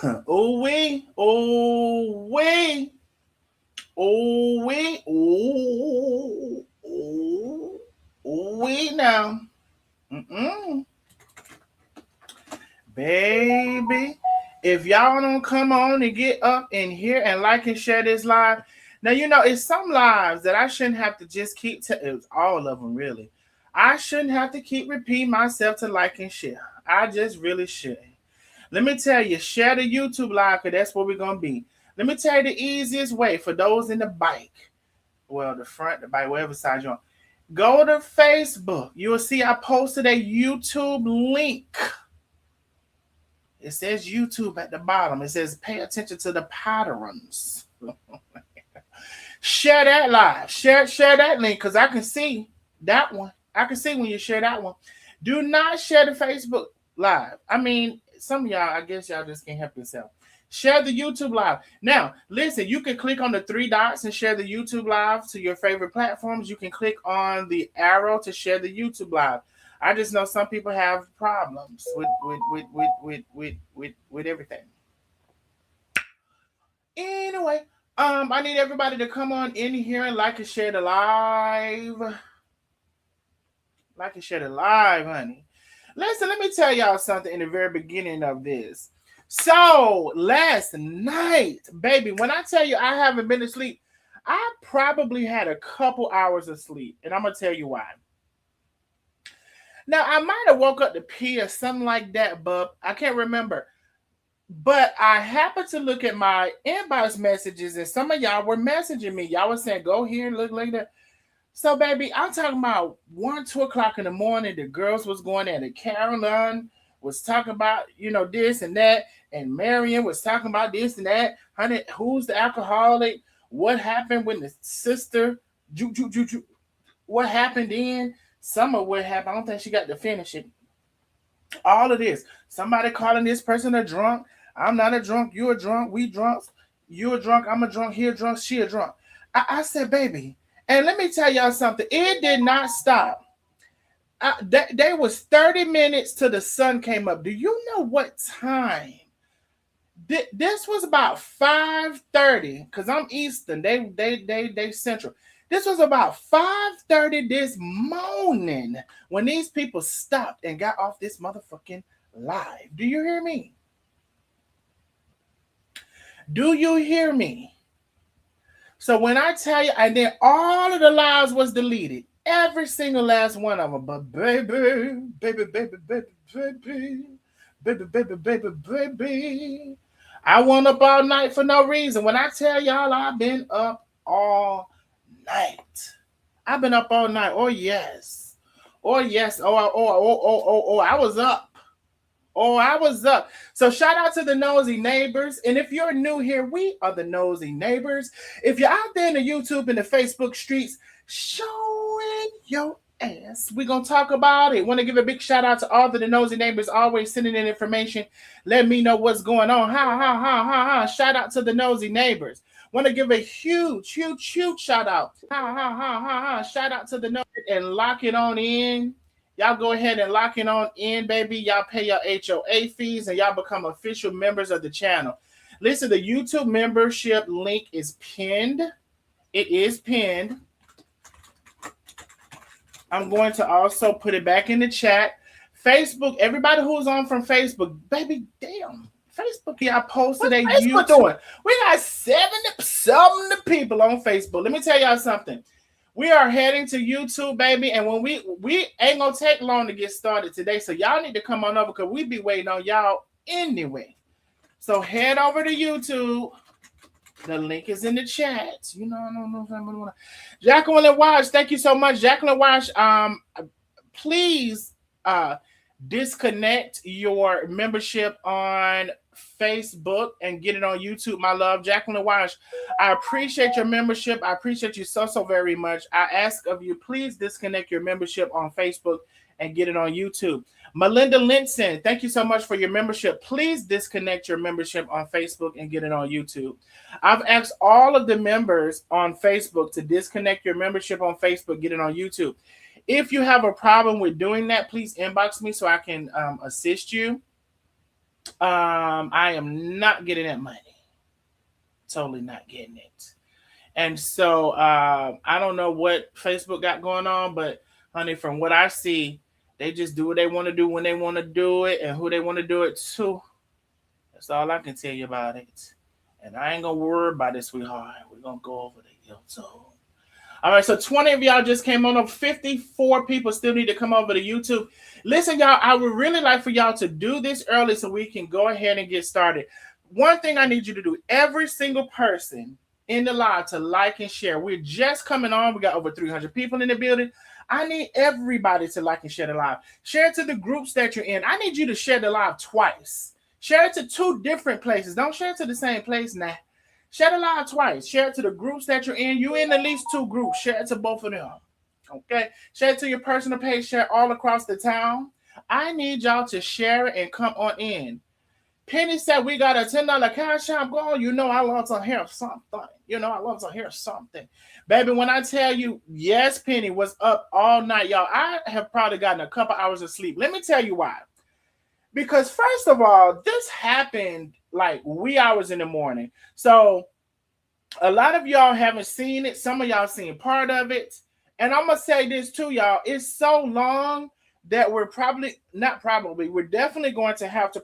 Oh we, oh we, oh we, oh, oh, we now. Mm-mm. Baby, if y'all don't come on and get up in here and like and share this live. Now, it's some lives that I shouldn't have to just keep, it was all of them really. I shouldn't have to keep repeating myself to like and share. I just really shouldn't. Let me tell you, share the YouTube live because that's where we're going to be. Let me tell you the easiest way for those in the bike. Well, the front, the bike, whatever side you're on. Go to Facebook. You will see I posted a YouTube link. It says YouTube at the bottom. It says pay attention to the patterns. Share that live. Share that link because I can see that one. I can see when you share that one. Do not share the Facebook live. I mean, some of y'all, I guess y'all just can't help yourself. Share the YouTube live. Now, listen, you can click on the three dots and share the YouTube live to your favorite platforms. You can click on the arrow to share the YouTube live. I just know some people have problems with everything. Anyway, I need everybody to come on in here and like and share the live. Like and share the live, honey. Listen, let me tell y'all something in the very beginning of this. So last night, baby, when I tell you I haven't been asleep, I probably had a couple hours of sleep, and I'm gonna tell you why. Now, I might have woke up to pee or something like that, bub. I can't remember. But I happened to look at my inbox messages, and some of y'all were messaging me. Y'all were saying, go here and look like that. So, baby, I'm talking about 1, 2 o'clock in the morning. The girls was going at it. Caroline was talking about, this and that. And Marion was talking about this and that. Honey, who's the alcoholic? What happened when the sister, what happened then? Some of what happened, I don't think she got to finish it. All of this. Somebody calling this person a drunk. I'm not a drunk. You're a drunk. We drunks. You're a drunk. I'm a drunk. He a drunk. She a drunk. I said, baby. And let me tell y'all something. It did not stop. They was 30 minutes till the sun came up. Do you know what time? This was about 5:30 because I'm Eastern. They Central. This was about 5:30 this morning when these people stopped and got off this motherfucking live. Do you hear me? Do you hear me? So when I tell you, and then all of the lives was deleted. Every single last one of them. But baby, baby. I went up all night for no reason. When I tell y'all I've been up all night. I've been up all night. Oh, yes. Oh, yes. Oh, I was up. Oh, I was up. So shout out to the Nosy Neighbors. And if you're new here, we are the Nosy Neighbors. If you're out there in the YouTube and the Facebook streets, showing your ass, we're going to talk about it. Want to give a big shout out to all the Nosy Neighbors always sending in information. Let me know what's going on. Shout out to the Nosy Neighbors. Want to give a huge shout out. Shout out to the Nosy and lock it on in. Y'all go ahead and lock it on in, baby. Y'all pay your HOA fees and y'all become official members of the channel. Listen, the YouTube membership link is pinned. It is pinned. I'm going to also put it back in the chat. Facebook, everybody who's on from Facebook, baby, damn. Facebook, I posted a YouTube. Doing? We got 70 people on Facebook. Let me tell y'all something. We are heading to YouTube, baby, and when we ain't gonna take long to get started today, so y'all need to come on over because we be waiting on y'all anyway. So head over to YouTube. The link is in the chat. I don't know. Jacqueline Wash, thank you so much. Jacqueline Wash, please disconnect your membership on Facebook and get it on YouTube, my love. Jacqueline Wash, I appreciate your membership. I appreciate you so very much. I ask of you, please disconnect your membership on Facebook and get it on YouTube. Melinda Linson, thank you so much for your membership. Please disconnect your membership on Facebook and get it on YouTube. I've asked all of the members on Facebook to disconnect your membership on Facebook, get it on YouTube. If you have a problem with doing that, please inbox me so I can assist you. I am not getting that money. Totally not getting it. And so I don't know what Facebook got going on, but honey, from what I see, they just do what they want to do when they want to do it and who they want to do it to. That's all I can tell you about it. And I ain't gonna worry about it, sweetheart. We're gonna go over the YouTube. All right, so 20 of y'all just came on up. 54 people still need to come over to YouTube. Listen, y'all, I would really like for y'all to do this early so we can go ahead and get started. One thing I need you to do, every single person in the live to like and share. We're just coming on. We got over 300 people in the building. I need everybody to like and share the live. Share it to the groups that you're in. I need you to share the live twice. Share it to 2 different places. Don't share it to the same place now. Share the live twice. Share it to the groups that you're in. You're in at least 2 groups. Share it to both of them. Okay? Share it to your personal page. Share it all across the town. I need y'all to share it and come on in. Penny said we got a $10 cash app going. You know I love to hear something. You know I love to hear something. Baby, when I tell you, yes, Penny was up all night, y'all. I have probably gotten a couple hours of sleep. Let me tell you why. Because first of all, this happened like wee hours in the morning. So a lot of y'all haven't seen it. Some of y'all seen part of it. And I'm going to say this too, y'all. It's so long that we're we're definitely going to have to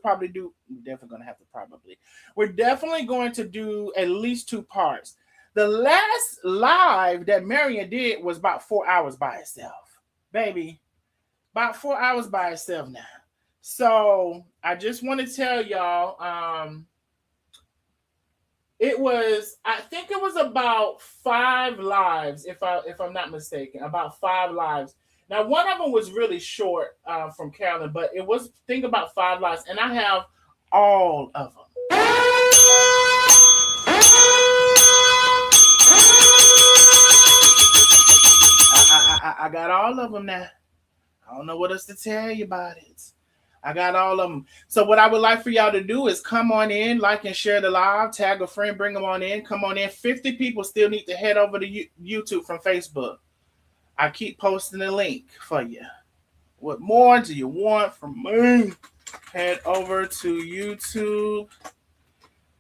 do at least 2 parts. The last live that Marion did was about 4 hours by itself. Baby, about 4 hours by itself now. So I just want to tell y'all, I think it was about 5 lives, if I'm not mistaken, about 5 lives. Now one of them was really short from Carolyn, but it was think about 5 lives, and I have all of them. I got all of them now. I don't know what else to tell you about it. I got all of them. So what I would like for y'all to do is come on in, like and share the live, tag a friend, bring them on in, come on in. 50 people still need to head over to YouTube from Facebook. I keep posting the link for you. What more do you want from me? Head over to YouTube.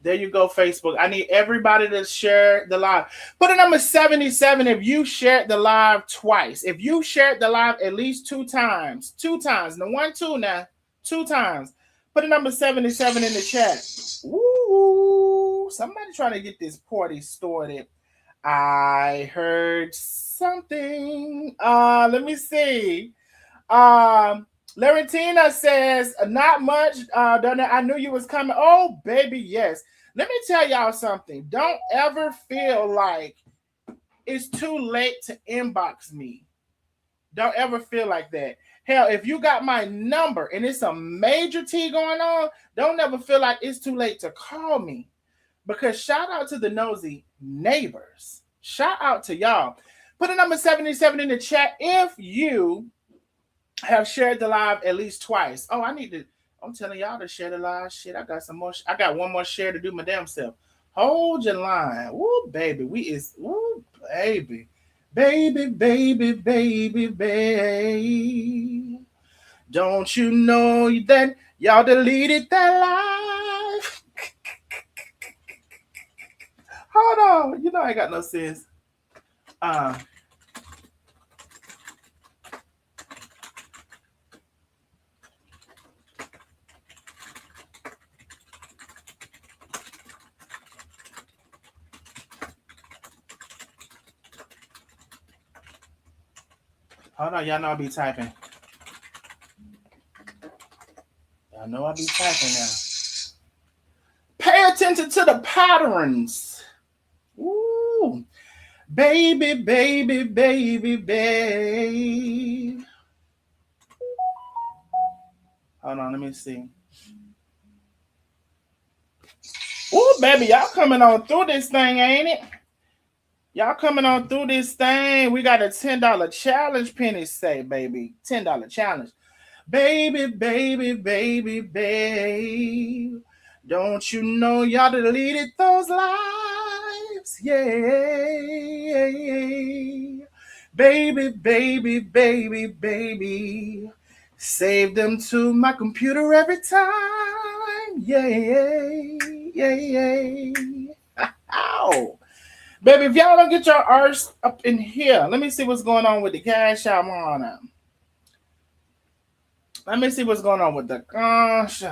There you go, Facebook. I need everybody to share the live. Put a number 77 if you shared the live twice. If you shared the live at least 2 times. 2 times. No 1, 2 now. 2 times. Put a number 77 in the chat. Ooh, somebody trying to get this party started. I heard something. Let me see. Larentina says, not much. I knew you was coming. Oh, baby, yes. Let me tell y'all something. Don't ever feel like it's too late to inbox me. Don't ever feel like that. Hell, if you got my number and it's a major T going on, don't ever feel like it's too late to call me. Because shout out to the Nosy Neighbors. Shout out to y'all. Put a number 77 in the chat if you have shared the live at least twice. Oh, I'm telling y'all to share the live. Shit, I got one more share to do my damn self. Hold your line. Woo, baby. Woo, baby. Baby, baby, baby, baby. Don't you know that y'all deleted that live? Hold on. You know I got no sense. Hold on, y'all know I be typing. Y'all know I be typing now. Pay attention to the patterns. Ooh. Baby, baby, baby, babe. Hold on, let me see. Ooh, baby, y'all coming on through this thing, ain't it? Y'all coming on through this thing. We got a $10 challenge, Penny say, baby. $10 challenge. Baby, baby, baby, babe. Don't you know y'all deleted those lives? Yeah. Baby, baby, baby, baby. Save them to my computer every time. Yay, yay. Ow. Baby, if y'all don't get your arse up in here, let me see what's going on with the cash out on. Let me see what's going on with the gosh.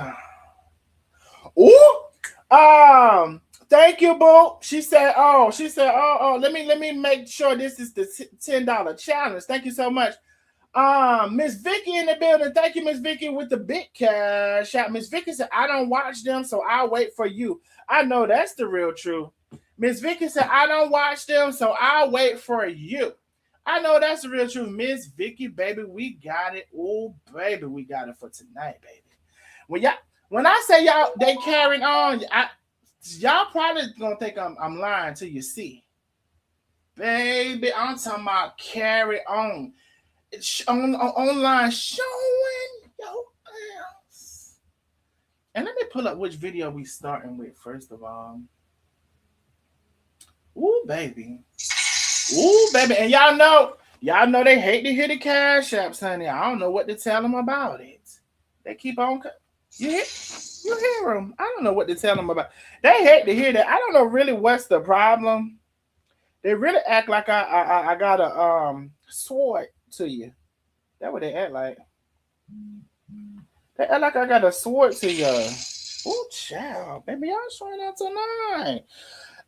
Ooh. Thank you, boo. She said, let me make sure this is the $10 challenge. Thank you so much. Miss Vicky in the building. Thank you, Miss Vicky, with the big cash out. Miss Vicky said, I don't watch them, so I'll wait for you. I know that's the real truth. Miss Vicky said, I don't watch them, so I'll wait for you. I know that's the real truth. Miss Vicky, baby, we got it. Oh, baby, we got it for tonight, baby. When I say y'all, they carrying on, y'all probably gonna think I'm lying till you see. Baby, I'm talking about carry on. It's online showing your ass. And let me pull up which video we starting with first of all. Ooh, baby. Ooh, baby. And y'all know they hate to hear the cash apps, honey. I don't know what to tell them about it. They keep on. You hear them. I don't know what to tell them about. They hate to hear that. I don't know really what's the problem. They really act like I got a sword to you. That's what they act like. They act like I got a sword to you. Oh, child. Baby, y'all showing out tonight.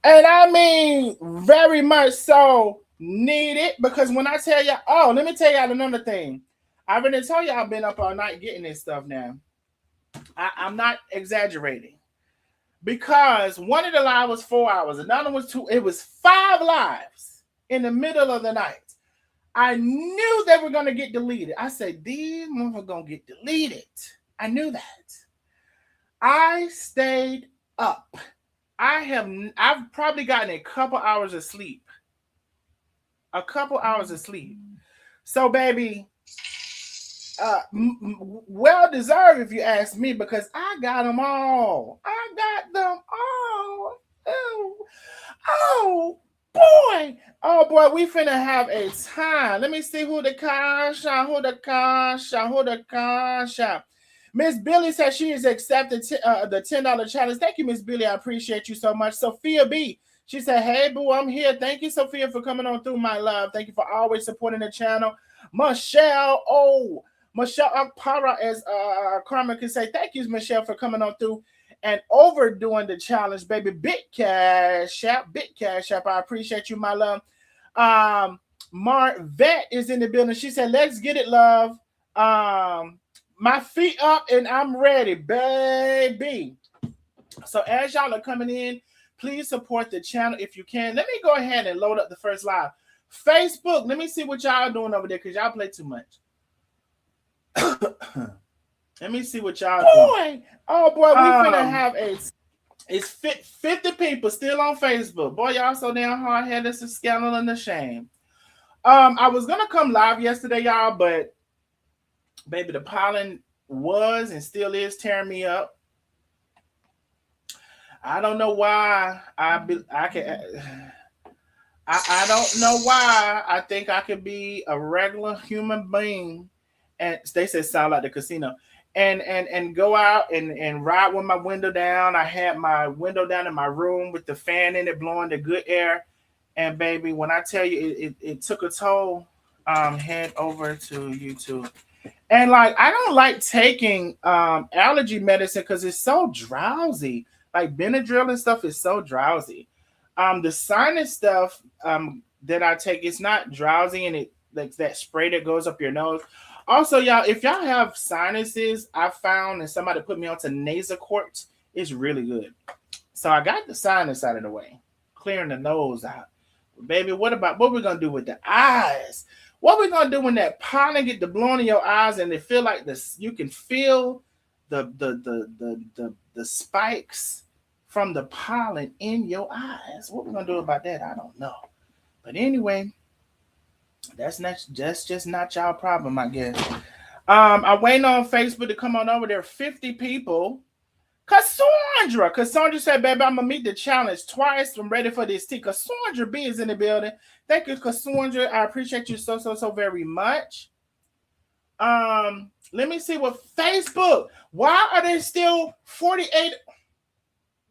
And I mean, very much so need it. Because when I tell y'all, let me tell y'all another thing. I already told y'all I've been up all night getting this stuff now. I'm not exaggerating. Because one of the lives was 4 hours. Another was 2. It was 5 lives in the middle of the night. I knew they were going to get deleted. I said, these motherfuckers going to get deleted. I knew that. I stayed up. I've probably gotten a couple hours of sleep. So, baby, well deserved if you ask me, because I got them all. Oh, boy, we finna have a time. Let me see who the cash out. Miss Billy says she is accepting the $10 challenge. Thank you, Miss Billy. I appreciate you so much. Sophia B, she said, hey, boo, I'm here. Thank you, Sophia, for coming on through, my love. Thank you for always supporting the channel. Michelle Akpara, as Carmen can say, thank you, Michelle, for coming on through and overdoing the challenge, baby. Big cash app. I appreciate you, my love. Vet is in the building. She said, let's get it, love. My feet up and I'm ready, baby. So as y'all are coming in, please support the channel if you can. Let me go ahead and load up the first live. Facebook, let me see what y'all doing over there, because y'all play too much. Let me see what y'all doing. Oh, boy, we finna have it's 50 people still on Facebook. Boy, y'all so damn hard-headed. It's a scandal and a shame. I was going to come live yesterday, y'all, but baby, the pollen was and still is tearing me up. I don't know why I don't know why I think I could be a regular human being, and they said sound like the casino, and go out and ride with my window down. I had my window down in my room with the fan in it blowing the good air, and baby, when I tell you it took a toll, head over to YouTube. And like, I don't like taking allergy medicine because it's so drowsy. Like Benadryl and stuff is so drowsy. The sinus stuff that I take, it's not drowsy, and it like that spray that goes up your nose. Also, y'all, if y'all have sinuses, I found, and somebody put me onto Nasacort, it's really good. So I got the sinus out of the way, clearing the nose out. But baby, what we're gonna do with the eyes? What we're gonna do when that pollen get the blowing in your eyes and they feel like this? You can feel the spikes from the pollen in your eyes. What we're gonna do about that, I don't know. But anyway, that's just not y'all problem, I guess. I'm waiting on Facebook to come on over. There are 50 people. Cassandra said, baby, I'm gonna meet the challenge twice. I'm ready for this tea. Cassandra B is in the building. Thank you, Cassandra. I appreciate you so very much. Let me see what Facebook. Why are they still 48?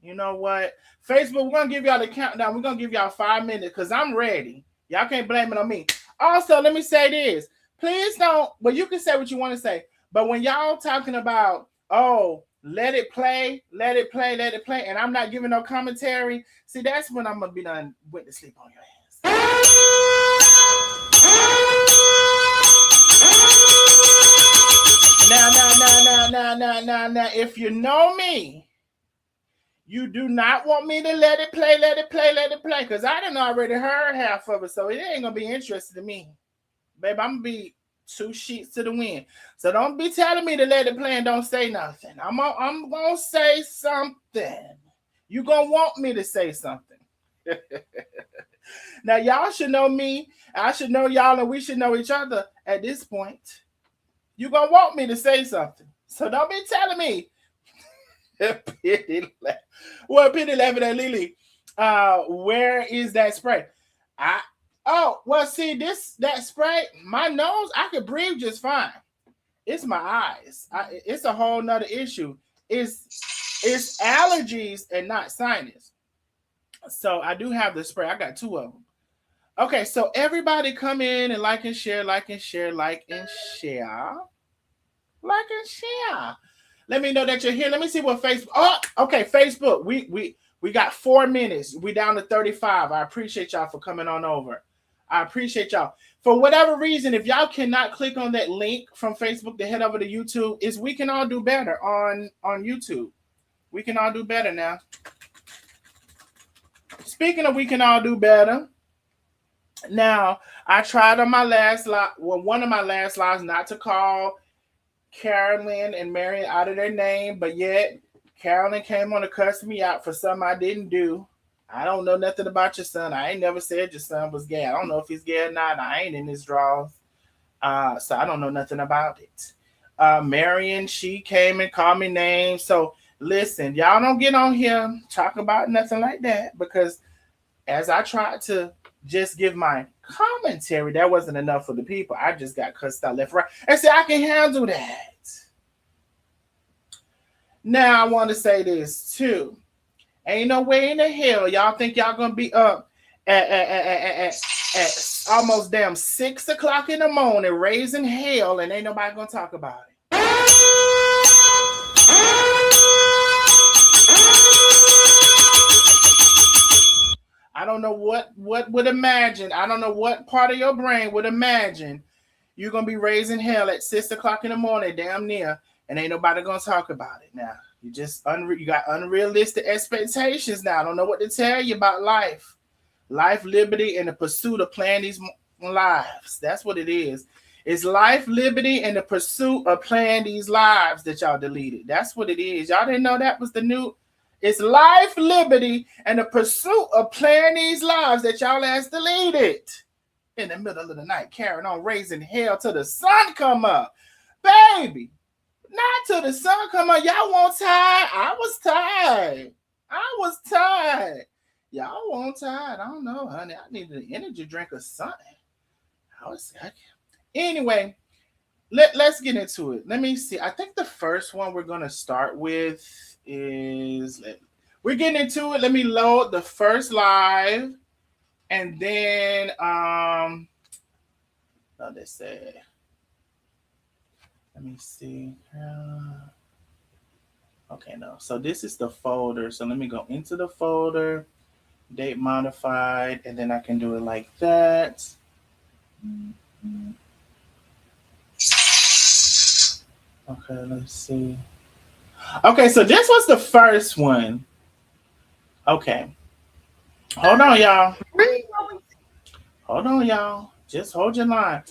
You know what? Facebook, we're gonna give y'all the countdown. We're gonna give y'all 5 minutes because I'm ready. Y'all can't blame it on me. Also, let me say this. Please don't, well, you can say what you want to say. But when y'all talking about, oh, let it play, let it play, let it play, and I'm not giving no commentary, see, that's when I'm gonna be done went to sleep on your ass. Now, if you know me, you do not want me to let it play, because I done already heard half of it, so it ain't gonna be interesting to me. Baby, I'm gonna be 2 sheets to the wind. So don't be telling me to let it play and don't say nothing. I'm gonna say something. You gonna want me to say something. Now, y'all should know me. I should know y'all, and we should know each other at this point. You gonna want me to say something. So don't be telling me. Pity laughing at Lily. Where is that spray? See that spray. My nose, I could breathe just fine. It's my eyes. It's a whole nother issue. It's allergies and not sinus. So I do have the spray. I got 2 of them. Okay, so everybody come in and like and share, like and share, like and share, like and share. Let me know that you're here. Let me see what Facebook. Oh, okay, Facebook. We got 4 minutes. We down to 35. I appreciate y'all for coming on over. I appreciate y'all. For whatever reason, if y'all cannot click on that link from Facebook to head over to YouTube, is we can all do better on YouTube. We can all do better now. Speaking of we can all do better. Now, I tried on my last live, one of my last lives, not to call Caroline and Marion out of their name, but yet Caroline came on to cuss me out for something I didn't do. I don't know nothing about your son. I ain't never said your son was gay. I don't know if he's gay or not. I ain't in his draws. So I don't know nothing about it. Marion, she came and called me names. So listen, y'all don't get on here talk about nothing like that, because as I tried to just give my commentary, that wasn't enough for the people. I just got cussed out left, right. And see, I can handle that. Now, I want to say this too. Ain't no way in the hell y'all think y'all gonna be up at almost damn 6 o'clock in the morning raising hell and ain't nobody gonna talk about it. I don't know what would imagine. I don't know what part of your brain would imagine you're gonna be raising hell at 6 o'clock in the morning, damn near, and ain't nobody gonna talk about it. Now you just you got unrealistic expectations. Now I don't know what to tell you about life, liberty, and the pursuit of playing these lives. That's what it is. It's life, liberty, and the pursuit of playing these lives that y'all deleted. That's what it is. Y'all didn't know that was the new. It's life, liberty, and the pursuit of playing these lives that y'all ass deleted. In the middle of the night, carrying on raising hell till the sun come up. Baby, not till the sun come up. Y'all want tired? I was tired. Y'all want tired? I don't know, honey. I needed an energy drink or something. Anyway, let's get into it. Let me see. I think the first one we're going to start with is, we're getting into it. Let me load the first live, and then let's say, let me see. Okay, no. So this is the folder. So let me go into the folder, date modified, and then I can do it like that. Okay, let's see. Okay, so this was the first one. Okay. Hold on, y'all. Just hold your line.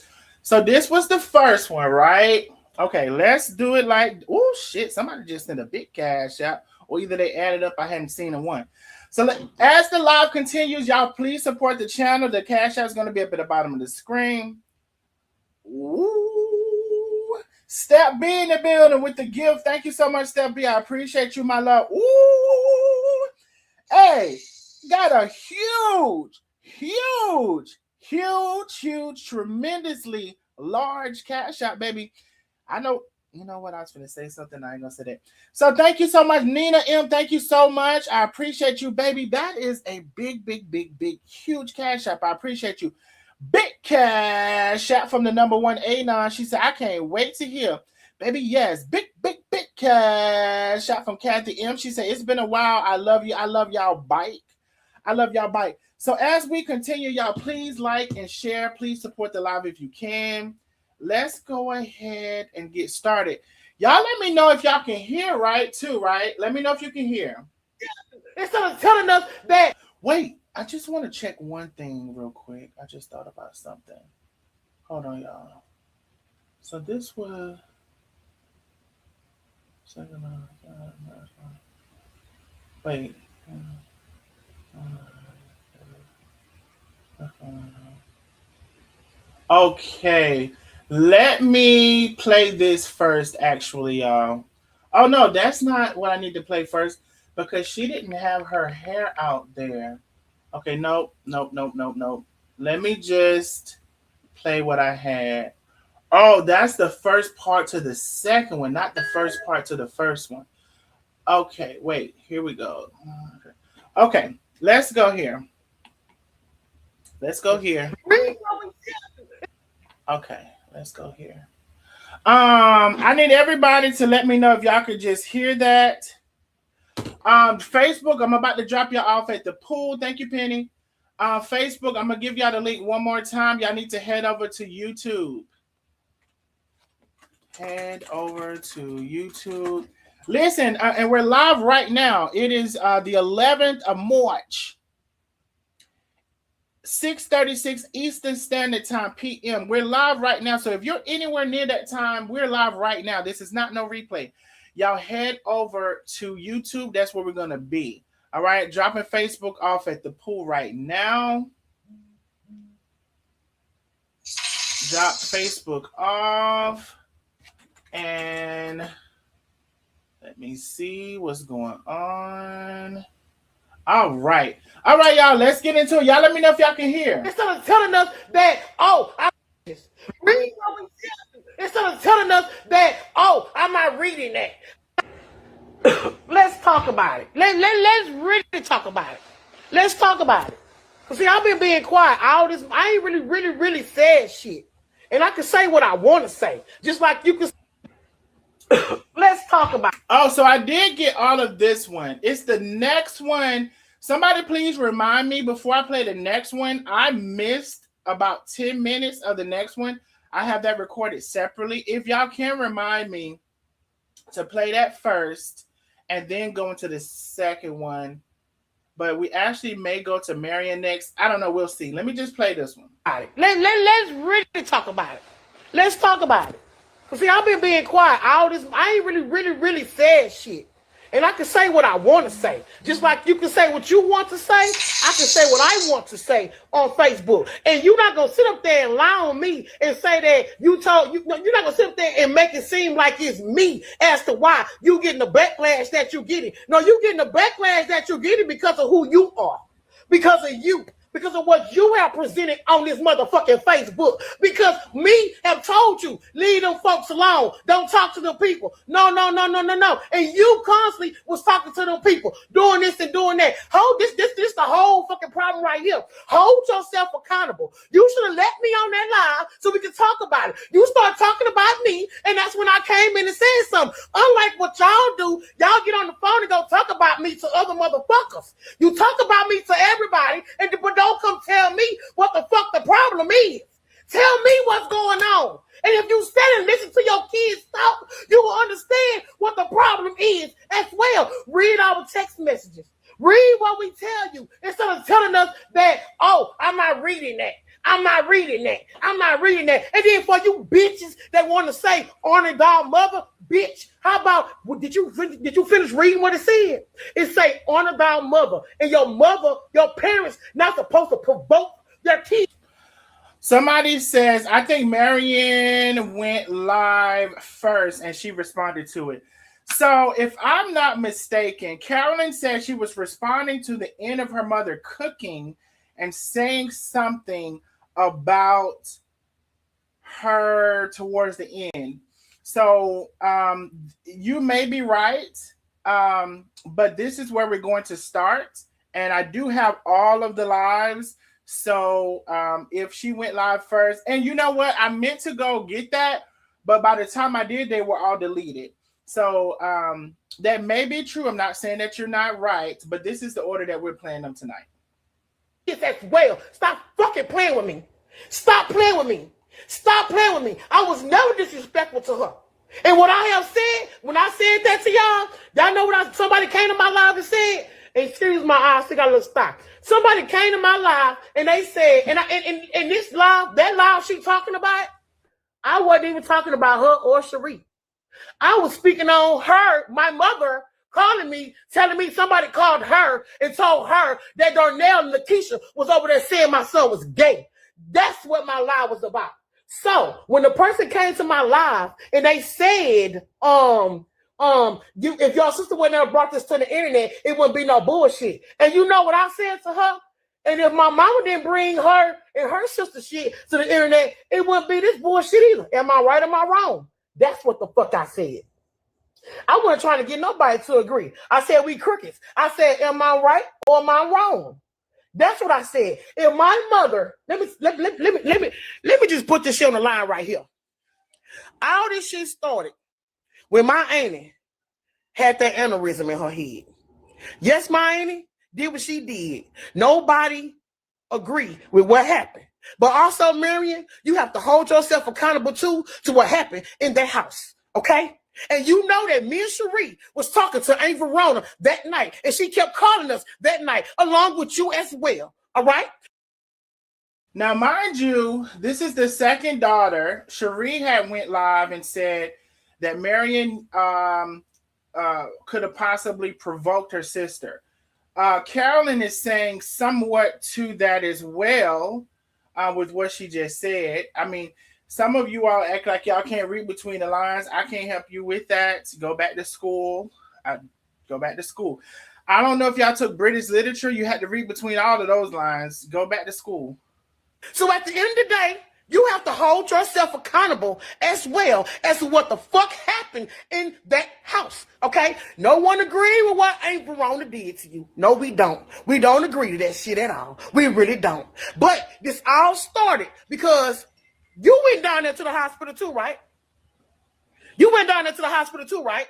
So this was the first one, right? Okay, let's do it like, oh shit, somebody just sent a big cash out, or either they added up, I hadn't seen a one. So as the live continues, y'all please support the channel. The cash out is going to be up at the bottom of the screen. Ooh, Step B in the building with the gift. Thank you so much, Step B. I appreciate you, my love. Ooh, hey, got a huge, tremendously large cash out, baby. I know You know what? I was going to say something. I ain't going to say that. So thank you so much, Nina M. Thank you so much. I appreciate you, baby. That is a big, big, big, big, huge cash app. I appreciate you. Big cash app from the number one Anon. She said, I can't wait to hear. Baby, yes. Big, big, big cash app from Kathy M. She said, it's been a while. I love you. I love y'all bike. I love y'all bike. So as we continue, y'all, please like and share. Please support the live if you can. Let's go ahead and get started. Y'all let me know if y'all can hear right too, right? Let me know if you can hear. Instead of telling us that. Wait, I just want to check one thing real quick. I just thought about something. Hold on, y'all. So this was wait. Okay. Let me play this first, actually, y'all. Oh no, that's not what I need to play first because she didn't have her hair out there. Okay, nope, nope, nope, nope, nope. Let me just play what I had. Oh, that's the first part to the second one, not the first part to the first one. Okay, wait, here we go. Okay, let's go here. Let's go here. Okay, let's go here. I need everybody to let me know if y'all could just hear that. Facebook, I'm about to drop y'all off at the pool. Thank you, Penny. Facebook, I'm gonna give y'all the link one more time. Y'all need to head over to YouTube. Head over to YouTube. Listen, and we're live right now. It is the 11th of March. 6:36 Eastern Standard Time PM. We're live right now. So if you're anywhere near that time, we're live right now. This is not no replay. Y'all head over to YouTube. That's where we're going to be. All right. Dropping Facebook off at the pool right now. Drop Facebook off. And let me see what's going on. All right, y'all. Let's get into it. Y'all, let me know if y'all can hear. Instead of telling us that, instead of telling us that, I'm not reading that. Let's talk about it. Let's really talk about it. Let's talk about it. Cause see, I've been being quiet all this. I ain't really said shit, and I can say what I want to say, just like you can. Let's talk about it. Oh, so I did get all of this one. It's the next one. Somebody please remind me before I play the next one. I missed about 10 minutes of the next one. I have that recorded separately. If y'all can remind me to play that first and then go into the second one. But we actually may go to Marion next. I don't know. We'll see. Let me just play this one. All right. Let's really talk about it. Let's talk about it. Cause see, I've been being quiet all this. I ain't really said shit. And I can say what I want to say. Just like you can say what you want to say, I can say what I want to say on Facebook. And you're not going to sit up there and lie on me and say that you're not going to sit up there and make it seem like it's me as to why you getting the backlash that you're getting. No, you're getting the backlash that you're getting because of who you are. Because of you. Because of what you have presented on this motherfucking Facebook. Because me have told you, leave them folks alone. Don't talk to them people. No. And you constantly was talking to them people, doing this and doing that. Hold this the whole fucking problem right here. Hold yourself accountable. You should have let me on that live so we could talk about it. You start talking about me, and that's when I came in and said something. Unlike what y'all do, y'all get on the phone and go talk about me to other motherfuckers. You talk about me to everybody, but don't come tell me what the fuck the problem is. Tell me what's going on. And if you sit and listen to your kids talk, you will understand what the problem is as well. Read our text messages. Read what we tell you instead of telling us that, I'm not reading that. I'm not reading that. I'm not reading that. And then for you bitches that want to say, honor thy mother, bitch, how about, did you finish reading what it said? It say, honor thy mother. And your mother, your parents, not supposed to provoke their kids. Somebody says, I think Marion went live first and she responded to it. So if I'm not mistaken, Caroline said she was responding to the end of her mother cooking and saying something about her towards the end. So you may be right, but this is where we're going to start. And I do have all of the lives. So if she went live first, and you know what? I meant to go get that, but by the time I did, they were all deleted. So that may be true. I'm not saying that you're not right, but this is the order that we're playing them tonight. As well. Stop fucking playing with me. Stop playing with me. Stop playing with me. I was never disrespectful to her. And what I have said, when I said that to y'all know what somebody came to my live and said, excuse my eyes, I still got a little stock. Somebody came to my live and they said, and this live, that live she talking about, I wasn't even talking about her or Cherie. I was speaking on her, my mother, calling me, telling me somebody called her and told her that Darnell and Lakeisha was over there saying my son was gay. That's what my live was about. So when the person came to my live and they said, if your sister wouldn't have brought this to the internet, it wouldn't be no bullshit. And you know what I said to her? And if my mama didn't bring her and her sister shit to the internet, it wouldn't be this bullshit either. Am I right or am I wrong? That's what the fuck I said. I wasn't trying to get nobody to agree. I said we crickets. I said, am I right or am I wrong? That's what I said. If my mother, let me just put this shit on the line right here. All this shit started when my auntie had that aneurysm in her head. Yes, my auntie did what she did. Nobody agreed with what happened. But also, Marion, you have to hold yourself accountable too to what happened in that house. Okay? And you know that me and Cherie was talking to Aunt Verona that night, and she kept calling us that night, along with you as well. All right? Now, mind you, this is the second daughter. Cherie had went live and said that Marion could have possibly provoked her sister. Caroline is saying somewhat to that as well with what she just said. I mean, some of you all act like y'all can't read between the lines. I can't help you with that. Go back to school. Go back to school. I don't know if y'all took British literature. You had to read between all of those lines. Go back to school. So at the end of the day, you have to hold yourself accountable as well as to what the fuck happened in that house, okay? No one agreed with what Aunt Verona did to you. No, we don't. We don't agree to that shit at all. We really don't. But this all started because you went down there to the hospital too, right? You went down there to the hospital too, right?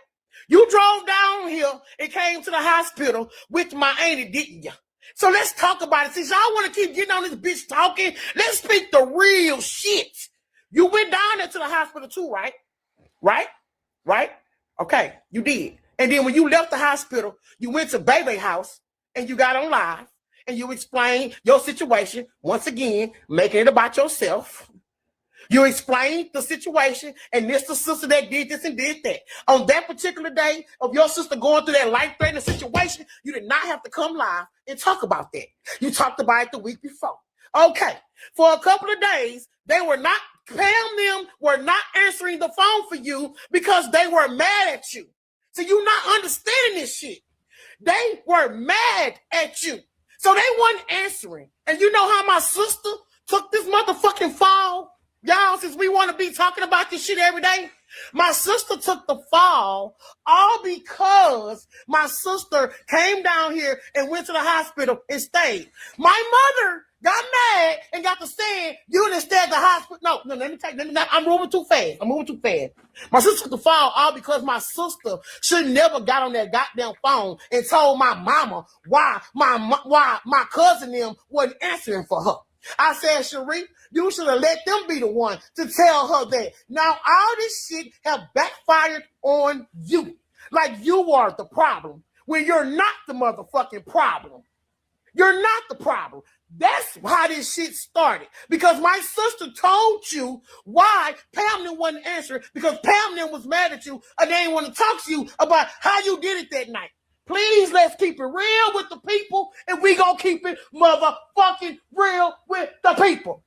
You drove down here and came to the hospital with my auntie, didn't you? So let's talk about it. Since y'all want to keep getting on this bitch talking, let's speak the real shit. You went down there to the hospital too, right? Right? Right? Okay, you did. And then when you left the hospital, you went to Baby's house and you got on live and you explained your situation, once again, making it about yourself. You explained the situation, and this the sister that did this and did that. On that particular day of your sister going through that life-threatening situation, you did not have to come live and talk about that. You talked about it the week before. Okay, for a couple of days, Pam them were not answering the phone for you because they were mad at you. So you're not understanding this shit. They were mad at you. So they weren't answering. And you know how my sister took this motherfucking fall? Y'all, since we want to be talking about this shit every day, my sister took the fall all because my sister came down here and went to the hospital and stayed. My mother got mad and got to saying, you didn't stay at the hospital. No, I'm moving too fast. My sister took the fall all because my sister should never got on that goddamn phone and told my mama why my cousin them wasn't answering for her. I said, Cherie, you should have let them be the one to tell her that. Now, all this shit have backfired on you. Like you are the problem when you're not the motherfucking problem. You're not the problem. That's how this shit started. Because my sister told you why Pam wasn't answering, because Pam was mad at you and they didn't want to talk to you about how you did it that night. Please, let's keep it real with the people, and we gonna keep it motherfucking real with the people.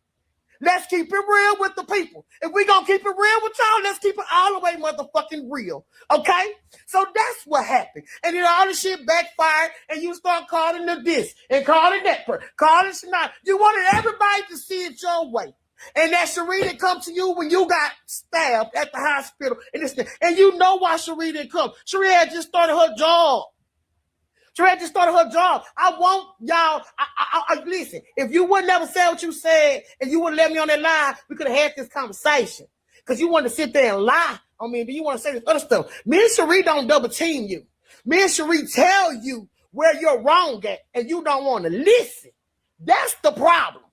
Let's keep it real with the people. If we gonna keep it real with y'all, let's keep it all the way motherfucking real. Okay? So that's what happened. And then all the shit backfired, and you start calling the this and calling that person, calling Shania. You wanted everybody to see it your way. And that Cherie didn't come to you when you got stabbed at the hospital. And you know why Cherie didn't come. Cherie had just started her job. Cherie had just started her job. I want y'all, listen, if you would never say what you said and you wouldn't let me on that line, we could have had this conversation. Because you wanted to sit there and lie. I mean, do you want to say this other stuff? Me and Cherie don't double team you. Me and Cherie tell you where you're wrong at, and you don't want to listen. That's the problem.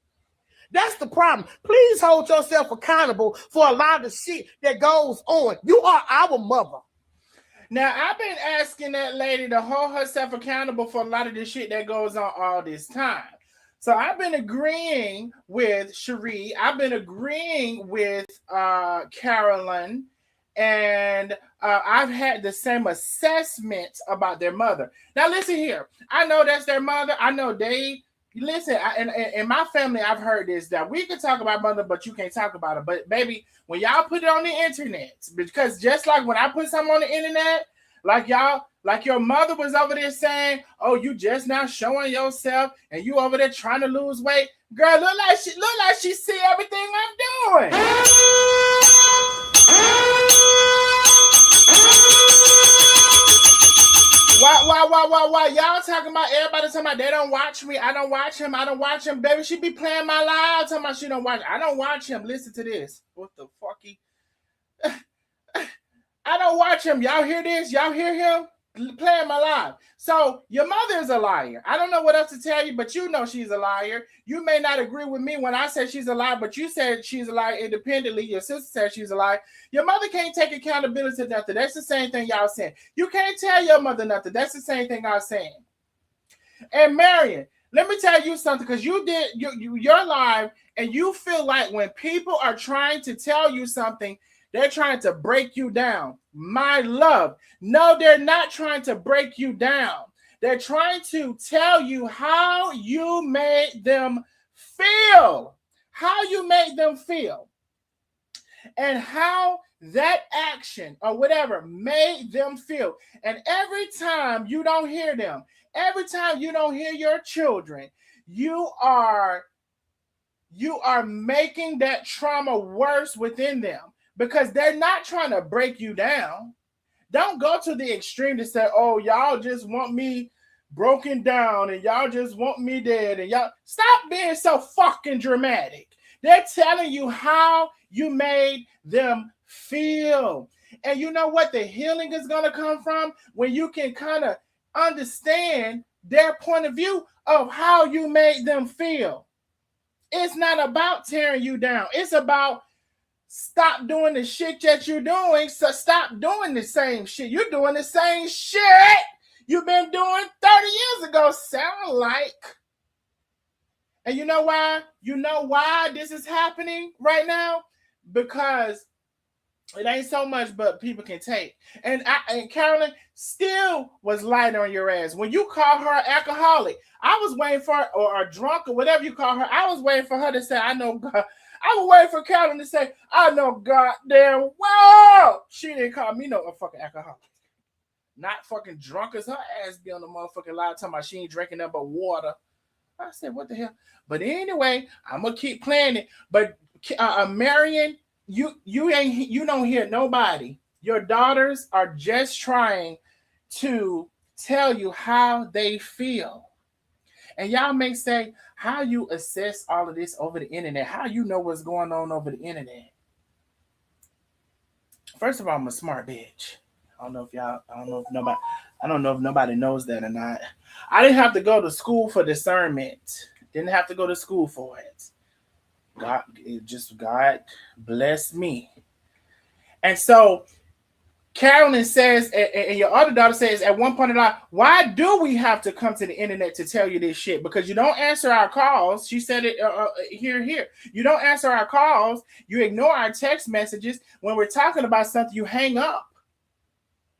That's the problem. Please hold yourself accountable for a lot of shit that goes on. You are our mother. Now, I've been asking that lady to hold herself accountable for a lot of the shit that goes on all this time. So I've been agreeing with Cherie. I've been agreeing with Caroline. And I've had the same assessment about their mother. Now, listen here. I know that's their mother. I know they... Listen, in my family, I've heard this, that we can talk about mother, but you can't talk about it. But baby, when y'all put it on the internet, because just like when I put something on the internet, like your mother was over there saying, oh, you just now showing yourself and you over there trying to lose weight. Girl, look like she see everything I'm doing. Why? Y'all talking about everybody talking about they don't watch me. I don't watch him. Baby, she be playing my live talking about she don't watch. I don't watch him. Listen to this. What the fucky? I don't watch him. Y'all hear this? Y'all hear him playing my live? So your mother is a liar. I don't know what else to tell you, but you know she's a liar. You may not agree with me when I said she's a liar, but you said she's a liar independently. Your sister said she's a liar. Your mother can't take accountability to nothing. That's the same thing y'all saying. You can't tell your mother nothing. That's the same thing I'm saying. And Marion, let me tell you something, because you did you're live, and you feel like when people are trying to tell you something, they're trying to break you down. My love. No, they're not trying to break you down. They're trying to tell you how you made them feel. How you made them feel. And how that action or whatever made them feel. And every time you don't hear them, every time you don't hear your children, you are making that trauma worse within them. Because they're not trying to break you down. Don't go to the extreme to say, oh, y'all just want me broken down and y'all just want me dead. And y'all stop being so fucking dramatic. They're telling you how you made them feel. And you know what the healing is going to come from? When you can kind of understand their point of view of how you made them feel. It's not about tearing you down. It's about stop doing the shit that you're doing. So stop doing the same shit. You're doing the same shit you've been doing 30 years ago, sound like. And you know why? You know why this is happening right now? Because it ain't so much, but people can take. And Caroline still was lying on your ass. When you call her alcoholic, I was waiting for her, or a drunk, or whatever you call her, I was waiting for her to say, I know God. I was waiting for Caroline to say, I know goddamn well she didn't call me no fucking alcoholic. Not fucking drunk as her ass be on the motherfucking line talking about she ain't drinking nothing but water. I said, what the hell? But anyway, I'm gonna keep playing it. But Marion, you don't hear nobody. Your daughters are just trying to tell you how they feel. And y'all may say, how you assess all of this over the internet? How you know what's going on over the internet? First of all, I'm a smart bitch. I don't know if nobody knows that or not. I didn't have to go to school for discernment. Didn't have to go to school for it. God bless me. And so Caroline says, and your other daughter says at one point in life, why do we have to come to the internet to tell you this shit? Because you don't answer our calls. She said it here. You don't answer our calls. You ignore our text messages. When we're talking about something, you hang up.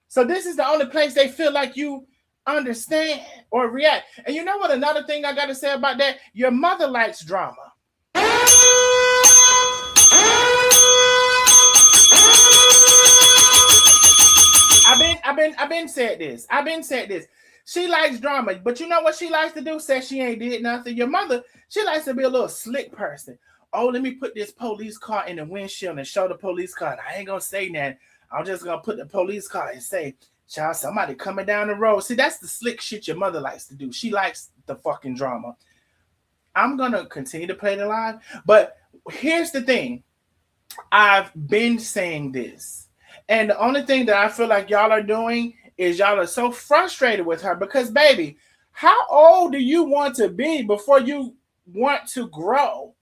So this is the only place they feel like you understand or react. And you know what? Another thing I got to say about that, your mother likes drama. I've been said this. She likes drama, but you know what she likes to do? Says she ain't did nothing. Your mother, she likes to be a little slick person. oh, let me put this police car in the windshield and show the police car. I ain't gonna say that. I'm just gonna put the police car and say, child, somebody coming down the road. See, that's the slick shit your mother likes to do. She likes the fucking drama. I'm gonna continue to play the live, but here's the thing. I've been saying this. And the only thing that I feel like y'all are doing is y'all are so frustrated with her because, baby, how old do you want to be before you want to grow?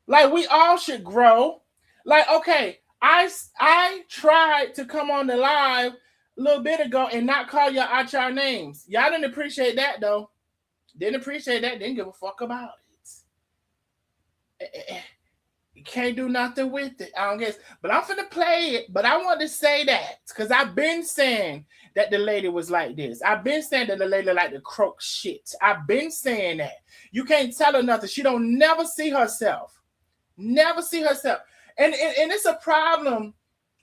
Like, we all should grow. Like, okay, I tried to come on the live a little bit ago and not call y'all out y'all names. Y'all didn't appreciate that, though. Didn't appreciate that. Didn't give a fuck about it. You can't do nothing with it. I don't guess. But I'm finna play it. But I want to say that because I've been saying that the lady was like this. I've been saying that the lady like to croak shit. I've been saying that. You can't tell her nothing. She don't never see herself. Never see herself. And it's a problem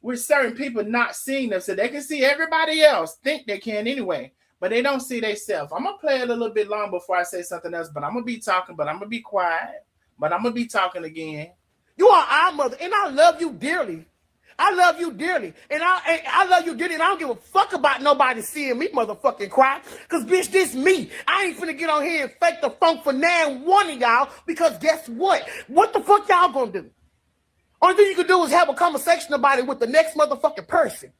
with certain people not seeing them. So they can see everybody else. Think they can anyway. But they don't see themselves. I'm going to play it a little bit long before I say something else. But I'm going to be talking. But I'm going to be quiet. But I'm going to be talking again. You are our mother, and I love you dearly. I love you dearly, and I love you dearly, and I don't give a fuck about nobody seeing me motherfucking cry, because, bitch, this me. I ain't finna get on here and fake the funk for now one of y'all, because guess what? What the fuck y'all gonna do? Only thing you can do is have a conversation about it with the next motherfucking person.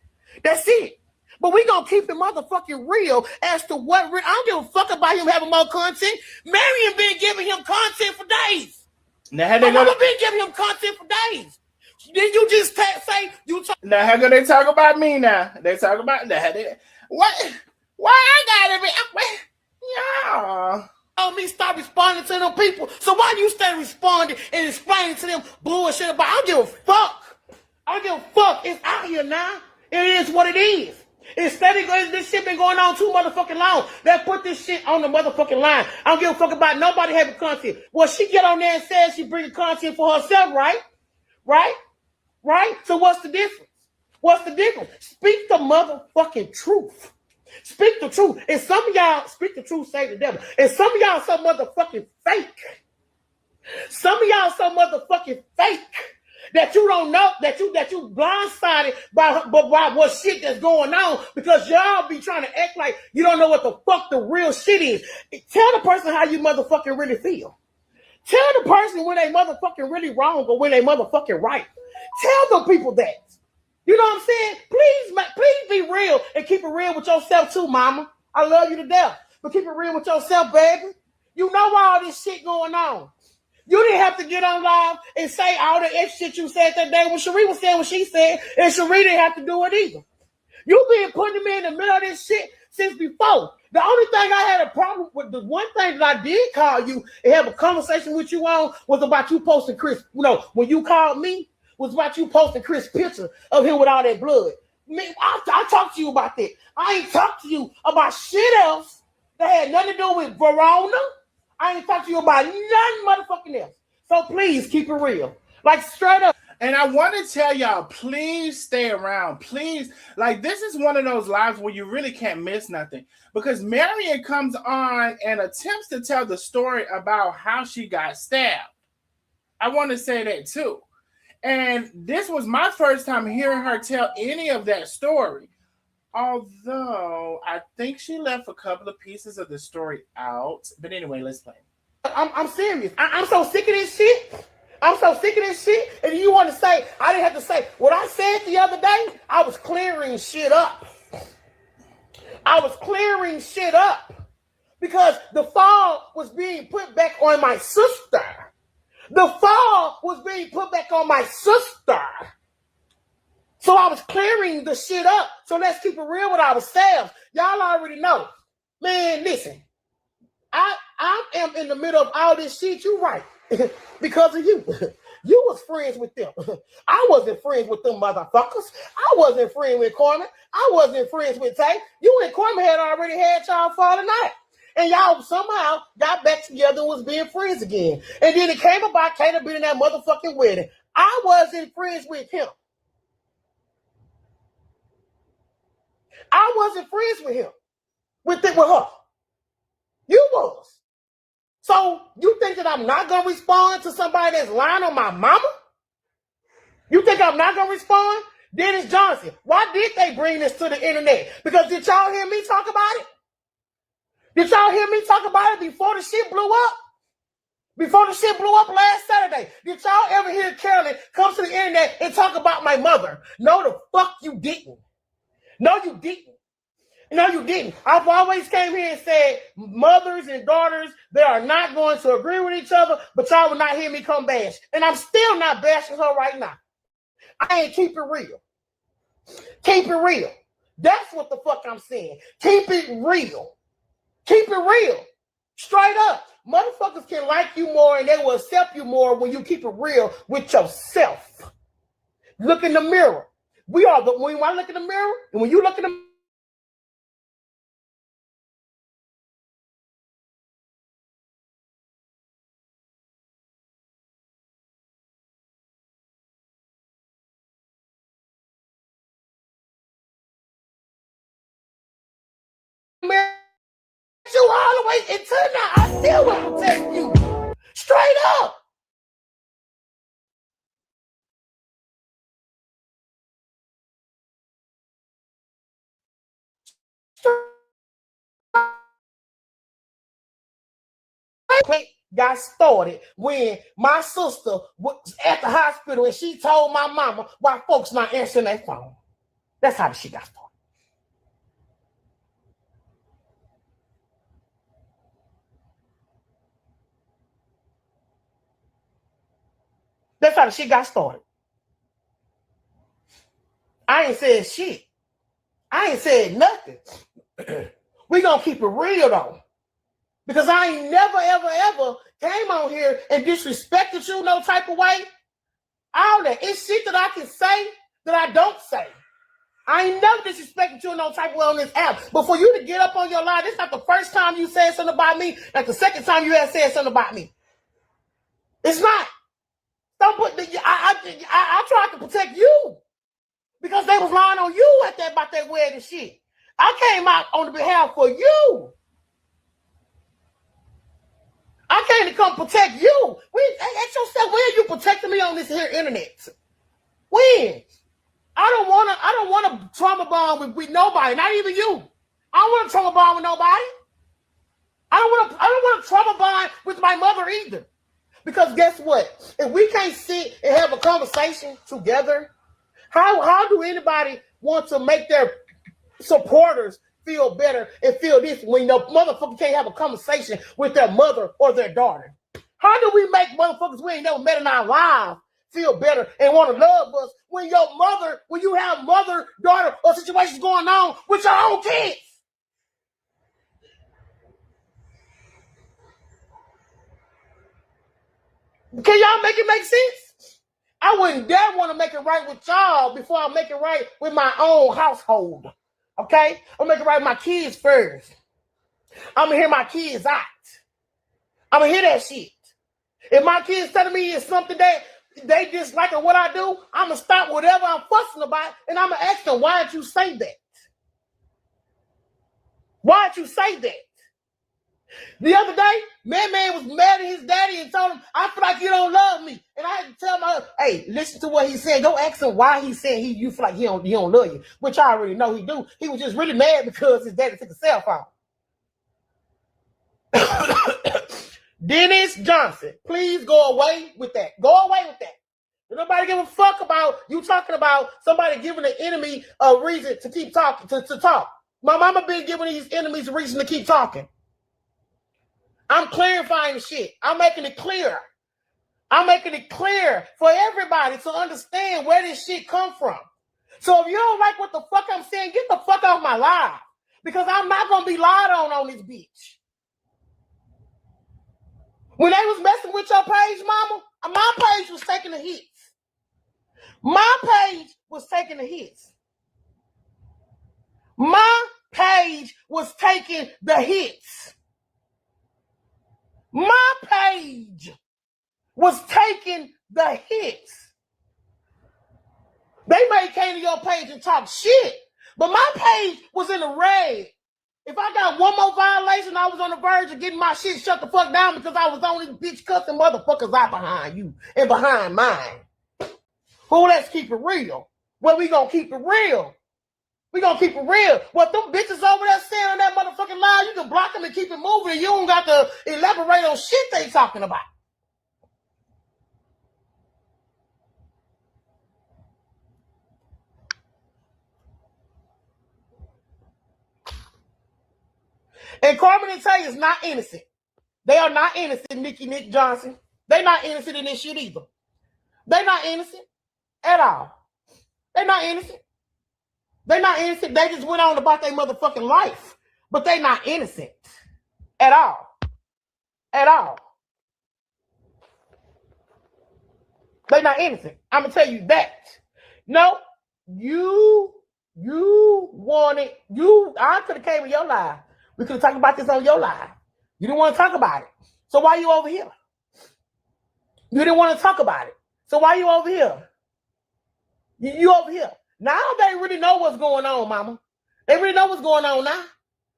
That's it. But we gonna keep it motherfucking real as to what I don't give a fuck about him having more content. Marion been giving him content for days. Now, how they gonna been giving him content for days? Did you just say you talk? Now, how gonna they talk about me now? They talk about that. What? Why I gotta be? Yeah. Oh, me stop responding to them people. So why you stay responding and explaining to them bullshit about? I don't give a fuck. I don't give a fuck. It's out here now. It is what it is. Instead of this shit been going on too motherfucking long. They put this shit on the motherfucking line. I don't give a fuck about nobody having content. Well, she get on there and says she bringing content for herself, right? Right? Right? So what's the difference? What's the difference? Speak the motherfucking truth. Speak the truth. And some of y'all speak the truth, say the devil. And some of y'all so motherfucking fake. Some of y'all so motherfucking fake. That you don't know, that you blindsided by what shit that's going on because y'all be trying to act like you don't know what the fuck the real shit is. Tell the person how you motherfucking really feel. Tell the person when they motherfucking really wrong or when they motherfucking right. Tell the people that. You know what I'm saying? Please be real and keep it real with yourself too, mama. I love you to death. But keep it real with yourself, baby. You know all this shit going on. You didn't have to get on live and say all the extra shit you said that day when Cherie was saying what she said, and Cherie didn't have to do it either. You been putting me in the middle of this shit since before. The only thing I had a problem with, the one thing that I did call you and have a conversation with you on was about you posting Chris. You know, when you called me, was about you posting Chris' picture of him with all that blood. I talked to you about that. I ain't talked to you about shit else that had nothing to do with Verona. I ain't talking to you about nothing motherfucking else. So please keep it real. Like straight up. And I want to tell y'all, please stay around. Please. Like, this is one of those lives where you really can't miss nothing. Because Marion comes on and attempts to tell the story about how she got stabbed. I want to say that too. And this was my first time hearing her tell any of that story. Although I think she left a couple of pieces of the story out. But anyway, let's play. I'm serious. I'm so sick of this shit. I'm so sick of this shit. And you want to say, I didn't have to say, what I said the other day, I was clearing shit up. I was clearing shit up. Because the fall was being put back on my sister. The fall was being put back on my sister. So I was clearing the shit up. So let's keep it real with ourselves. Y'all already know. Man, listen. I am in the middle of all this shit. You right. Because of you. You was friends with them. I wasn't friends with them motherfuckers. I wasn't friends with Corman. I wasn't friends with Tay. You and Corman had already had y'all falling out. And y'all somehow got back together and was being friends again. And then it came about Kata being in that motherfucking wedding. I wasn't friends with him. I wasn't friends with him. With her. You was. So you think that I'm not going to respond to somebody that's lying on my mama? You think I'm not going to respond? Dennis Johnson, why did they bring this to the internet? Because did y'all hear me talk about it? Did y'all hear me talk about it before the shit blew up? Before the shit blew up last Saturday, did y'all ever hear Caroline come to the internet and talk about my mother? No, the fuck you didn't. No, you didn't. No, you didn't. I've always came here and said mothers and daughters, they are not going to agree with each other, but y'all will not hear me come bash. And I'm still not bashing her right now. I ain't keep it real. Keep it real. That's what the fuck I'm saying. Keep it real. Keep it real. Straight up. Motherfuckers can like you more and they will accept you more when you keep it real with yourself. Look in the mirror. When I look in the mirror, and when you look in the mirror, you all the way until now, I still will protect you. Straight up. Got started when my sister was at the hospital and she told my mama why folks not answering their phone. That's how the shit got started. That's how the shit got started. I ain't said shit. I ain't said nothing. We gonna keep it real though. Because I ain't never, ever, ever came on here and disrespected you no type of way. All that. It's shit that I can say that I don't say. I ain't never disrespected you no type of way on this app. But for you to get up on your line, this is not the first time you said something about me. Like the second time you had said something about me. It's not. Don't put the, I tried to protect you. Because they was lying on you at that about that wedding shit. I came out on the behalf for you. I came to come protect you. Ask yourself, when are you protecting me on this here internet? When? I don't want to trauma bond with nobody, not even you. I don't want to trauma bond with nobody. I don't want to trauma bond with my mother either. Because guess what? If we can't sit and have a conversation together, how do anybody want to make their supporters feel better and feel this when the motherfucker can't have a conversation with their mother or their daughter? How do we make motherfuckers we ain't never met in our lives feel better and want to love us when you have mother, daughter, or situations going on with your own kids? Can y'all make it make sense? I wouldn't dare want to make it right with y'all before I make it right with my own household. Okay? I'm make it right with my kids first. I'm gonna hear my kids out. I'm gonna hear that shit. If my kids telling me it's something that they dislike or what I do, I'm gonna stop whatever I'm fussing about and I'm gonna ask them, why did you say that? Why did you say that? The other day, man was mad at his daddy and told him, I feel like you don't love me. And I had to tell my, hey, listen to what he said. Don't ask him why he said you feel like he don't love you, which I already know he do. He was just really mad because his daddy took a cell phone. Dennis Johnson, please go away with that. Go away with that. Nobody give a fuck about you talking about somebody giving the enemy a reason to keep talking, to talk. My mama been giving these enemies a reason to keep talking. I'm clarifying the shit. I'm making it clear. I'm making it clear for everybody to understand where this shit come from. So if you don't like what the fuck I'm saying, get the fuck off my live. Because I'm not going to be lied on this bitch. When they was messing with your page, mama, my page was taking the hits. My page was taking the hits. My page was taking the hits. My page was taking the hits. They may came to your page and talk shit, but my page was in the red. If I got one more violation, I was on the verge of getting my shit shut the fuck down because I was on this bitch cussing motherfuckers out behind you and behind mine. Who, let's keep it real. Well, we gonna keep it real. We gonna keep it real. Well, them bitches over there saying on that motherfucking line, you can block them and keep it moving and you don't got to elaborate on shit they talking about. And Carmen and Tay is not innocent. They are not innocent, Nick Johnson. They're not innocent in this shit either. They're not innocent at all. They're not innocent. They're not innocent. They just went on about their motherfucking life. But they're not innocent at all. At all. They're not innocent. I'm going to tell you that. No, you wanted, I could have came in your live. We could have talked about this on your live. You didn't want to talk about it. So why are you over here? You didn't want to talk about it. So why are you over here? You over here. Now they really know what's going on, mama. They really know what's going on now.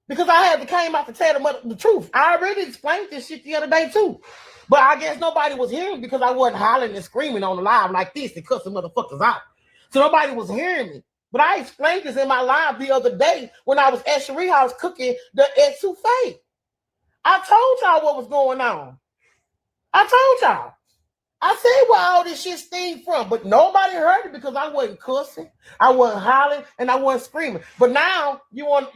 Because I had to came out to tell them the truth. I already explained this shit the other day too. But I guess nobody was hearing because I wasn't hollering and screaming on the live like this to cut some motherfuckers out. So nobody was hearing me. But I explained this in my live the other day when I was at Cherie House cooking the etouffee. I told y'all what was going on. I told y'all. I said where all this shit stemmed from, but nobody heard it because I wasn't cussing, I wasn't hollering, and I wasn't screaming. But now y'all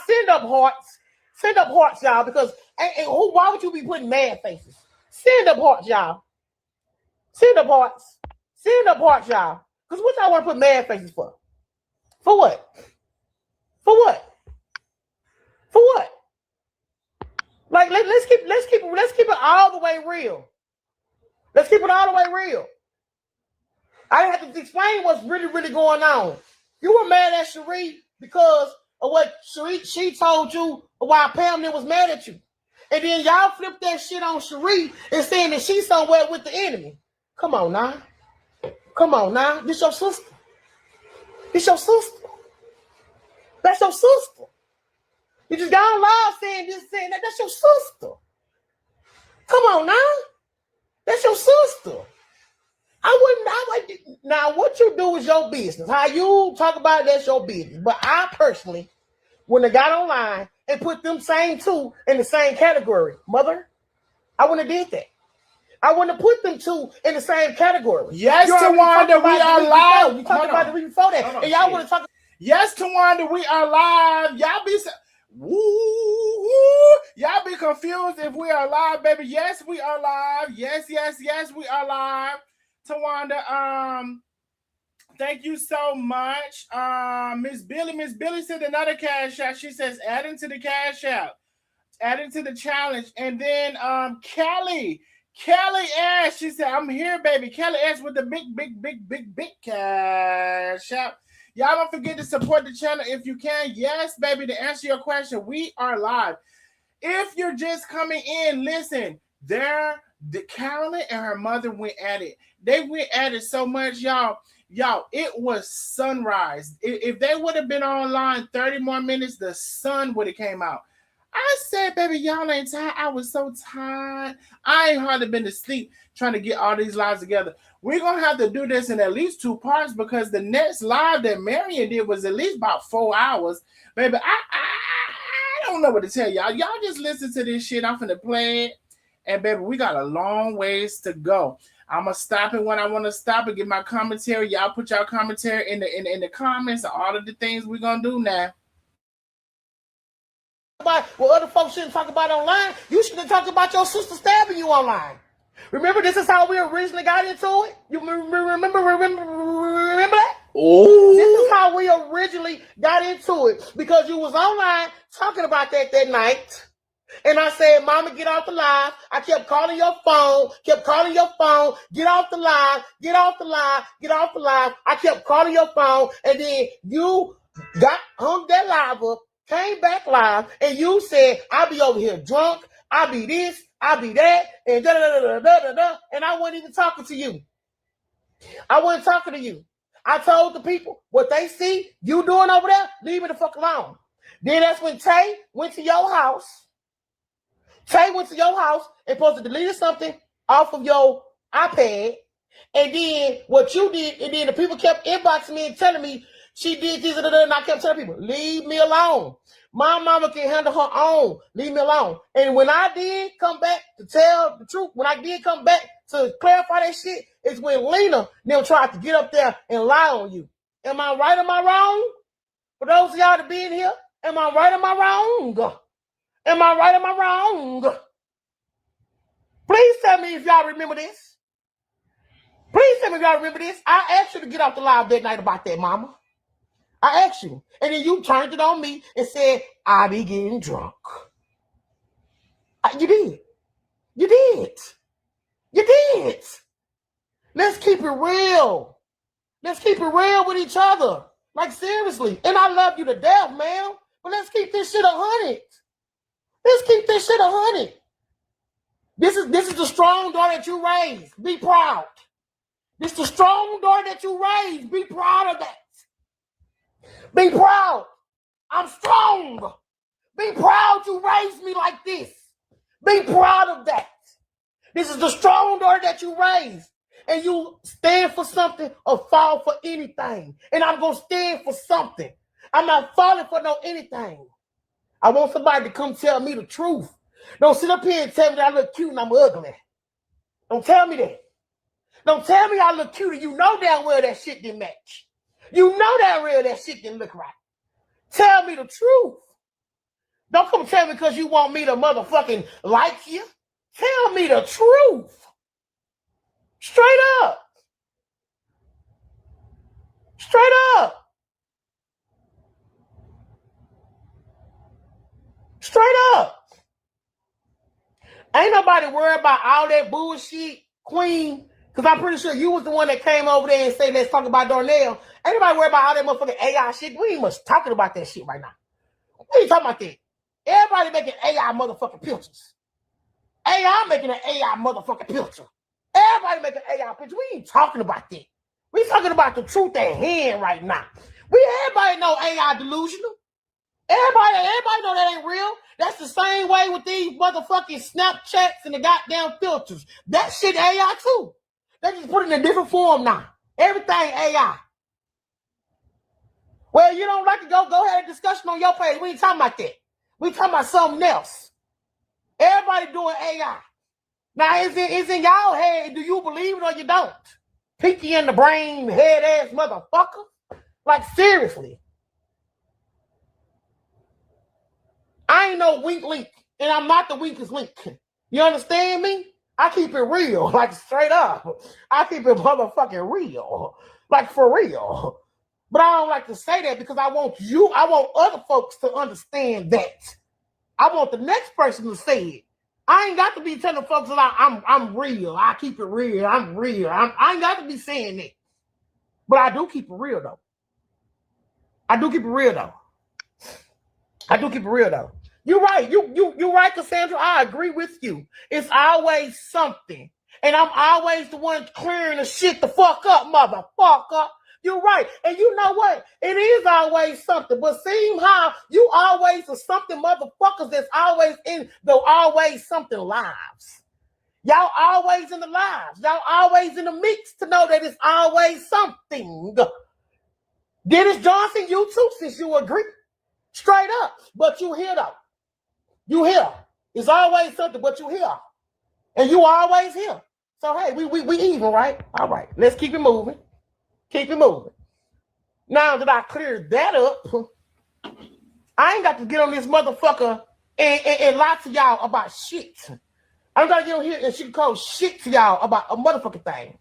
send up hearts, y'all, because why would you be putting mad faces? Send up hearts, y'all. Send up hearts, y'all. Because what y'all want to put mad faces for? For what? For what? For what? Like let's keep it all the way real. Let's keep it all the way real. I didn't have to explain what's really, really going on. You were mad at Cherie because of what she told you while Pamela was mad at you. And then y'all flipped that shit on Cherie and saying that she's somewhere with the enemy. Come on now. Come on now. This your sister. This your sister. That's your sister. You just got on live saying this, saying that. That's your sister. Come on now. That's your sister. Now what you do is your business. How you talk about it, that's your business. But I personally wouldn't have got online and put them same two in the same category. Mother, I wouldn't have did that. I wouldn't have put them two in the same category. Yes, Tawanda, we are live. You talked about the week before that. And y'all would have talked. Yes, Tawanda, we are live. Y'all be y'all be confused if we are live, baby. Yes, we are live. Yes, we are live. Tawanda, thank you so much. Miss Billy sent another cash out. She says, adding to the cash out, adding to the challenge. And then Kelly S, she said, I'm here, baby. Kelly S with the big cash out. Y'all don't forget to support the channel if you can. Yes, baby, to answer your question, we are live. If you're just coming in, listen, Caroline and her mother went at it. They went at it so much, y'all. It was sunrise. If they would have been online 30 more minutes, the sun would have came out. I said, baby, y'all ain't tired. I was so tired. I ain't hardly been to sleep trying to get all these lives together. We're going to have to do this in at least 2 parts because the next live that Marion did was at least about 4 hours. Baby, I don't know what to tell y'all. Y'all just listen to this shit. I'm finna play it. And, baby, we got a long ways to go. I'm going to stop it when I want to stop and get my commentary. Y'all put y'all commentary in the comments of all of the things we're going to do now. About what other folks shouldn't talk about online, you shouldn't talk about your sister stabbing you online. Remember, this is how we originally got into it. You remember that? Oh, this is how we originally got into it because you was online talking about that night, and I said, "Mama, get off the live." I kept calling your phone, Get off the live. I kept calling your phone, and then you hung that live up. Came back live and you said, I'll be over here drunk, I'll be this, I'll be that, and da-da-da-da-da-da-da, and I wasn't even talking to you. I wasn't talking to you. I told the people what they see you doing over there, leave me the fuck alone. Then that's when Tay went to your house. Tay went to your house and supposed to delete something off of your iPad. And then what you did, and then the people kept inboxing me and telling me she did this and I kept telling people, leave me alone. My mama can handle her own. Leave me alone. And when I did come back to tell the truth, when I did come back to clarify that shit, it's when Lena them tried to get up there and lie on you. Am I right or am I wrong? For those of y'all that be in here, am I right or am I wrong? Am I right or am I wrong? Please tell me if y'all remember this. Please tell me if y'all remember this. I asked you to get off the live that night about that, mama. I asked you. And then you turned it on me and said, I be getting drunk. You did. You did. You did. Let's keep it real. Let's keep it real with each other. Like, seriously. And I love you to death, man. But let's keep this shit 100. Let's keep this shit 100. This is the strong daughter that you raised. Be proud. This is the strong daughter that you raised. Be proud of that. Be proud. I'm strong. Be proud you raised me like this. Be proud of that. This is the strong daughter that you raised. And you stand for something or fall for anything. And I'm going to stand for something. I'm not falling for no anything. I want somebody to come tell me the truth. Don't sit up here and tell me that I look cute and I'm ugly. Don't tell me that. Don't tell me I look cute and you know damn well that shit didn't match. You know damn well that shit didn't look right. Tell me the truth. Don't come tell me because you want me to motherfucking like you. Tell me the truth. Straight up. Straight up. Straight up. Ain't nobody worried about all that bullshit, Queen. Because I'm pretty sure you was the one that came over there and said, let's talk about Darnell. Ain't nobody worried about all that motherfucking AI shit. We ain't much talking about that shit right now. We ain't talking about that. Everybody making AI motherfucking pictures. AI making an AI motherfucking picture. Everybody making AI pictures. We ain't talking about that. We talking about the truth at hand right now. Everybody know AI delusional. Everybody know that ain't real. That's the same way with these motherfucking Snapchats and the goddamn filters. That shit AI too. They just put it in a different form now. Everything AI. Well, you don't like to go ahead and discussion on your page. We ain't talking about that. We talking about something else. Everybody doing AI. Now, it's in y'all head. Do you believe it or you don't? Pinky in the brain, head ass motherfucker. Like, seriously. I ain't no wink link, and I'm not the weakest link. You understand me? I keep it real, like straight up. I keep it motherfucking real, like for real. But I don't like to say that because I want other folks to understand that. I want the next person to say it. I ain't got to be telling folks that I'm real. I keep it real. I'm real. I ain't got to be saying that. But I do keep it real though. I do keep it real though. You're right. You're right, Cassandra. I agree with you. It's always something. And I'm always the one clearing the shit the fuck up, motherfucker. You're right. And you know what? It is always something. But seeing how you always are something motherfuckers that's always in the always something lives. Y'all always in the lives. Y'all always in the mix to know that it's always something. Dennis Johnson, you too, since you agree. Straight up. But you hear though. You hear. It's always something, but you hear. And you always hear. So hey, we even, right? All right. Let's keep it moving. Keep it moving. Now that I cleared that up, I ain't got to get on this motherfucker and lie to y'all about shit. I don't got to get on here and sugarcoat shit to y'all about a motherfucking thing.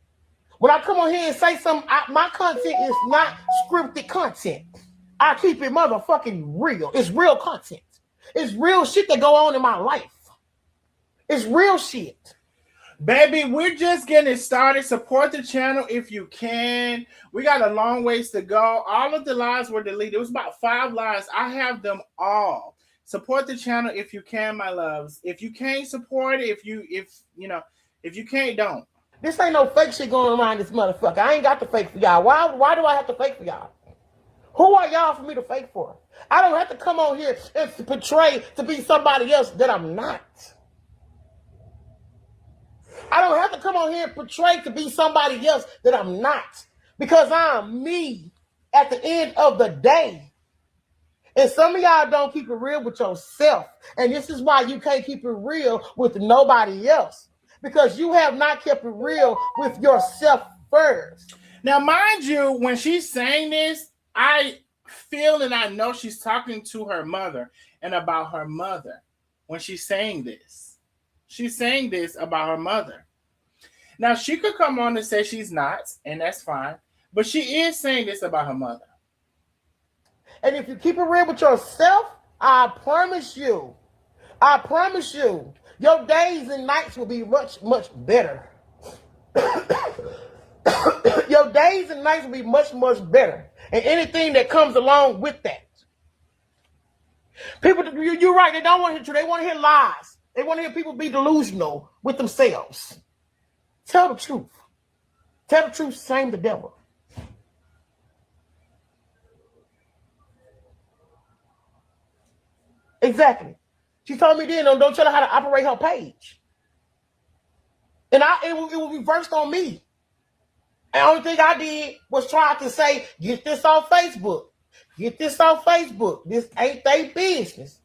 When I come on here and say something, my content is not scripted content. I keep it motherfucking real. It's real content. It's real shit that go on in my life. It's real shit. Baby, we're just getting started. Support the channel if you can. We got a long ways to go. All of the lives were deleted. It was about 5 lives. I have them all. Support the channel if you can, my loves. If you can't support it, if you can't, don't. This ain't no fake shit going around this motherfucker. I ain't got to fake for y'all. Why do I have to fake for y'all? Who are y'all for me to fake for? I don't have to come on here and portray to be somebody else that I'm not. I don't have to come on here and portray to be somebody else that I'm not. Because I'm me at the end of the day. And some of y'all don't keep it real with yourself. And this is why you can't keep it real with nobody else. Because you have not kept it real with yourself first. Now, mind you, when she's saying this, I feel and I know she's talking to her mother and about her mother when she's saying this. She's saying this about her mother. Now, she could come on and say she's not, and that's fine. But she is saying this about her mother. And if you keep it real with yourself, I promise you, your days and nights will be much, much better. Your days and nights will be much, much better. And anything that comes along with that. People, you're right, they don't want to hear truth. They want to hear lies. They want to hear people be delusional with themselves. Tell the truth. Tell the truth, shame the devil. Exactly. She told me then, don't tell her how to operate her page. And it will reversed on me. And the only thing I did was try to say, get this off Facebook. Get this off Facebook. This ain't their business.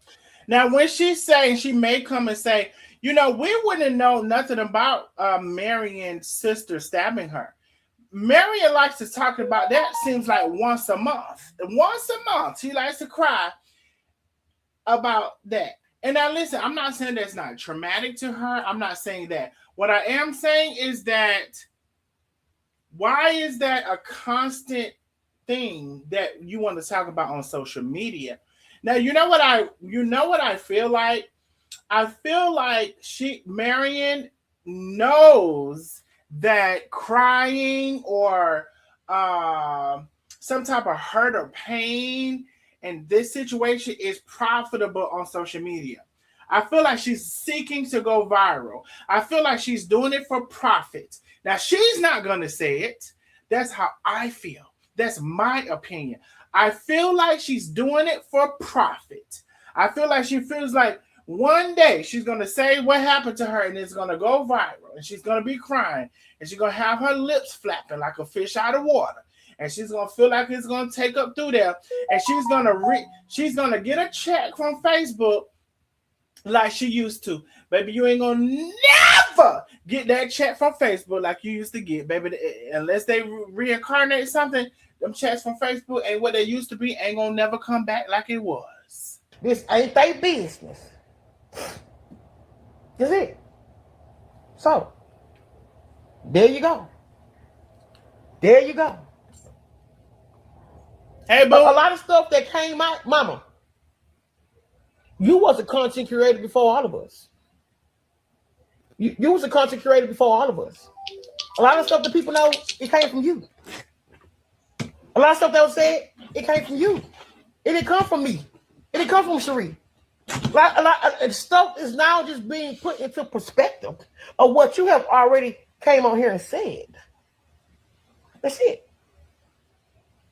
Now, when she's saying, she may come and say, we wouldn't know nothing about Marion's sister stabbing her. Marion likes to talk about that, seems like once a month. Once a month, she likes to cry about that. And now listen, I'm not saying that's not traumatic to her. I'm not saying that. What I am saying is that why is that a constant thing that you want to talk about on social media? Now, you know what I feel like? I feel like Marion knows that crying or some type of hurt or pain in this situation is profitable on social media. I feel like she's seeking to go viral. I feel like she's doing it for profit. Now, she's not going to say it. That's how I feel. That's my opinion. I feel like she's doing it for profit. I feel like she feels like one day she's going to say what happened to her and it's going to go viral. And she's going to be crying. And she's going to have her lips flapping like a fish out of water. And she's going to feel like it's going to take up through there. And she's going to get a check from Facebook like she used to. Baby, you ain't gonna never get that check from Facebook like you used to get, baby. Unless they reincarnate something, them checks from Facebook ain't what they used to be, ain't gonna never come back like it was. This ain't their business. That's it. So, there you go. There you go. Hey, boo. A lot of stuff that came out, mama. You was a content creator before all of us. You was a content creator before all of us. A lot of stuff that people know, it came from you. A lot of stuff that was said, it came from you. It didn't come from me. It didn't come from Cherie. A lot of stuff is now just being put into perspective of what you have already came on here and said. That's it.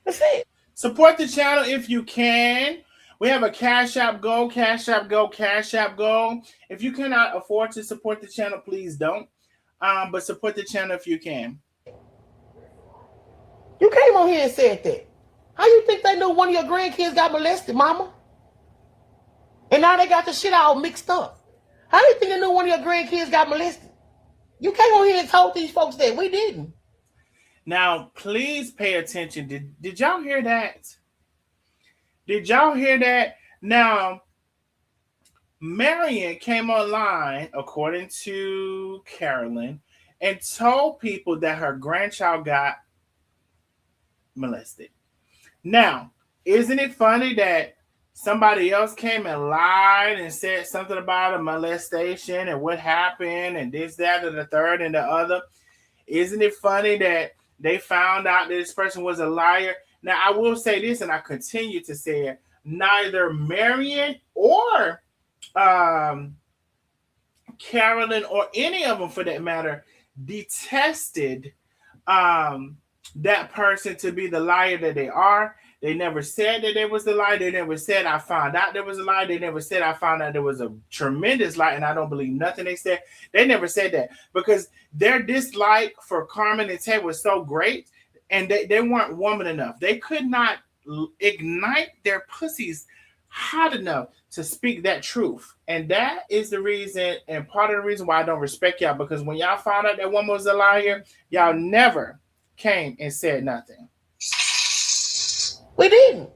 That's it. Support the channel if you can. We have a Cash App Go, Cash App Go, Cash App Go. If you cannot afford to support the channel, please don't. But support the channel if you can. You came on here and said that. How you think they knew one of your grandkids got molested, mama? And now they got the shit all mixed up. How do you think they knew one of your grandkids got molested? You came on here and told these folks that. We didn't. Now, please pay attention. Did y'all hear that? Did y'all hear that? Now, Marion came online, according to Caroline, and told people that her grandchild got molested. Now, isn't it funny that somebody else came and lied and said something about a molestation and what happened and this, that, and the third and the other? Isn't it funny that they found out that this person was a liar? Now, I will say this, and I continue to say it, neither Marion or Caroline, or any of them for that matter, detested that person to be the liar that they are. They never said that there was a lie. They never said I found out there was a lie. They never said I found out there was a tremendous lie, and I don't believe nothing they said. They never said that because their dislike for Carmen and Ted was so great, and they weren't woman enough. They could not ignite their pussies hot enough to speak that truth. And that is the reason, and part of the reason why I don't respect y'all, because when y'all found out that woman was a liar, y'all never came and said nothing. We didn't.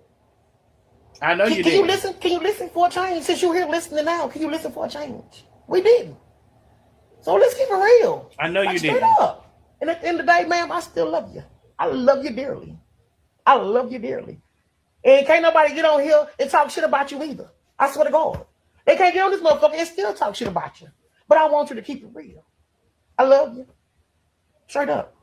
I know you Can did. you listen? Can you listen for a change? Since you're here listening now, can you listen for a change? We didn't. So let's keep it real. I know you straight did. up. And at the end of the day, ma'am, I still love you. I love you dearly. I love you dearly. And can't nobody get on here and talk shit about you either. I swear to God. They can't get on this motherfucker and still talk shit about you. But I want you to keep it real. I love you. Straight up.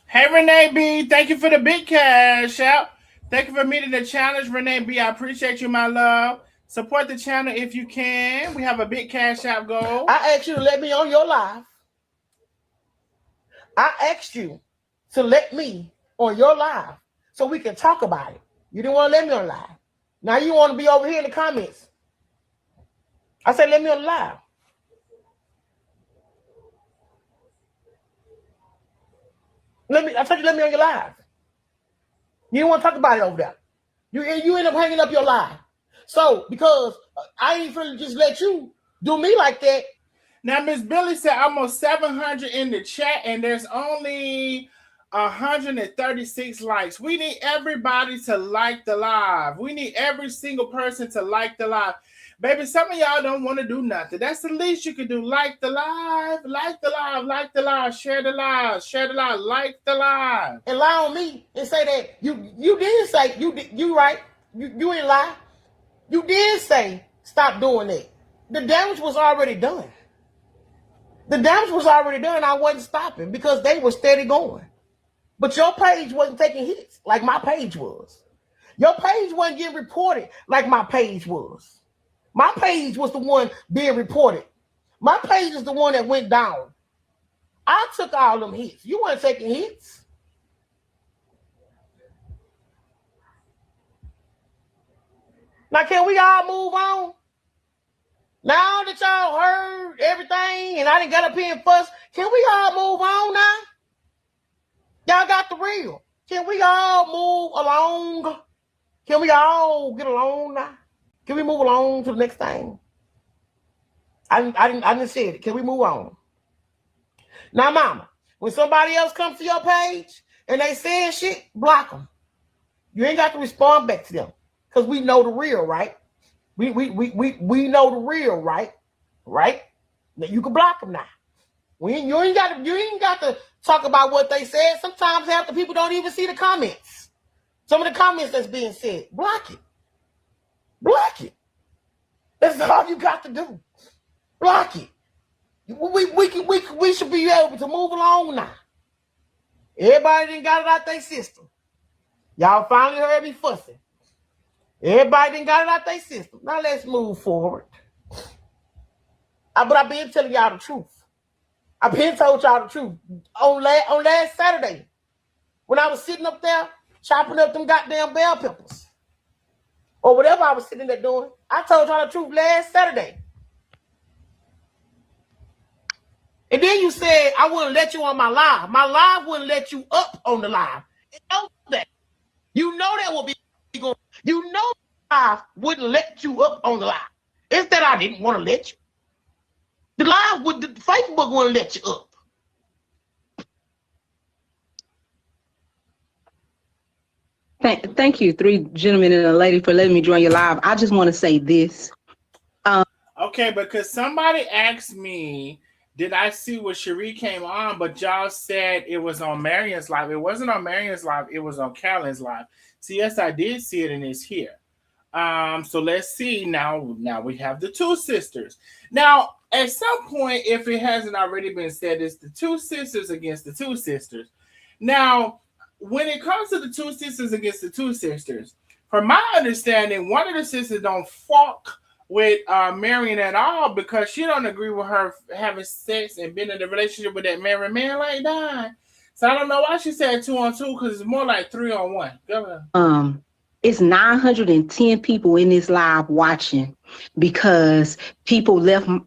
Hey, Renee B, thank you for the big cash out. Thank you for meeting the challenge, Renee B. I appreciate you, my love. Support the channel if you can. We have a big cash out goal. I asked you to let me on your live. I asked you to let me on your live so we can talk about it. You didn't want to let me on live. Now you want to be over here in the comments. I said, let me on live. I told you let me on your live. You didn't want to talk about it over there. You end up hanging up your live. So because I ain't finna just let you do me like that. Now, Miss Billy said almost 700 in the chat, and there's only 136 likes. We need everybody to like the live. We need every single person to like the live. Baby, some of y'all don't want to do nothing. That's the least you can do. Like the live, like the live, like the live, share the live, share the live, like the live. And lie on me and say that you did say, you right. You ain't lie. You did say stop doing that. The damage was already done. The damage was already done. I wasn't stopping because they were steady going. But your page wasn't taking hits like my page was. Your page wasn't getting reported like my page was. My page was the one being reported. My page is the one that went down. I took all them hits. You weren't taking hits. Now, can we all move on? Now that y'all heard everything and I didn't get up here and fuss, can we all move on now? Y'all got the real. Can we all move along? Can we all get along now? Can we move along to the next thing? I didn't say it. Can we move on? Now, mama, when somebody else comes to your page and they saying shit, block them. You ain't got to respond back to them because we know the real, right? We know the real, right? Right? Now you can block them now. You ain't got to talk about what they said. Sometimes half the people don't even see the comments. Some of the comments that's being said, block it. Block it. That's all you got to do. Block it. We should be able to move along now. Everybody done got it out their system. Y'all finally heard me fussing. Everybody done got it out their system. Now let's move forward. But I've been telling y'all the truth. I've been told y'all the truth. On last Saturday, when I was sitting up there chopping up them goddamn bell peppers, or whatever I was sitting there doing, I told y'all the truth last Saturday. And then you said I wouldn't let you on my live. My live wouldn't let you up on the live. You know that. You know that will be going. You know I wouldn't let you up on the live. It's that I didn't want to let you. The Facebook wouldn't let you up. Thank you, three gentlemen and a lady, for letting me join your live. I just want to say this. Okay, because somebody asked me, did I see what Cherie came on? But y'all said it was on Marion's live. It wasn't on Marion's live. It was on Caroline's live. So yes, I did see it, and it's here. So let's see. Now we have the two sisters. Now, at some point, if it hasn't already been said, it's the two sisters against the two sisters. Now, when it comes to the two sisters against the two sisters, from my understanding, one of the sisters don't fuck with Marion at all because she don't agree with her having sex and being in a relationship with that married man like that. So I don't know why she said 2-on-2 because it's more like 3-on-1. Go ahead. It's 910 people in this live watching because people left my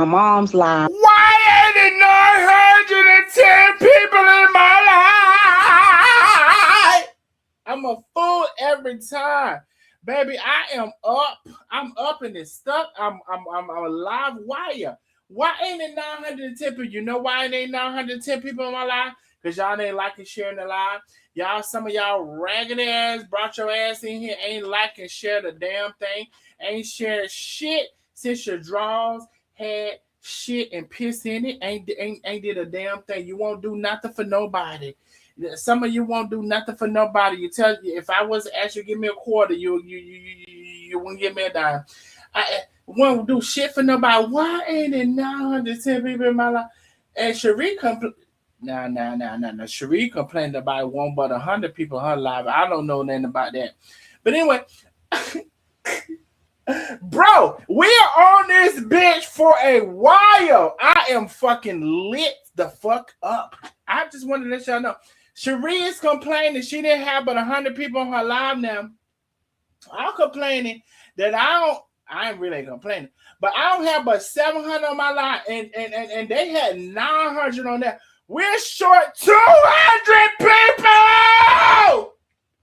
mom's live. Why ain't it 910 people in my life? I'm a fool every time. Baby, I am up. I'm up in this stuff. I'm a live wire. Why ain't it 910 people? You know why it ain't 910 people in my life? Because y'all ain't liking sharing the live. Y'all, some of y'all ragged ass brought your ass in here, ain't liking share the damn thing, ain't shared shit since your drawers had shit and piss in it, ain't did a damn thing. You won't do nothing for nobody. Some of you won't do nothing for nobody. You tell you if I was to ask you to give me a quarter, you wouldn't give me a dime. I won't do shit for nobody. Why ain't it 910 people in my life? And Cherie No. Cherie complained about one but 100 people in her live. I don't know nothing about that. But anyway, bro, we are on this bitch for a while. I am fucking lit the fuck up. I just wanted to let y'all know. Cherie is complaining she didn't have but 100 people on her live now. I'm complaining that I ain't really complaining, but I don't have but 700 on my live, and they had 900 on that. We're short 200 people.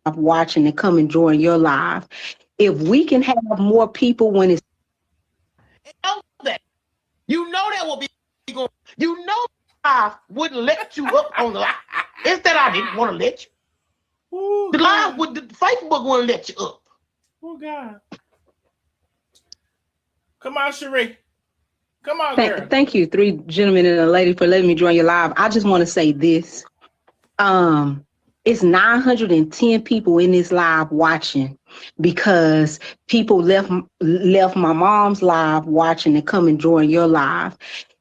I'm watching and come and join your live. If we can have more people when it's you know that will be going. You know I wouldn't let you up on the live. It's that I didn't want to let you. Ooh, the live with the Facebook wouldn't let you up. Oh God. Come on, Cherie. Come on, girl. Thank you, 3 gentlemen and a lady, for letting me join your live. I just want to say this. It's 910 people in this live watching because people left my mom's live watching and come and join your live.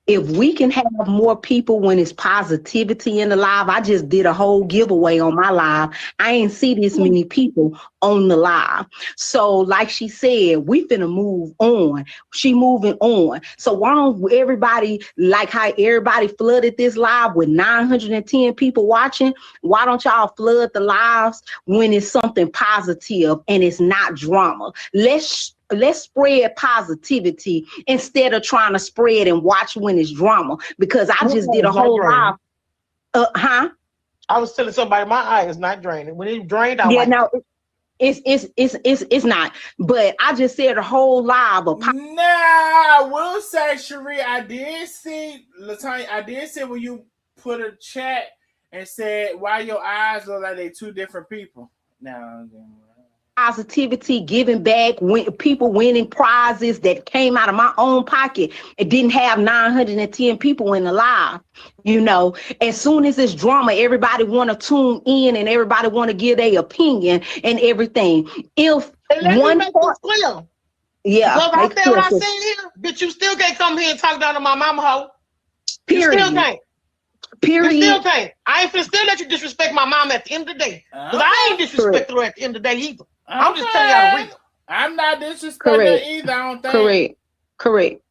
If we can have more people when it's positivity in the live, I just did a whole giveaway on my live. I ain't see this many people on the live. So like she said, we finna move on. She moving on. So why don't everybody, like how everybody flooded this live with 910 people watching, why don't y'all flood the lives when it's something positive and it's not drama? Let's spread positivity instead of trying to spread and watch when it's drama, because I just did a whole live. I was telling somebody my eye is not draining. When it drained, it's not. But I just said a whole live of I will say, Cherie, I did see Latanya. I did see when you put a chat and said why your eyes look like they two different people. Now. Positivity, giving back, people winning prizes that came out of my own pocket. It didn't have 910 people in the live. You know, as soon as it's drama, everybody want to tune in and everybody want to give their opinion and everything. If one part, yeah, because I said what I said here, bitch, you still can't come here and talk down to my mama hoe. Period. You still can't. Period. You still can't. I ain't finna still let you disrespect my mom at the end of the day. Because I ain't disrespecting her at the end of the day either. Okay. I'm just telling y'all the real. I'm not disrespecting either. I don't think. Correct.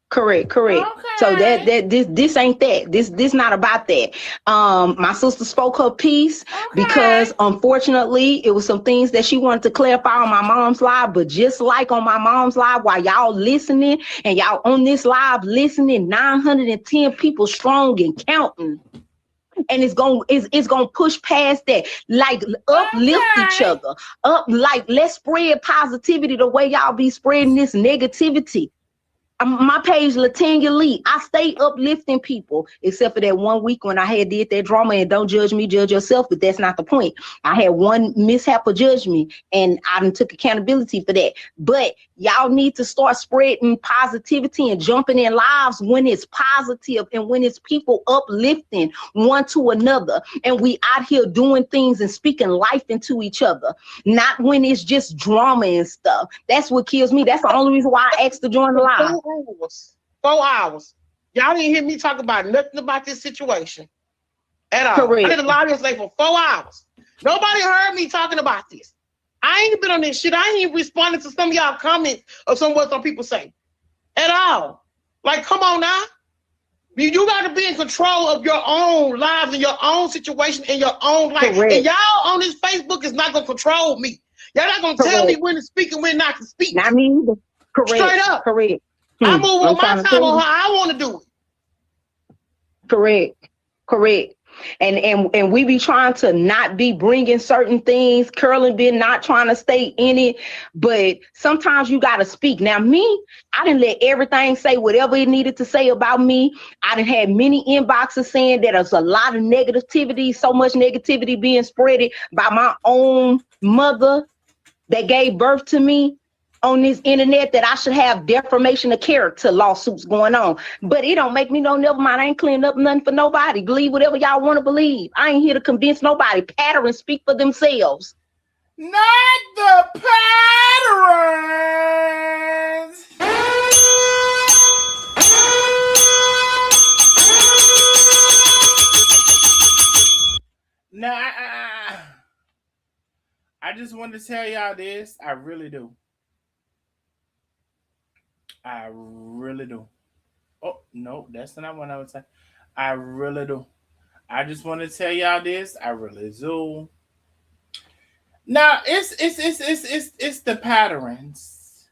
Okay. So this ain't that. This not about that. My sister spoke her piece because unfortunately it was some things that she wanted to clarify on my mom's live. But just like on my mom's live, while y'all listening and y'all on this live listening, 910 people strong and counting. And it's gonna push past that, like uplift each other up, like let's spread positivity the way y'all be spreading this negativity. My page, Latanya Lee, I stay uplifting people, except for that one week when I had did that drama. And don't judge me, judge yourself, but that's not the point. I had one mishap of judge me, and I done took accountability for that. But y'all need to start spreading positivity and jumping in lives when it's positive and when it's people uplifting one to another. And we out here doing things and speaking life into each other, not when it's just drama and stuff. That's what kills me. That's the only reason why I asked to join the live. 4 hours. Y'all didn't hear me talk about nothing about this situation at all. Correct. I did a live yesterday for 4 hours. Nobody heard me talking about this. I ain't been on this shit. I ain't even responding to some of y'all comments or some what some people say at all. Like, come on now. You got to be in control of your own lives and your own situation and your own life. Correct. And y'all on this Facebook is not going to control me. Y'all not going to tell me when to speak and when not to speak. Not me either. Correct. Straight up. Correct. I move on my time on how I want to do it. Correct. Correct. And we be trying to not be bringing certain things. Curling been not trying to stay in it, but sometimes you got to speak. Now, me, I didn't let everything say whatever it needed to say about me. I done had many inboxes saying that there's a lot of negativity, so much negativity being spreaded by my own mother that gave birth to me on this internet, that I should have defamation of character lawsuits going on. But it don't make me no, never mind. I ain't cleaning up nothing for nobody. Believe whatever y'all want to believe. I ain't here to convince nobody. Patterns speak for themselves. Not the patterns. Now, I just wanted to tell y'all this. I really do. I really do. Oh, no, that's not what I would say. I really do. I just want to tell y'all this. I really do. Now, it's the patterns.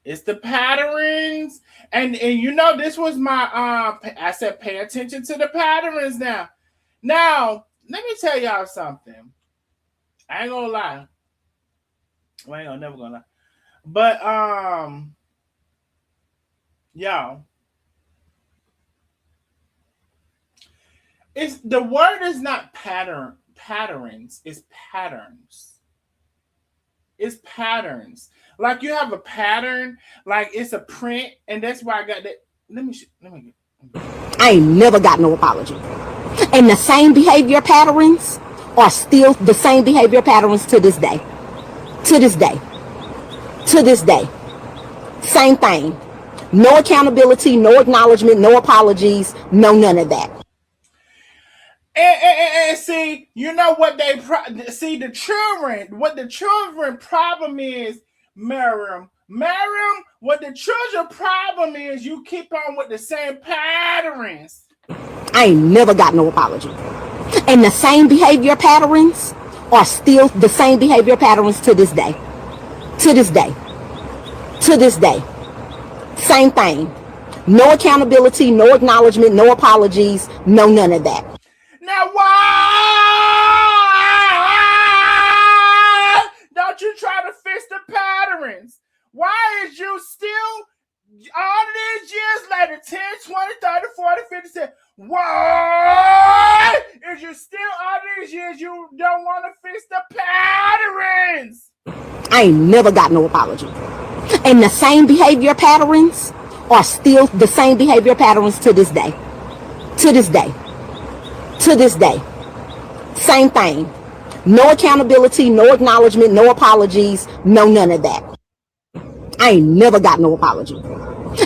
It's the patterns. And you know, this was my I said pay attention to the patterns now. Now, let me tell y'all something. I ain't gonna lie. Well, I ain't never gonna lie. But y'all, it's the word is not patterns, it's patterns. It's patterns. Like you have a pattern, like it's a print, and that's why I got that. Let me get. I ain't never got no apology. And the same behavior patterns are still the same behavior patterns to this day. To this day. To this day. Same thing. No accountability, no acknowledgement, no apologies, no none of that. And see, you know what see the children. What the children problem is, Marion, what the children problem is, you keep on with the same patterns. I ain't never got no apology. And the same behavior patterns are still the same behavior patterns to this day. To this day. To this day. Same thing. No accountability, no acknowledgement, no apologies, no none of that. Now why don't you try to fix the patterns? Why is you still, all these years later, 10, 20, 30, 40, 50 cents, why is you still, all these years, you don't want to fix the patterns? I ain't never got no apology. And the same behavior patterns are still the same behavior patterns to this day. To this day. To this day. Same thing. No accountability, no acknowledgement, no apologies, no none of that. I ain't never got no apology.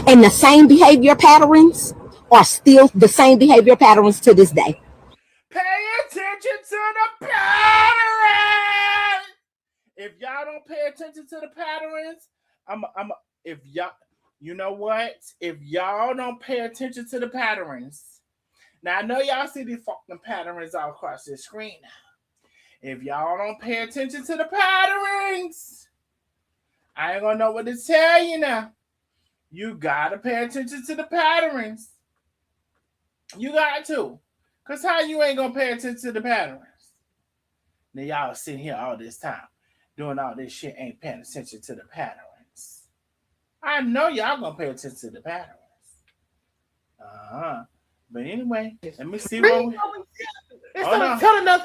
And the same behavior patterns are still the same behavior patterns to this day. Pay attention to the patterns. If y'all don't pay attention to the patterns, if y'all, you know what? If y'all don't pay attention to the patterns, now I know y'all see these fucking patterns all across the screen now. If y'all don't pay attention to the patterns, I ain't gonna know what to tell you now. You gotta pay attention to the patterns. You got to. Cause how you ain't gonna pay attention to the patterns? Now y'all sitting here all this time doing all this shit, ain't paying attention to the patterns. I know y'all gonna pay attention to the patterns. But anyway, let me see what we... It's telling us...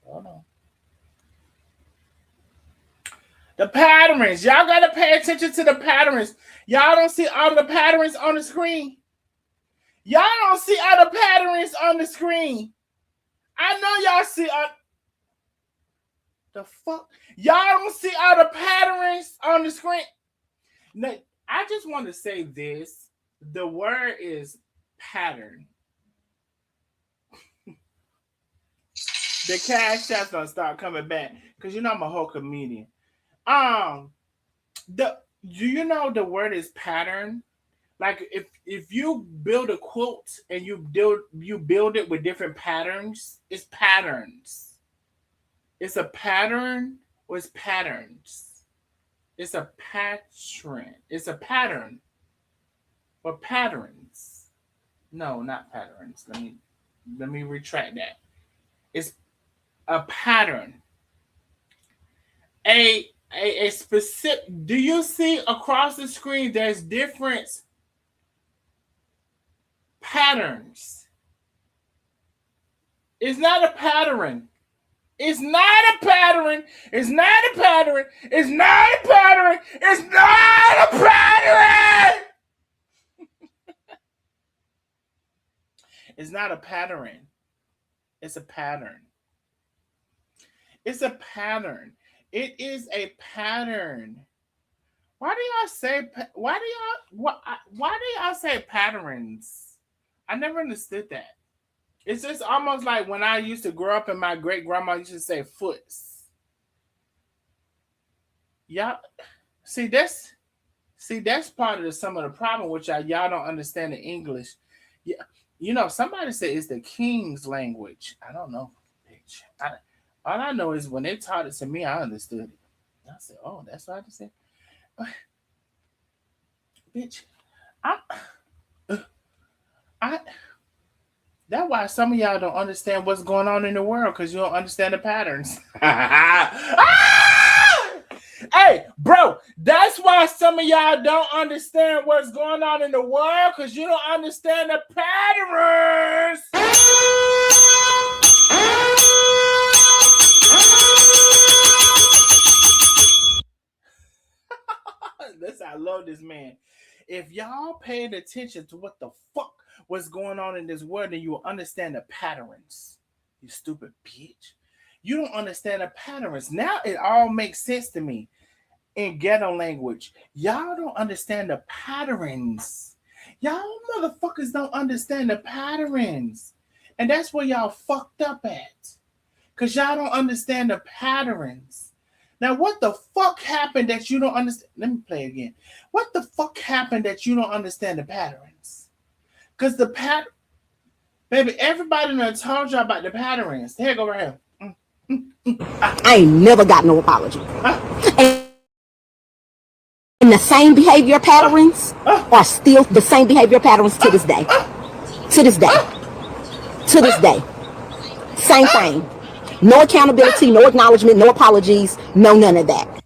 Hold on. The patterns. Y'all got to pay attention to the patterns. Y'all don't see all the patterns on the screen. Y'all don't see all the patterns on the screen. I know y'all see the fuck. Y'all don't see all the patterns on the screen. Now, I just want to say this. The word is pattern. The cash app's gonna start coming back because you know I'm a whole comedian. Do you know the word is pattern? Like if you build a quilt and you build it with different patterns, it's patterns. It's a pattern or it's patterns. It's a pattern. It's a pattern or patterns. No, not patterns. Let me retract that. It's a pattern. A specific. Do you see across the screen? There's different patterns. It's not a pattern. It's not a pattern. It's not a pattern. It's not a pattern. It's not a pattern. It's not a pattern. It's a pattern. It's a pattern. It is a pattern. Why do y'all say patterns? I never understood that. It's just almost like when I used to grow up and my great grandma used to say foots. Y'all see that's part of some of the problem with y'all don't understand the English. Yeah, you know, somebody said it's the King's language. I don't know, bitch. All I know is when they taught it to me, I understood it. I said, "Oh, that's what I just said." Bitch, that's why some of y'all don't understand what's going on in the world because you don't understand the patterns. Hey, bro, that's why some of y'all don't understand what's going on in the world because you don't understand the patterns. Listen, I love this man. If y'all paid attention to what the fuck was going on in this world, then you will understand the patterns. You stupid bitch. You don't understand the patterns. Now it all makes sense to me in ghetto language. Y'all don't understand the patterns. Y'all motherfuckers don't understand the patterns. And that's where y'all fucked up at. Because y'all don't understand the patterns. Now, what the fuck happened that you don't understand? Let me play again. What the fuck happened that you don't understand the patterns? Because the baby, everybody done told y'all about the patterns. Here, go right here. I ain't never got no apology. And the same behavior patterns are still the same behavior patterns to this day. To this day. To this day. Same thing. No accountability, no acknowledgement, no apologies, no none of that.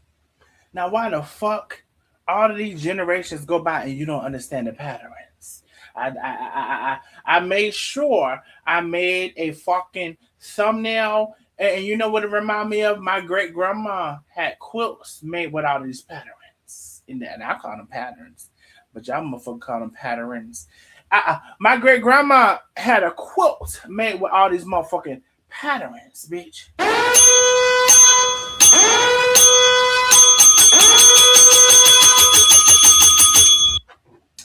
Now, why the fuck all of these generations go by and you don't understand the patterns? I made sure I made a fucking thumbnail, and you know what it reminded me of? My great grandma had quilts made with all these patterns in there, and I call them patterns, but y'all motherfuckers call them patterns. My great grandma had a quilt made with all these motherfucking patterns, bitch.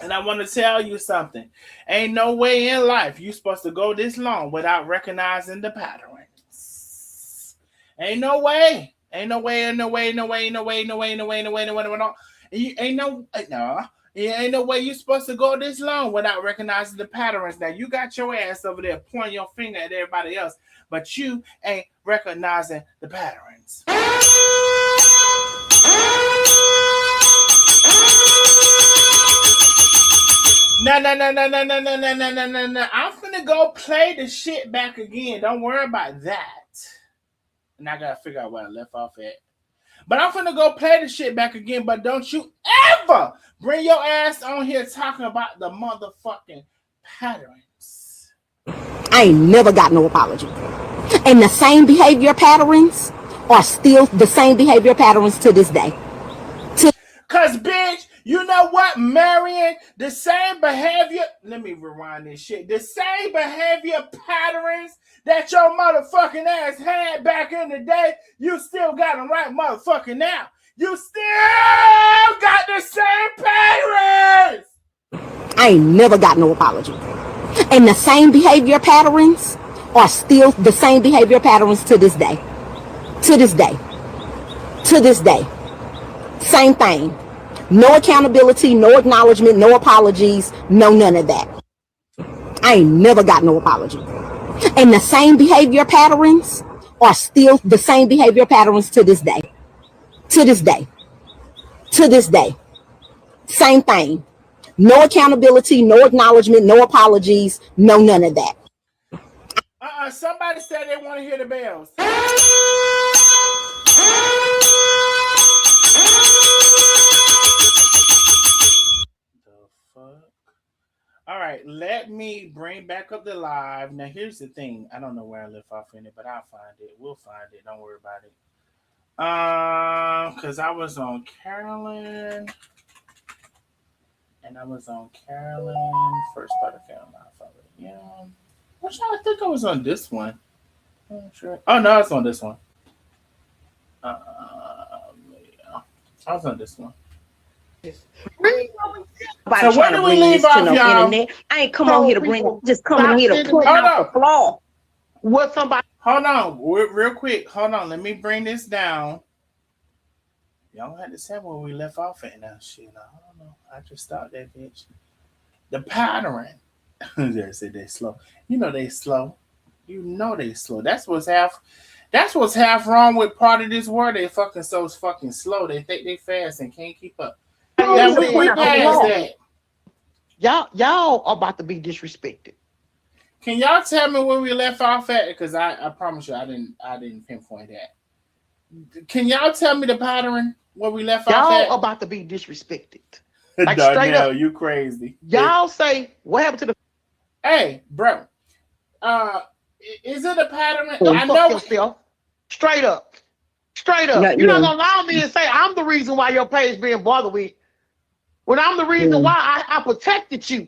And I want to tell you something. Ain't no way in life you supposed to go this long without recognizing the patterns. Ain't no way. Ain't no way, ain't no way, no way, no way, no way, no way, no way, no way, no way, no. Ain't no, no. Ain't no way you're supposed to go this long without recognizing the patterns. Now, you got your ass over there pointing your finger at everybody else, but you ain't recognizing the patterns. No. I'm finna go play the shit back again. Don't worry about that. And I gotta figure out where I left off at. But I'm finna go play the shit back again. But don't you ever bring your ass on here talking about the motherfucking patterns. I ain't never got no apology. And the same behavior patterns are still the same behavior patterns to this day. Cause bitch, You know what, Marion? The same behavior. Let me rewind this shit. The same behavior patterns that your motherfucking ass had back in the day, you still got them right motherfucking now. You still got the same patterns. I ain't never got no apology. And the same behavior patterns are still the same behavior patterns to this day. To this day. To this day. Same thing. No accountability, no acknowledgement, no apologies, no none of that. I ain't never got no apology. And the same behavior patterns are still the same behavior patterns to this day. To this day. To this day. Same thing. No accountability, no acknowledgement, no apologies, no none of that. Somebody said they want to hear the bells. All right, let me bring back up the live. Now, here's the thing. I don't know where I left off in it, but I'll find it. We'll find it. Don't worry about it. Because I was on Caroline. And I was on Caroline. First part of Caroline. Yeah. I think I was on this one. I'm not sure. Oh, no, I was on this one. Yeah. I was on this one. So where do we leave off, y'all? Internet. I ain't come on here to bring, just coming here to point out the flaw. What somebody? Hold on, real quick. Hold on, let me bring this down. Y'all had to say where we left off at now. Shit, I don't know. I just stopped that bitch. The pattern. They said they slow. You know they slow. You know they slow. That's what's half wrong with part of this world. They fucking so fucking slow. They think they fast and can't keep up. Yeah, we passed that. Y'all are about to be disrespected. Can y'all tell me where we left off at? Because I promise you I didn't pinpoint that. Can y'all tell me the pattern where we left off at? Y'all are about to be disrespected. Like straight up, you crazy. Y'all say what happened to the? Hey, bro. Is it a pattern? I know yourself. Straight up. You're not gonna allow me to say I'm the reason why your page being bothered with. When I'm the reason why I protected you.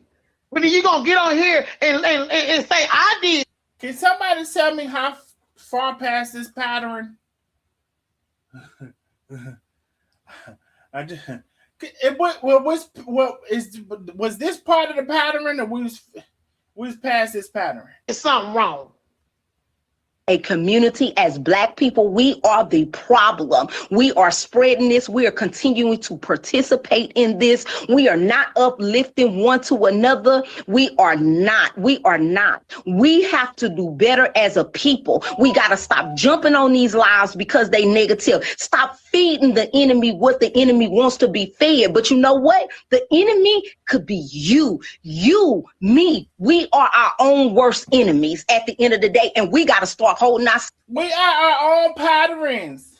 When you gonna get on here and say I did? Can somebody tell me how far past this pattern? Was this part of the pattern, or we was past this pattern? It's something wrong. A community as Black people, we are the problem. We are spreading this. We are continuing to participate in this. We are not uplifting one to another. We are not. We have to do better as a people. We got to stop jumping on these lives because they negative. Stop feeding the enemy what the enemy wants to be fed. But you know what? The enemy could be you, me. We are our own worst enemies at the end of the day. And we got to start holding us. We are our own patterns.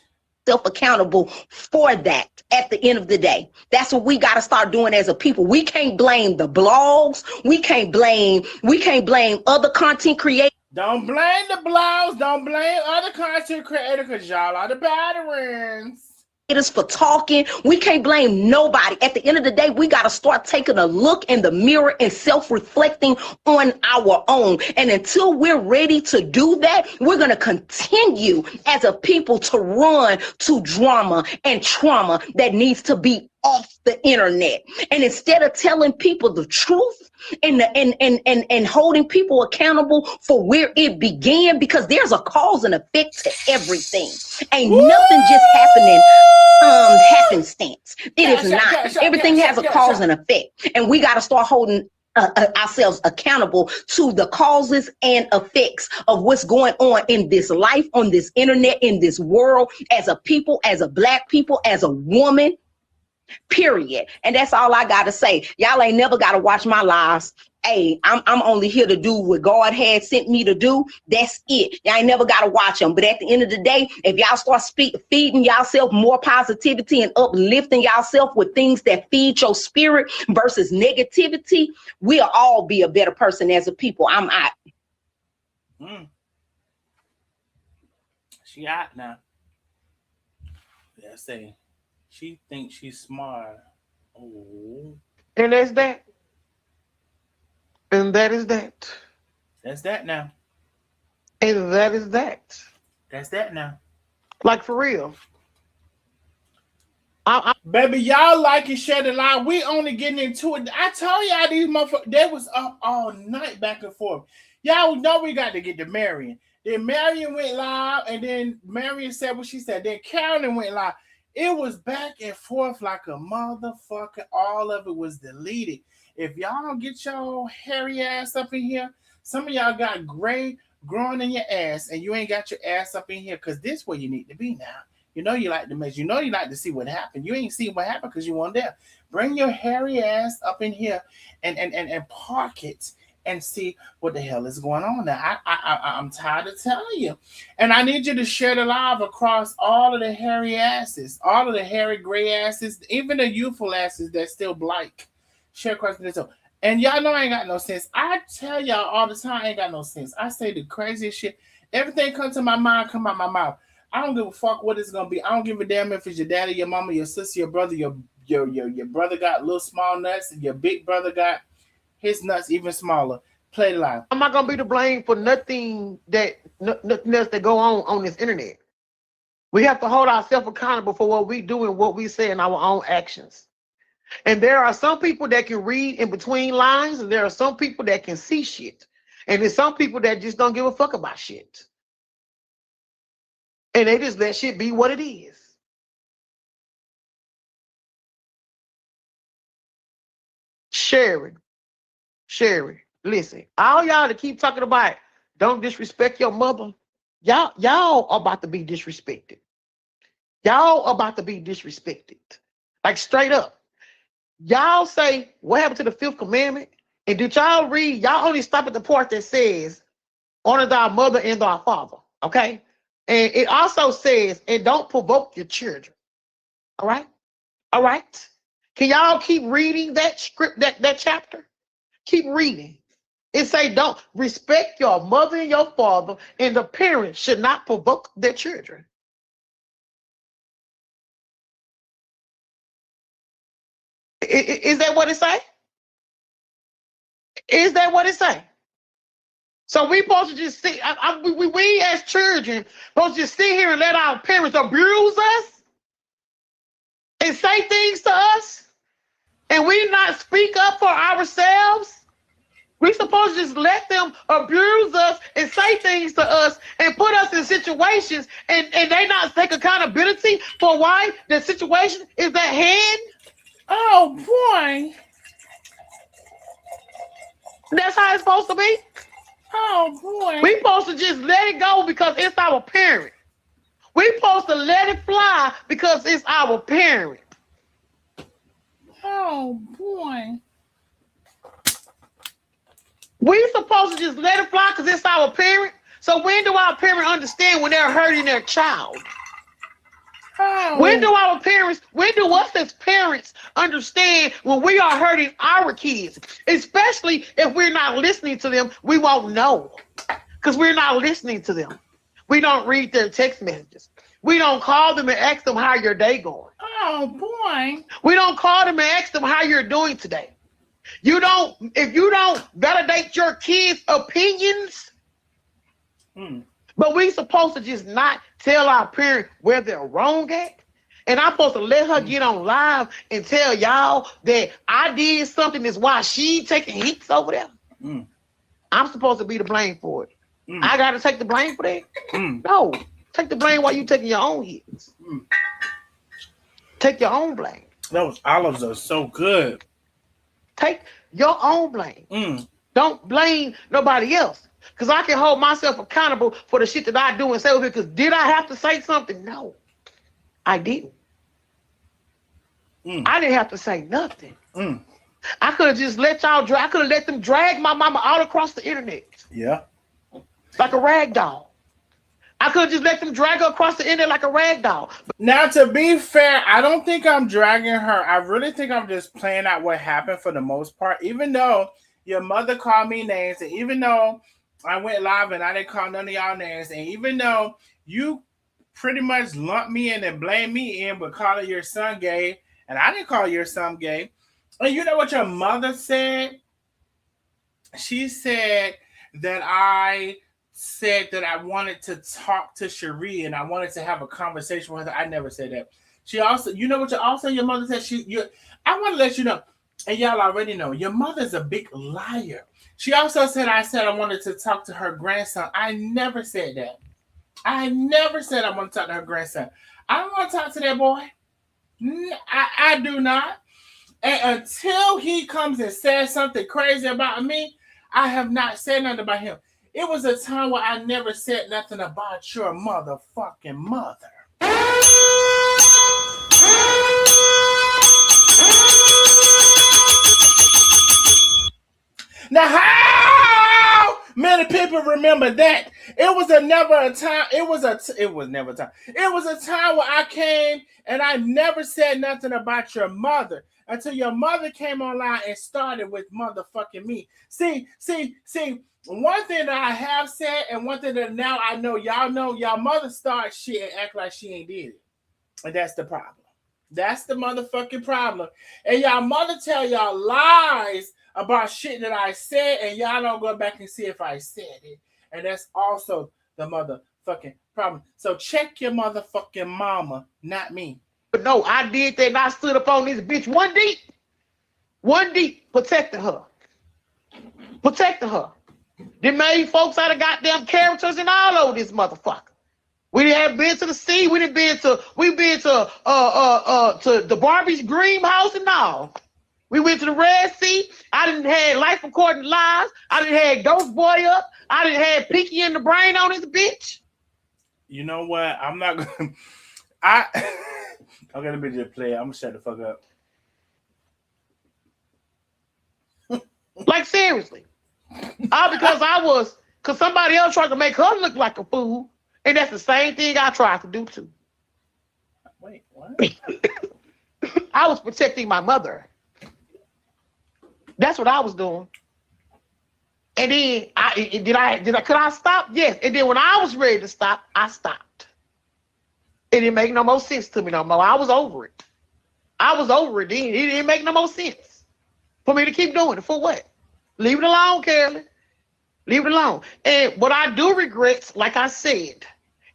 Self-accountable for that at the end of the day. That's what we got to start doing as a people. We can't blame the blogs. We can't blame other content creators. Don't blame the blogs. Don't blame other content creators because y'all are the patterns. For talking. We can't blame nobody. At the end of the day, we got to start taking a look in the mirror and self-reflecting on our own. And until we're ready to do that, we're going to continue as a people to run to drama and trauma that needs to be off the internet. And instead of telling people the truth and holding people accountable for where it began, because there's a cause and effect to everything. Ain't nothing just happening happenstance. It is not. Everything has a cause and effect. And we got to start holding ourselves accountable to the causes and effects of what's going on in this life, on this internet, in this world, as a people, as a Black people, as a woman. Period. And that's all I gotta say. Y'all ain't never gotta watch my lives. Hey, I'm only here to do what God had sent me to do. That's it. Y'all ain't never gotta watch them. But at the end of the day, if y'all start feeding y'allself more positivity and uplifting y'allself with things that feed your spirit versus negativity, we'll all be a better person as a people. I'm out. She out now. Yeah, say. She thinks she's smart Oh. And that's that. And that is that. That's that now. And that is that. That's that now. Like for real. Baby, y'all like and share the line. We only getting into it. I told y'all these motherfuckers, they was up all night back and forth. Y'all know we got to get to Marion. Then Marion went live, and then Marion said what she said. Then Caroline went live. It was back and forth like a motherfucker. All of it was deleted. If y'all don't get your hairy ass up in here, some of y'all got gray growing in your ass, and you ain't got your ass up in here because this is where you need to be now. You know you like to mess. You know you like to see what happened. You ain't see what happened because you weren't there. Bring your hairy ass up in here and park it and see what the hell is going on now. I'm tired of telling you. And I need you to share the live across all of the hairy asses, all of the hairy gray asses, even the youthful asses that still black. Share across this. And y'all know I ain't got no sense. I tell y'all all the time I ain't got no sense. I say the craziest shit. Everything comes to my mind, come out my mouth. I don't give a fuck what it's gonna be. I don't give a damn if it's your daddy, your mama, your sister, your brother, your brother got little small nuts, and your big brother got his nuts even smaller. Play the line. I'm not gonna be to blame for nothing else that go on this internet. We have to hold ourselves accountable for what we do and what we say in our own actions. And there are some people that can read in between lines, and there are some people that can see shit. And there's some people that just don't give a fuck about shit. And they just let shit be what it is. Sherry, listen, all y'all that keep talking about don't disrespect your mother, y'all are about to be disrespected. Y'all are about to be disrespected. Like straight up. Y'all say, what happened to the fifth commandment? And did y'all read, y'all only stop at the part that says, honor thy mother and thy father, okay? And it also says, and don't provoke your children. All right? All right? Can y'all keep reading that script, that chapter? Keep reading. It say, don't respect your mother and your father, and the parents should not provoke their children. Is that what it say? Is that what it say? So we supposed to just sit, we as children supposed to just sit here and let our parents abuse us and say things to us, and we not speak up for ourselves? We supposed to just let them abuse us and say things to us and put us in situations, and they not take accountability for why the situation is at hand? Oh boy. That's how it's supposed to be? Oh boy. We supposed to just let it go because it's our parent. We supposed to let it fly because it's our parent. Oh boy. We supposed to just let it fly because it's our parent. So when do our parent understand when they're hurting their child? Oh. When do us as parents understand when we are hurting our kids? Especially if we're not listening to them, we won't know. Because we're not listening to them. We don't read their text messages. We don't call them and ask them how your day going. Oh boy. We don't call them and ask them how you're doing today. If you don't validate your kids' opinions, but we supposed to just not tell our parents where they're wrong at. And I'm supposed to let her get on live and tell y'all that I did something that's why she taking hits over there. I'm supposed to be the blame for it. I got to take the blame for that? No. Take the blame while you taking your own hits. Take your own blame. Those olives are so good. Take your own blame. Don't blame nobody else. Because I can hold myself accountable for the shit that I do and say, because did I have to say something? No, I didn't. I didn't have to say nothing. I could have just let y'all drag. I could have let them drag my mama all across the internet. Yeah. Like a rag doll. I could have just let them drag her across the internet like a rag doll. Now, to be fair, I don't think I'm dragging her. I really think I'm just playing out what happened for the most part. Even though your mother called me names, and even though I went live and I didn't call none of y'all names, and even though you pretty much lumped me in and blamed me in with calling your son gay And I didn't call your son gay. And you know what your mother said? She said that I said that I wanted to talk to Cherie and I wanted to have a conversation with her. I never said that. She also, you know what? Also, your mother said I want to let you know, and y'all already know, your mother's a big liar. She also said I wanted to talk to her grandson. I never said that. I never said I want to talk to her grandson. I don't want to talk to that boy. I do not. And until he comes and says something crazy about me, I have not said nothing about him. It was a time where I never said nothing about your motherfucking mother. Now, how many people remember that? It was never a time. It was never a time. It was a time where I came and I never said nothing about your mother until your mother came online and started with motherfucking me. See. One thing that I have said and one thing that now I know y'all mother started shit and act like she ain't did it, and that's the problem. That's the motherfucking problem. And y'all mother tell y'all lies about shit that I said, and y'all don't go back and see if I said it. And that's also the motherfucking problem. So check your motherfucking mama, not me. But no, I did that and I stood up on this bitch one deep, protecting her. They made folks out of goddamn characters and all over this motherfucker. We have been to the sea. We've been to the Barbie's Dream House and all. We went to the Red Sea. I didn't have Life According to Lies. I didn't have Ghost Boy up. I didn't have Pinky in the Brain on this bitch. You know what? I'm not gonna. I'm gonna be the player. I'm gonna shut the fuck up. Like seriously. Because somebody else tried to make her look like a fool. And that's the same thing I tried to do too. Wait, what? I was protecting my mother. That's what I was doing. And then could I stop? Yes. And then when I was ready to stop, I stopped. It didn't make no more sense to me no more. I was over it. Then. It didn't make no more sense for me to keep doing it. For what? Leave it alone, Carolyn. Leave it alone. And what I do regret, like I said,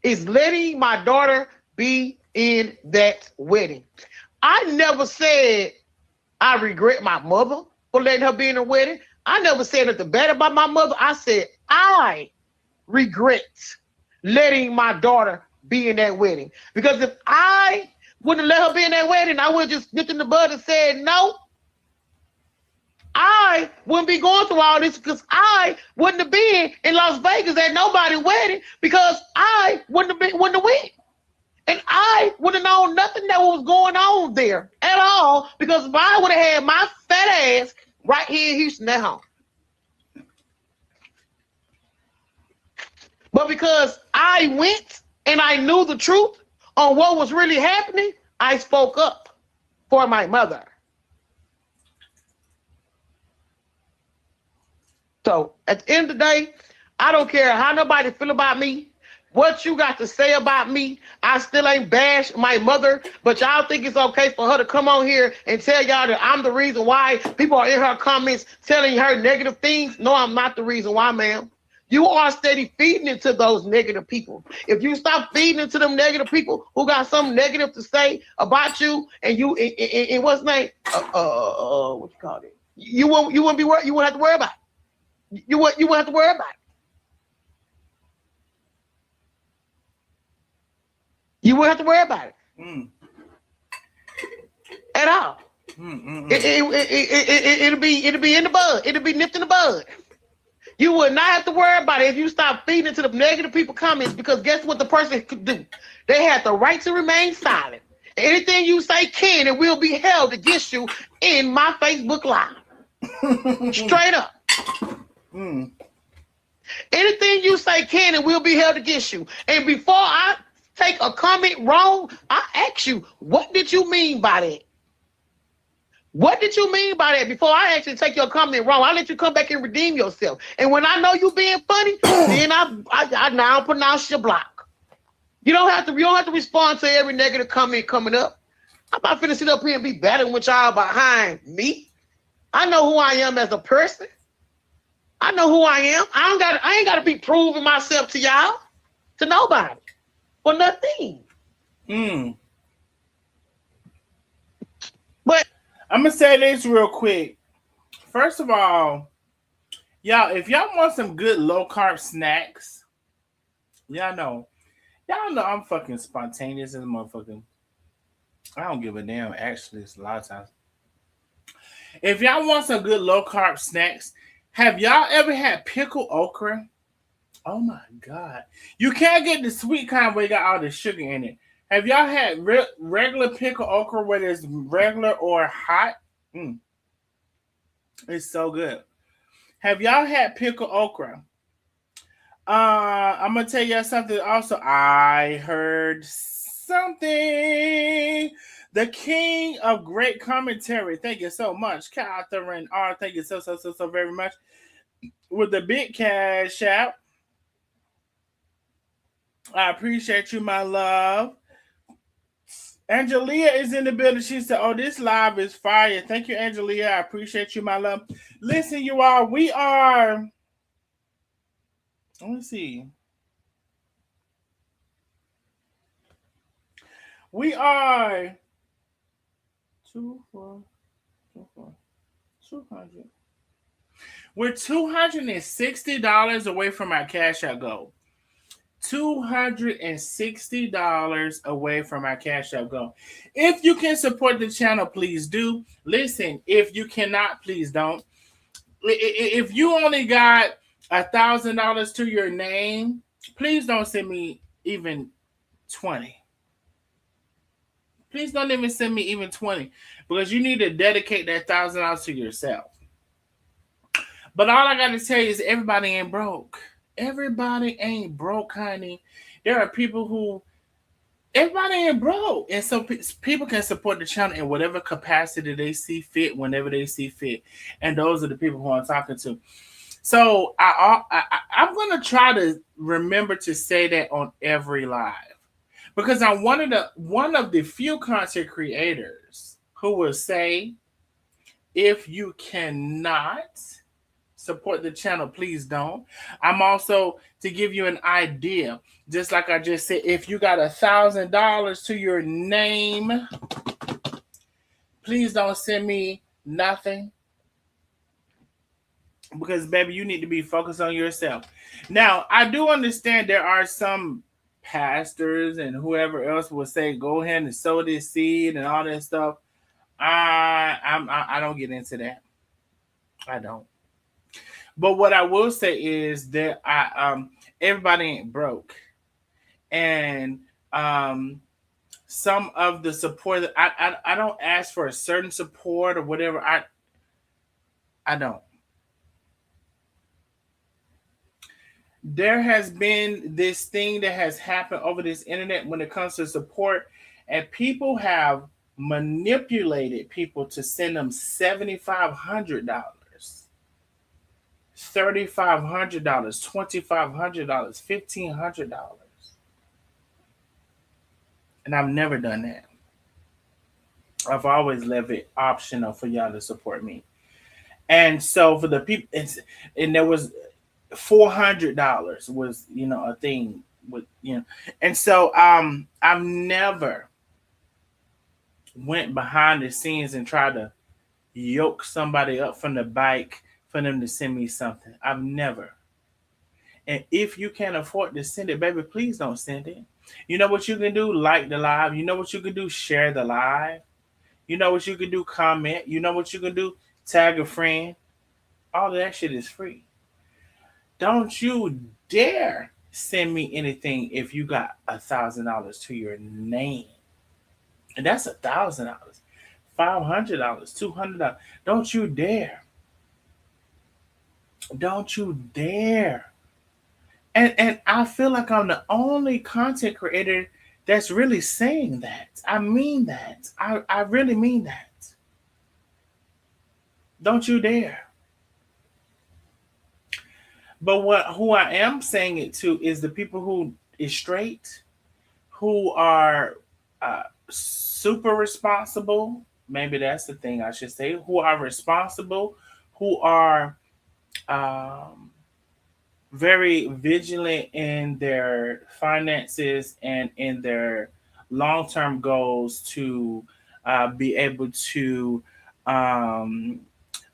is letting my daughter be in that wedding. I never said I regret my mother for letting her be in the wedding. I never said nothing bad about my mother. I said I regret letting my daughter be in that wedding. Because if I wouldn't let her be in that wedding, I would have just nipped in the bud and said no. I wouldn't be going through all this because I wouldn't have been in Las Vegas at nobody's wedding because I wouldn't have win. And I wouldn't have known nothing that was going on there at all because if I would have had my fat ass right here in Houston at home. But because I went and I knew the truth on what was really happening, I spoke up for my mother. So at the end of the day, I don't care how nobody feel about me, what you got to say about me. I still ain't bash my mother, but y'all think it's okay for her to come on here and tell y'all that I'm the reason why people are in her comments telling her negative things? No, I'm not the reason why, ma'am. You are steady feeding into those negative people. If you stop feeding into them negative people who got something negative to say about you and you and what's name? What you call it? You won't have to worry about it. You won't have to worry about it. You won't have to worry about it. At all. It'll be in the bud. It'll be nipped in the bud. You will not have to worry about it if you stop feeding into the negative people comments, because guess what the person could do? They have the right to remain silent. Anything you say can and will be held against you in my Facebook Live. Straight up. Anything you say can and will be held against you. And before I take a comment wrong, I ask you, what did you mean by that? What did you mean by that? Before I actually take your comment wrong, I let you come back and redeem yourself. And when I know you being funny, then I now pronounce your block. You don't have to respond to every negative comment coming up. I'm not finna sit up here and be battling with y'all behind me. I know who I am as a person. I know who I am. I ain't gotta be proving myself to y'all, to nobody, for nothing. But I'm gonna say this real quick. First of all, y'all, if y'all want some good low carb snacks, y'all know I'm fucking spontaneous as a motherfucker. I don't give a damn. Actually, it's a lot of times. If y'all want some good low carb snacks, have y'all ever had pickled okra? Oh my god, you can't get the sweet kind where you got all the sugar in it. Have y'all had regular pickled okra, whether it's regular or hot? Mm, it's so good. Have y'all had pickled okra? I'm gonna tell you something. Also, I heard something. The king of great commentary. Thank you so much, Catherine R. Thank you so very much. With the big cash out. I appreciate you, my love. Angelia is in the building. She said, "Oh, this live is fire." Thank you, Angelia. I appreciate you, my love. Listen, you all, we are. Let me see. We are 200. We're $260 away from our cash out goal. $260 away from our cash out goal. If you can support the channel, please do. Listen, if you cannot, please don't. If you only got $1,000 to your name, please don't send me even 20. Please don't even send me even 20, because you need to dedicate that $1,000 to yourself. But all I gotta tell you is everybody ain't broke. Everybody ain't broke, honey. There are people who everybody ain't broke, and so people can support the channel in whatever capacity they see fit, whenever they see fit, and those are the people who I'm talking to. So I'm gonna try to remember to say that on every live, because I'm one of the few content creators who will say, if you cannot support the channel, please don't. I'm also to give you an idea, just like I just said, if you got $1,000 to your name, please don't send me nothing, because baby, you need to be focused on yourself. Now, I do understand there are some pastors and whoever else will say, go ahead and sow this seed and all that stuff. I don't get into that. I don't. But what I will say is that everybody ain't broke, and some of the support that I don't ask for a certain support or whatever. I don't. There has been this thing that has happened over this internet when it comes to support, and people have manipulated people to send them $7,500. $3,500, $2,500, $1,500. And I've never done that. I've always left it optional for y'all to support me. And so for the people, and there was $400 was, a thing with, and so I've never went behind the scenes and tried to yoke somebody up from the bike for them to send me something. I've never. And if you can't afford to send it, baby, please don't send it. You know what you can do? Like the live. You know what you can do? Share the live. You know what you can do? Comment. You know what you can do? Tag a friend. All of that shit is free. Don't you dare send me anything if you got $1,000 to your name. And that's $1,000. $500, $200. Don't you dare. Don't you dare. And I feel like I'm the only content creator that's really saying that. I mean that. I really mean that. Don't you dare. But who I am saying it to is the people who is straight, who are super responsible. Maybe that's the thing I should say. Who are responsible, who are um, very vigilant in their finances and in their long term goals to be able to um,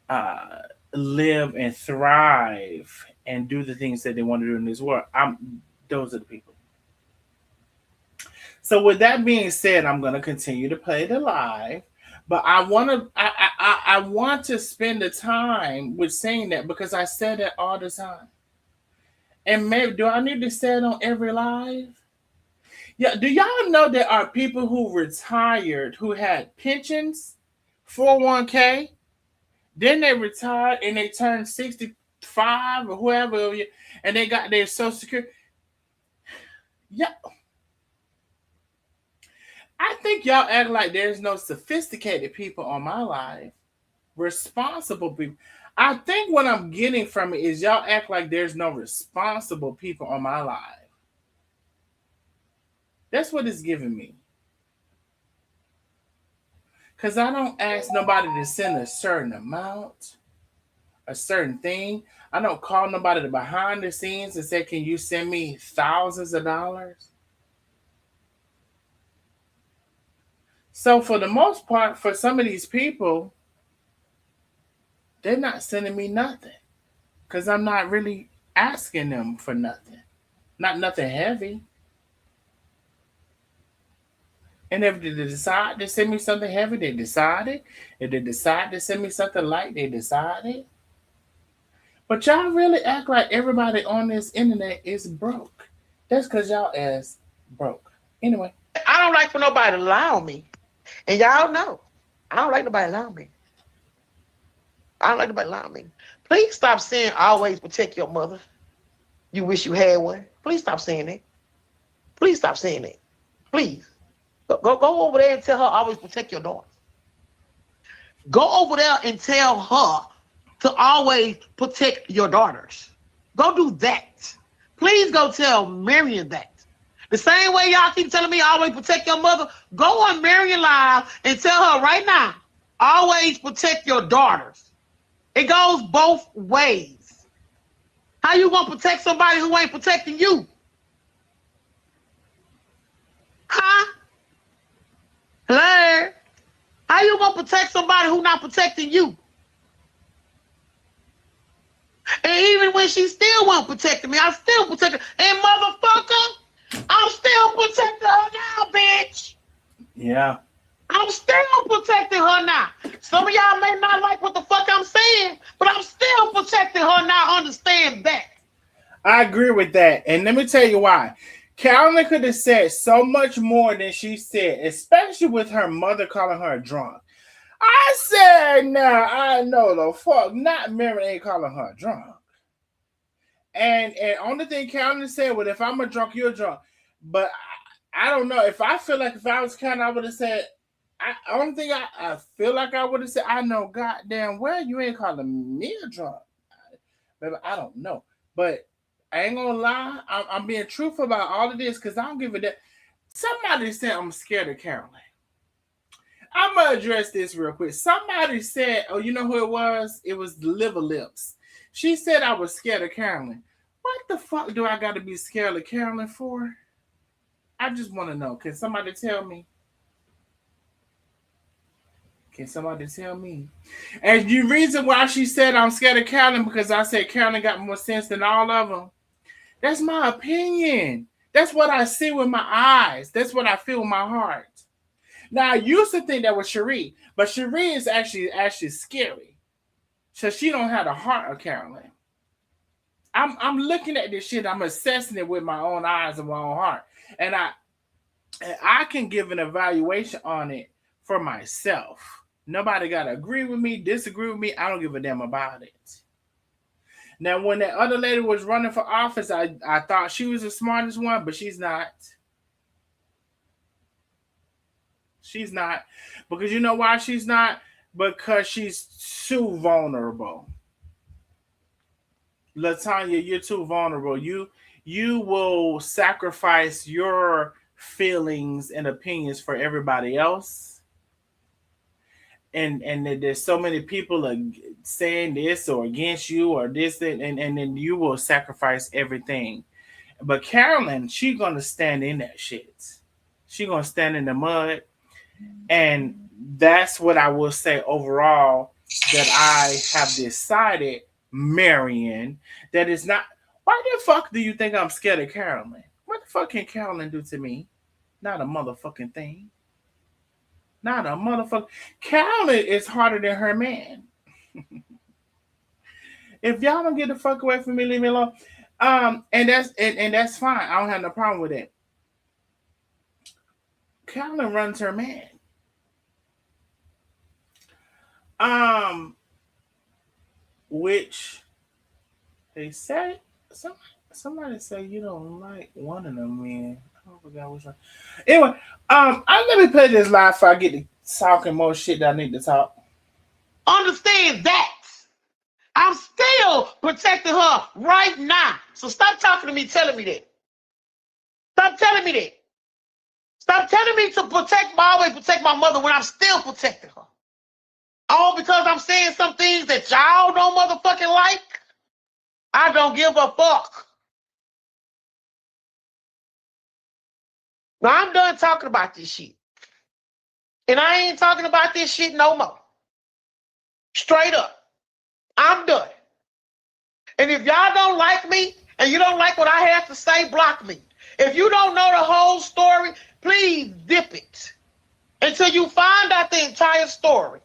uh, live and thrive and do the things that they want to do in this world. Those are the people. So with that being said, I'm going to continue to play the live, but I want to spend the time with saying that because I say that all the time. And maybe do I need to say it on every live? Yeah. Do y'all know there are people who retired who had pensions, 401k, then they retired and they turned 65 or whoever, and they got their social security. Yeah. I think y'all act like there's no sophisticated people on my life, responsible people. I think what I'm getting from it is y'all act like there's no responsible people on my life. That's what it's giving me. Because I don't ask nobody to send a certain amount, a certain thing. I don't call nobody to behind the scenes and say, can you send me thousands of dollars? So for the most part, for some of these people, they're not sending me nothing. Because I'm not really asking them for nothing. Not nothing heavy. And if they decide to send me something heavy, they decided. If they decide to send me something light, they decided. But y'all really act like everybody on this internet is broke. That's because y'all ass broke. Anyway. I don't like for nobody to lie on me. And y'all know, I don't like nobody to lie on me. I don't like nobody to lie on me. Please stop saying always protect your mother. You wish you had one. Please stop saying that. Please stop saying that. Please. Go over there and tell her always protect your daughter. Go over there and tell her to always protect your daughters. Go do that. Please go tell Marion that. The same way y'all keep telling me always protect your mother, go on Marion Live and tell her right now, always protect your daughters. It goes both ways. How you gonna protect somebody who ain't protecting you? Huh? Hello? How you gonna protect somebody who not protecting you? And even when she still won't protect me, I still protect her. And motherfucker, I'm still protecting her now, bitch. Yeah. I'm still protecting her now. Some of y'all may not like what the fuck I'm saying, but I'm still protecting her now. Understand that. I agree with that. And let me tell you why. Caroline could have said so much more than she said, especially with her mother calling her drunk. I said, now I know the fuck not Mary ain't calling her drunk. And only thing Caroline said, well, if I'm a drunk, you're drunk. But I don't know. If I feel like if I was Caroline, I would have said, only thing I feel like I would have said, I know goddamn well you ain't calling me a drunk. Baby, I don't know. But I ain't gonna lie, I'm being truthful about all of this because I don't give a damn. Somebody said I'm scared of Caroline. I'm gonna address this real quick. Somebody said, oh, you know who it was? It was Liver Lips. She said I was scared of Caroline. What the fuck do I gotta be scared of Caroline for? I just want to know. Can somebody tell me? Can somebody tell me? And the reason why she said I'm scared of Caroline because I said Caroline got more sense than all of them. That's my opinion. That's what I see with my eyes. That's what I feel with my heart. Now, I used to think that was Cherie, but Cherie is actually scary. So she don't have the heart of Caroline. I'm looking at this shit. I'm assessing it with my own eyes and my own heart. And I can give an evaluation on it for myself. Nobody got to agree with me, disagree with me. I don't give a damn about it. Now, when that other lady was running for office, I thought she was the smartest one, but she's not. She's not. Because you know why she's not? Because she's too vulnerable. LaTanya, you're too vulnerable. You will sacrifice your feelings and opinions for everybody else. And there's so many people are saying this or against you or this and then you will sacrifice everything. But Carolyn, she gonna stand in that shit. She gonna stand in the mud, and that's what I will say overall. That I have decided, Marion, that is not. Why the fuck do you think I'm scared of Carolyn? What the fuck can Carolyn do to me? Not a motherfucking thing. Not a motherfucker. Carolyn is harder than her man. If y'all don't get the fuck away from me, leave me alone. And that's fine. I don't have no problem with it. Carolyn runs her man. Which they said somebody say you don't like one of them men. I forgot which one. Anyway, let me play this live before I get to talking more shit that I need to talk. Understand that. I'm still protecting her right now. So stop talking to me, telling me that. Stop telling me that. Stop telling me to always protect my mother when I'm still protecting her. All because I'm saying some things that y'all don't motherfucking like. I don't give a fuck. Now I'm done talking about this shit. And I ain't talking about this shit no more. Straight up. I'm done. And if y'all don't like me and you don't like what I have to say, block me. If you don't know the whole story, please dip it until you find out the entire story.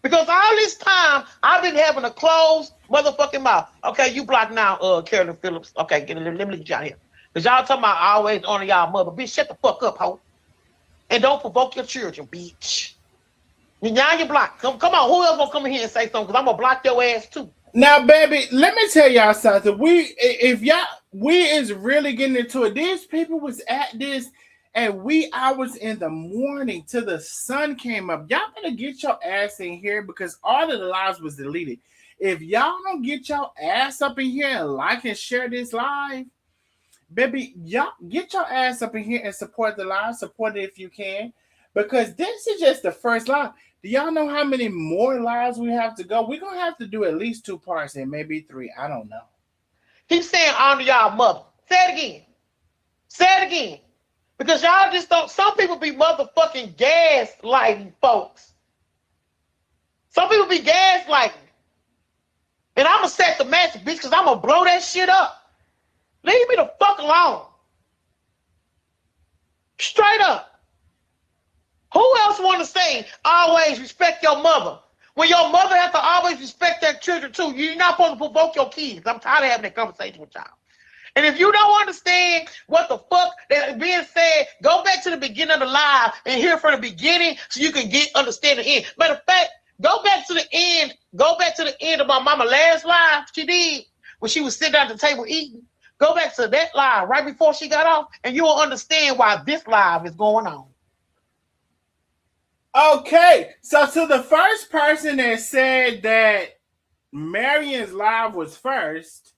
Because all this time, I've been having a closed motherfucking mouth. Okay, you block now, Carolyn Phillips. Okay, let me get y'all here. Because y'all talking about always honor y'all mother. Bitch, shut the fuck up, hoe. And don't provoke your children, bitch. And now you block. Come on, who else gonna come in here and say something? Because I'm gonna block your ass too. Now, baby, let me tell y'all something. We is really getting into it. These people was at this at wee hours in the morning till the sun came up. Y'all better get your ass in here because all of the lives was deleted. If y'all don't get your ass up in here and like and share this live, baby, y'all get your ass up in here and support the live. Support it if you can. Because this is just the first live. Do y'all know how many more lives we have to go? We're going to have to do at least 2 parts and maybe 3. I don't know. Keep saying honor y'all mother. Say it again. Say it again. Because y'all just don't, some people be motherfucking gaslighting folks. Some people be gaslighting. And I'm going to set the message, bitch, because I'm going to blow that shit up. Leave me the fuck alone. Straight up. Who else want to say always respect your mother? When your mother has to always respect their children too. You're not supposed to provoke your kids. I'm tired of having that conversation with y'all. And if you don't understand what the fuck that is being said, go back to the beginning of the live and hear from the beginning so you can understand the end. Matter of fact, go back to the end. Go back to the end of my mama last live she did when she was sitting at the table eating. Go back to that live right before she got off, and you will understand why this live is going on. Okay, so to the first person that said that Marion's live was first,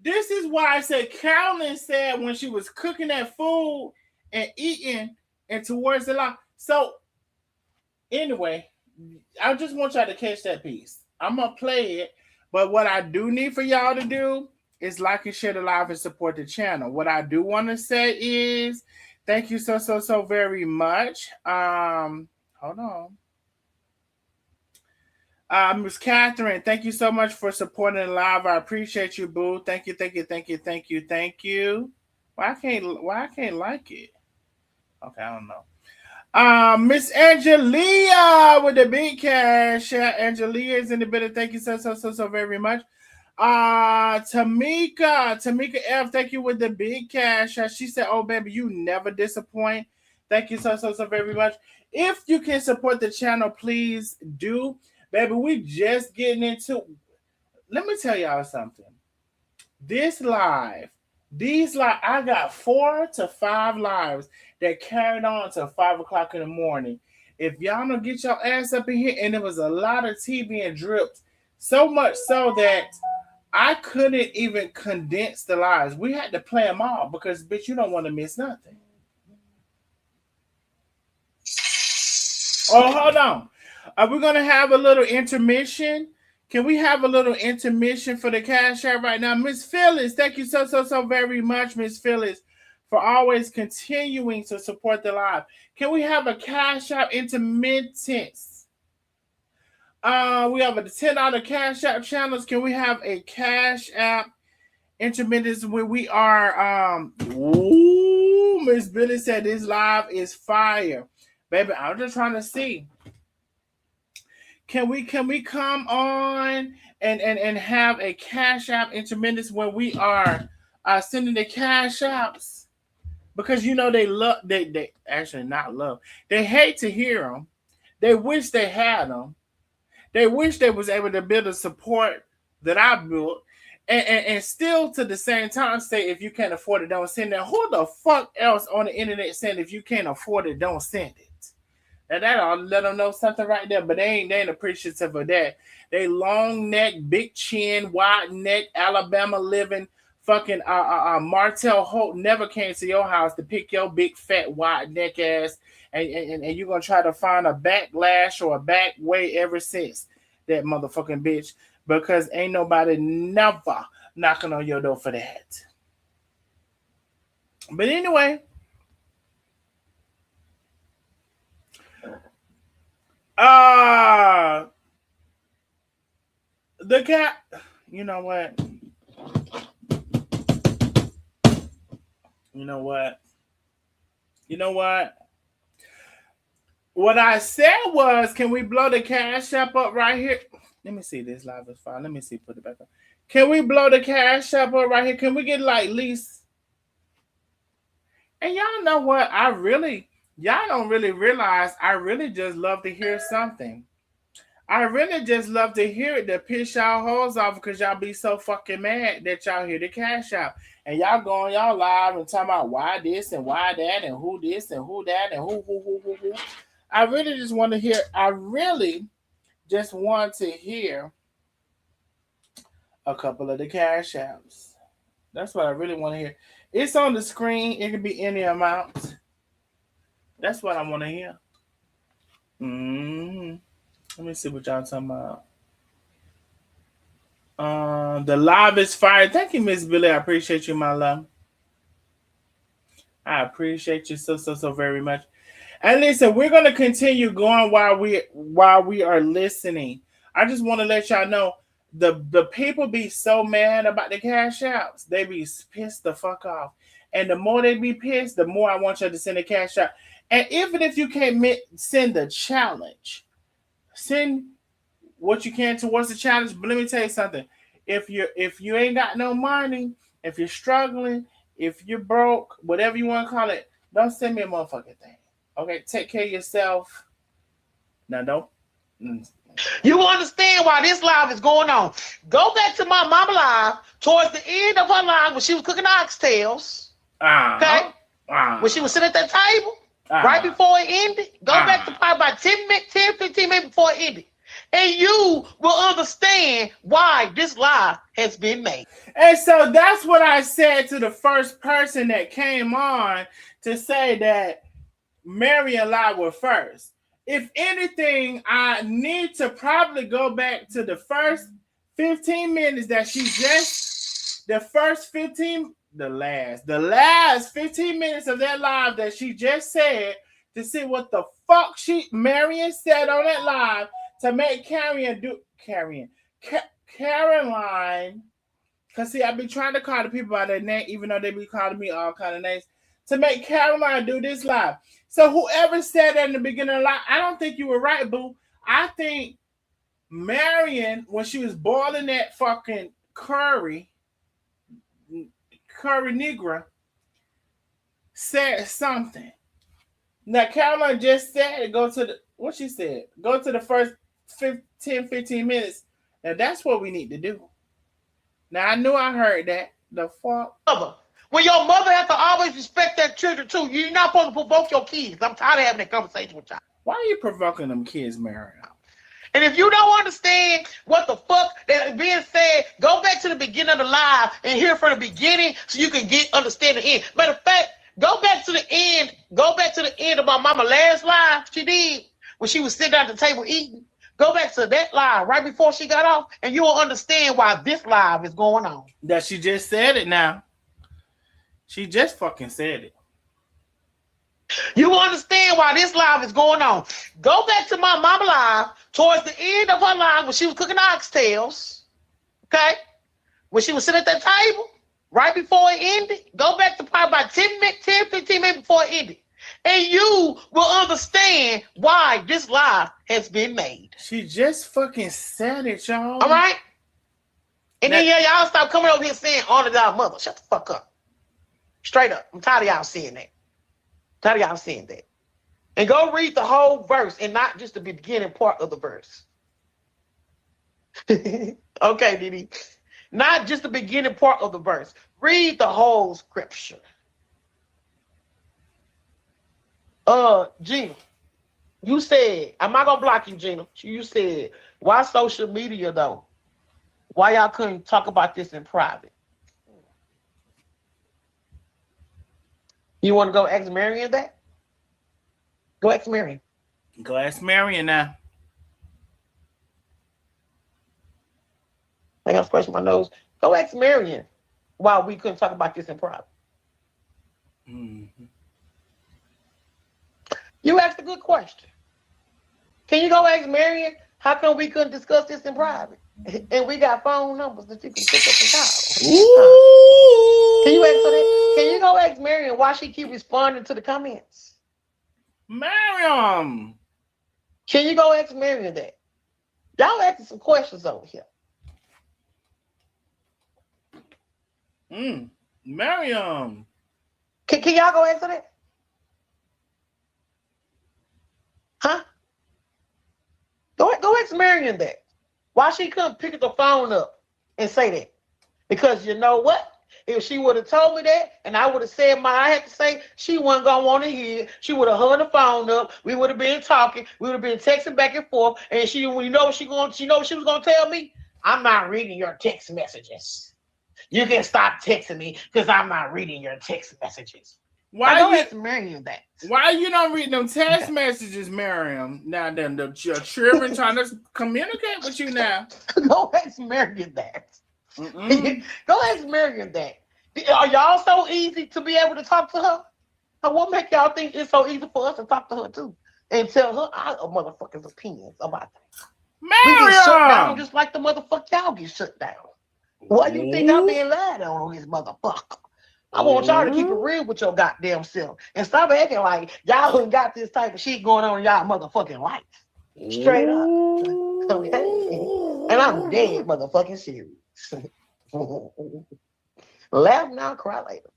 this is why I said Carolyn said when she was cooking that food and eating and towards the live. So anyway, I just want y'all to catch that piece. I'm going to play it, but what I do need for y'all to do is like and share the live and support the channel. What I do want to say is thank you so very much. Hold on. Miss Catherine, thank you so much for supporting the live. I appreciate you, boo. Thank you. Why I can't like it? Okay, I don't know. Miss Angelia with the big cash. Angelia is in the building. Thank you so very much. Tamika F, thank you with the big cash. She said, "Oh baby, you never disappoint." Thank you so very much. If you can support the channel, please do. Baby, we just getting into. Let me tell y'all something. These live, I got 4 to 5 lives that carried on till 5 o'clock in the morning. If y'all don't get your ass up in here, and there was a lot of tea being dripped, so much so that I couldn't even condense the lives. We had to play them all because, bitch, you don't want to miss nothing. Oh, hold on. Are we gonna have a little intermission? Can we have a little intermission for the cash app right now? Miss Phyllis, thank you so very much, Miss Phyllis, for always continuing to support the live. Can we have a cash app intermittence? We have a $10 cash app channels. Can we have a cash app intermittence where we are ooh, Miss Billy said this live is fire. Baby, I'm just trying to see. Can we come on and have a cash app intermittence when we are sending the cash apps? Because you know they actually not love. They hate to hear them. They wish they had them. They wish they was able to build a support that I built. And still to the same time say if you can't afford it, don't send it. Who the fuck else on the internet saying if you can't afford it, don't send it? Now that'll let them know something right there, but they ain't appreciative of that. They long neck, big chin, wide neck, Alabama living, fucking Martell Holt never came to your house to pick your big fat wide neck ass, and you're gonna try to find a backlash or a back way ever since that motherfucking bitch, because ain't nobody never knocking on your door for that. But anyway. The cat, you know what? What I said was, can we blow the cash app up right here? Let me see, this live is fine. Let me see, put it back up. Can we blow the cash app up right here? Can we get like least? And y'all know what? Y'all don't really realize I really just love to hear something. I really just love to hear it to piss y'all hoes off because y'all be so fucking mad that y'all hear the cash out. And y'all go on y'all live and talking about why this and why that and who this and who that and who. I really just want to hear a couple of the cash apps. That's what I really want to hear. It's on the screen. It can be any amount. That's what I want to hear. Let me see what y'all talking about. The live is fire. Thank you, Miss Billy. I appreciate you, my love. I appreciate you so very much. And listen, we're gonna continue going while we are listening. I just want to let y'all know the people be so mad about the cash outs. They be pissed the fuck off. And the more they be pissed, the more I want you to send a cash out. And even if you can't send the challenge, send what you can towards the challenge. But let me tell you something. If you ain't got no money, if you're struggling, if you're broke, whatever you want to call it, don't send me a motherfucking thing. Okay, take care of yourself. Now don't. You understand why this live is going on. Go back to my mama live towards the end of her live when she was cooking oxtails. Okay? When she was sitting at that table, right before it ended. Go back to probably about 10, 15 minutes before it ended. And you will understand why this live has been made. And so that's what I said to the first person that came on to say that Marion live was first. If anything, I need to probably go back to the first 15 minutes that she just, the last 15 minutes of that live that she just said, to see what the fuck Marion said on that live to make Caroline, because see, I've been trying to call the people by their name, even though they be calling me all kind of names, to make Caroline do this live. So whoever said that in the beginning of the live, I don't think you were right, boo. I think Marion, when she was boiling that fucking curry Negra, said something. Now, Caroline just said, go to the first 10-15 minutes. Now, that's what we need to do. Now, I knew I heard that. The fuck? When your mother has to always respect that children, too. You're not supposed to provoke your kids. I'm tired of having that conversation with y'all. Why are you provoking them kids, Marion? And if you don't understand what the fuck that is being said, go back to the beginning of the live and hear from the beginning so you can understand the end. Matter of fact, go back to the end. Go back to the end of my mama last live she did. when she was sitting at the table eating. Go back to that live right before she got off, and you will understand why this live is going on. That she just said it now. She just fucking said it. You will understand why this live is going on. Go back to my mama live towards the end of her live when she was cooking oxtails. Okay? When she was sitting at that table, right before it ended, go back to probably about 10, 15 minutes before it ended. And you will understand why this live has been made. She just fucking said it, y'all. All right? And then y'all stop coming over here saying honor thy mother. Shut the fuck up. Straight up. I'm tired of y'all saying that. Tired of y'all saying that. And go read the whole verse and not just the beginning part of the verse. Okay, Didi. Not just the beginning part of the verse. Read the whole scripture. Gina, you said, I'm not gonna block you, Gina. You said, why social media though? Why y'all couldn't talk about this in private? You want to go ask Marion that? Go ask Marion. Go ask Marion now. I got to scratch my nose. Go ask Marion why we couldn't talk about this in private. Mm-hmm. You asked a good question. Can you go ask Marion how come we couldn't discuss this in private? And we got phone numbers that you can pick up and call. Ooh. Can you ask her that? Can you go ask Marion why she keep responding to the comments? Marion. Can you go ask Marion that? Y'all asking some questions over here. Marion. Can y'all go answer that? Huh? Go ask Marion that. Why she couldn't pick the phone up and say that? Because you know what? If she would have told me that and I would have said what I had to say, she wasn't going to want to hear it. She would have hung the phone up. We would have been talking. We would have been texting back and forth. And she was going to tell me? I'm not reading your text messages. You can stop texting me because I'm not reading your text messages. Why don't ask Marion that? Why you don't read them text messages, Marion? Now then, your children trying to communicate with you now. Go ask Marion that. Go ask Marion that. Are y'all so easy to be able to talk to her? What make y'all think it's so easy for us to talk to her too and tell her our motherfuckers' opinions about things? Marion! We get shut down just like the motherfucker y'all get shut down. Why you think I'm being lied on this motherfucker? I want y'all to keep it real with your goddamn self and stop acting like y'all ain't got this type of shit going on in y'all motherfucking life. Straight up. Okay? And I'm dead motherfucking serious. Laugh now, cry later.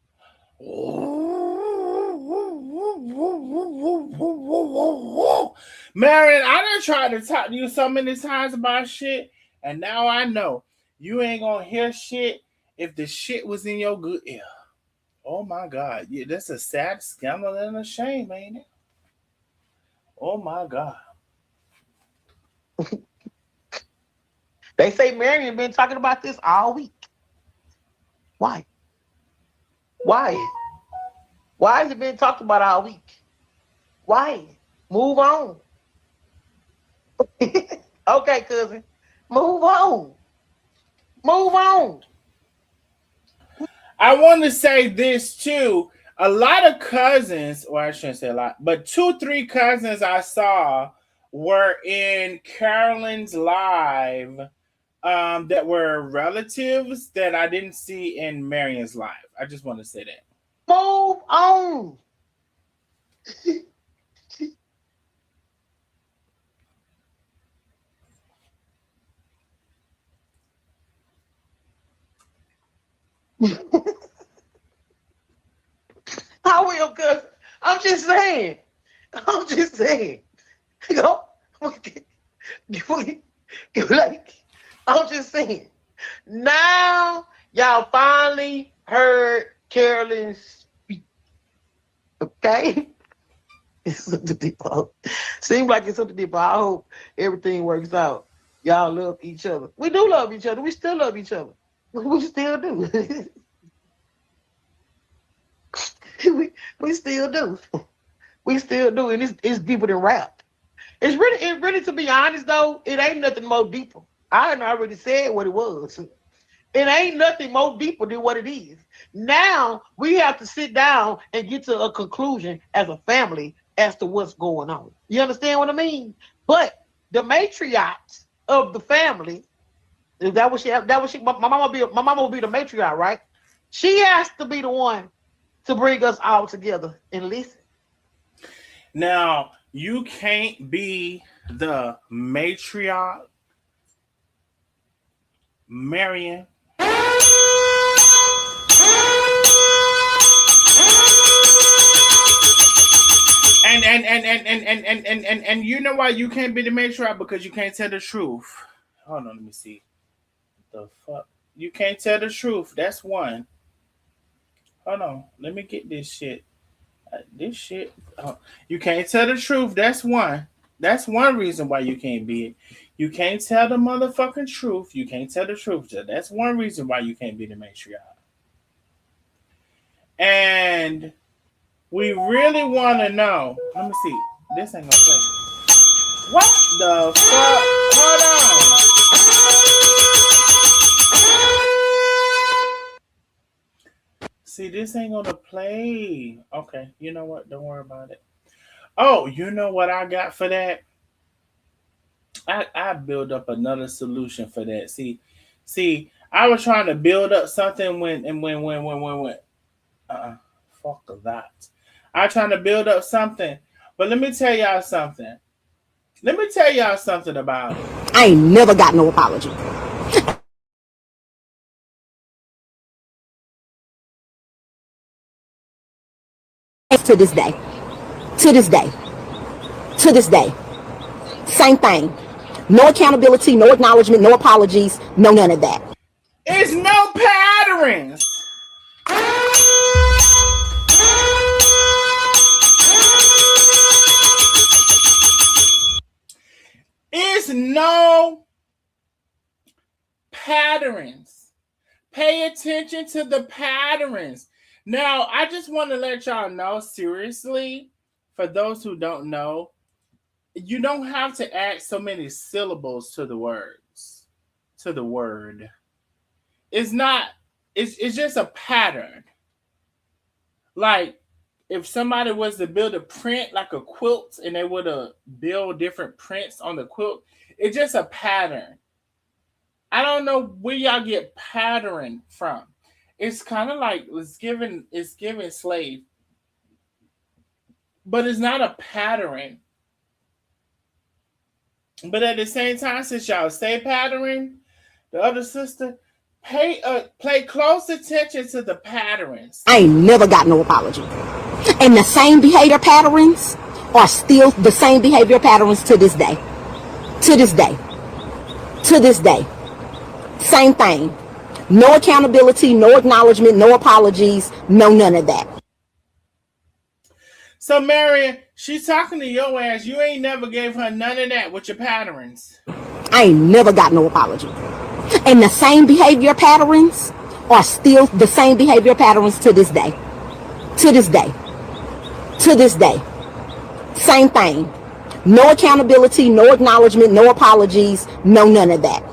Marion, I done tried to talk to you so many times about shit, and now I know you ain't gonna hear shit if the shit was in your good ear. Oh my God. Yeah, that's a sad scandal and a shame, ain't it? Oh my God. They say Marion been talking about this all week. Why? Why has it been talked about all week? Why? Move on. Okay, cousin. Move on. Move on. I want to say this too. A lot of cousins, well, I shouldn't say a lot, but 2-3 cousins I saw were in Caroline's live that were relatives that I didn't see in Marion's live. I just want to say that. Move on. I will, cuz I'm just saying. I'm just saying. You know, like, I'm just saying. Now y'all finally heard Carolyn speak. Okay? It's something deep. Seems like it's something deep. I hope everything works out. Y'all love each other. We do love each other. We still love each other. We still do. we still do. We still do. And it's deeper than rap. It's really to be honest though, it ain't nothing more deeper. I already said what it was. It ain't nothing more deeper than what it is. Now we have to sit down and get to a conclusion as a family as to what's going on. You understand what I mean? But the matriarchs of the family, is that what she? That what she? My mama will be the matriarch, right? She has to be the one to bring us all together and listen. Now you can't be the matriarch, Marion. And you know why you can't be the matriarch? Because you can't tell the truth. Hold on, let me see. The fuck? You can't tell the truth. That's one. Hold on, let me get this shit. This shit. You can't tell the truth. That's one. That's one reason why you can't be it. You can't tell the motherfucking truth. You can't tell the truth. That's one reason why you can't be the matriarch. And we really want to know. Let me see. This ain't gonna play. What the fuck? Hold on. See, this ain't gonna play. Okay, you know what? Don't worry about it. Oh, you know what I got for that? I build up another solution for that. See, I was trying to build up something when fuck that. I trying to build up something, but let me tell y'all something. Let me tell y'all something about it. I ain't never got no apology. To this day. To this day. To this day. Same thing. No accountability, no acknowledgement, no apologies, no none of that. It's no patterns. It's no patterns. Pay attention to the patterns. Now, I just want to let y'all know, seriously, for those who don't know, you don't have to add so many syllables to the words, to the word. It's not, it's just a pattern. Like, if somebody was to build a print like a quilt and they would have built different prints on the quilt, it's just a pattern. I don't know where y'all get pattern from. It's kind of like it's given slave, but it's not a pattern. But at the same time, since y'all say pattern, the other sister, pay close attention to the patterns. I ain't never got no apology. And the same behavior patterns are still the same behavior patterns to this day. To this day. To this day. Same thing. No accountability, no acknowledgement, no apologies, no none of that. So, Marion, she's talking to your ass. You ain't never gave her none of that with your patterns. I ain't never got no apology. And the same behavior patterns are still the same behavior patterns to this day. To this day. To this day. Same thing. No accountability, no acknowledgement, no apologies, no none of that.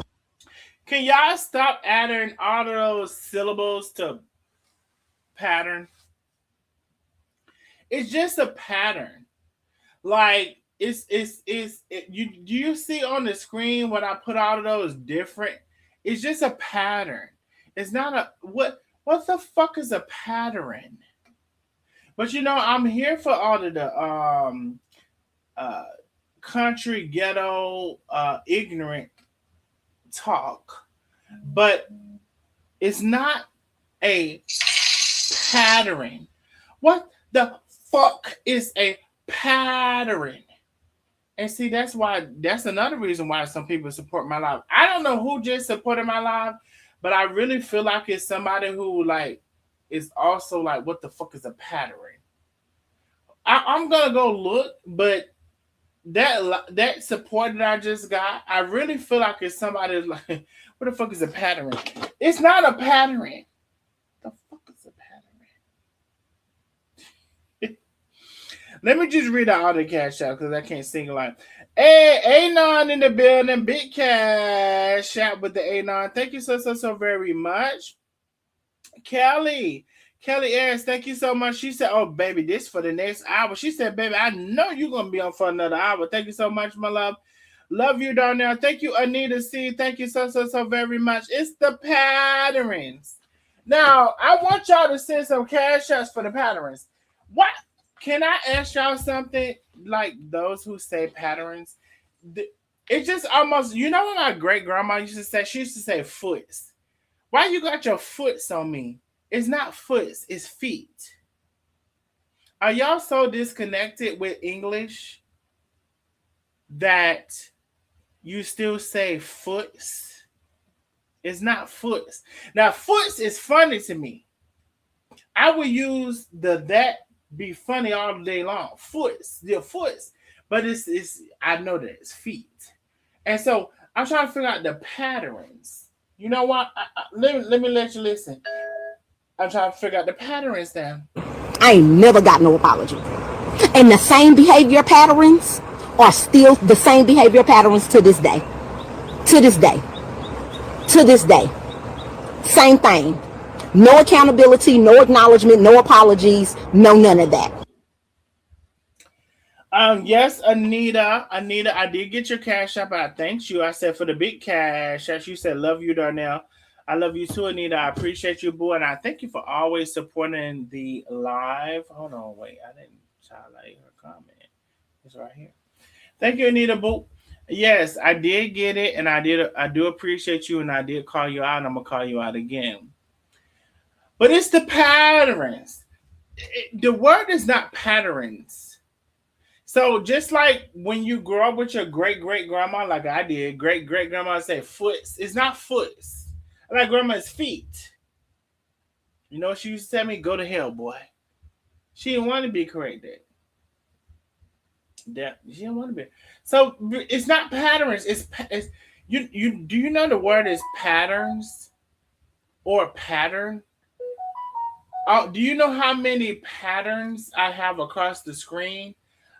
Can y'all stop adding all of those syllables to pattern? It's just a pattern. Like you see on the screen when I put all of those different. It's just a pattern. It's not a what the fuck is a pattern? But you know, I'm here for all of the country ghetto ignorant talk, but it's not a pattern. What the fuck is a pattern? And see, that's another reason why some people support my live. I don't know who just supported my live, but I really feel like it's somebody who like is also like, what the fuck is a pattern? I'm gonna go look, but that support that I just got, I really feel like it's somebody like, what the fuck is a pattern? It's not a pattern. The fuck is a pattern? Let me just read out all the cash out because I can't sing a line. Hey, Anon in the building. Big cash out with the Anon. Thank you so very much. Kelly Ayers, thank you so much. She said, oh, baby, this for the next hour. She said, baby, I know you're going to be on for another hour. Thank you so much, my love. Love you, Darnell. Thank you, Anita C. Thank you so very much. It's the patterns. Now, I want y'all to send some cash outs for the patterns. What? Can I ask y'all something? Like those who say patterns, it just almost, you know what my great grandma used to say? She used to say foots. Why you got your foots on me? It's not foots, it's feet. Are y'all so disconnected with English that you still say foots? It's not foots. Now, foots is funny to me. I would use that be funny all day long. Foots, the foots. But it's I know that it's feet. And so I'm trying to figure out the patterns. You know what? Let me let you listen. I'm trying to figure out the patterns now. I ain't never got no apology. And the same behavior patterns are still the same behavior patterns to this day. To this day. To this day. Same thing. No accountability, no acknowledgement, no apologies, no none of that. Yes, Anita, I did get your cash up. I thanked you. I said for the big cash, as you said, love you, Darnell. I love you too, Anita. I appreciate you, boo, and I thank you for always supporting the live. Hold on, wait, I didn't highlight her comment. It's right here. Thank you, Anita, boo. Yes, I did get it, and I do appreciate you, and I did call you out, and I'm gonna call you out again. But it's the patterns. The word is not patterns. So just like when you grow up with your great grandma, like I did, great grandma say foots. It's not foots. Like grandma's feet. You know, she used to tell me, "Go to hell, boy." She didn't want to be corrected. That she didn't want to be. So it's not patterns. It's you. Do you know the word is patterns or pattern? Oh, do you know how many patterns I have across the screen?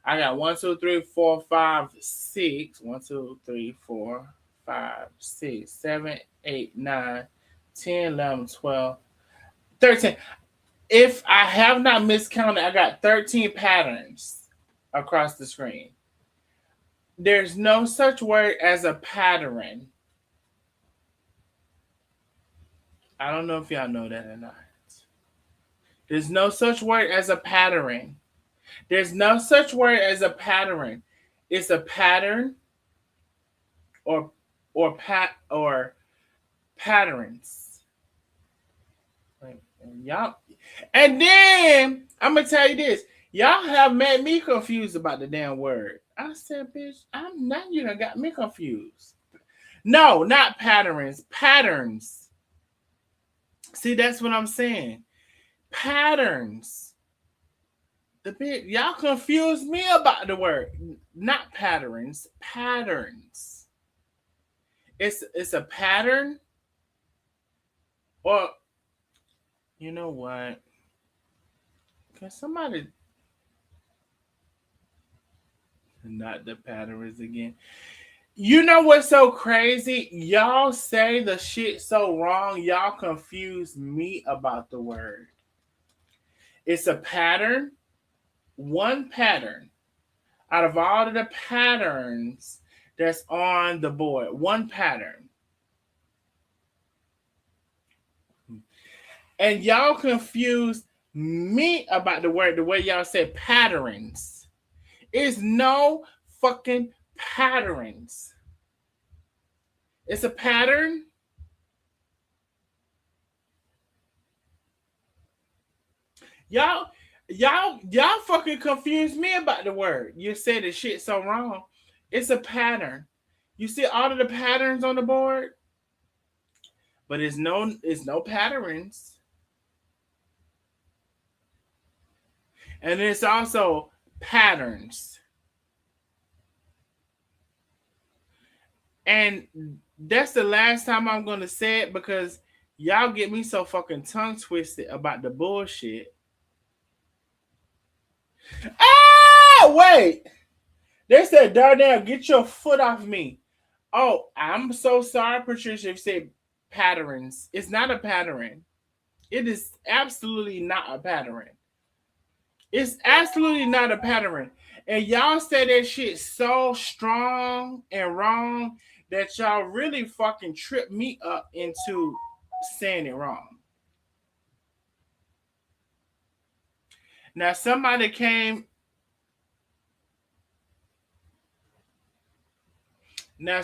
I got 1, 2, 3, 4, 5, 6. 1, 2, 3, 4, 5, 6, 7, 8, 9, 10, 11, 12, 13. If I have not miscounted, I got 13 patterns across the screen. There's no such word as a pattern. I don't know if y'all know that or not. There's no such word as a pattern. There's no such word as a pattern. It's a pattern or patterns. And y'all, and then I'm gonna tell you this. Y'all have made me confused about the damn word. I said, bitch, I'm not, you done got me confused. No, not patterns. Patterns. See, that's what I'm saying. Patterns. The bit y'all confuse me about the word. Not patterns. Patterns. It's a pattern. Or you know what? Can somebody not the patterns again? You know what's so crazy? Y'all say the shit so wrong. Y'all confuse me about the word. It's a pattern. One pattern out of all of the patterns that's on the board. One pattern. And y'all confuse me about the word the way y'all say patterns. It's no fucking patterns. It's a pattern. Y'all fucking confused me about the word. You said the shit so wrong. It's a pattern. You see all of the patterns on the board, but it's no patterns. And it's also patterns. And that's the last time I'm going to say it because y'all get me so fucking tongue twisted about the bullshit. Ah! wait. They said, Darnell, get your foot off me. Oh, I'm so sorry, Patricia. If you say patterns, it's not a pattern. It is absolutely not a pattern. It's absolutely not a pattern. And y'all say that shit so strong and wrong that y'all really fucking trip me up into saying it wrong. Now somebody came. Now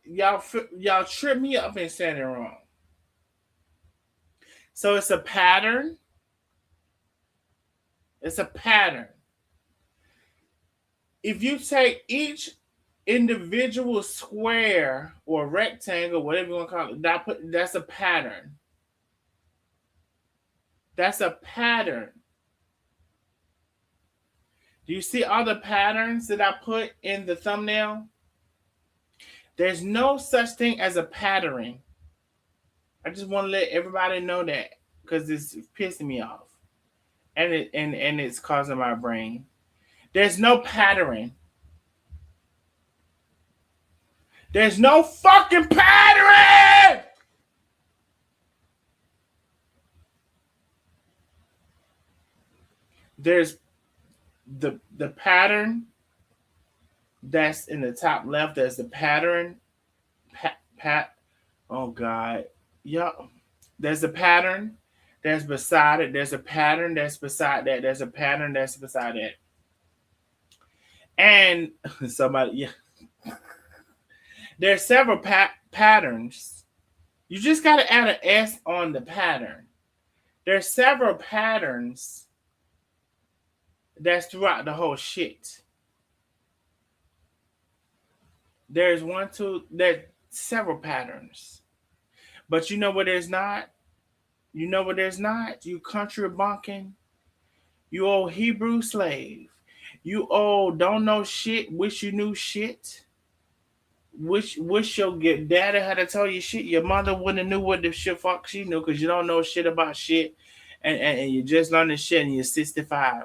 y'all trip me up and saying it wrong. So it's a pattern. It's a pattern. If you take each individual square or rectangle, whatever you want to call it, that's a pattern. That's a pattern. Do you see all the patterns that I put in the thumbnail? There's no such thing as a pattern. I just want to let everybody know that because it's pissing me off. And it's causing my brain. There's no pattern. There's no fucking pattern! There's the pattern that's in the top left. There's the pattern. Oh God. Yup. There's a pattern that's beside it. There's a pattern that's beside that. There's a pattern that's beside that. And somebody, yeah. There's several patterns. You just got to add an S on the pattern. There's several patterns that's throughout the whole shit. There's several patterns. But you know what there's not? You know what there's not? You country bunking. You old Hebrew slave. You old don't know shit, wish you knew shit. Wish your daddy had to tell you shit. Your mother wouldn't have knew what the shit fuck she knew because you don't know shit about shit. And you just learning shit and you're 65.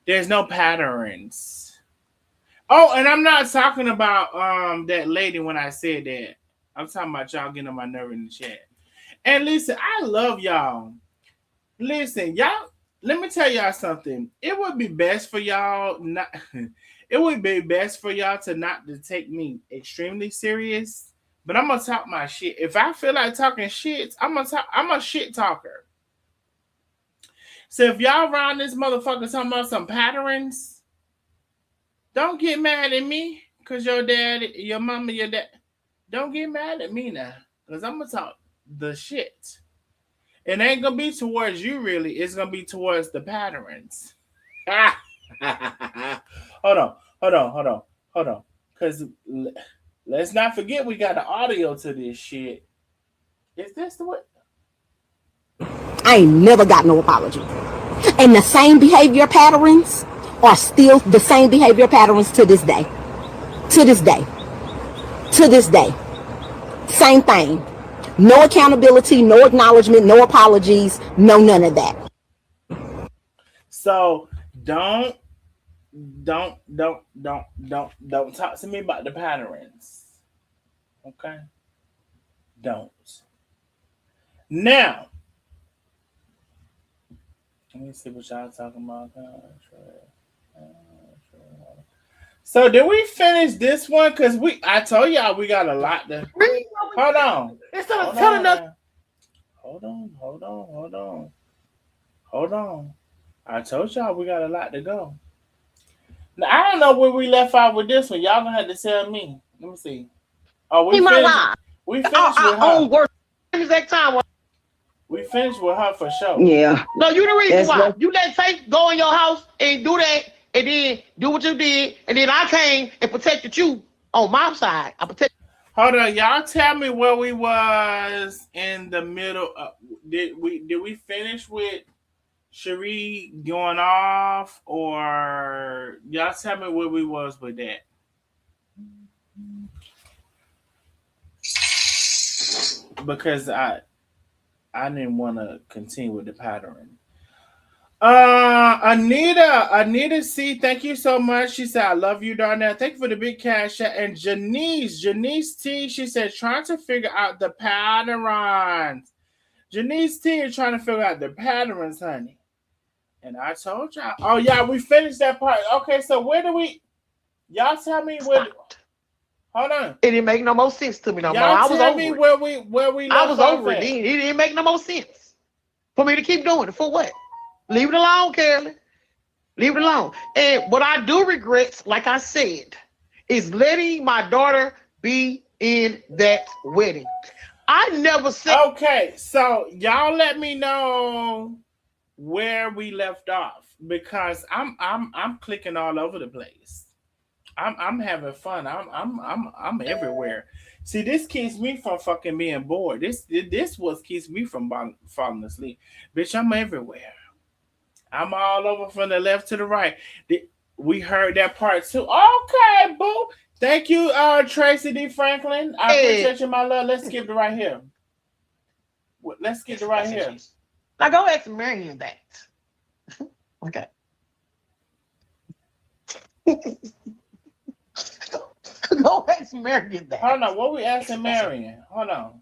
There's no patterns. Oh, and I'm not talking about that lady when I said that. I'm talking about y'all getting on my nerve in the chat. And listen, I love y'all. Listen, y'all, let me tell y'all something. It would be best for y'all not it would be best for y'all to not to take me extremely serious. But I'm gonna talk my shit. If I feel like talking shit, I'm a shit talker. So if y'all around this motherfucker talking about some patterns, don't get mad at me because your dad, your mama, your dad. Don't get mad at me now because I'm going to talk the shit. It ain't going to be towards you really. It's going to be towards the patterns. Hold on. Because let's not forget we got the audio to this shit. Is this the way? I ain't never got no apology. And the same behavior patterns are still the same behavior patterns to this day. To this day. To this day. Same thing. No accountability, no acknowledgement, no apologies, no none of that. So don't talk to me about the patterns. Okay? Don't. Now, let me see what y'all talking about. So did we finish this one? Because I told y'all we got a lot to. Hold on. Instead of telling us. Hold on. I told y'all we got a lot to go. Now I don't know where we left out with this one. Y'all gonna have to tell me. Let me see. Oh, we finished. We finished with her. Work. Exact time. We finished with her for sure. Yeah. No, you the reason why. You let Faith go in your house and do that and then do what you did. And then I came and protected you on my side. I protected. Hold on. Y'all tell me where we was in the middle. Did we finish with Cherie going off? Or y'all tell me where we was with that. Because I didn't want to continue with the pattern. Anita C, thank you so much. She said, I love you, Darnell. Thank you for the big cash. And Janice T, she said, trying to figure out the patterns. Janice T is trying to figure out the patterns, honey. And I told y'all. Oh, yeah, we finished that part. Okay, so where do we... Y'all tell me where... Hold on. It didn't make no more sense to me no more. I was over me it. Where we I was over it. It didn't make no more sense for me to keep doing it. For what? Leave it alone, Carolyn. Leave it alone. And what I do regret, like I said, is letting my daughter be in that wedding. I never said. Okay, so y'all let me know where we left off because I'm clicking all over the place. I'm having fun. I'm everywhere. See, this keeps me from fucking being bored. This was keeps me from falling asleep. Bitch, I'm everywhere. I'm all over from the left to the right. We heard that part too. Okay, boo. Thank you, Tracy D. Franklin. I appreciate you, my love. Let's skip it right here. Let's skip it right here. Now go ask Marion that. Okay. Go ask Marion that. Hold on. What we asking Marion? Hold on.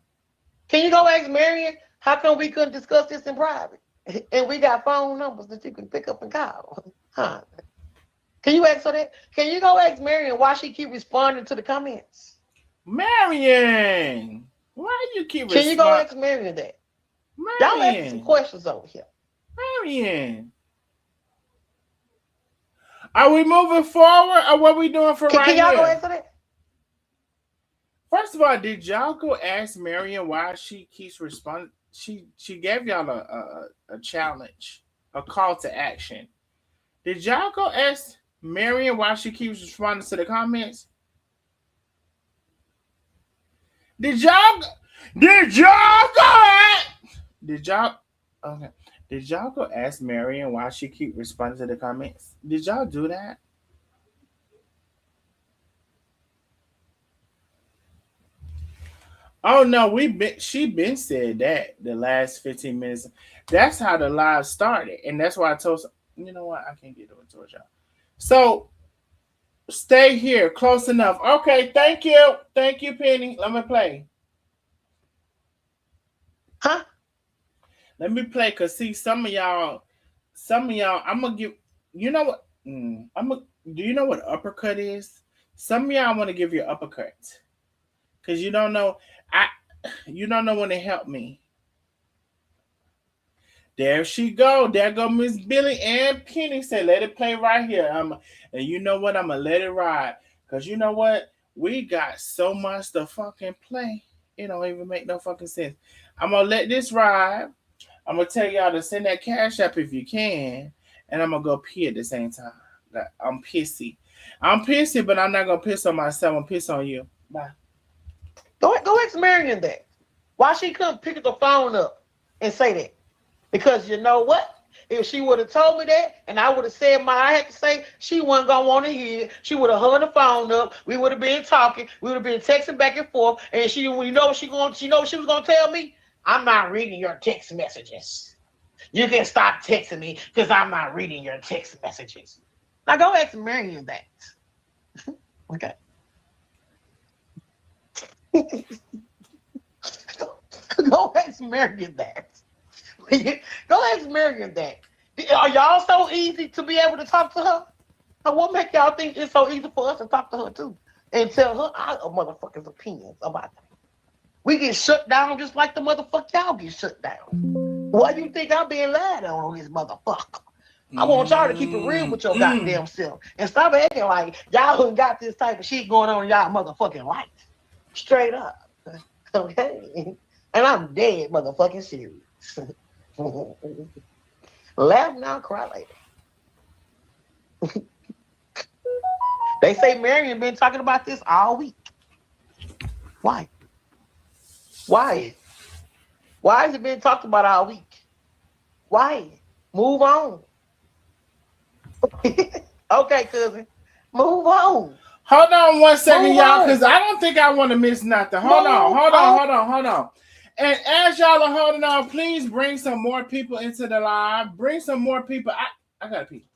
Can you go ask Marion how come we couldn't discuss this in private? And we got phone numbers that you can pick up and call. Huh? Can you ask her that? Can you go ask Marion why she keep responding to the comments? Marion, why you keep responding? Can you go ask Marion that? Marion. Y'all ask some questions over here. Marion. Are we moving forward or what are we doing for right here? Can y'all go answer that? First of all, did y'all go ask Marion why she keeps responding? She gave y'all a challenge, a call to action. Did y'all go ask Marion why she keeps responding to the comments? Did y'all go ask Marion why she keep responding to the comments? Did y'all do that? Oh no, she been said that the last 15 minutes. That's how the live started. And that's why I told you know what? I can't get over towards y'all. So stay here, close enough. Okay, thank you. Thank you, Penny. Let me play. Huh? Let me play, cause see some of y'all, I'm gonna give. You know what? Do you know what uppercut is? Some of y'all want to give you uppercut, cause you don't know. You don't know when to help me. There she go. There go Miss Billy and Penny. Say, let it play right here. And you know what? I'm gonna let it ride, cause you know what? We got so much to fucking play. It don't even make no fucking sense. I'm gonna let this ride. I'm gonna tell y'all to send that cash app if you can, and I'm gonna go pee at the same time. I'm pissy. I'm pissy, but I'm not gonna piss on myself. I'm piss on you. Bye. Go ask Marion that. Why she couldn't pick the phone up and say that? Because you know what? If she would have told me that, and I would have said I had to say, she wasn't gonna want to hear it. She would have hung the phone up. We would have been talking. We would have been texting back and forth. And she was gonna tell me. I'm not reading your text messages. You can stop texting me because I'm not reading your text messages. Now go ask Marion that. Okay. Go ask Marion that. Go ask Marion that. Are y'all so easy to be able to talk to her? And what make y'all think it's so easy for us to talk to her too? And tell her our motherfuckers' opinions about that. We get shut down just like the motherfucker y'all get shut down. Why do you think I'm being lied on this motherfucker? I want y'all to keep it real with your goddamn self. And stop acting like y'all who got this type of shit going on in y'all motherfucking life. Straight up. Okay? And I'm dead motherfucking serious. Laugh now, cry later. They say Marion been talking about this all week. Why? Why? Why has it been talked about all week? Why? Move on. Okay, cousin. Move on. Hold on one second, y'all, because I don't think I want to miss nothing. Hold on. And as y'all are holding on, please bring some more people into the live. Bring some more people. I gotta pee.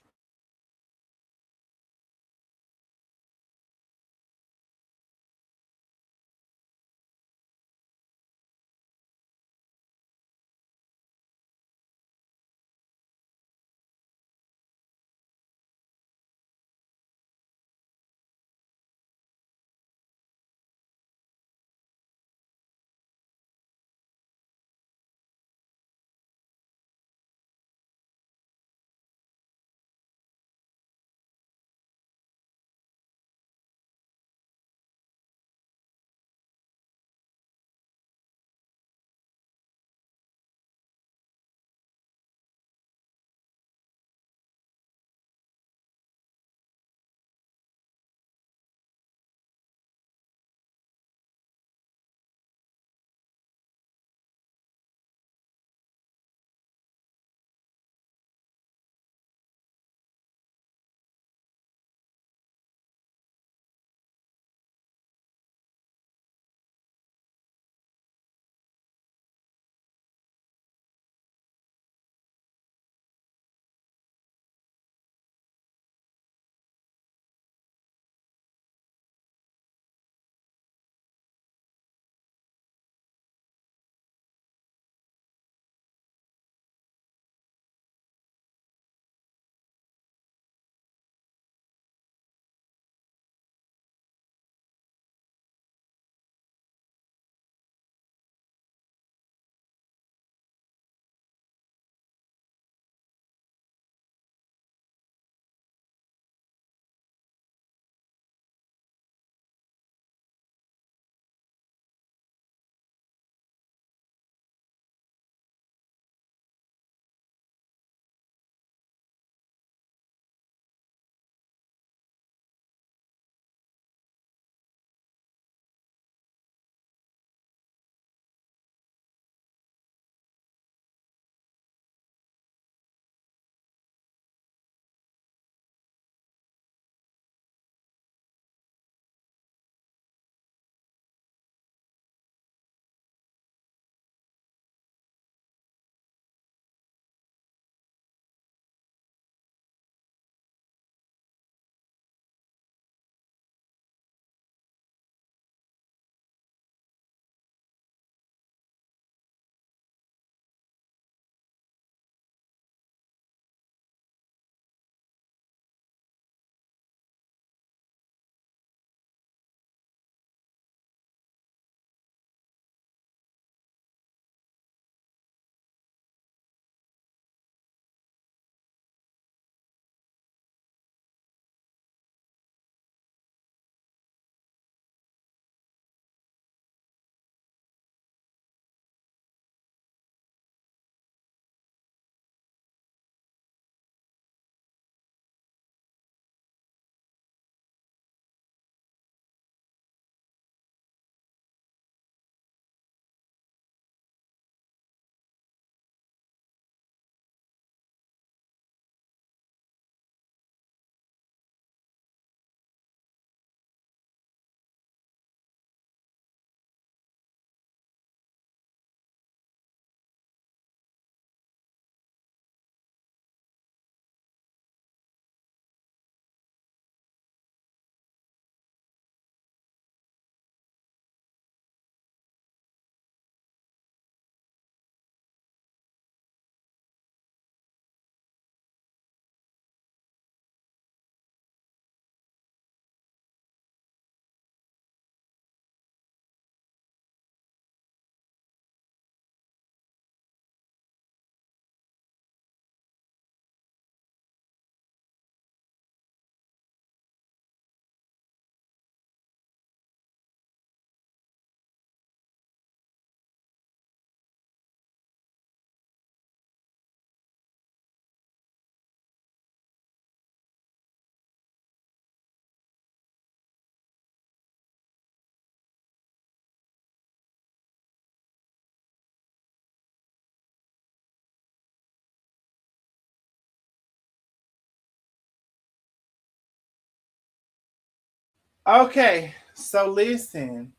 Okay, so listen.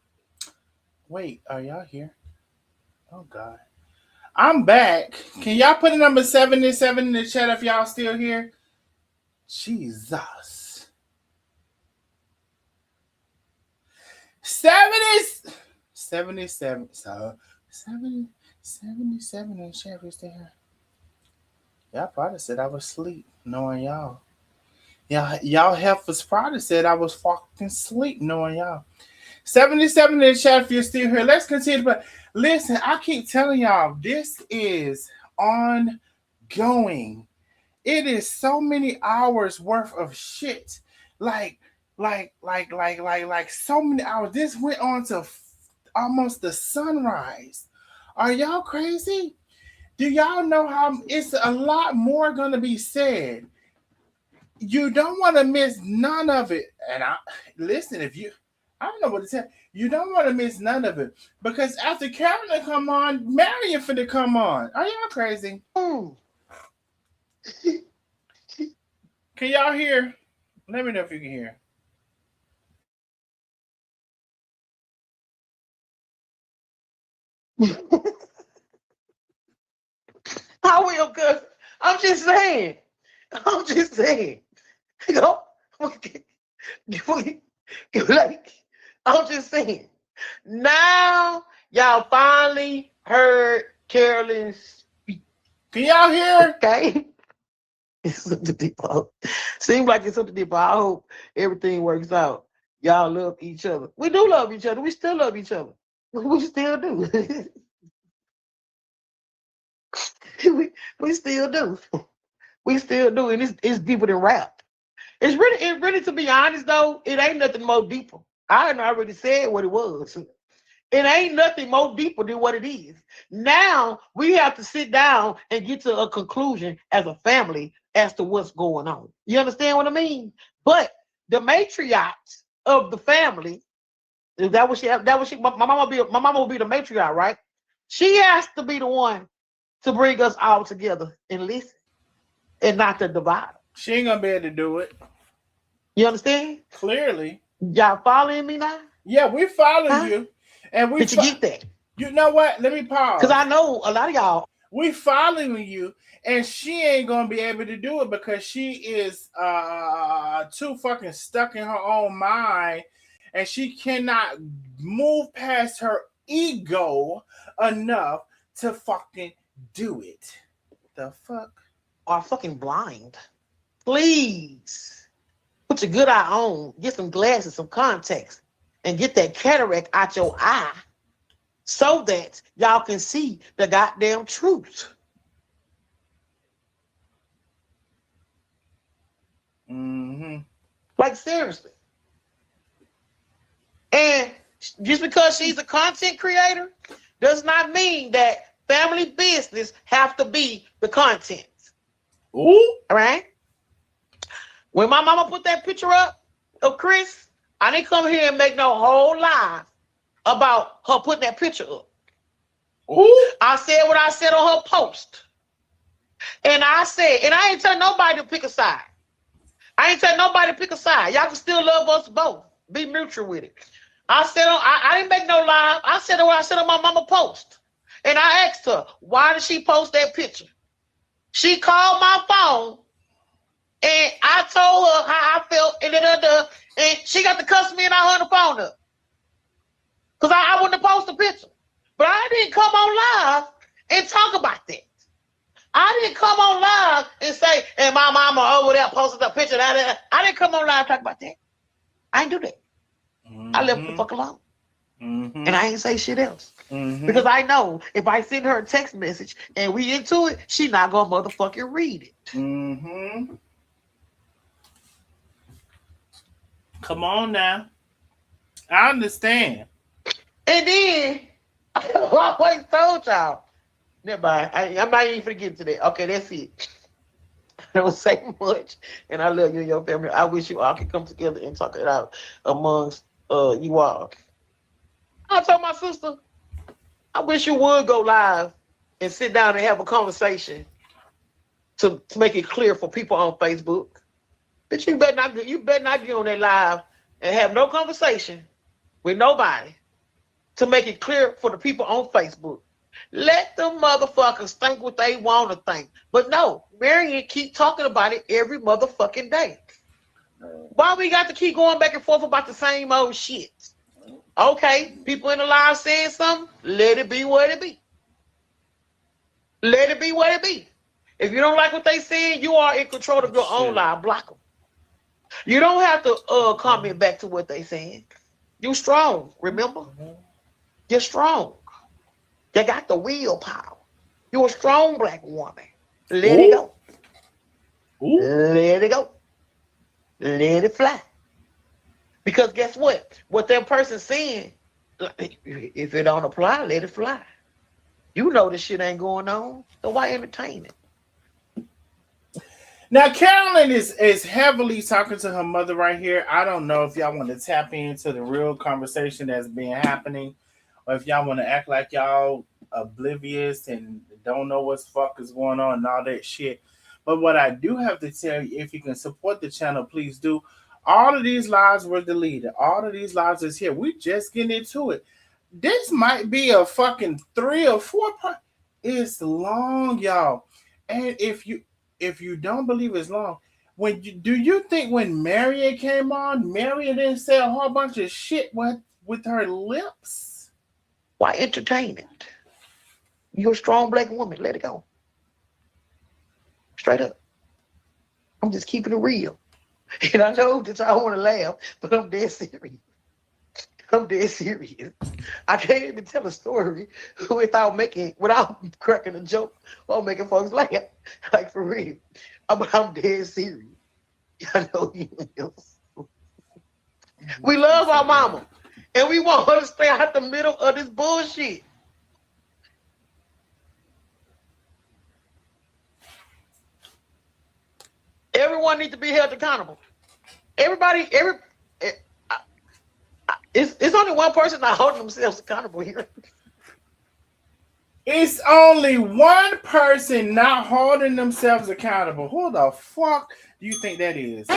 Wait, are y'all here? Oh God. I'm back. Can y'all put a number 77 in the chat if y'all still here? Jesus. 77. So 77 in the chat is there. Y'all probably said I was asleep, knowing y'all. Y'all heifers probably said I was fucking asleep, knowing y'all. 77 in the chat if you're still here. Let's continue. But listen, I keep telling y'all, this is ongoing. It is so many hours worth of shit. Like so many hours. This went on to almost the sunrise. Are y'all crazy? Do y'all know how it's a lot more gonna be said? You don't want to miss none of it. And I listen, I don't know what to tell you. Don't want to miss none of it. Because after Caroline come on, Marion finna come on. Are y'all crazy? Can y'all hear? Let me know if you can hear. I will, cuz I'm just saying. You know, like, I'm just saying. Now y'all finally heard Carolyn's speech. Can y'all hear? Okay. It's something deep. Seems like it's something deep. I hope everything works out. Y'all love each other. We do love each other. We still love each other. We still do. we still do. We still do. And it's deeper than rap. It's really, to be honest, though, it ain't nothing more deeper. I already said what it was. It ain't nothing more deeper than what it is. Now we have to sit down and get to a conclusion as a family as to what's going on. You understand what I mean? But the matriarch of the family, is that what she? My mama will be the matriarch, right? She has to be the one to bring us all together and listen, and not to divide. She ain't gonna be able to do it. You understand? Clearly. Y'all following me now? Yeah, we following you. And we did you get that? You know what? Let me pause. Because I know a lot of y'all. We following you, and she ain't gonna be able to do it because she is too fucking stuck in her own mind, and she cannot move past her ego enough to fucking do it. The fuck? Are fucking blind. Please put your good eye on, get some glasses, some contacts, and get that cataract out your eye so that y'all can see the goddamn truth. Mm-hmm. Like, seriously. And just because she's a content creator does not mean that family business have to be the content. Ooh. All right? When my mama put that picture up of Chris, I didn't come here and make no whole lie about her putting that picture up. Ooh. I said what I said on her post. And I said, and I ain't telling nobody to pick a side. I ain't telling nobody to pick a side. Y'all can still love us both. Be mutual with it. I said, I didn't make no lie. I said what I said on my mama post. And I asked her, why did she post that picture? She called my phone and I told her how I felt, and she got to cuss me and I hung the phone up. Because I wouldn't have posted a picture. But I didn't come on live and talk about that. I didn't come on live and say, and my mama over there posted a picture. I didn't come on live and talk about that. I didn't do that. Mm-hmm. I left the fuck alone. Mm-hmm. And I ain't say shit else. Mm-hmm. Because I know if I send her a text message and we into it, she not gonna motherfucking read it. Mm-hmm. Come on now. I understand. And then I always told y'all. Never mind. I'm not even forgetting today. Okay, that's it. I don't say much. And I love you and your family. I wish you all could come together and talk it out amongst you all. I told my sister, I wish you would go live and sit down and have a conversation to make it clear for people on Facebook. But you better not get on that live and have no conversation with nobody to make it clear for the people on Facebook Let them motherfuckers think what they want to think. But no, Marion keep talking about it every motherfucking day. Why we got to keep going back and forth about the same old shit? Okay, people in the live saying something, let it be what it be. Let it be what it be. If you don't like what they saying, you are in control of your own live. Block them. You don't have to comment back to what they saying. You strong, remember? You're strong. You got the willpower. You're a strong black woman. Let it go. Let it go. Let it fly. Because guess what? What that person's saying, if it don't apply, let it fly. You know this shit ain't going on, so why entertain it? Now, Caroline is heavily talking to her mother right here. I don't know if y'all want to tap into the real conversation that's been happening, or if y'all want to act like y'all oblivious and don't know what the fuck is going on and all that shit. But what I do have to tell you, if you can support the channel, please do. All of these lives were deleted. All of these lives is here. We just getting into it. This might be a fucking 3 or 4 part. It's long, y'all. And if you don't believe it's long, do you think when Marion came on, Marion didn't say a whole bunch of shit with her lips? Why entertain it? You're a strong black woman. Let it go. Straight up. I'm just keeping it real. And I know that y'all want to laugh, but I'm dead serious. I'm dead serious. I can't even tell a story without cracking a joke or making folks laugh. Like, for real. But I'm dead serious. I know you will. We love our mama. And we want her to stay out the middle of this bullshit. Everyone needs to be held accountable. It's only one person not holding themselves accountable here. It's only one person not holding themselves accountable. Who the fuck do you think that is?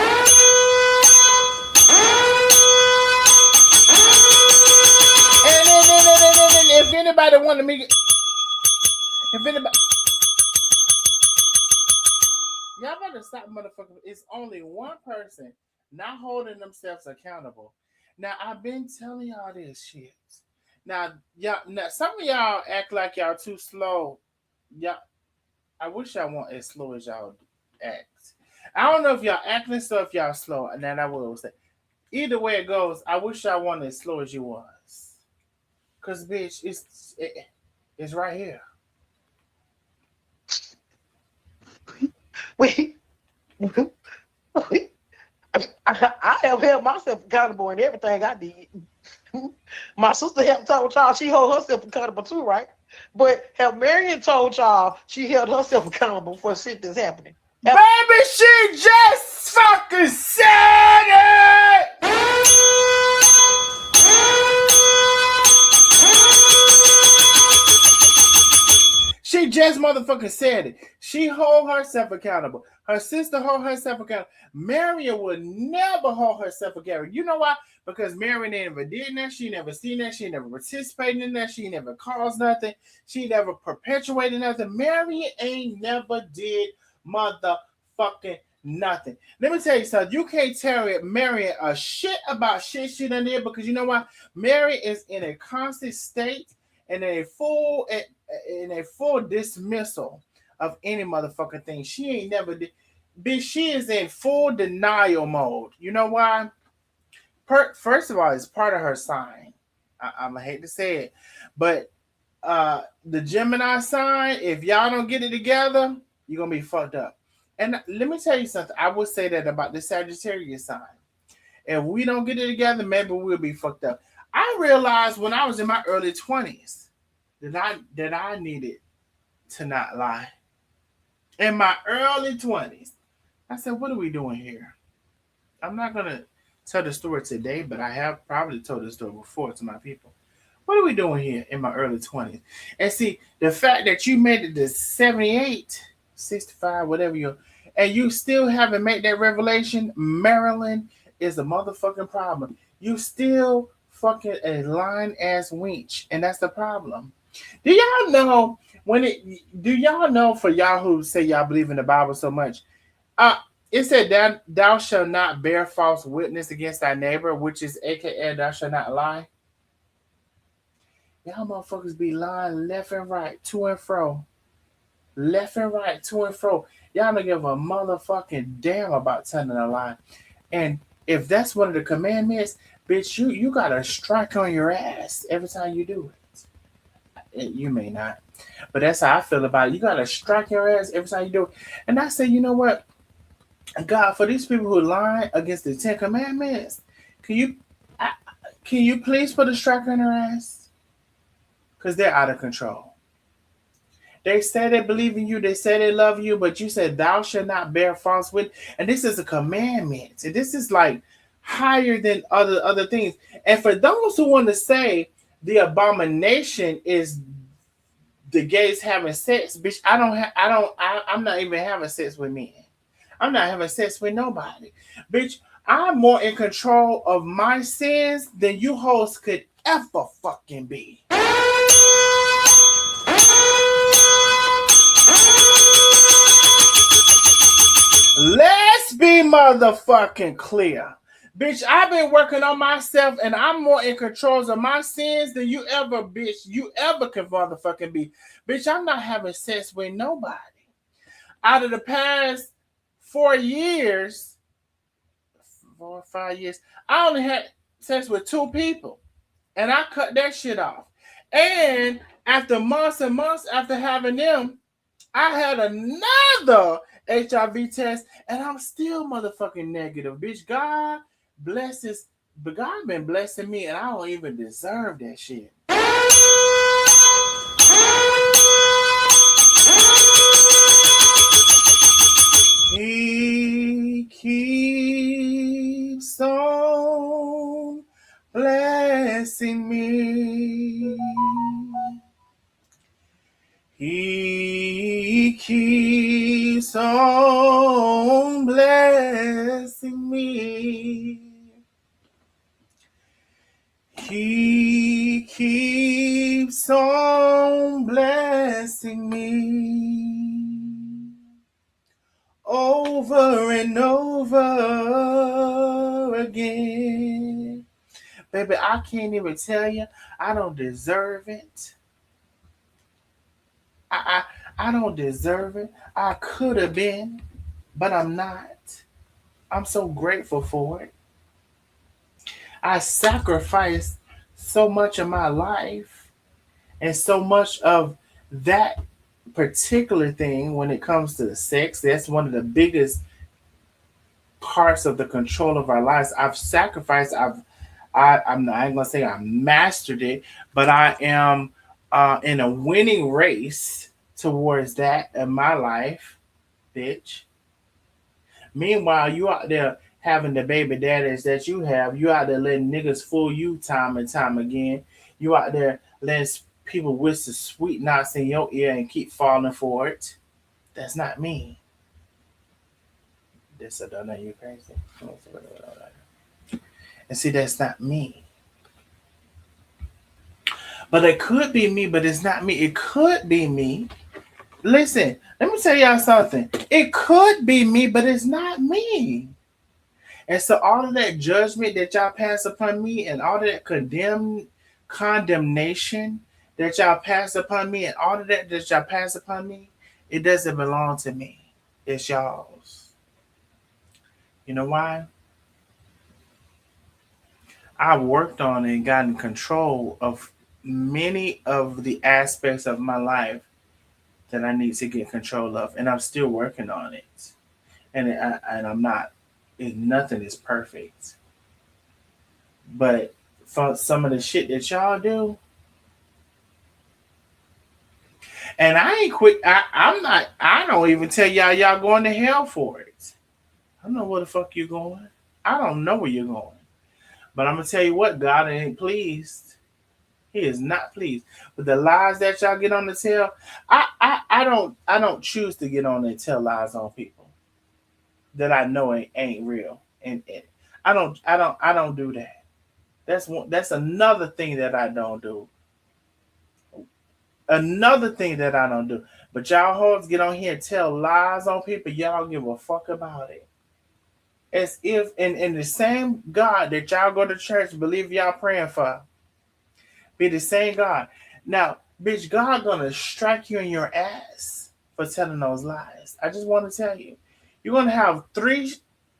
And if anybody wanted me, if anybody, y'all better stop, motherfucker. It's only one person not holding themselves accountable. Now, I've been telling y'all this shit. Now, some of y'all act like y'all too slow. Y'all, I wish y'all weren't as slow as y'all act. I don't know if y'all acting slow, if y'all slow. And then I will say, either way it goes, I wish y'all weren't as slow as you was. Cause bitch, it's right here. I have held myself accountable in everything I did. My sister have told y'all she hold herself accountable too, right? But have Marion told y'all she held herself accountable for shit that's happening? Baby, she just fucking said it! She just motherfucking said it. She hold herself accountable. Her sister hold herself accountable. Marion would never hold herself accountable. You know why? Because Marion never did that. She never seen that. She never participated in that. She never caused nothing. She never perpetuated nothing. Marion ain't never did motherfucking nothing. Let me tell you something. You can't tell Marion a shit about shit she done did, because you know why? Marion is in a constant state and in a full dismissal of any motherfucking thing. She ain't never did. Bitch, she is in full denial mode. You know why? First of all, it's part of her sign. I'm gonna hate to say it, but the Gemini sign, if y'all don't get it together, you're gonna be fucked up. And let me tell you something. I would say that about the Sagittarius sign. If we don't get it together, maybe we'll be fucked up. I realized when I was in my early 20s that I needed to not lie. In my early 20s, I said, what are we doing here? I'm not going to tell the story today, but I have probably told the story before to my people. What are we doing here in my early 20s? And see, the fact that you made it to 78, 65, whatever you're, and you still haven't made that revelation, Maryland is a motherfucking problem. You still fucking a lying ass wench, and that's the problem. Do y'all know when it? Do y'all know for y'all who say y'all believe in the Bible so much? Uh, it said that thou shalt not bear false witness against thy neighbor, which is AKA thou shalt not lie. Y'all motherfuckers be lying left and right, to and fro, left and right, to and fro. Y'all don't give a motherfucking damn about telling a lie. And if that's one of the commandments, bitch, you got a strike on your ass every time you do it. You may not, but that's how I feel about it. You got to strike your ass every time you do it. And I say, you know what, God, for these people who lie against the Ten Commandments, can you, I, can you please put a strike on their ass? Because they're out of control. They say they believe in you. They say they love you, but you said thou shalt not bear false witness. And this is a commandment. And this is like higher than other things. And for those who want to say the abomination is the gays having sex, bitch, I'm not even having sex with men. I'm not having sex with nobody. Bitch, I'm more in control of my sins than you hoes could ever fucking be. Let's be motherfucking clear. Bitch, I've been working on myself and I'm more in control of my sins than you ever, bitch, you ever can motherfucking be. Bitch, I'm not having sex with nobody. Out of the past 4 years, 4 or 5 years, I only had sex with 2 people. And I cut that shit off. And after months and months after having them, I had another HIV test, and I'm still motherfucking negative. Bitch, God blesses, but God been blessing me, and I don't even deserve that shit. He keeps on blessing me. He keeps on blessing me. He keeps on blessing me. Over and over again. Baby, I can't even tell you. I don't deserve it. I don't deserve it. I could have been, but I'm not. I'm so grateful for it. I sacrificed so much of my life and so much of that particular thing when it comes to the sex. That's one of the biggest parts of the control of our lives. I've sacrificed. I ain't gonna say I mastered it, but I am in a winning race towards that in my life, bitch. Meanwhile, you out there having the baby daddies that you have. You out there letting niggas fool you time and time again. You out there letting people whisper sweet knots in your ear and keep falling for it. That's not me. This I don't know, you crazy. And see, that's not me. But it could be me, but it's not me. It could be me. Listen, let me tell y'all something. It could be me, but it's not me. And so all of that judgment that y'all pass upon me and all of that condemnation that y'all pass upon me and all of that y'all pass upon me, it doesn't belong to me. It's y'all's. You know why? I worked on and gotten control of many of the aspects of my life that I need to get control of, and I'm still working on it. And I'm not. Nothing is perfect, but for some of the shit that y'all do, and I ain't quit. I'm not. I don't even tell y'all going to hell for it. I don't know where the fuck you're going. I don't know where you're going, but I'm gonna tell you what. God ain't pleased. He is not pleased with the lies that y'all get on the tell. I don't choose to get on and tell lies on people that I know ain't real. And I don't do that. That's another thing that I don't do. Another thing that I don't do. But y'all hoes get on here and tell lies on people. Y'all give a fuck about it. As if in the same God that y'all go to church, believe y'all praying for, be the same God. Now, bitch, God gonna strike you in your ass for telling those lies. I just want to tell you. You're gonna have 3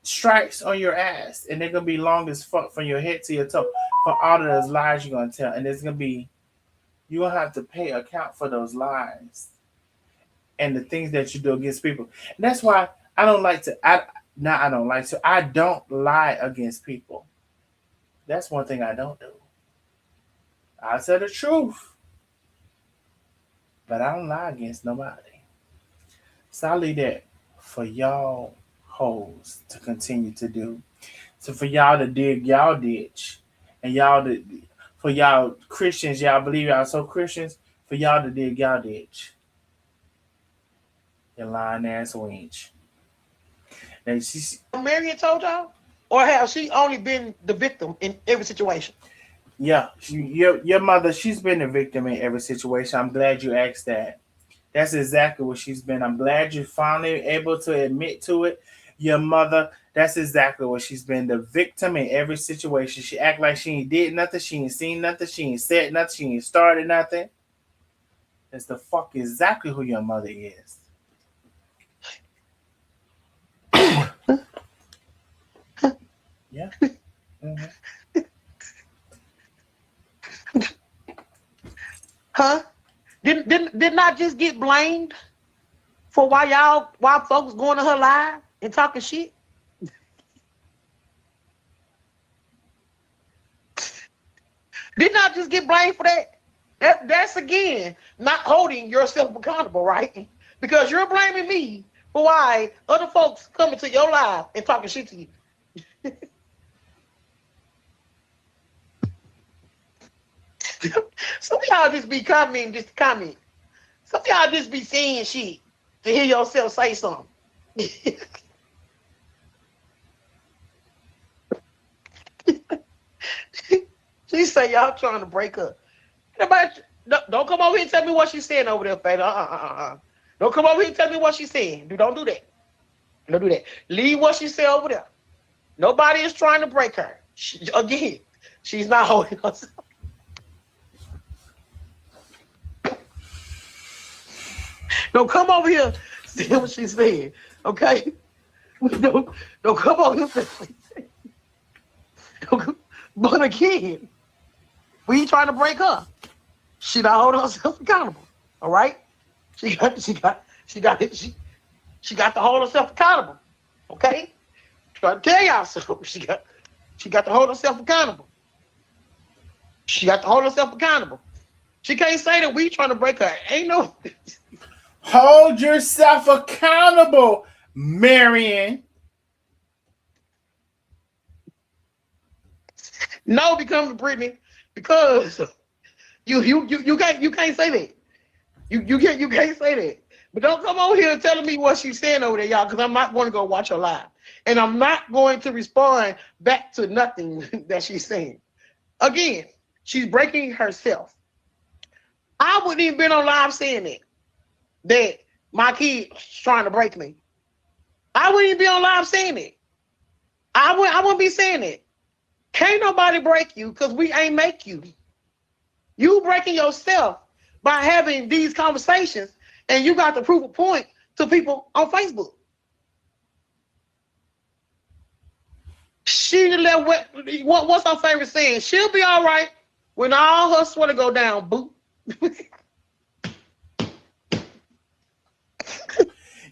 strikes on your ass, and they're gonna be long as fuck from your head to your toe for all of those lies you're gonna tell. And it's gonna be you're gonna have to pay account for those lies and the things that you do against people. And that's why I don't like to I don't lie against people. That's one thing I don't do. I say the truth. But I don't lie against nobody. So I leave that for y'all hoes to continue to do. So for y'all to dig y'all ditch, and for y'all Christians, y'all believe y'all so Christians, for y'all to dig y'all ditch. You lying ass wench. And Marion told y'all? Or has she only been the victim in every situation? Yeah, your mother, she's been a victim in every situation. I'm glad you asked that. That's exactly what she's been. I'm glad you're finally able to admit to it. Your mother, that's exactly what she's been. The victim in every situation. She act like she ain't did nothing. She ain't seen nothing. She ain't said nothing. She ain't started nothing. That's the fuck exactly who your mother is. Yeah. Mm-hmm. Huh? Did not just get blamed for why folks going to her live and talking shit? Did not just get blamed for that? That's again not holding yourself accountable, right? Because you're blaming me for why other folks coming to your live and talking shit to you. Some of y'all just be commenting just to comment. Some of y'all just be saying shit to hear yourself say something. She say y'all trying to break up. Don't come over here and tell me what she's saying over there, Fada. Don't come over here and tell me what she's saying. Don't do that. Don't do that. Leave what she said over there. Nobody is trying to break her. Again, she's not holding herself. Don't come over here saying what she said, okay? Don't come over here saying. But again, we ain't trying to break her. She not holding herself accountable. All right? She got to hold herself accountable. Okay? Trying to tell y'all something. She got to hold herself accountable. She got to hold herself accountable. She can't say that we trying to break her. Ain't no. Hold yourself accountable, Marion. No, becomes Brittany, because you can't say that. You can't say that. But don't come over here telling me what she's saying over there, y'all, because I'm not going to go watch her live. And I'm not going to respond back to nothing that she's saying. Again, she's breaking herself. I wouldn't even been on live saying that my kid's trying to break me. I wouldn't even be on live saying it. I wouldn't be saying it. Can't nobody break you because we ain't make you. You breaking yourself by having these conversations, and you got to prove a point to people on Facebook. She let what's her favorite saying? She'll be all right when all her sweater go down. Boo.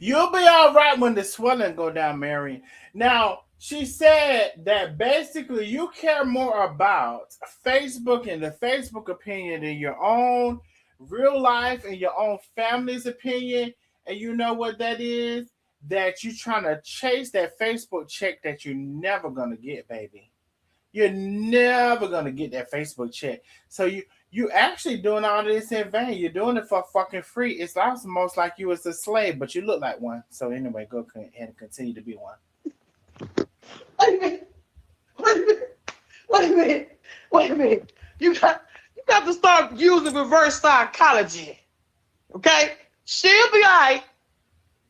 You'll be all right when the swelling go down, Marion. Now, she said that basically you care more about Facebook and the Facebook opinion than your own real life and your own family's opinion. And you know what that is? That you trying to chase that Facebook check that you're never going to get, baby. You're never going to get that Facebook check. So you actually doing all this in vain. You're doing it for fucking free. It's almost like you was a slave, but you look like one. So anyway, go ahead and continue to be one. Wait a minute. You got to start using reverse psychology Okay? She'll be all right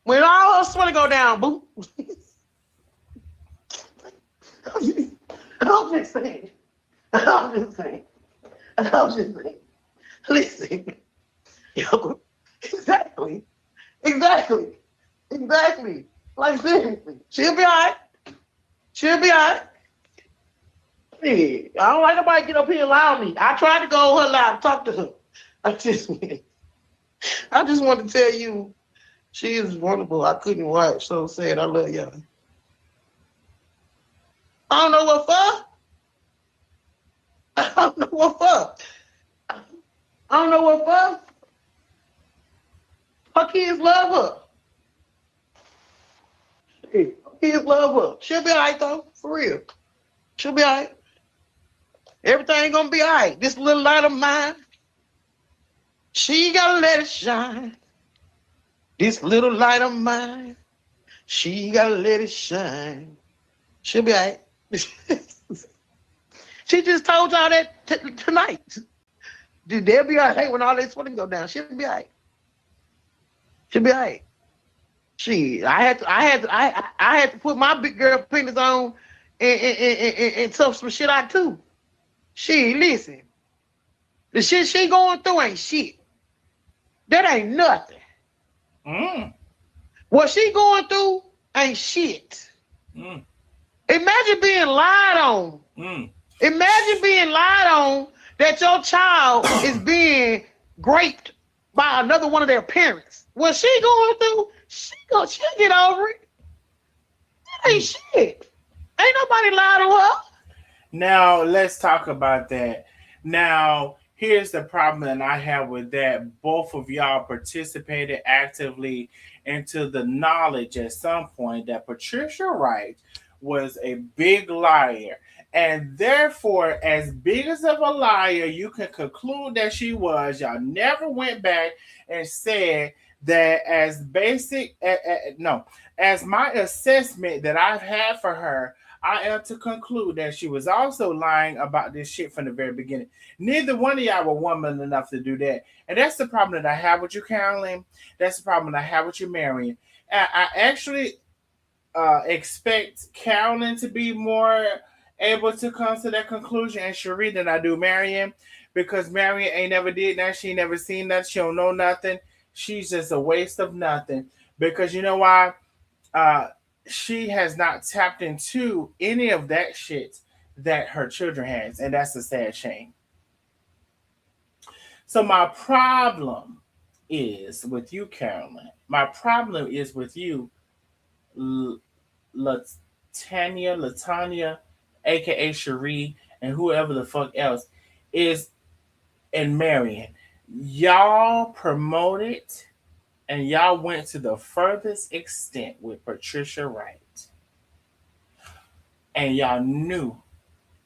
when all her sweating go down, boo. I'm just saying. I'm just saying. I'm just saying. Listen. Yo, exactly. Exactly. Exactly. Like, seriously. She'll be all right. She'll be all right. Yeah. I don't like nobody get up here and lie on me. I tried to go on her live and talk to her. I just want to tell you, she is wonderful. I couldn't watch. So sad. I love y'all. I don't know what for. I don't know what for. I don't know what for. Her kids love her. Her kids love her. She'll be all right, though. For real. She'll be all right. Everything gonna be all right. This little light of mine, she gotta let it shine. This little light of mine, she gotta let it shine. She'll be all right. She just told y'all that tonight. They'll be all right when all this sweating go down. She'll be all right. She'll be all right. I had to put my big girl penis on and tough some shit out too. Listen. The shit she going through ain't shit. That ain't nothing. What she going through ain't shit. Imagine being lied on. Imagine being lied on that your child is being raped by another one of their parents. What she going through, she'll get over it. That ain't shit. Ain't nobody lied on her. Now, let's talk about that. Now, here's the problem that I have with that. Both of y'all participated actively into the knowledge at some point that Patricia Wright was a big liar. And therefore, as big as of a liar you can conclude that she was, y'all never went back and said that as my assessment that I've had for her, I am to conclude that she was also lying about this shit from the very beginning. Neither one of y'all were woman enough to do that. And that's the problem that I have with you, Caroline. That's the problem that I have with you, Marion. I actually expect Caroline to be more able to come to that conclusion and Cherie than I do Marion, because Marion ain't never did that. She never seen that. She don't know nothing. She's just a waste of nothing. Because you know why? She has not tapped into any of that shit that her children has, and that's a sad shame. So my problem is with you, Caroline. My problem is with you, Latanya, aka Cherie, and whoever the fuck else is, and Marion. Y'all promoted and y'all went to the furthest extent with Patricia Wright. And y'all knew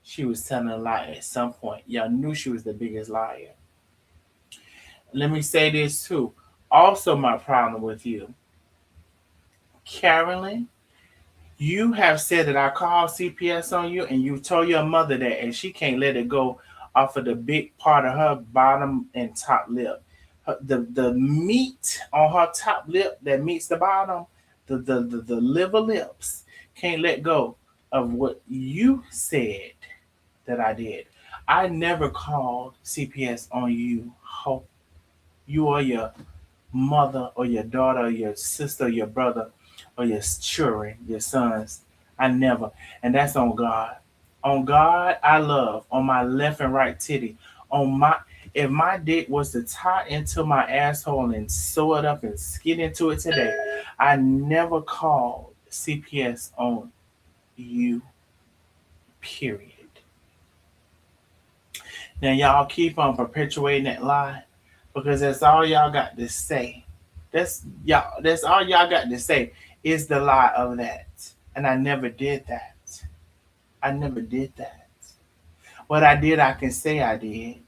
she was telling a lie at some point. Y'all knew she was the biggest liar. Let me say this too. Also, my problem with you, Carolyn, you have said that I called CPS on you, and you told your mother that, and she can't let it go off of the big part of her bottom and top lip. The meat on her top lip that meets the bottom, the liver lips, can't let go of what you said that I did. I never called CPS on you, you or your mother or your daughter or your sister or your brother or your children, your sons. I never. And that's on God. On God, I love. On my left and right titty. If my dick was to tie into my asshole and sew it up and skid into it today, I never called CPS on you. Period. Now y'all keep on perpetuating that lie because that's all y'all got to say. That's all y'all got to say is the lie of that. And I never did that. I never did that. What I did, I can say I did.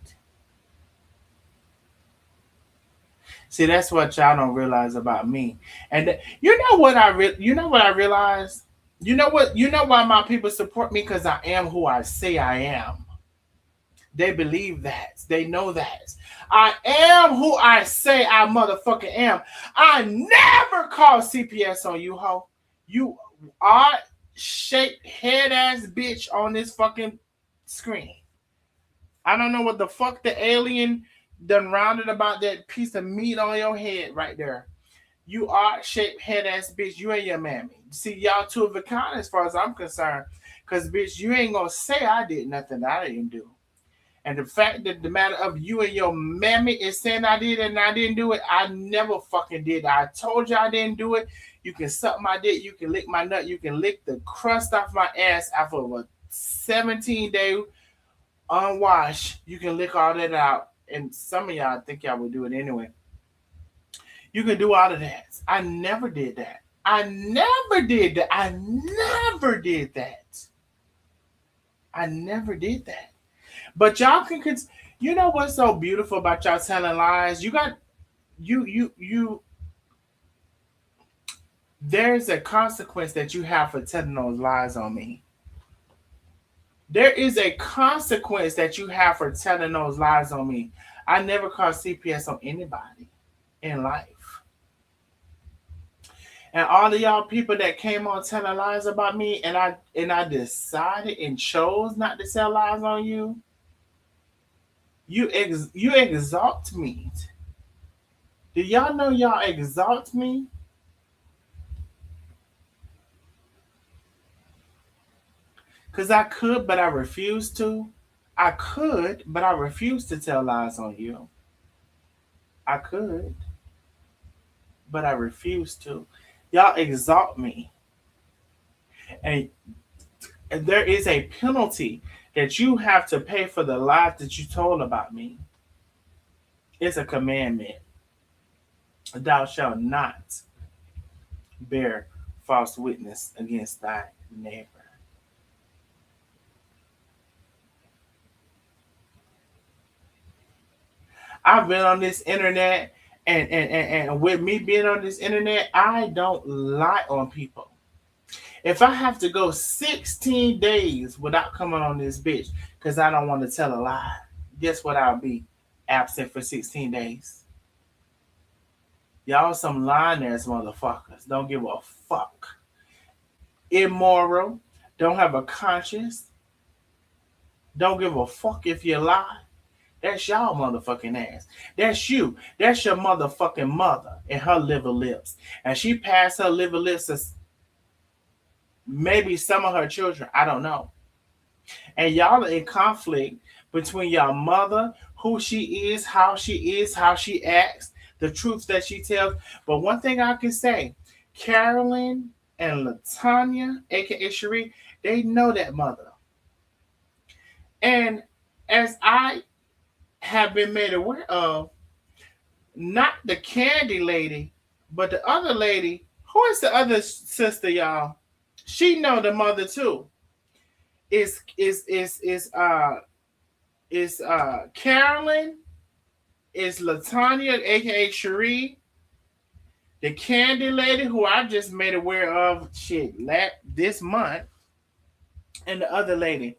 See, that's what y'all don't realize about me. And you know what I realized? You know why my people support me? Because I am who I say I am. They believe that. They know that. I am who I say I motherfucking am. I never call CPS on you, ho. You odd shaped head ass bitch on this fucking screen. I don't know what the fuck the alien done rounded about that piece of meat on your head right there. You odd shaped head ass bitch. You and your mammy. See, y'all two of a kind as far as I'm concerned. Cause bitch, you ain't gonna say I did nothing that I didn't do. And the fact that the matter of you and your mammy is saying I did and I didn't do it, I never fucking did. I told you I didn't do it. You can suck my dick, you can lick my nut, you can lick the crust off my ass after a 17-day unwash. You can lick all that out. And some of y'all think y'all would do it anyway. You can do all of that. I never did that. I never did that. I never did that. I never did that. But y'all can, you know what's so beautiful about y'all telling lies? You got, you. There's a consequence that you have for telling those lies on me. There is a consequence that you have for telling those lies on me. I never called CPS on anybody in life. And all of y'all people that came on telling lies about me, and I decided and chose not to tell lies on you. You exalt me. Do y'all know y'all exalt me? Because I could, but I refuse to. I could, but I refuse to tell lies on you. I could, but I refuse to. Y'all exalt me. And there is a penalty that you have to pay for the lies that you told about me. It's a commandment. Thou shalt not bear false witness against thy neighbor. I've been on this internet, and with me being on this internet, I don't lie on people. If I have to go 16 days without coming on this bitch because I don't want to tell a lie, guess what I'll be? Absent for 16 days. Y'all some lying ass motherfuckers. Don't give a fuck. Immoral. Don't have a conscience. Don't give a fuck if you lie. That's y'all motherfucking ass. That's you. That's your motherfucking mother and her liver lips. And she passed her liver lips to maybe some of her children. I don't know. And y'all are in conflict between your mother, who she is, how she acts, the truth that she tells. But one thing I can say, Carolyn and Latanya, aka Cherie, they know that mother. And as I have been made aware of, not the candy lady, but the other lady. Who is the other sister, y'all? She know the mother too. Is Carolyn, is Latanya, aka Cherie, the candy lady who I just made aware of this month, and the other lady.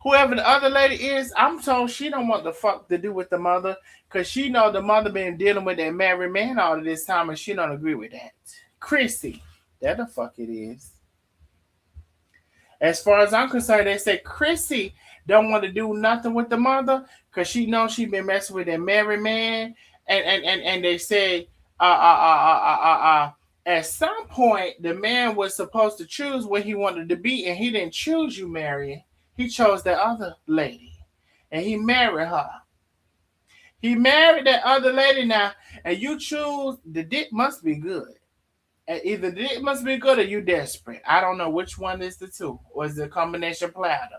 Whoever the other lady is, I'm told she don't want the fuck to do with the mother because she know the mother been dealing with that married man all of this time and she don't agree with that. Chrissy, that the fuck it is. As far as I'm concerned, they say Chrissy don't want to do nothing with the mother because she knows she been messing with that married man. And they say at some point the man was supposed to choose what he wanted to be, and he didn't choose you, Marion. He chose that other lady, and he married her. He married that other lady now, and you choose, the dick must be good. And either the dick must be good or you desperate. I don't know which one is the two, or is it a combination platter?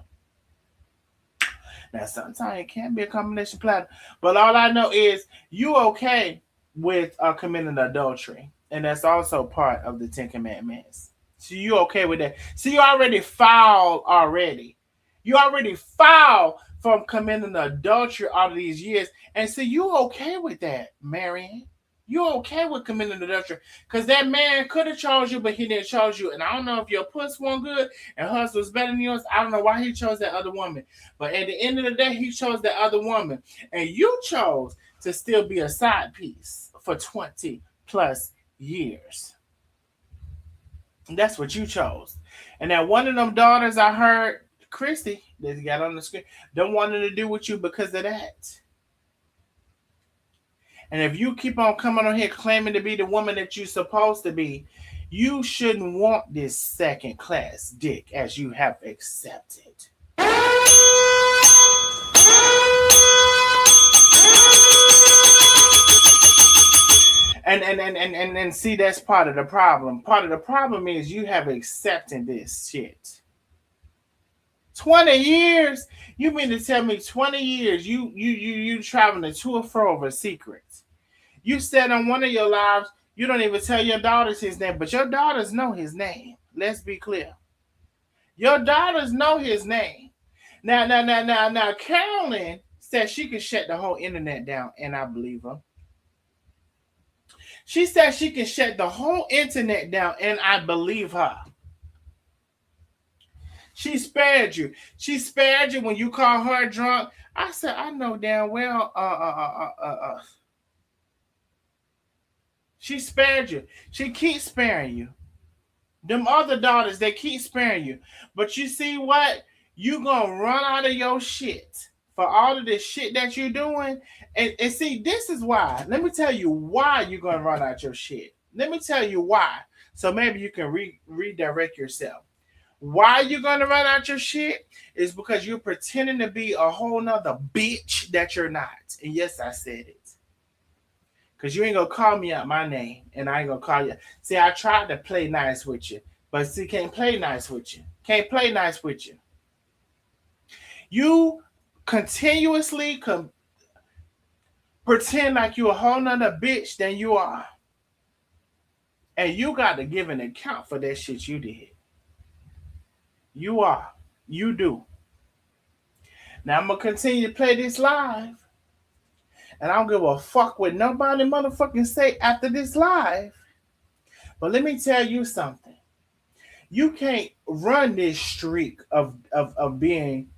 Now, sometimes it can be a combination platter, but all I know is you okay with committing adultery, and that's also part of the 10 Commandments. So you okay with that? So you already foul already. You already foul from committing adultery all of these years. And so you okay with that, Marion? You okay with committing adultery? Because that man could have chose you, but he didn't chose you. And I don't know if your puss wasn't good and hers was better than yours. I don't know why he chose that other woman. But at the end of the day, he chose that other woman. And you chose to still be a side piece for 20 plus years. And that's what you chose. And now one of them daughters I heard, Christy, that got on the screen, don't want to do with you because of that. And if you keep on coming on here claiming to be the woman that you're supposed to be, you shouldn't want this second class dick as you have accepted. And see, that's part of the problem. Part of the problem is you have accepted this shit. 20 years? You mean to tell me 20 years you traveling to and fro over secrets? You said on one of your lives you don't even tell your daughters his name, but your daughters know his name. Let's be clear. Your daughters know his name. Now, Caroline said she could shut the whole internet down, and I believe her. She said she can shut the whole internet down, and I believe her. She spared you. She spared you when you called her drunk. I said, I know damn well. She spared you. She keeps sparing you. Them other daughters, they keep sparing you. But you see what? You gonna run out of your shit for all of this shit that you're doing. And see, this is why. Let me tell you why you're gonna run out your shit. Let me tell you why. So maybe you can redirect yourself. Why you're gonna run out your shit is because you're pretending to be a whole nother bitch that you're not. And yes, I said it. Because you ain't gonna call me out my name, and I ain't gonna call you. See, I tried to play nice with you, but see, can't play nice with you. Can't play nice with you. You continuously pretend like you're a whole nother bitch than you are. And you got to give an account for that shit you did. You are. You do. Now I'm going to continue to play this live. And I don't give a fuck what nobody motherfucking say after this live. But let me tell you something. You can't run this streak of being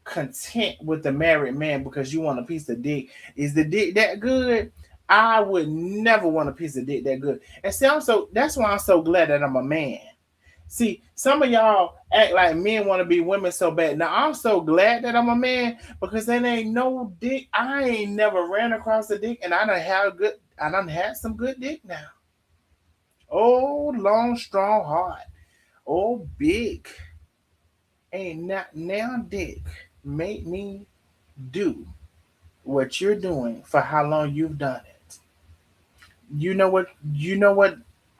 content with the married man because you want a piece of dick. Is the dick that good? I would never want a piece of dick that good. And see, that's why I'm so glad that I'm a man. See, some of y'all act like men want to be women so bad. Now, I'm so glad that I'm a man because there ain't no dick. I ain't never ran across a dick, and I done had some good dick now. Oh, long, strong heart. Oh, big. Ain't not now dick make me do what you're doing for how long you've done it. You know what?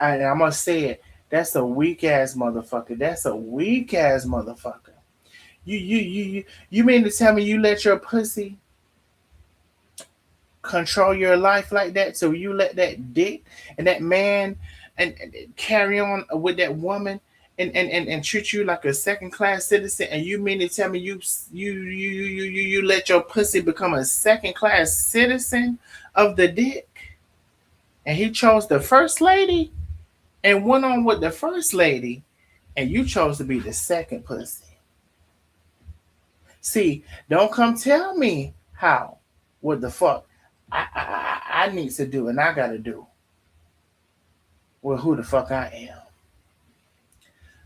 I'm going to say it. That's a weak ass motherfucker. That's a weak ass motherfucker. You mean to tell me you let your pussy control your life like that? So you let that dick and that man and carry on with that woman and treat you like a second class citizen? And you mean to tell me you let your pussy become a second class citizen of the dick? And he chose the first lady and went on with the first lady, and you chose to be the second pussy. See, don't come tell me how, what the fuck I need to do and I gotta do with who the fuck I am.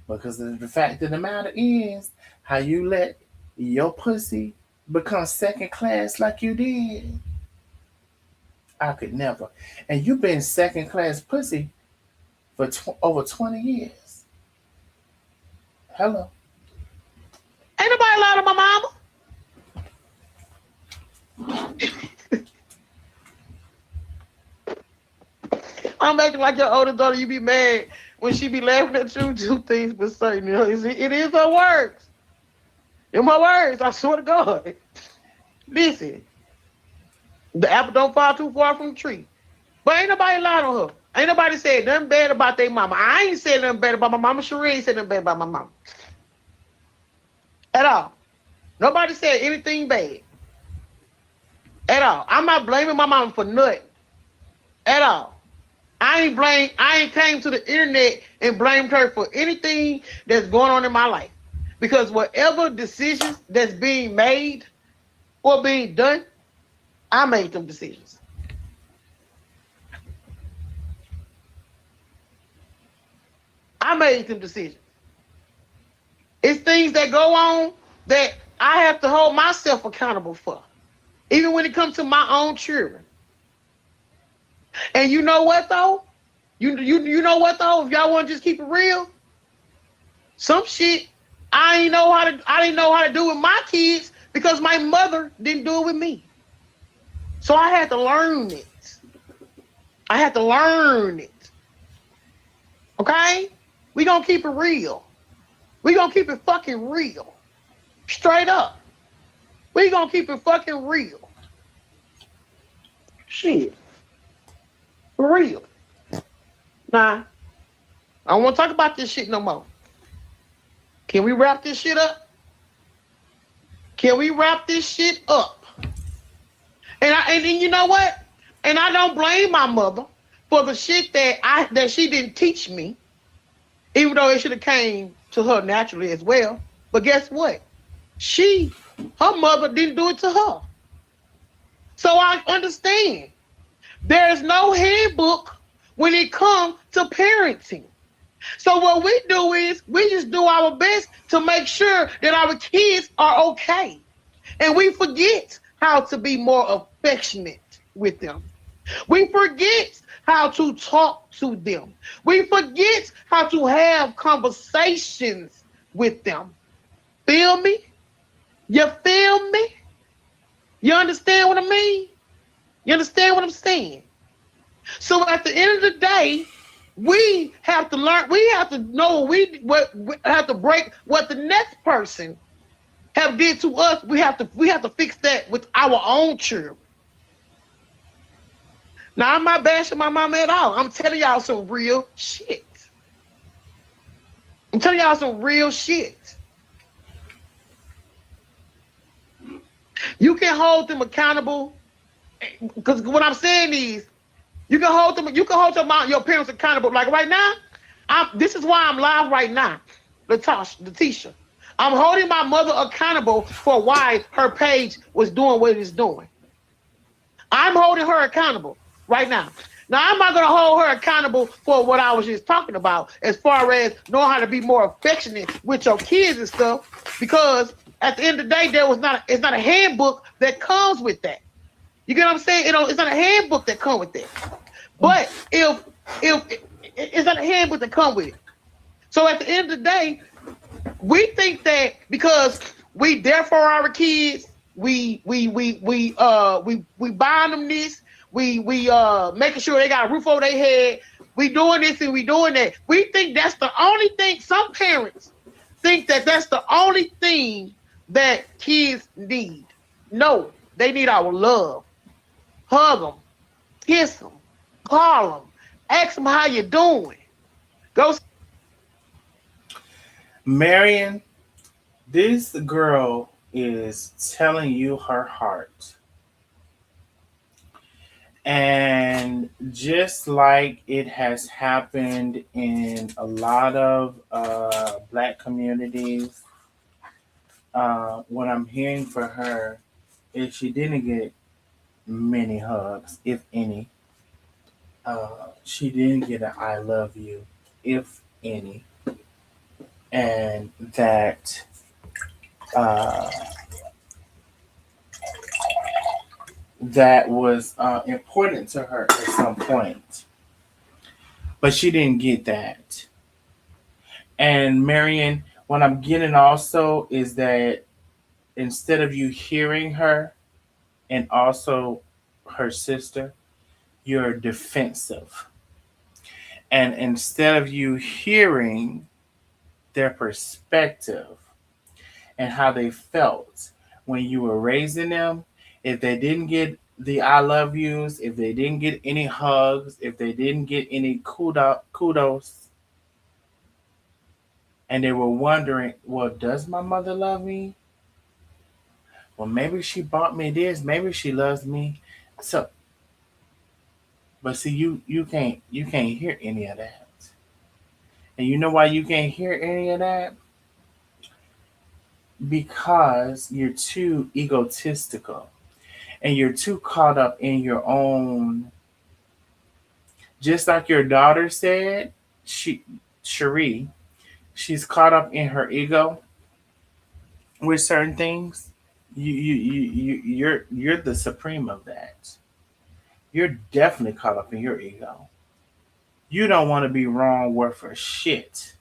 Because the fact of the matter is, how you let your pussy become second class like you did, I could never. And you've been second class pussy for over 20 years. Hello. Ain't nobody lying to my mama. I'm acting like your older daughter. You be mad when she be laughing at you. Do things but certain. You know, it is her words. In my words, I swear to God. Listen, the apple don't fall too far from the tree. But ain't nobody lying on her. Ain't nobody said nothing bad about their mama. I ain't said nothing bad about my mama. Sheree ain't said nothing bad about my mama. At all. Nobody said anything bad. At all. I'm not blaming my mama for nothing. at all. I ain't came to the internet and blamed her for anything that's going on in my life. Because whatever decisions that's being made or being done, I made them decisions. I made them decisions. It's things that go on that I have to hold myself accountable for. Even when it comes to my own children. And you know what though? You know what though? If y'all want to just keep it real, some shit I didn't know how to do with my kids because my mother didn't do it with me. So I had to learn it. I had to learn it. Okay? We gonna keep it real. We gonna keep it fucking real. Straight up. We gonna keep it fucking real. Shit. For real. Nah. I don't want to talk about this shit no more. Can we wrap this shit up? Can we wrap this shit up? And you know what? And I don't blame my mother for the shit that she didn't teach me, even though it should have came to her naturally as well. But guess what? Her mother didn't do it to her. So I understand. There's no handbook when it comes to parenting. So what we do is we just do our best to make sure that our kids are okay. And we forget how to be more affectionate with them. We forget how to talk to them. We forget how to have conversations with them. Feel me? You feel me? You understand what I mean? You understand what I'm saying? So at the end of the day, we have to learn. We have to know we have to break what the next person have did to us. We have to fix that with our own children. Now I'm not bashing my mama at all. I'm telling y'all some real shit. I'm telling y'all some real shit. You can hold them accountable, because what I'm saying is, you can hold them. You can hold your parents accountable. Like right now, this is why I'm live right now, Letitia. I'm holding my mother accountable for why her page was doing what it is doing. I'm holding her accountable right now. Now, I'm not going to hold her accountable for what I was just talking about, as far as knowing how to be more affectionate with your kids and stuff, because at the end of the day, it's not a handbook that comes with that. You get what I'm saying? It's not a handbook that comes with that. But if it's not a handbook that comes with it. So at the end of the day, we think that because we there for our kids, we buying them this, we making sure they got a roof over their head, we doing this and we doing that. We think that's the only thing. Some parents think that that's the only thing that kids need. No, they need our love. Hug them, kiss them, call them, ask them how you doing. Go. Marion, this girl is telling you her heart. And just like it has happened in a lot of Black communities, what I'm hearing for her is she didn't get many hugs, if any. She didn't get an I love you, if any. And that that was important to her at some point. But she didn't get that. And Marion, what I'm getting also is that instead of you hearing her and also her sister, you're defensive. And instead of you hearing their perspective and how they felt when you were raising them, if they didn't get the I love yous, if they didn't get any hugs, if they didn't get any kudos, and they were wondering, well, does my mother love me? Well, maybe she bought me this, maybe she loves me. So But see, you can't hear any of that. And you know why you can't hear any of that? Because you're too egotistical and you're too caught up in your own. Just like your daughter said, Cherie, she's caught up in her ego with certain things. You're the supreme of that. You're definitely caught up in your ego. You don't want to be wrong worth a shit.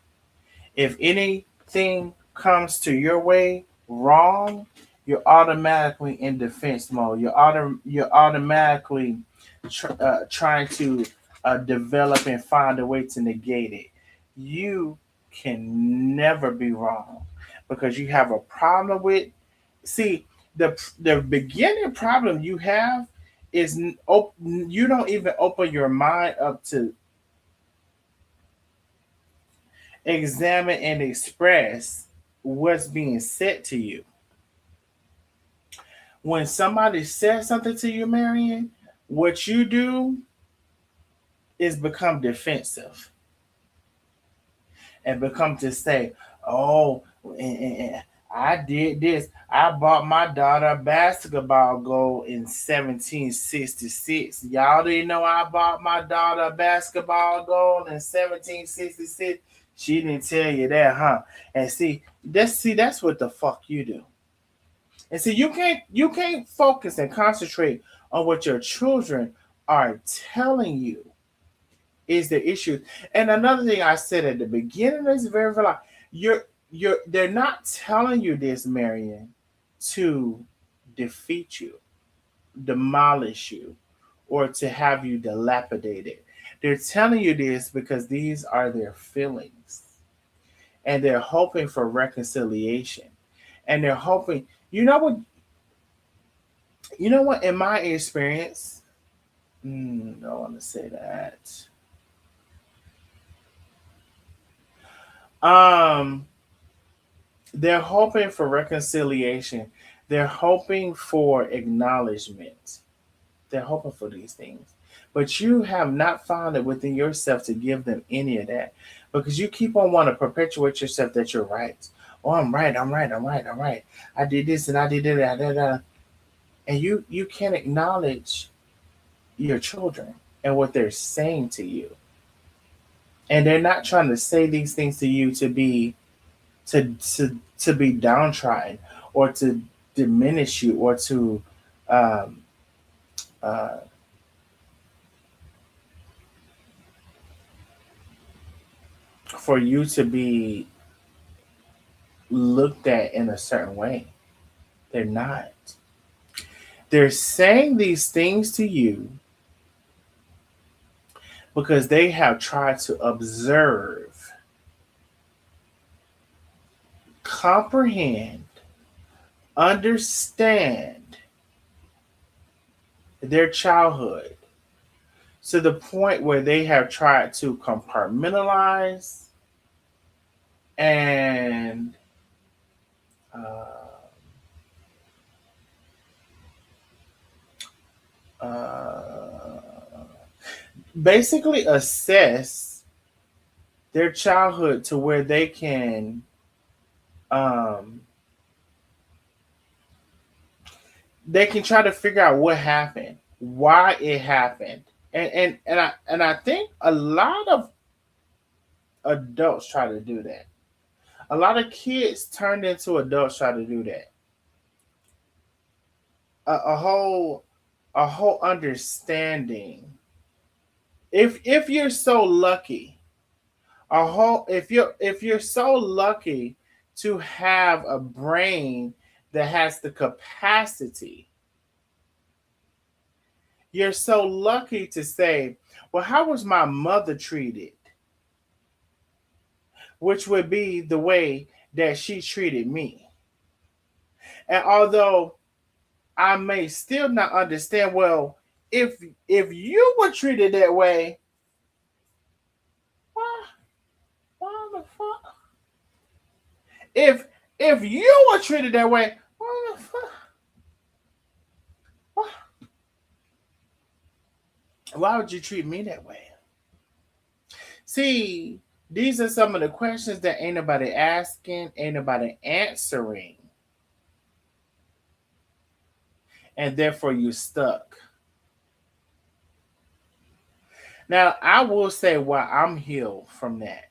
If anything comes to your way wrong, you're automatically in defense mode. You're automatically trying to develop and find a way to negate it. You can never be wrong because you have a problem with. See, the beginning problem you have is you don't even open your mind up to examine and express what's being said to you. When somebody says something to you, Marion, what you do is become defensive and become to say, "Oh, I did this. I bought my daughter a basketball goal in 1766. Y'all didn't know I bought my daughter a basketball goal in 1766. She didn't tell you that, huh?" And that's what the fuck you do. And see, you can't focus and concentrate on what your children are telling you is the issue. And another thing I said at the beginning is very very they're not telling you this, Marion, to defeat you, demolish you, or to have you dilapidated. They're telling you this because these are their feelings. And they're hoping for reconciliation. And they're hoping, you know what, in my experience, I don't want to say that. Um, they're hoping for reconciliation. They're hoping for acknowledgement. They're hoping for these things. But you have not found it within yourself to give them any of that because you keep on wanting to perpetuate yourself that you're right. Oh, I'm right, I'm right, I'm right, I'm right. I did this and I did that. And you can't acknowledge your children and what they're saying to you. And they're not trying to say these things to you to be downtrodden or to diminish you or to um, uh, for you to be looked at in a certain way. They're not. They're saying these things to you because they have tried to observe, comprehend, understand their childhood to the point where they have tried to compartmentalize and uh, basically assess their childhood to where um, they can try to figure out what happened, why it happened, and I think a lot of adults try to do that. A lot of kids turned into adults try to do that. A whole understanding. If you're so lucky, if you're so lucky to have a brain that has the capacity, you're so lucky to say, well, how was my mother treated? Which would be the way that she treated me. And although I may still not understand, well, if you were treated that way, why, why the fuck? If you were treated that way, why the fuck? Why? Why would you treat me that way? See, these are some of the questions that ain't nobody asking, ain't nobody answering, and therefore you're stuck. Now, I will say why I'm healed from that.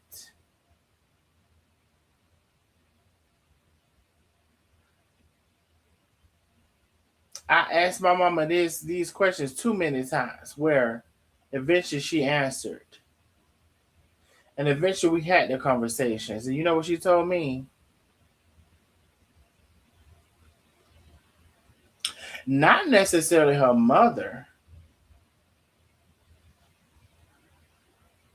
I asked my mama these questions too many times, where eventually she answered, and eventually we had the conversations. And you know what she told me? Not necessarily her mother,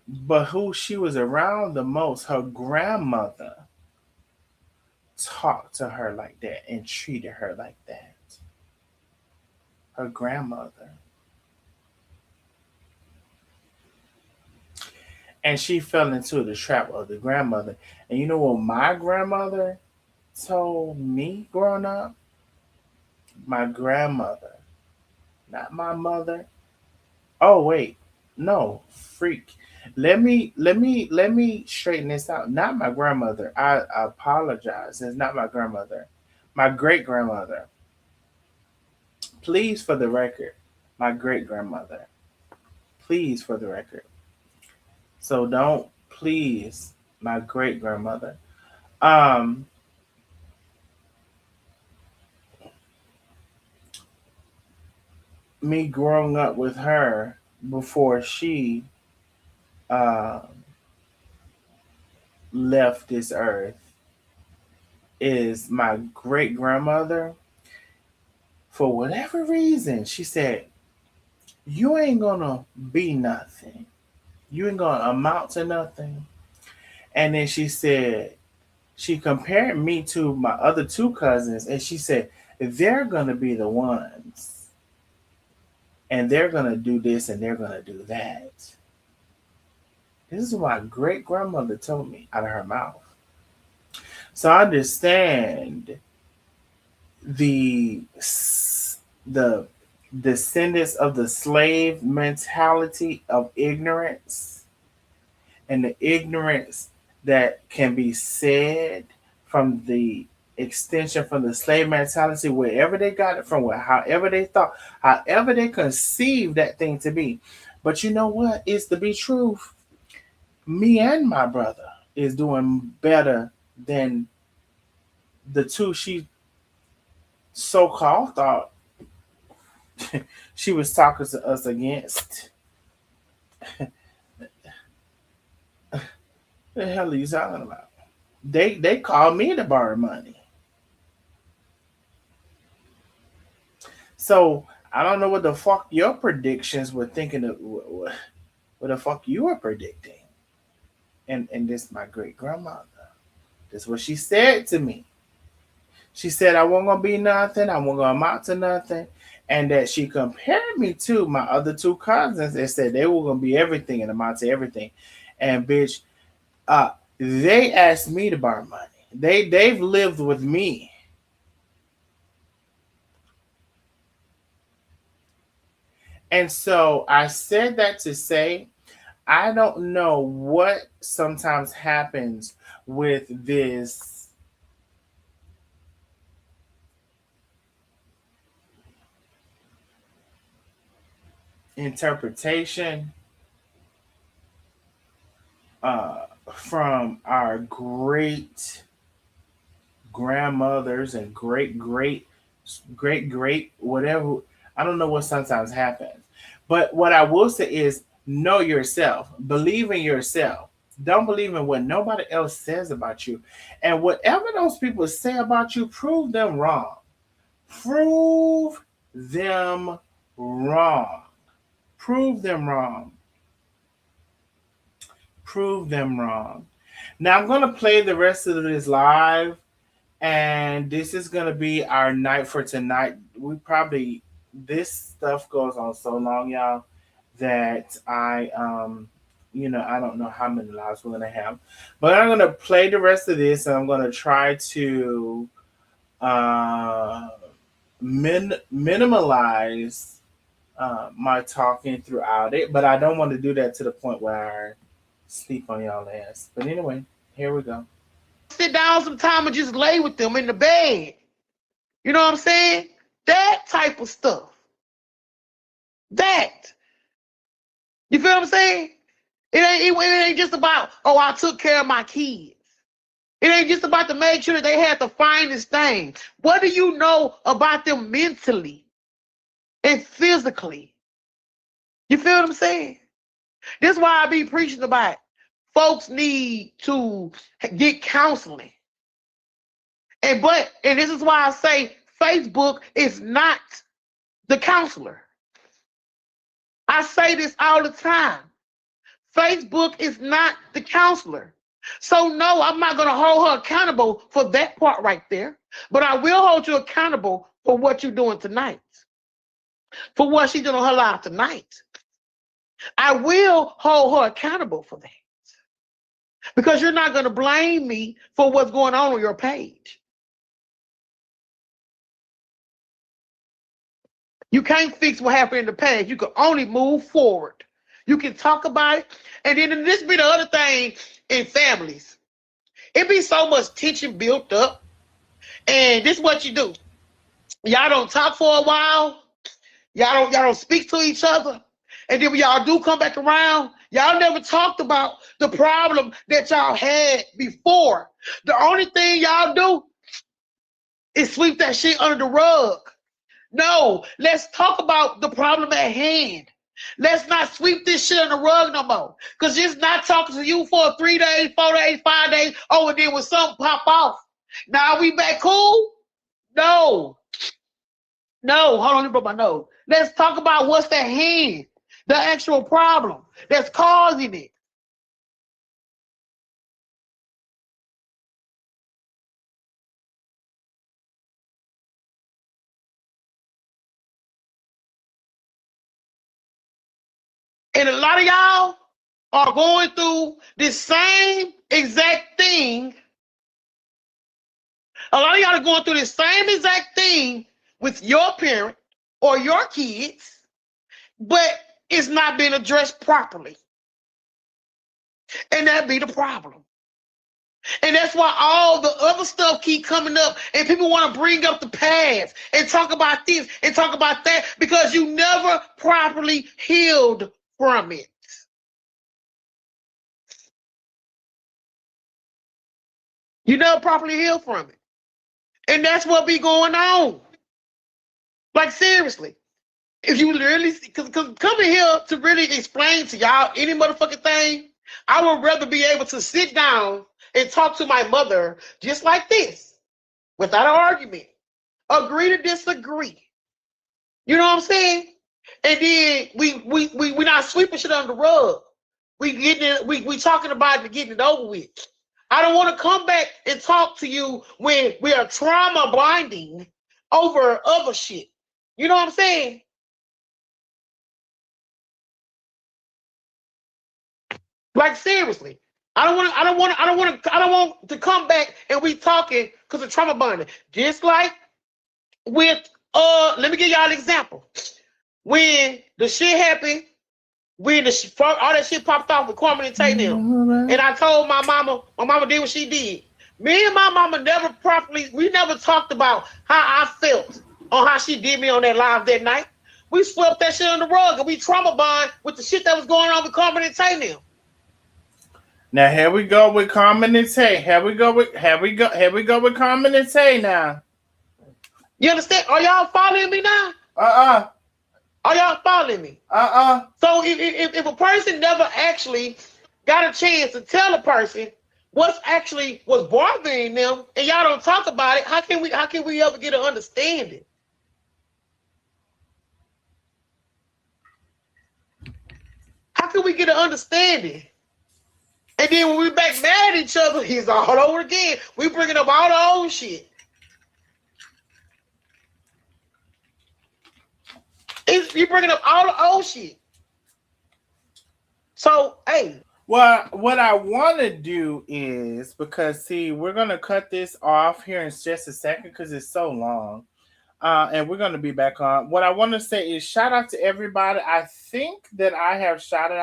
but who she was around the most, her grandmother, talked to her like that and treated her like that. Her grandmother. And she fell into the trap of the grandmother. And you know what my grandmother told me growing up? My grandmother, not my mother. Oh wait, no, freak. Let me straighten this out. Not my grandmother. I apologize. It's not my grandmother. My great grandmother. Please, for the record, my great grandmother. Please, for the record. So don't, please, my great grandmother. Um, Me growing up with her before she uh, left this earth is my great grandmother. For whatever reason, she said, "You ain't gonna be nothing. You ain't gonna amount to nothing." And then she said, she compared me to my other two cousins, and she said, "They're gonna be the ones, and they're gonna do this and they're gonna do that." This is what my great grandmother told me out of her mouth. So I understand the the descendants of the slave mentality of ignorance, and the ignorance that can be said from the extension from the slave mentality, wherever they got it from, however they thought, however they conceived that thing to be. But you know what is to be truth? Me and my brother is doing better than the two she so called thought she was talking to us against. The hell are you talking about? They called me to borrow money. So I don't know what the fuck your predictions were thinking of, what the fuck you were predicting. And this my great grandmother. This is what she said to me. She said I wasn't gonna be nothing, I wasn't gonna amount to nothing, and that she compared me to my other two cousins and said they were gonna be everything and amount to everything. And bitch, they asked me to borrow money. They've lived with me. And so I said that to say I don't know what sometimes happens with this interpretation from our great grandmothers and great whatever. I don't know what sometimes happens. But what I will say is know yourself, believe in yourself. Don't believe in what nobody else says about you. And whatever those people say about you, prove them wrong. Prove them wrong. Prove them wrong. Prove them wrong. Now I'm going to play the rest of this live, and this is going to be our night for tonight. This stuff goes on so long, y'all, that I don't know how many lives we're going to have. But I'm going to play the rest of this, and I'm going to try to minimalize my talking throughout it, but I don't want to do that to the point where I sleep on y'all ass. But anyway, here we go. Sit down sometime and just lay with them in the bed. You know what I'm saying? That type of stuff. That. You feel what I'm saying? It ain't just about, oh, I took care of my kids. It ain't just about to make sure that they had the finest thing. What do you know about them mentally and physically? You feel what I'm saying? This is why I be preaching about folks need to get counseling. And this is why I say Facebook is not the counselor. I say this all the time. Facebook is not the counselor. So no, I'm not going to hold her accountable for that part right there. But I will hold you accountable for what you're doing tonight. For what she's doing in her life tonight. I will hold her accountable for that. Because you're not going to blame me for what's going on your page. You can't fix what happened in the past. You can only move forward. You can talk about it. And then this be the other thing in families. It be so much tension built up. And this is what you do. Y'all don't talk for a while. Y'all don't speak to each other. And then when y'all do come back around, y'all never talked about the problem that y'all had before. The only thing y'all do is sweep that shit under the rug. No, let's talk about the problem at hand. Let's not sweep this shit on the rug no more. Because just not talking to you for 3 days, 4 days, 5 days, oh, and then when something pop off. Now we back cool? No. No, hold on, let me blow my nose. Let's talk about what's at hand. The actual problem that's causing it. And a lot of y'all are going through this same exact thing. A lot of y'all are going through the same exact thing with your parent or your kids, but it's not being addressed properly. And that be the problem. And that's why all the other stuff keep coming up and people want to bring up the past and talk about this and talk about that because you never properly healed from it. You never properly healed from it. And that's what be going on. Like, seriously. If you really, because coming here to really explain to y'all any motherfucking thing, I would rather be able to sit down and talk to my mother just like this, without an argument. Agree to disagree. You know what I'm saying? And then we not sweeping shit under the rug. We talking about it and getting it over with. I don't want to come back and talk to you when we are trauma bonding over other shit. You know what I'm saying? Like, seriously. I don't want to come back and we talking because of trauma bonding. Just like with let me give y'all an example. When the shit happened, when all that shit popped off with Kwame and Tate them, and I told my mama did what she did. Me and my mama we never talked about how I felt on how she did me on that live that night. We swept that shit on the rug and we trauma bond with the shit that was going on with Kwame and Tate them. Now here we go with Carmen and Tay. Here we go with Carmen and Tay now. You understand? Are y'all following me now? Are y'all following me? So if a person never actually got a chance to tell a person what's actually was bothering them, and y'all don't talk about it, how can we ever get an understanding? How can we get an understanding? And then when we back mad at each other, he's all over again. We bringing up all the old shit. You bringing up all the old shit. So, hey. Well, what I want to do is, because, see, we're going to cut this off here in just a second because it's so long. And we're going to be back on. What I want to say is shout out to everybody. I think that I have shouted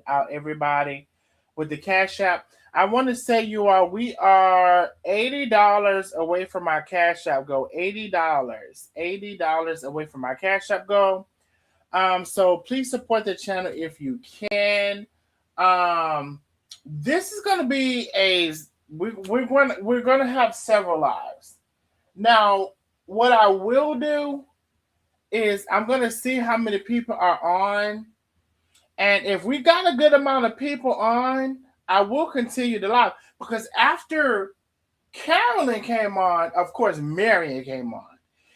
out everybody with the Cash App. I want to say you all, we are $80 away from our Cash App goal. $80 away from our Cash App goal. So please support the channel if you can. This is going to be we're going to have several lives. Now, what I will do is I'm going to see how many people are on. And if we got a good amount of people on, I will continue the live. Because after Caroline came on, of course, Marion came on.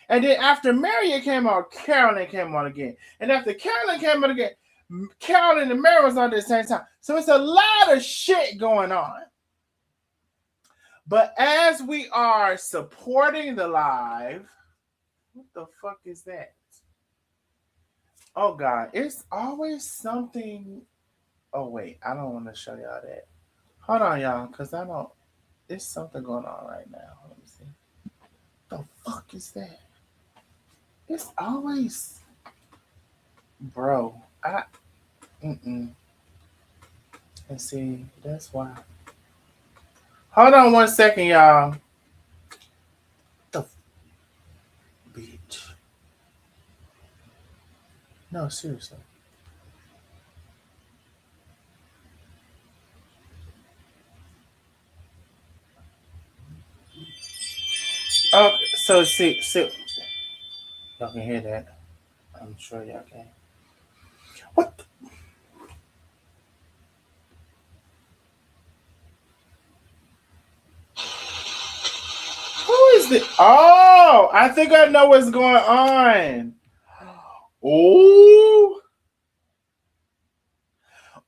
And then after Marion came on, Caroline came on again. And after Caroline came on again, Caroline and Marion was on at the same time. So it's a lot of shit going on. But as we are supporting the live, what the fuck is that? Oh God, it's always something. Oh wait, I don't want to show y'all that. Hold on, y'all, because I don't. There's something going on right now. Let me see. What the fuck is that? It's always, bro. Let's see. That's why. Hold on 1 second, y'all. The bitch. No, seriously. Oh, so see, y'all can hear that. I'm sure y'all can. What? Who is this? Oh, I think I know what's going on. Oh,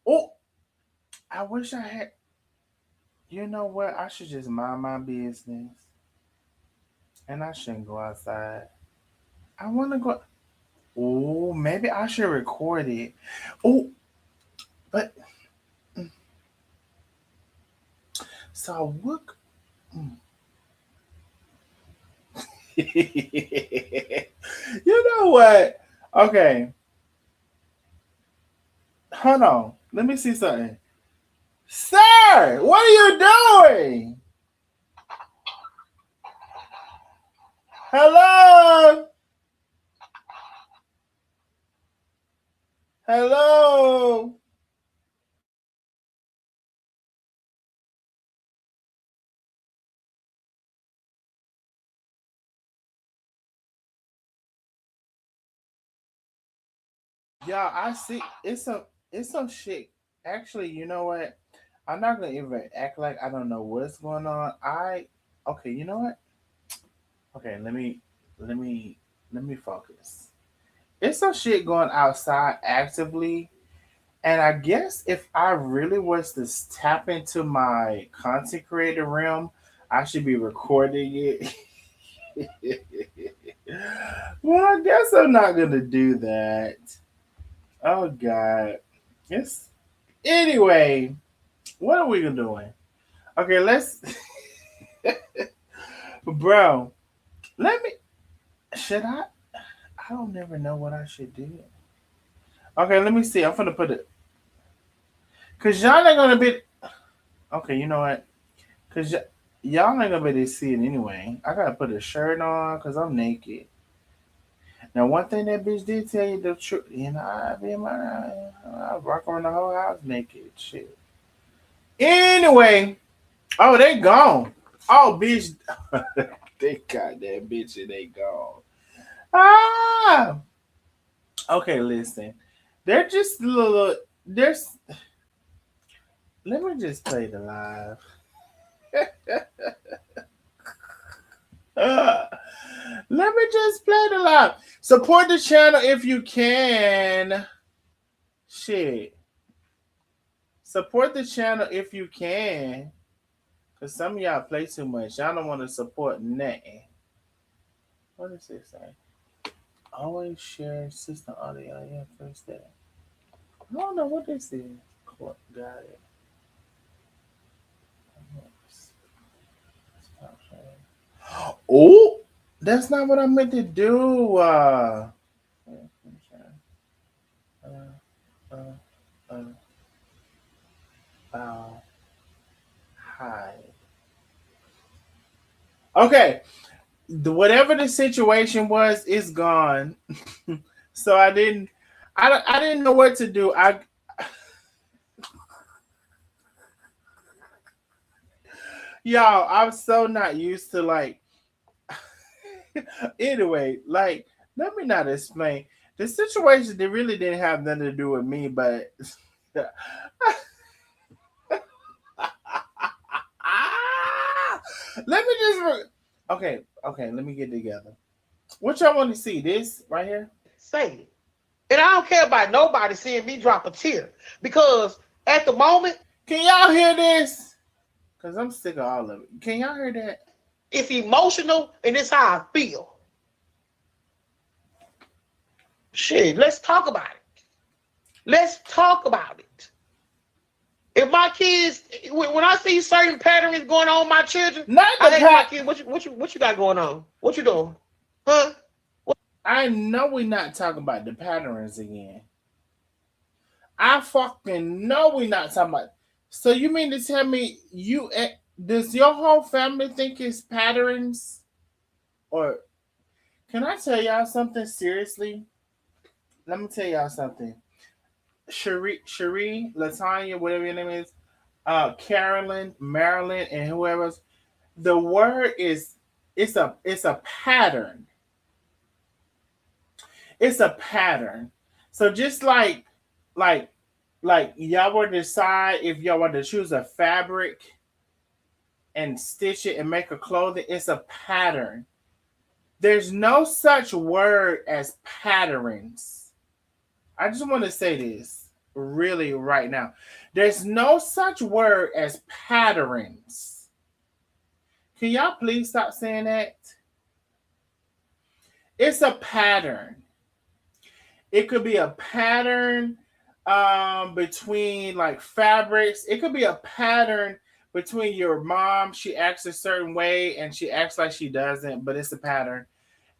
oh! I wish I had. You know what? I should just mind my business, and I shouldn't go outside. I want to go. Oh, maybe I should record it. Oh, but so look. You know what? Okay. Hold on. Let me see something. Sir, what are you doing? Hello? Hello? Yeah, I see. It's some shit. Actually, you know what? I'm not gonna even act like I don't know what's going on. Okay, you know what? Okay, let me let me focus. It's some shit going outside actively, and I guess if I really was to tap into my content creator realm, I should be recording it. Well, I guess I'm not gonna do that. Oh God. It's anyway. What are we doing? Okay, let's bro. Let me should I don't never know what I should do. Okay, let me see. I'm gonna put it cause y'all ain't gonna be okay, you know what? Cause y'all ain't gonna be able to see it anyway. I gotta put a shirt on because I'm naked. Now, one thing that bitch did tell you the truth, you know, I rock around the whole house naked. Shit. Anyway, oh, they gone. Oh, bitch, they got that bitch and they gone. Ah, okay. Listen, they're just little. There's. Let me just play the live. Let me just play the live. Support the channel if you can. Shit. Support the channel if you can. Because some of y'all play too much. Y'all don't want to support nothing. What is this saying? Always share system audio. Yeah, first that. I don't know what this is. Cool. Got it. Oh! That's not what I meant to do. Uh, uh, hi. Okay, whatever the situation was, is gone. So I didn't know what to do. Y'all, I'm so not used to like. Anyway, like, let me not explain the situation. They really didn't have nothing to do with me, but let me just. Okay, okay. Let me get together. What y'all want to see? This right here. Say it. And I don't care about nobody seeing me drop a tear because at the moment, Can y'all hear this? Cause I'm sick of all of it. Can y'all hear that? it's emotional and it's how I feel. Shit, let's talk about it. Let's talk about it. If my kids, when I see certain patterns going on with my children, Not I the ask my kids, what you got going on? What you doing? Huh? I know we're not talking about the patterns again. I fucking know we're not talking about. So you mean to tell me does your whole family think it's patterns? Or can I tell y'all something seriously? Let me tell y'all something. Cherie, Latanya, whatever your name is, Carolyn, Marilyn, and whoever else, the word is it's a pattern. It's a pattern. So just like like y'all were to decide if y'all want to choose a fabric and stitch it and make a clothing, it's a pattern. There's no such word as patterns. I just want to say this really right now. There's no such word as patterns. Can y'all please stop saying that? It's a pattern. It could be a pattern between like fabrics. It could be a pattern between your mom. She acts a certain way and she acts like she doesn't, but it's a pattern.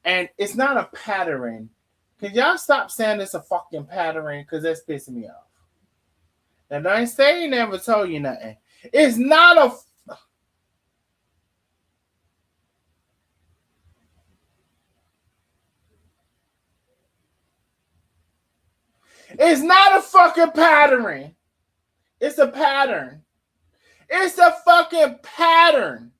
And it's not a pattern. Can y'all stop saying it's a fucking pattern? Because that's pissing me off. Now, don't say he never told you nothing. It's not a. It's not a fucking pattern. It's a pattern. It's a fucking pattern.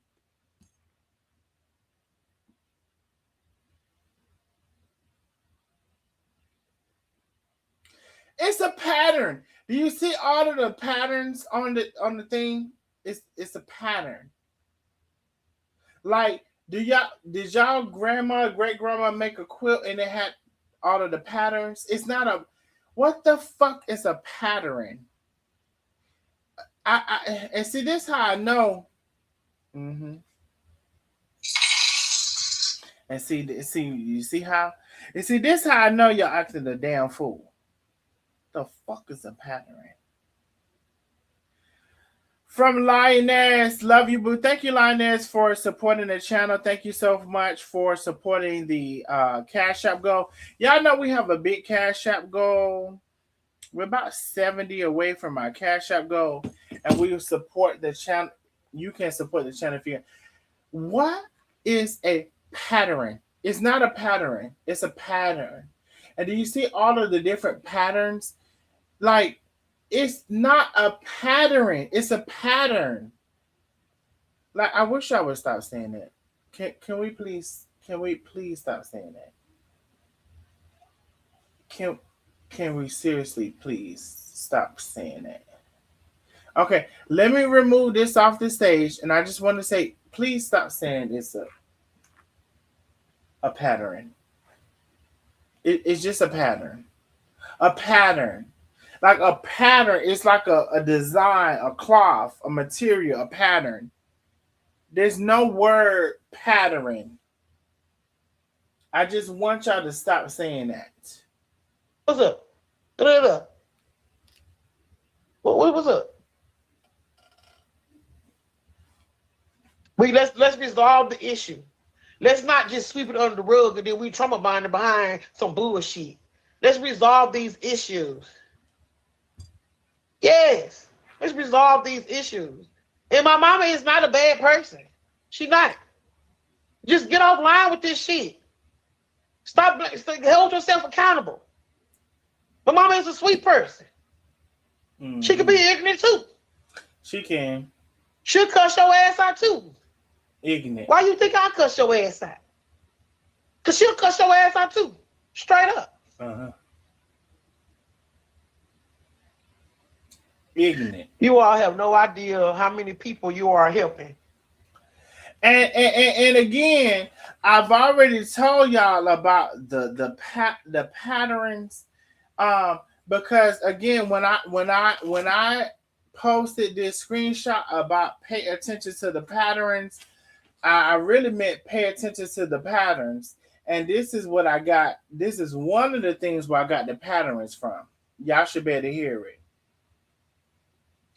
It's a pattern. Do you see all of the patterns on the thing? It's a pattern. Like, did y'all grandma, great grandma make a quilt and it had all of the patterns? It's not a. What the fuck is a pattern? And see this how I know. Mm-hmm. And see you see how. And see this how I know y'all acting a damn fool. The fuck is a pattern? From Lioness, love you, boo. Thank you, Lioness, for supporting the channel. Thank you so much for supporting the Cash App goal. Y'all know we have a big Cash App goal. We're about 70 away from our Cash App goal, and we will support the channel. You can support the channel if you. What is a pattern? It's not a pattern. It's a pattern. And do you see all of the different patterns? Like, it's not a pattern. It's a pattern. Like, I wish I would stop saying that. Can we please stop saying that? Can we seriously please stop saying that? Okay, let me remove this off the stage, and I just want to say, please stop saying it's a pattern. It's just a pattern. A pattern. Like a pattern is like a design, a cloth, a material, a pattern. There's no word pattern. I just want y'all to stop saying that. What's up? What's up? Let's resolve the issue. Let's not just sweep it under the rug and then we trauma bonding behind some bullshit. Let's resolve these issues. Yes, let's resolve these issues. And my mama is not a bad person. She not. Just get offline with this shit. Stop. Hold yourself accountable. My mama is a sweet person. Mm-hmm. She can be ignorant too. She can. She'll cuss your ass out too. Ignorant. Why you think I cuss your ass out? Because she'll cuss your ass out too. Straight up. Uh-huh. Ignorant. You all have no idea how many people you are helping. And again, I've already told y'all about the patterns. Because again, when I posted this screenshot about pay attention to the patterns, I really meant pay attention to the patterns. And this is what I got. This is one of the things where I got the patterns from. Y'all should be able to hear it.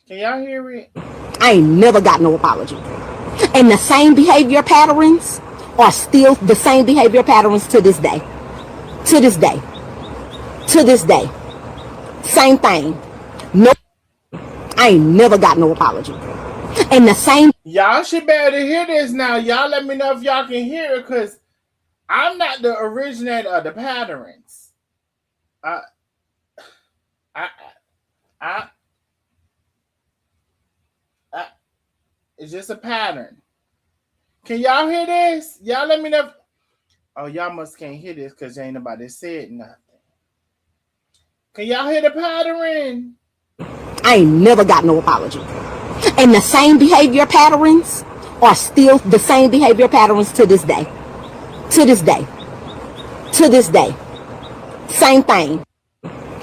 Can y'all hear it? I ain't never got no apology. And the same behavior patterns are still the same behavior patterns to this day. To this day. To this day. Same thing. No, I ain't never got no apology. And the same. Y'all should be able to hear this now. Y'all let me know if y'all can hear it, because I'm not the originator of the patterns. It's just a pattern. Can y'all hear this? Y'all let me know. Oh, y'all must can't hear this because ain't nobody said nothing. Can y'all hear the pattern? I ain't never got no apology. And the same behavior patterns are still the same behavior patterns to this day. To this day. To this day. Same thing.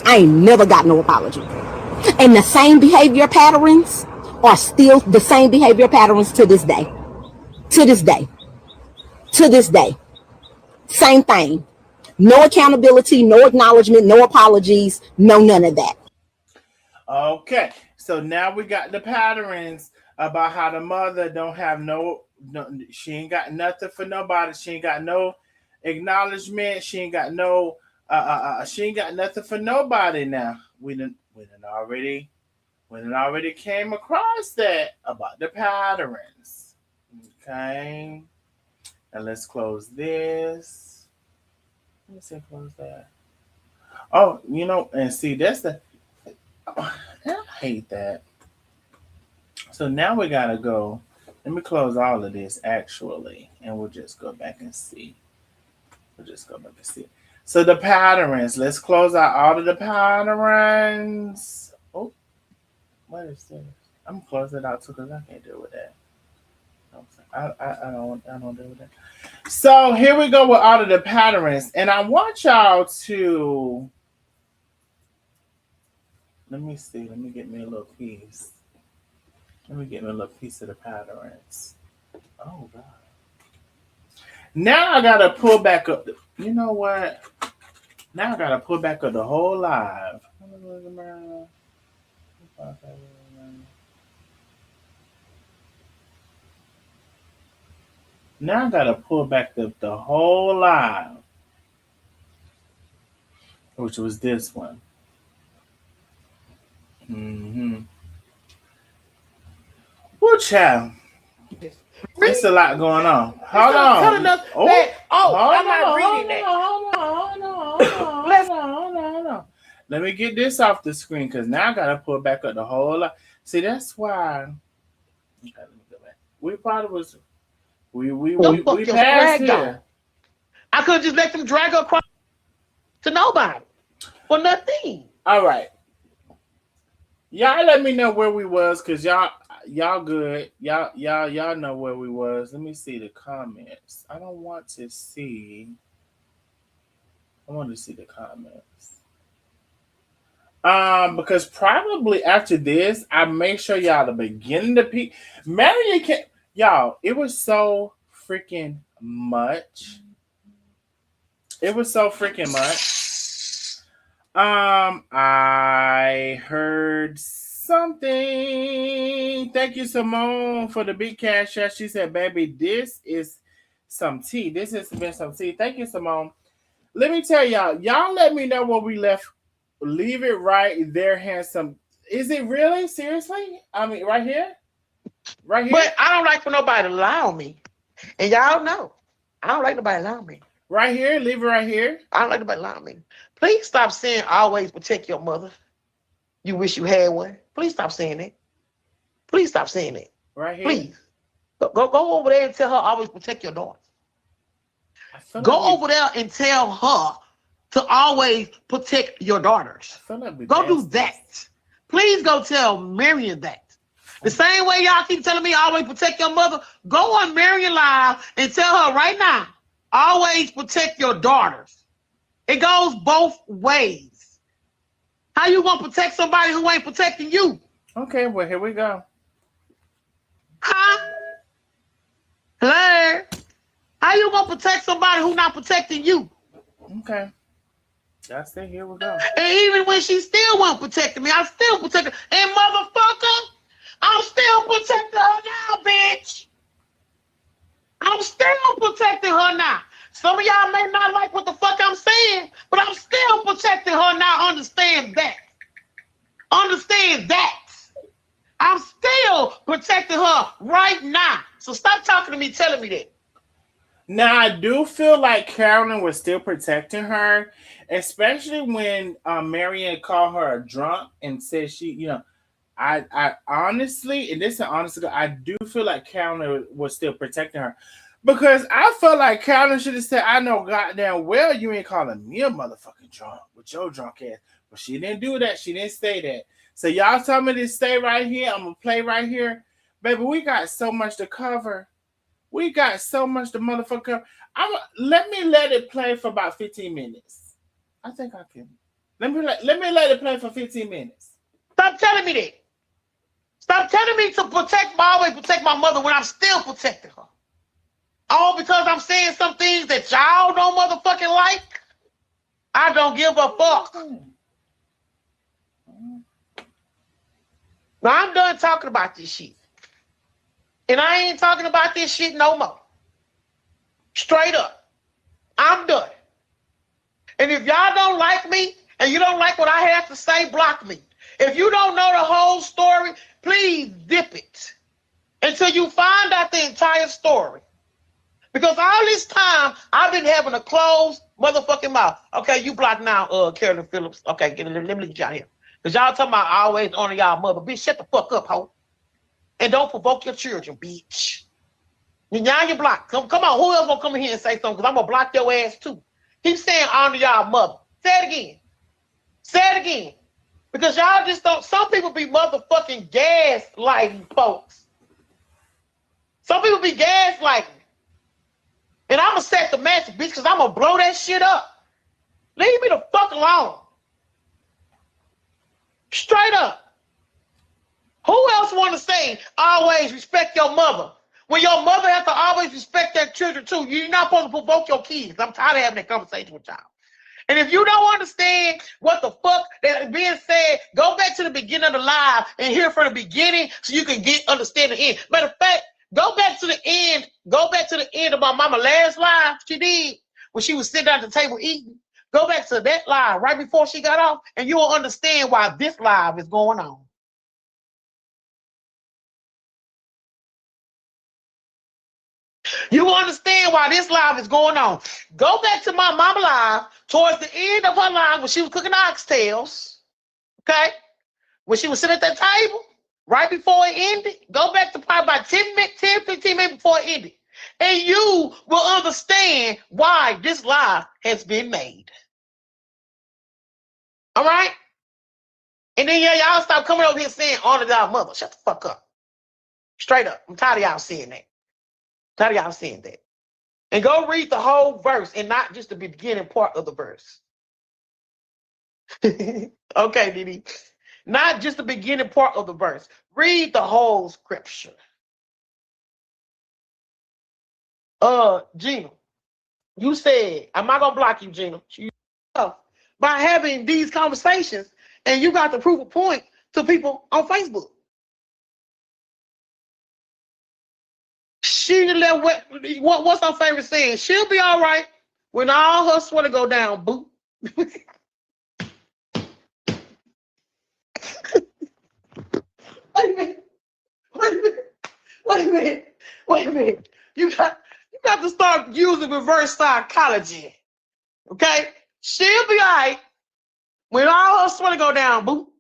I ain't never got no apology. And the same behavior patterns are still the same behavior patterns to this day. To this day. To this day. Same thing. No accountability, no acknowledgement, no apologies, no none of that. Okay, so now we got the patterns about how the mother don't have no she ain't got nothing for nobody. She ain't got no acknowledgement. She ain't got no she ain't got nothing for nobody now. We done already came across that about the patterns. Okay. And let's close this. Let me see, close that. Oh, and see, that's the. I hate that. So now we gotta go. Let me close all of this actually, and we'll just go back and see. So the patterns. Let's close out all of the patterns. Oh, what is this? I'm gonna close it out too because I can't deal with that. I don't deal with that. So here we go with all of the patterns, and I want y'all to let me see. Let me get me a little piece. Let me get me a little piece of the patterns. Oh God! Now I gotta pull back up. You know what? Now I gotta pull back up the whole live. Now I gotta pull back the whole live, which was this one. Mm-hmm. Well, child, it's a lot going on. Hold on. I'm not reading that. Hold on. Let me get this off the screen because now I gotta pull back up the whole lot. See, that's why. Okay, let me go back. We probably was. We passed here. I could just let them drag her across to nobody for nothing. All right. Y'all let me know where we was, cause y'all good. Y'all know where we was. Let me see the comments. I want to see the comments. Because probably after this, I make sure y'all the beginning to peak. Marion can y'all. It was so freaking much. It was so freaking much. I heard something. Thank you, Simone, for the big cash out. She said, "Baby, this is some tea. This has been some tea. Thank you, Simone. Let me tell y'all. Y'all let me know where we left. Leave it right there, handsome. Is it really? Seriously? I mean, right here? Right here? But I don't like for nobody to lie on me. And y'all know, I don't like nobody to lie on me. Right here? Leave it right here? I don't like nobody to lie on me. Please stop saying always protect your mother. You wish you had one. Please stop saying it. Please stop saying it. Right here? Please. Go over there and tell her always protect your daughter. Go over there and tell her to always protect your daughters. Go do that. Please go tell Marion that. The same way y'all keep telling me always protect your mother, go on Marion Live and tell her right now, always protect your daughters. It goes both ways. How you gonna protect somebody who ain't protecting you? Okay, well, here we go. Huh? Hello? How you gonna protect somebody who not protecting you? Okay. That's it. Here we go. And even when she still won't protect me, I still protect her. And motherfucker, I'm still protecting her now, bitch. I'm still protecting her now. Some of y'all may not like what the fuck I'm saying, but I'm still protecting her now. Understand that. Understand that. I'm still protecting her right now. So stop talking to me, telling me that. Now, I do feel like Caroline was still protecting her, especially when Marion called her a drunk and said I honestly, and this is honestly, I do feel like Caroline was still protecting her. Because I felt like Caroline should have said, I know goddamn well you ain't calling me a motherfucking drunk with your drunk ass. But she didn't do that. She didn't say that. So y'all tell me to stay right here. I'm going to play right here. Baby, we got so much to cover. We got so much to motherfucker. Let it play for about 15 minutes. I think I can. Let me let it play for 15 minutes. Stop telling me that. Stop telling me to always protect my mother when I'm still protecting her. All because I'm saying some things that y'all don't motherfucking like. I don't give a fuck. Now I'm done talking about this shit. And I ain't talking about this shit no more. Straight up. I'm done. And if y'all don't like me and you don't like what I have to say, block me. If you don't know the whole story, please dip it until you find out the entire story. Because all this time, I've been having a closed motherfucking mouth. Okay, you block now, Carolyn Phillips. Okay, let me get y'all here. Because y'all talking about always honor y'all mother. Bitch, shut the fuck up, hoe. And don't provoke your children, bitch. Now you block. Come on, who else gonna come in here and say something? Because I'm gonna block your ass too. Keep saying honor y'all mother. Say it again. Say it again. Because y'all just don't, some people be motherfucking gaslighting folks. Some people be gaslighting. And I'm gonna set the message, bitch, because I'm gonna blow that shit up. Leave me the fuck alone. Straight up. Who else want to say always respect your mother? When your mother has to always respect their children too. You're not supposed to provoke your kids. I'm tired of having that conversation with y'all. And if you don't understand what the fuck that is being said, go back to the beginning of the live and hear from the beginning so you can understand the end. Matter of fact, go back to the end. Go back to the end of my mama last live she did when she was sitting down at the table eating. Go back to that live right before she got off, and you will understand why this live is going on. You will understand why this live is going on. Go back to my mama live towards the end of her live when she was cooking oxtails. Okay? When she was sitting at that table, right before it ended. Go back to probably about 10, 15 minutes before it ended. And you will understand why this live has been made. All right? And then y'all stop coming over here saying honor y'all mother. Shut the fuck up. Straight up. I'm tired of y'all saying that. Tired of y'all saying that. And go read the whole verse and not just the beginning part of the verse. Okay, Didi. Not just the beginning part of the verse. Read the whole scripture. Gina, you said, I'm not gonna block you, Gina. By having these conversations, and you got to prove a point to people on Facebook. She let what's her favorite saying? She'll be all right when all her sweater go down, boo. Wait a minute. Wait a minute. Wait a minute. Wait a minute. You got to start using reverse psychology. Okay? She'll be all right when all her sweater go down, boo.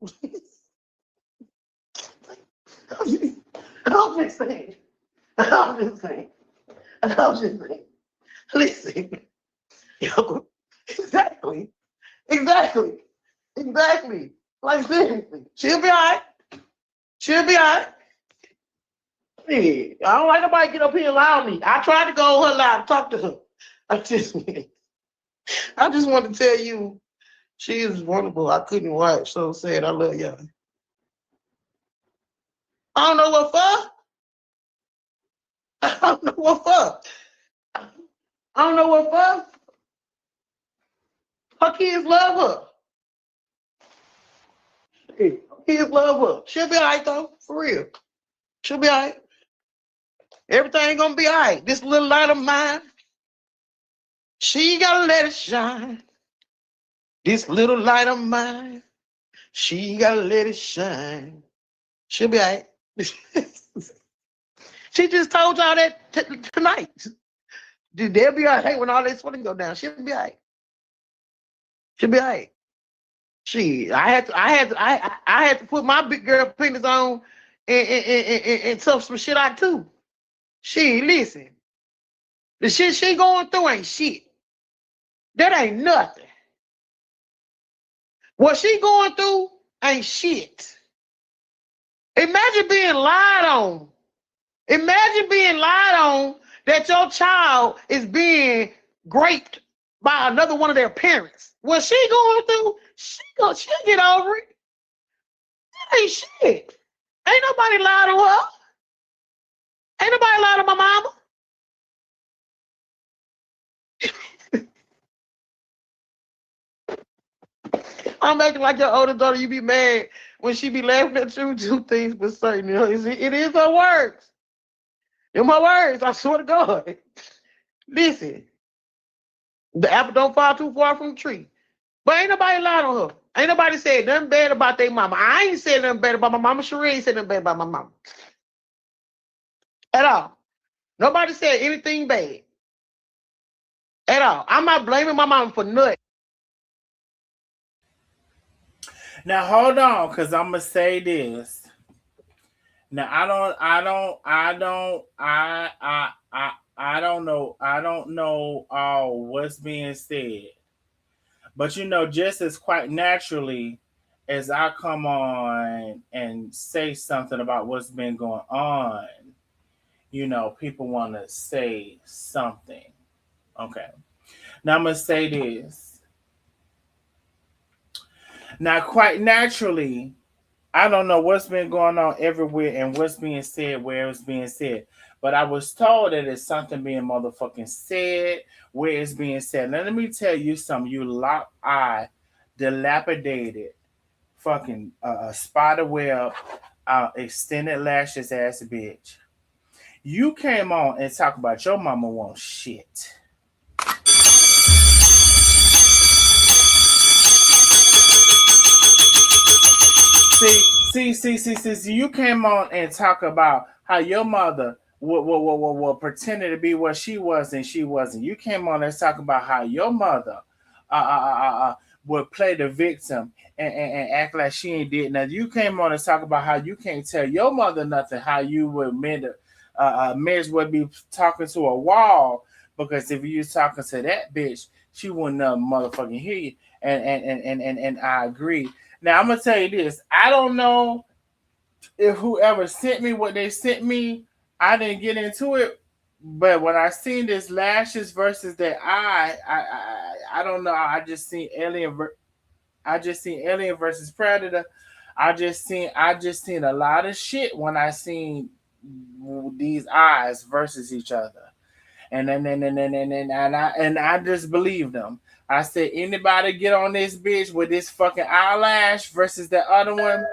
I'm just saying. Listen. Yo, exactly. Like seriously. She'll be all right. Hey, I don't like nobody get up here and lie on me. I tried to go on her live and talk to her. I just want to tell you, she is wonderful. I couldn't watch, so sad. I love y'all. I don't know what for. Her kids love her. Hey, her kids love her. She'll be all right, though. For real. She'll be all right. Everything gonna be all right. This little light of mine, she gotta let it shine. This little light of mine, she gotta let it shine. She'll be all right. She just told y'all that tonight. They'll be all right when all this sweating go down. She'll be all right. I had to put my big girl penis on and tough some shit out too. Listen. The shit she going through ain't shit. That ain't nothing. What she going through ain't shit. Imagine being lied on. That your child is being raped by another one of their parents. What she going through, she'll get over it. That ain't shit. Ain't nobody lied on her. Ain't nobody lied on my mama. I'm acting like your older daughter. You be mad when she be laughing at you. Two things but certain. You know, it is her words. They're my words. I swear to God. Listen, the apple don't fall too far from the tree. But ain't nobody lied on her. Ain't nobody said nothing bad about their mama. I ain't said nothing bad about my mama. Sheree ain't said nothing bad about my mama. At all. Nobody said anything bad. At all. I'm not blaming my mama for nothing. Now hold on, cause I'm gonna say this. Now I don't know all what's being said, but just as quite naturally as I come on and say something about what's been going on, people want to say something. Okay. Now I'm gonna say this. Now, quite naturally, I don't know what's been going on everywhere and what's being said where it's being said. But I was told that it's something being motherfucking said where it's being said. Now, let me tell you something, you lock-eyed, dilapidated, fucking spider web, extended lashes ass bitch. You came on and talk about your mama wants shit. See, you came on and talk about how your mother pretended to be what she was and she wasn't. You came on and talk about how your mother would play the victim and act like she ain't did nothing. You came on and talk about how you can't tell your mother nothing, how you would Midge would be talking to a wall, because if you was talking to that bitch, she wouldn't motherfucking hear you. And I agree. Now I'm gonna tell you this. I don't know if whoever sent me what they sent me, I didn't get into it. But when I seen this lashes versus that I don't know. I just seen Alien versus Predator. I just seen a lot of shit when I seen these eyes versus each other. And I just believed them. I said, anybody get on this bitch with this fucking eyelash versus the other one,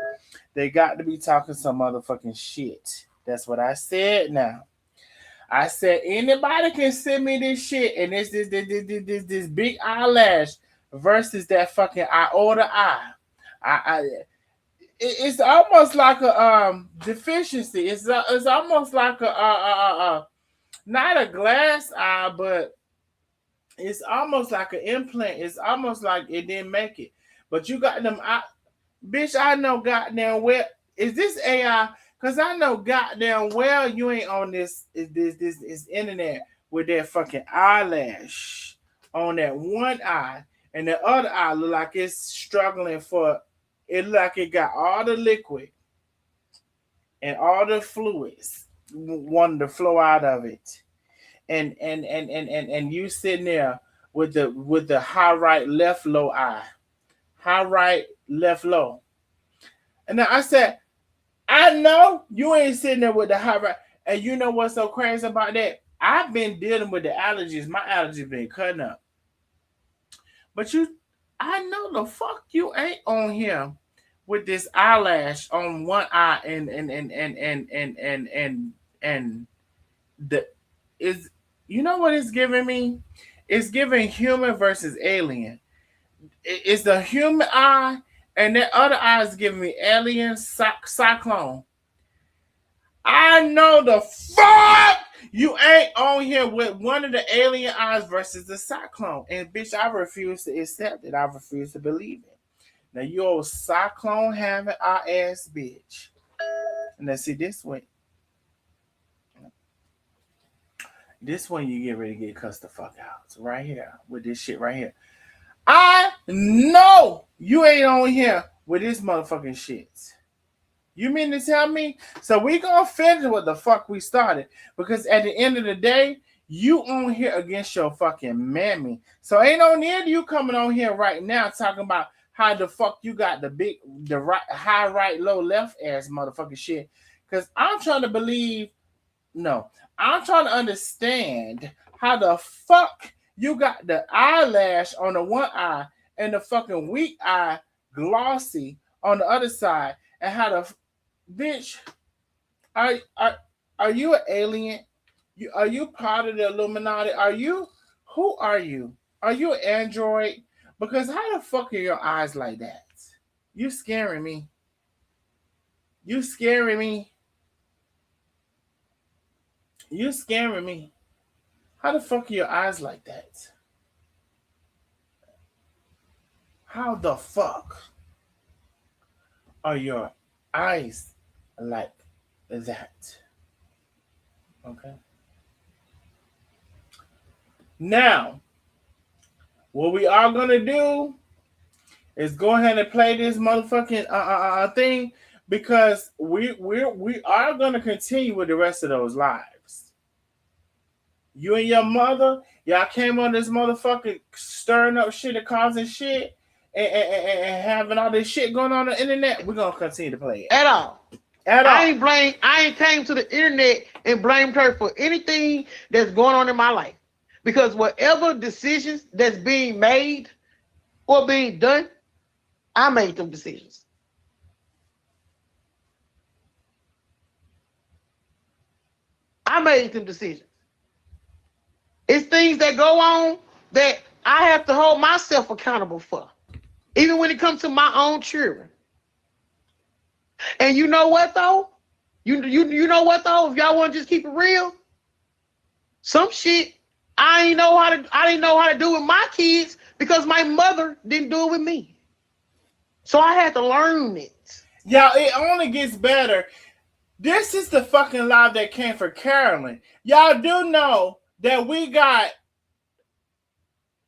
they got to be talking some motherfucking shit. That's what I said now. I said anybody can send me this shit, and it's this big eyelash versus that fucking iota eye. It's almost like a deficiency. It's almost like a not a glass eye, but it's almost like an implant. It's almost like it didn't make it. But you got them bitch, I know goddamn well. Is this AI? Because I know goddamn well you ain't on this internet with that fucking eyelash on that one eye, and the other eye look like it's struggling for it. Look like it got all the liquid and all the fluids wanting to flow out of it. And you sitting there with the high right left low eye. High right left low. And then I said, I know you ain't sitting there with the high right. And you know what's so crazy about that? I've been dealing with the allergies. My allergies been cutting up. But I know the fuck you ain't on here with this eyelash on one eye and the is you know what it's giving me? It's giving human versus alien. It's the human eye, and that other eye is giving me alien cyclone. I know the fuck you ain't on here with one of the alien eyes versus the cyclone. And bitch, I refuse to accept it. I refuse to believe it. Now you old cyclone having our ass bitch. And let's see this one. This one you get ready to get cussed the fuck out. So right here with this shit right here. I know you ain't on here with this motherfucking shit. You mean to tell me? So we gonna finish what the fuck we started. Because at the end of the day, you on here against your fucking mammy. So ain't no need you coming on here right now talking about how the fuck you got the right, high right, low left ass motherfucking shit. Because I'm trying to believe, no, I'm trying to understand how the fuck you got the eyelash on the one eye and the fucking weak eye glossy on the other side, and how the bitch are you an alien? Are you part of the Illuminati? Who are you? Are you an android? Because how the fuck are your eyes like that? You scaring me. You scaring me. You scaring me. How the fuck are your eyes like that? How the fuck are your eyes like that? Okay. Now, what we are gonna do is go ahead and play this motherfucking thing, because we are gonna continue with the rest of those lives. You and your mother, y'all came on this motherfucking stirring up shit and causing shit and having all this shit going on the internet. We're gonna continue to play it. At all. I ain't came to the internet and blamed her for anything that's going on in my life. Because whatever decisions that's being made or being done, I made them decisions. I made them decisions. It's things that go on that I have to hold myself accountable for, even when it comes to my own children. And you know what though? You know what though? If y'all want to just keep it real, some shit I didn't know how to do with my kids because my mother didn't do it with me. So I had to learn it. Y'all, it only gets better. This is the fucking live that came for Caroline. Y'all do know that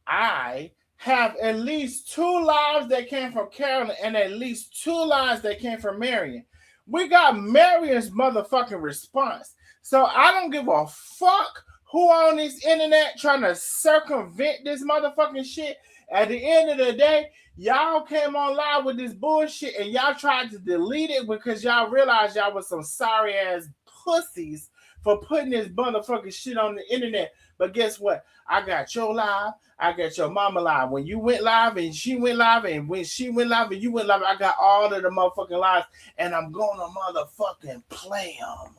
I have at least 2 lives that came from Caroline and at least 2 lives that came from Marion. We got Marion's motherfucking response. So I don't give a fuck who on this internet trying to circumvent this motherfucking shit. At the end of the day, y'all came on live with this bullshit and y'all tried to delete it because y'all realized y'all was some sorry ass pussies for putting this motherfucking shit on the internet. But guess what? I got your live. I got your mama live. When you went live and she went live, and when she went live and you went live, I got all of the motherfucking lives, and I'm gonna motherfucking play them.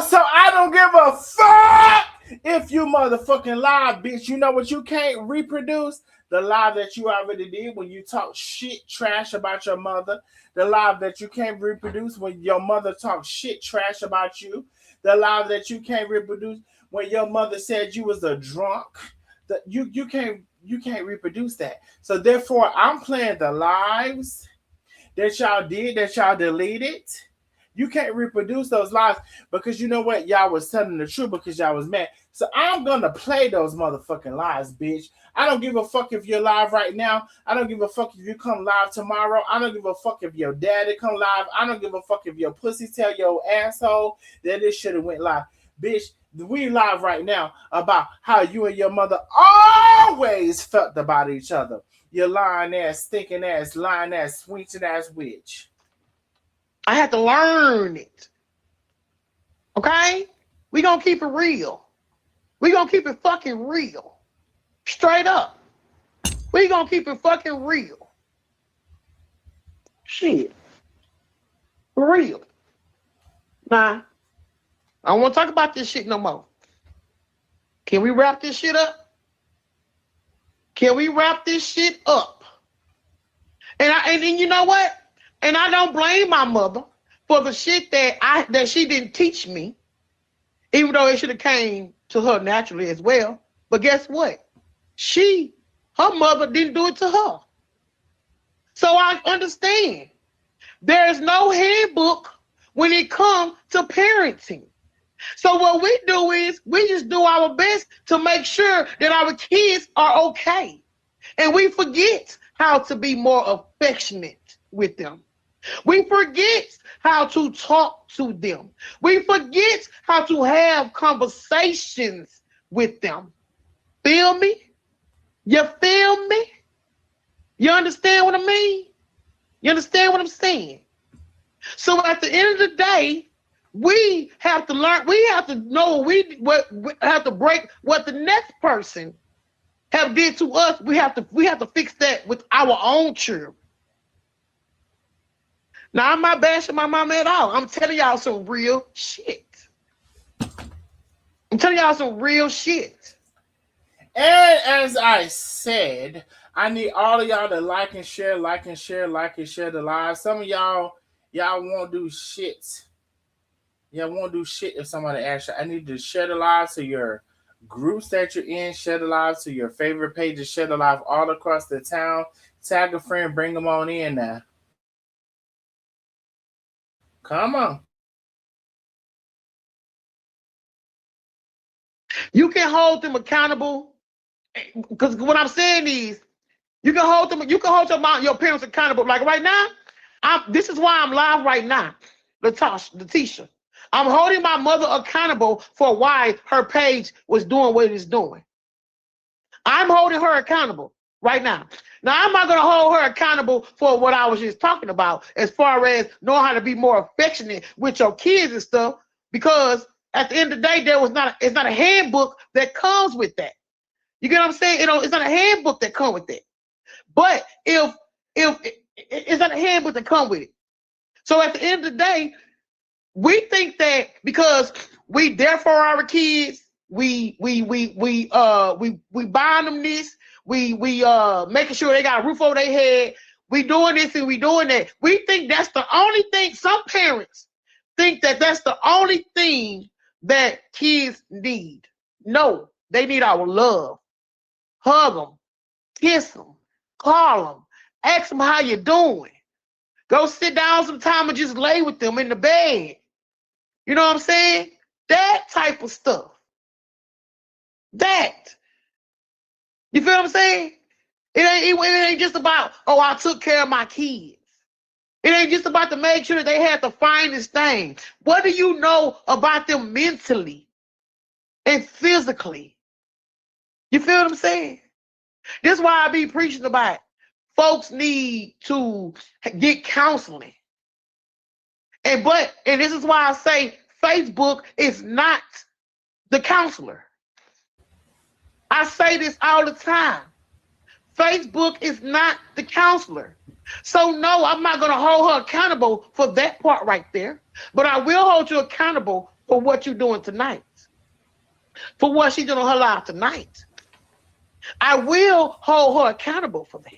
So I don't give a fuck if you motherfucking lie, bitch. You know what you can't reproduce? The lie that you already did when you talk shit trash about your mother. The lie that you can't reproduce when your mother talks shit trash about you. The lie that you can't reproduce when your mother said you was a drunk. You can't reproduce that. So therefore, I'm playing the lies that y'all did, that y'all deleted. You can't reproduce those lies because you know what? Y'all was telling the truth because y'all was mad. So I'm gonna play those motherfucking lies, bitch. I don't give a fuck if you're live right now. I don't give a fuck if you come live tomorrow. I don't give a fuck if your daddy come live. I don't give a fuck if your pussy tell your asshole that this should have went live. Bitch, we live right now about how you and your mother always felt about each other. You lying ass, stinking ass, lying ass, swinging ass witch. I had to learn it. Okay? We gonna keep it real. We gonna keep it fucking real. Straight up. We gonna keep it fucking real. Shit. For real. Nah. I don't want to talk about this shit no more. Can we wrap this shit up? Can we wrap this shit up? And then you know what? And I don't blame my mother for the shit that she didn't teach me, even though it should have came to her naturally as well. But guess what? Her mother didn't do it to her. So I understand. There's no handbook when it comes to parenting. So what we do is we just do our best to make sure that our kids are okay. And we forget how to be more affectionate with them. We forget how to talk to them. We forget how to have conversations with them. Feel me? You feel me? You understand what I mean? You understand what I'm saying? So at the end of the day, we have to learn, we have to know we have to break what the next person have did to us. We have to fix that with our own children. Now, I'm not bashing my mama at all. I'm telling y'all some real shit. I'm telling y'all some real shit. And as I said, I need all of y'all to like and share the live. Some of y'all won't do shit. Y'all won't do shit if somebody asks you. I need to share the live to your groups that you're in, share the live to your favorite pages, share the live all across the town. Tag a friend, bring them on in now. Come on. You can hold them accountable, because what I'm saying is, you can hold your parents accountable. Like right now, this is why I'm live right now, Letitia. I'm holding my mother accountable for why her page was doing what it is doing. I'm holding her accountable right now. Now, I'm not going to hold her accountable for what I was just talking about as far as knowing how to be more affectionate with your kids and stuff, because at the end of the day, it's not a handbook that comes with that. You get what I'm saying? It's not a handbook that comes with that. But if it's not a handbook that comes with it. So at the end of the day, we think that because we there for our kids, we buying them this, we making sure they got a roof over their head, we doing this and we doing that. We think that's the only thing. Some parents think that that's the only thing that kids need. No, they need our love. Hug them, kiss them, call them, ask them how you doing. Go sit down sometime and just lay with them in the bed. You know what I'm saying? That type of stuff. That. You feel what I'm saying? It ain't just about, oh, I took care of my kids. It ain't just about to make sure that they had the finest thing. What do you know about them mentally and physically? You feel what I'm saying? This is why I be preaching about it. Folks need to get counseling. And this is why I say Facebook is not the counselor. I say this all the time. Facebook is not the counselor. So no, I'm not gonna hold her accountable for that part right there. But I will hold you accountable for what you're doing tonight. For what she's doing in her life tonight. I will hold her accountable for that.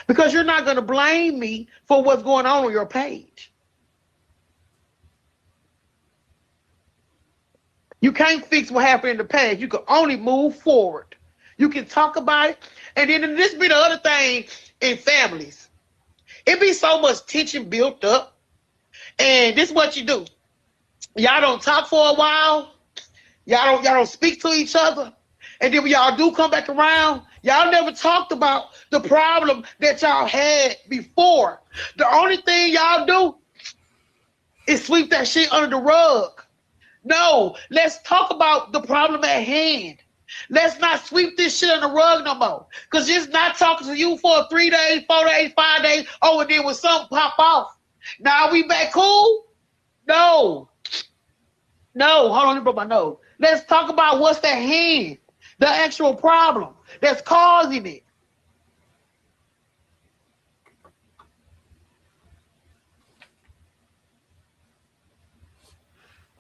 Because you're not gonna blame me for what's going on your page. You can't fix what happened in the past. You can only move forward. You can talk about it. And then this be the other thing in families. It be so much tension built up. And this is what you do. Y'all don't talk for a while. Y'all don't speak to each other. And then when y'all do come back around, y'all never talked about the problem that y'all had before. The only thing y'all do is sweep that shit under the rug. No, let's talk about the problem at hand. Let's not sweep this shit on the rug no more. Because just not talking to you for 3 days, 4 days, 5 days, oh, and then when something pop off. Now we back cool? No. No, hold on, let me broke my nose. Let's talk about what's at hand. The actual problem that's causing it.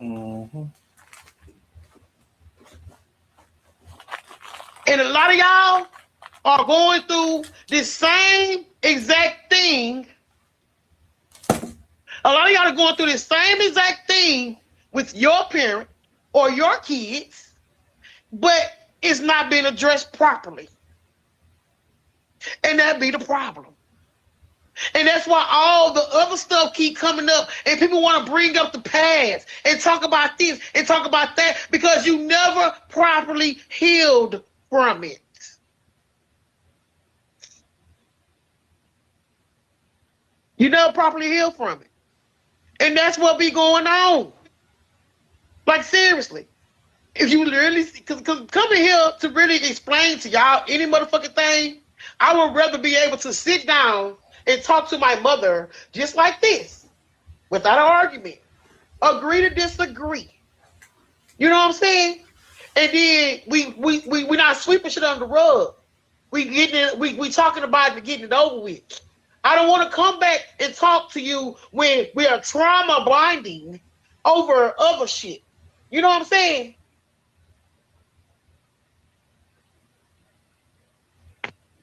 Mm-hmm. And a lot of y'all are going through the same exact thing. A lot of y'all are going through the same exact thing with your parent or your kids, but it's not being addressed properly. And that be the problem. And that's why all the other stuff keep coming up and people want to bring up the past and talk about this and talk about that because you never properly healed from it. You never properly healed from it. And that's what be going on. Like seriously. If you really, because coming here to really explain to y'all any motherfucking thing, I would rather be able to sit down and talk to my mother just like this, without an argument. Agree to disagree. You know what I'm saying? And then we not sweeping shit under the rug. We getting it, we talking about it and getting it over with. I don't want to come back and talk to you when we are trauma bonding over other shit. You know what I'm saying?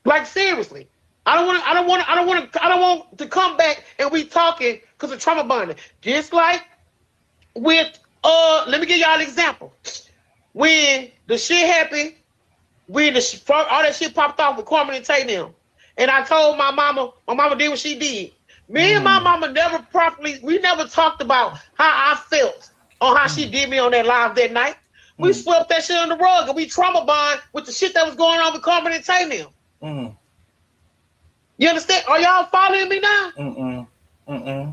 Like seriously, I don't want to come back and we talking because of trauma bonding. Just like with let me give y'all an example. When the shit happened, when all that shit popped off with Carmen and Tay now, and I told my mama did what she did. Me and my mama we never talked about how I felt on how she did me on that live that night. We swept that shit on the rug and we trauma bond with the shit that was going on with Carmen and Tay now. You understand? Are y'all following me now?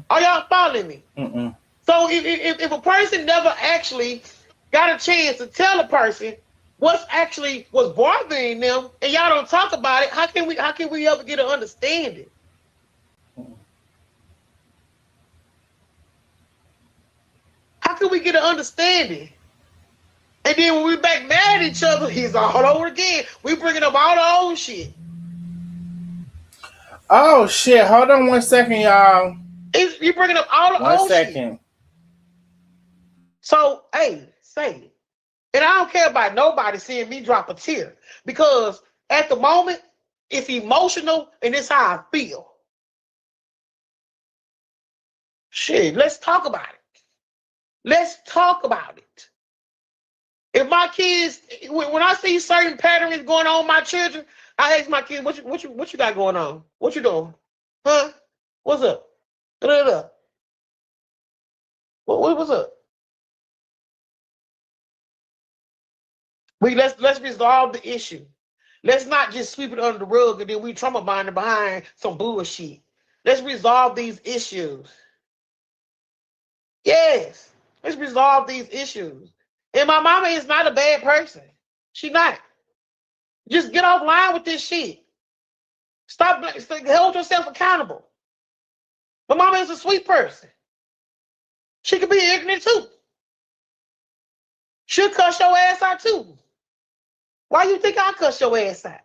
Are y'all following me? So if a person never actually got a chance to tell a person what's actually was bothering them, and y'all don't talk about it, how can we ever get an understanding? How can we get an understanding? And then when we back mad at each other, he's all over again. We bringing up all the old shit. Oh shit! Hold on 1 second, y'all. You bringing up all the old 1 second. Shit. So hey, say it. And I don't care about nobody seeing me drop a tear because at the moment it's emotional and it's how I feel. Shit, let's talk about it. Let's talk about it. If my kids, when I see certain patterns going on with my children, I ask my kids, what you got going on? What you doing? Huh? What's up? What's up? Let's resolve the issue. Let's not just sweep it under the rug and then we trauma bonding behind some bullshit. Let's resolve these issues. Yes, let's resolve these issues. And my mama is not a bad person. She not. Just get offline with this shit. Stop, hold yourself accountable. My mama is a sweet person. She could be ignorant too. She'll cuss your ass out too. Why you think I cuss your ass out?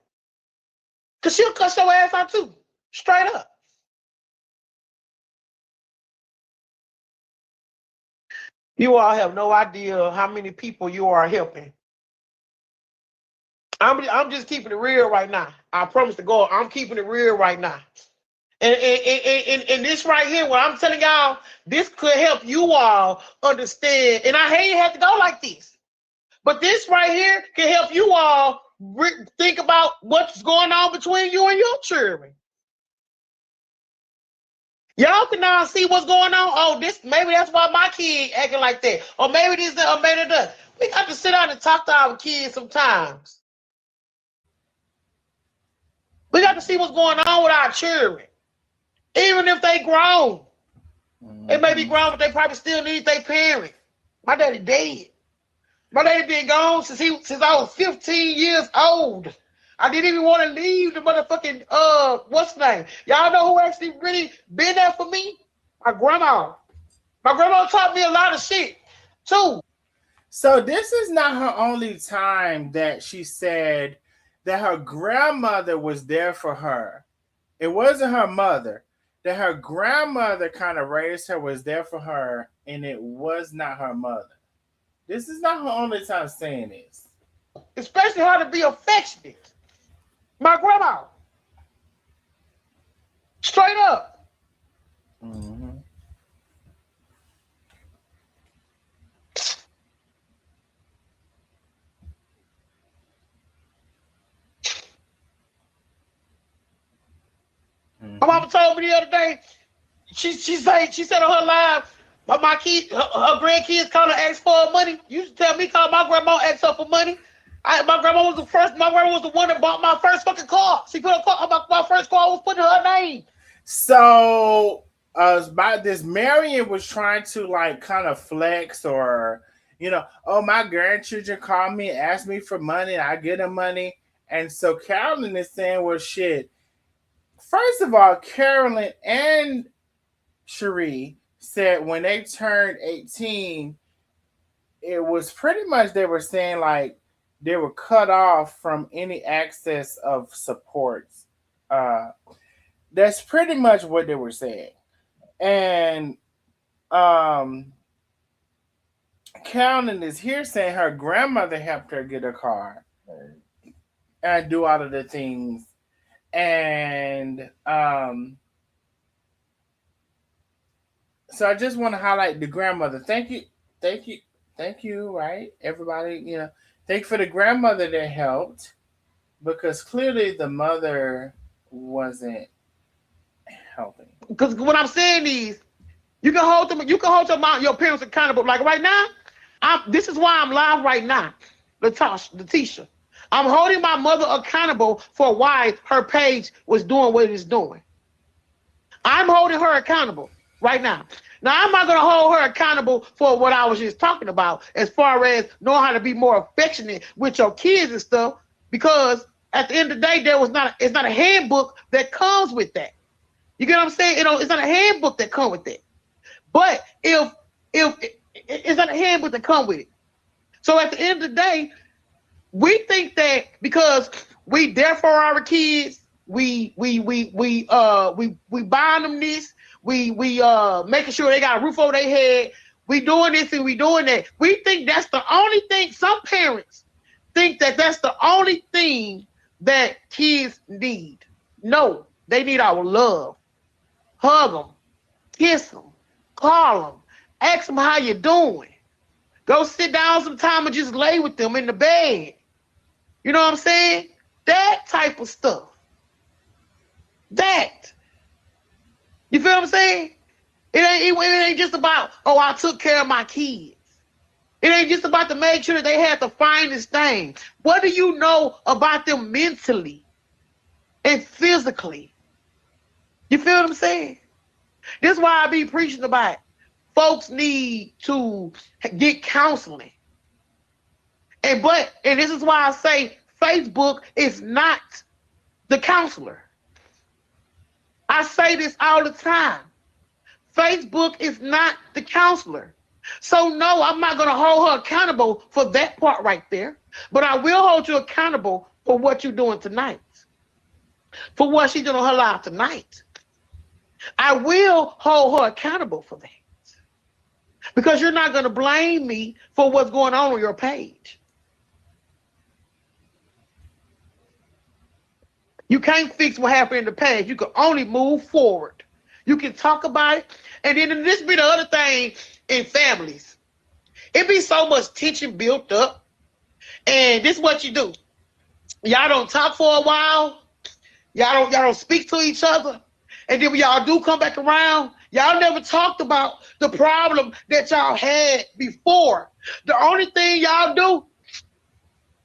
Because she'll cuss your ass out too. Straight up. You all have no idea how many people you are helping. I'm just keeping it real right now. I promise to God, I'm keeping it real right now. And this right here, what I'm telling y'all, this could help you all understand. And I hate it have to go like this. But this right here can help you all think about what's going on between you and your children. Y'all can now see what's going on. Oh, this maybe that's why my kid acting like that. Or maybe this or maybe that. We got to sit down and talk to our kids sometimes. We got to see what's going on with our children. Even if they grown. They may be grown, but they probably still need their parent. My daddy dead. My daddy been gone since I was 15 years old. I didn't even want to leave the motherfucking what's the name? Y'all know who actually really been there for me? My grandma. My grandma taught me a lot of shit too. So this is not her only time that she said that her grandmother was there for her. It wasn't her mother. That her grandmother kind of raised her, was there for her, and it was not her mother. This is not her only time saying this. Especially how to be affectionate. My grandma. Straight up. Mm-hmm. My mama told me the other day, she said on her live, my kids, her grandkids call her ask for money. You used to tell me call my grandma ask her for money. My grandma was the one that bought my first fucking car. She put my first car was put in her name. So about this, Marion was trying to like kind of flex, or oh, my grandchildren call me, ask me for money, I get them money. And so Caroline is saying, well, shit. First of all, Caroline and Cherie said when they turned 18, it was pretty much, they were saying like they were cut off from any access of supports. That's pretty much what they were saying. And Caroline is here saying her grandmother helped her get a car and do all of the things. And so I just want to highlight the grandmother. Thank you, right? Everybody, thank you for the grandmother that helped, because clearly the mother wasn't helping. Because what I'm saying is, you can hold your parents accountable. Like right now, this is why I'm live right now, Letitia. I'm holding my mother accountable for why her page was doing what it is doing. I'm holding her accountable right now. Now, I'm not going to hold her accountable for what I was just talking about, as far as knowing how to be more affectionate with your kids and stuff, because at the end of the day, it's not a handbook that comes with that. You get what I'm saying? It's not a handbook that comes with that. But if it's not a handbook that comes with it. So at the end of the day, we think that because we there for our kids, we buying them this, we making sure they got a roof over their head, we doing this and we doing that. We think that's the only thing. Some parents think that that's the only thing that kids need. No, they need our love. Hug them, kiss them, call them, ask them how you doing. Go sit down sometime and just lay with them in the bed. You know what I'm saying? That type of stuff. That. You feel what I'm saying? It ain't just about, oh, I took care of my kids. It ain't just about to make sure that they had the finest thing. What do you know about them mentally and physically? You feel what I'm saying? This is why I be preaching about it. Folks need to get counseling. And this is why I say Facebook is not the counselor. I say this all the time. Facebook is not the counselor. So no, I'm not going to hold her accountable for that part right there. But I will hold you accountable for what you're doing tonight. for what she did on her live tonight. I will hold her accountable for that. Because you're not going to blame me for what's going on your page. You can't fix what happened in the past. You can only move forward. You can talk about it. And then this be the other thing in families. It be so much tension built up. And this is what you do. Y'all don't talk for a while. Y'all don't speak to each other. And then when y'all do come back around, y'all never talked about the problem that y'all had before. The only thing y'all do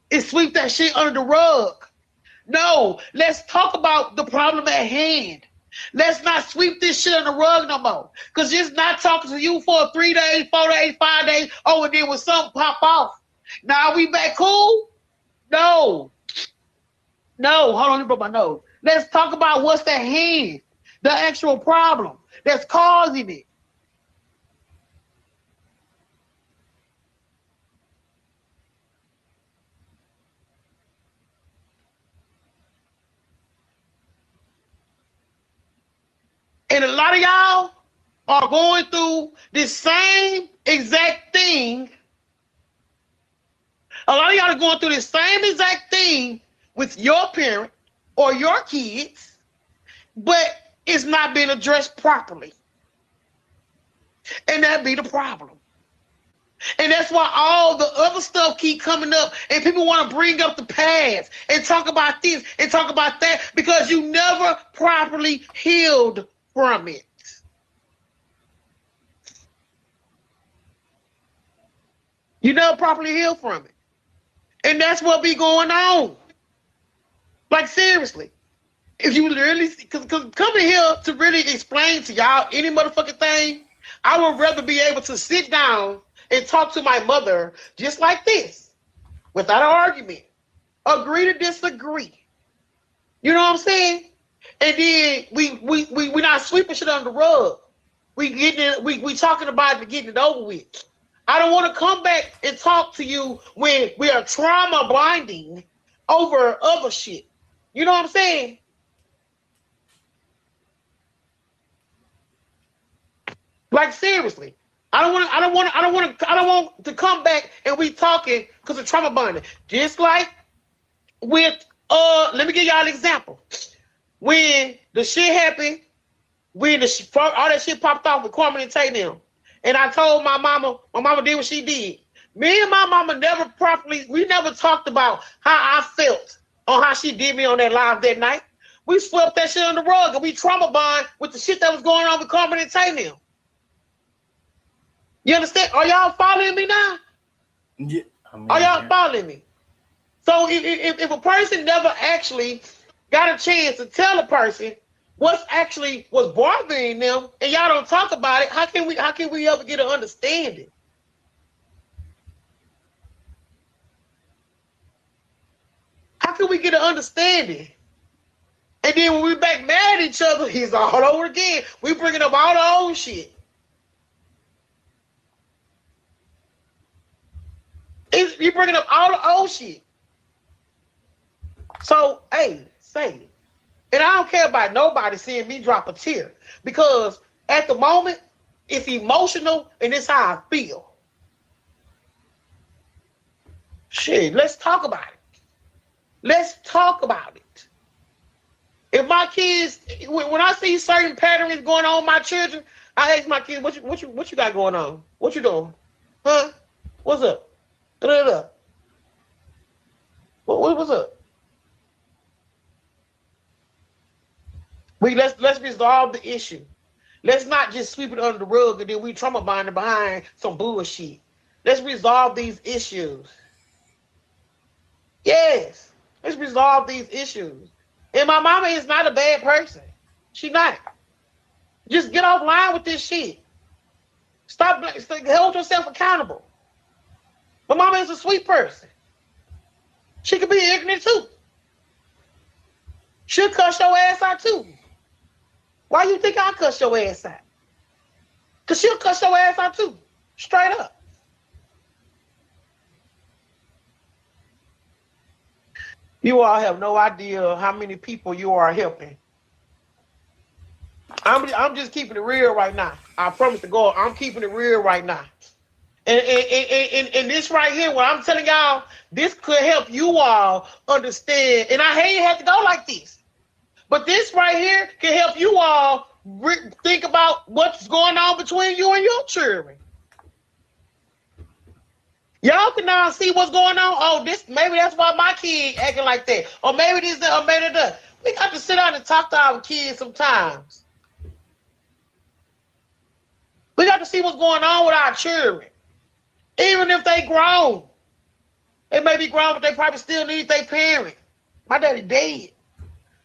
is sweep that shit under the rug. No, let's talk about the problem at hand. Let's not sweep this shit under the rug no more. Because just not talking to you for 3 days, 4 days, 5 days, oh, and then when something pop off. Now we back cool? No. No, hold on, let me broke my nose. Let's talk about what's at hand. The actual problem that's causing it. And a lot of y'all are going through this same exact thing. A lot of y'all are going through this same exact thing with your parent or your kids, but it's not being addressed properly. And that be the problem. And that's why all the other stuff keep coming up and people want to bring up the past and talk about this and talk about that because you never properly healed from it. You never properly healed from it. And that's what be going on. Like, seriously. If you really, because coming here to really explain to y'all any motherfucking thing, I would rather be able to sit down and talk to my mother just like this, without an argument. Agree to disagree. You know what I'm saying? And then we not sweeping shit under the rug. We talking about it and getting it over with. I don't want to come back and talk to you when we are trauma bonding over other shit. You know what I'm saying? Like, seriously. I don't want to come back and we talking because of trauma bonding. Just like with let me give y'all an example. When the shit happened, when all that shit popped off with Kwame and Tay them, and I told my mama did what she did. Me and my mama we never talked about how I felt on how she did me on that live that night. We swept that shit on the rug and we trauma bond with the shit that was going on with Kwame and Tay them. You understand? Are y'all following me now? Yeah. Are y'all following me? So if a person never actually got a chance to tell a person what's actually was bothering them, and y'all don't talk about it, how can we ever get an understanding? How can we get an understanding? And then when we back mad at each other, he's all over again. We bringing up all the old shit. You bringing up all the old shit. So, hey, say it. And I don't care about nobody seeing me drop a tear because at the moment, it's emotional and it's how I feel. Shit, let's talk about it. Let's talk about it. If my kids, when I see certain patterns going on with my children, I ask my kids, what you got going on? What you doing? Huh? What's up? What's up? Let's resolve the issue. Let's not just sweep it under the rug and then we trauma bonding behind some bullshit. Let's resolve these issues. Yes, let's resolve these issues. And my mama is not a bad person. She not. Just get offline with this shit. Stop. Hold yourself accountable. My mama is a sweet person. She could be ignorant too. She'll cuss your ass out too. Why you think I cuss your ass out? Because she'll cuss your ass out too. Straight up. You all have no idea how many people you are helping. I'm just keeping it real right now. I promise to God, I'm keeping it real right now. And this right here, what I'm telling y'all, this could help you all understand. And I hate it have to go like this. But this right here can help you all think about what's going on between you and your children. Y'all can now see what's going on. Oh, this maybe that's why my kid acting like that. Or maybe this, or maybe that. We got to sit down and talk to our kids sometimes. We got to see what's going on with our children. Even if they grown. They may be grown, but they probably still need their parent. My daddy dead.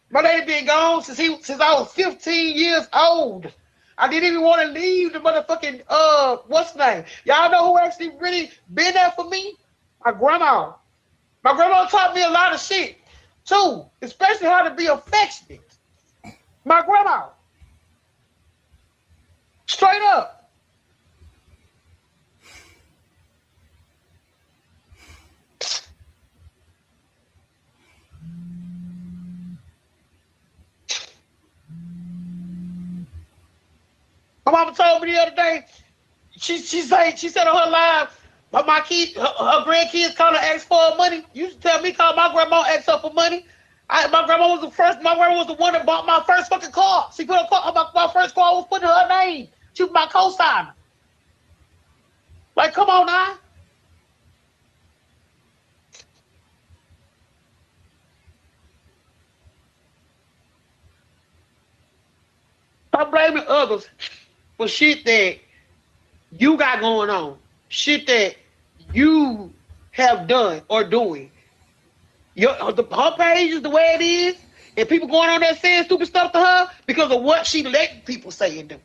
My daddy been gone since I was 15 years old. I didn't even want to leave the motherfucking what's the name? Y'all know who actually really been there for me? My grandma. My grandma taught me a lot of shit too, especially how to be affectionate. My grandma. Straight up. My mama told me the other day, she said on her live, my kid, her grandkids call her ask for money. You used to tell me call my grandma ask her for money. My grandma was the one that bought my first fucking car. She put my first car was putting her name. She was my co-signer. Like, come on now. I'm blaming others for shit that you got going on, shit that you have done or doing. Her page is the way it is, and people going on there saying stupid stuff to her because of what she let people say and do.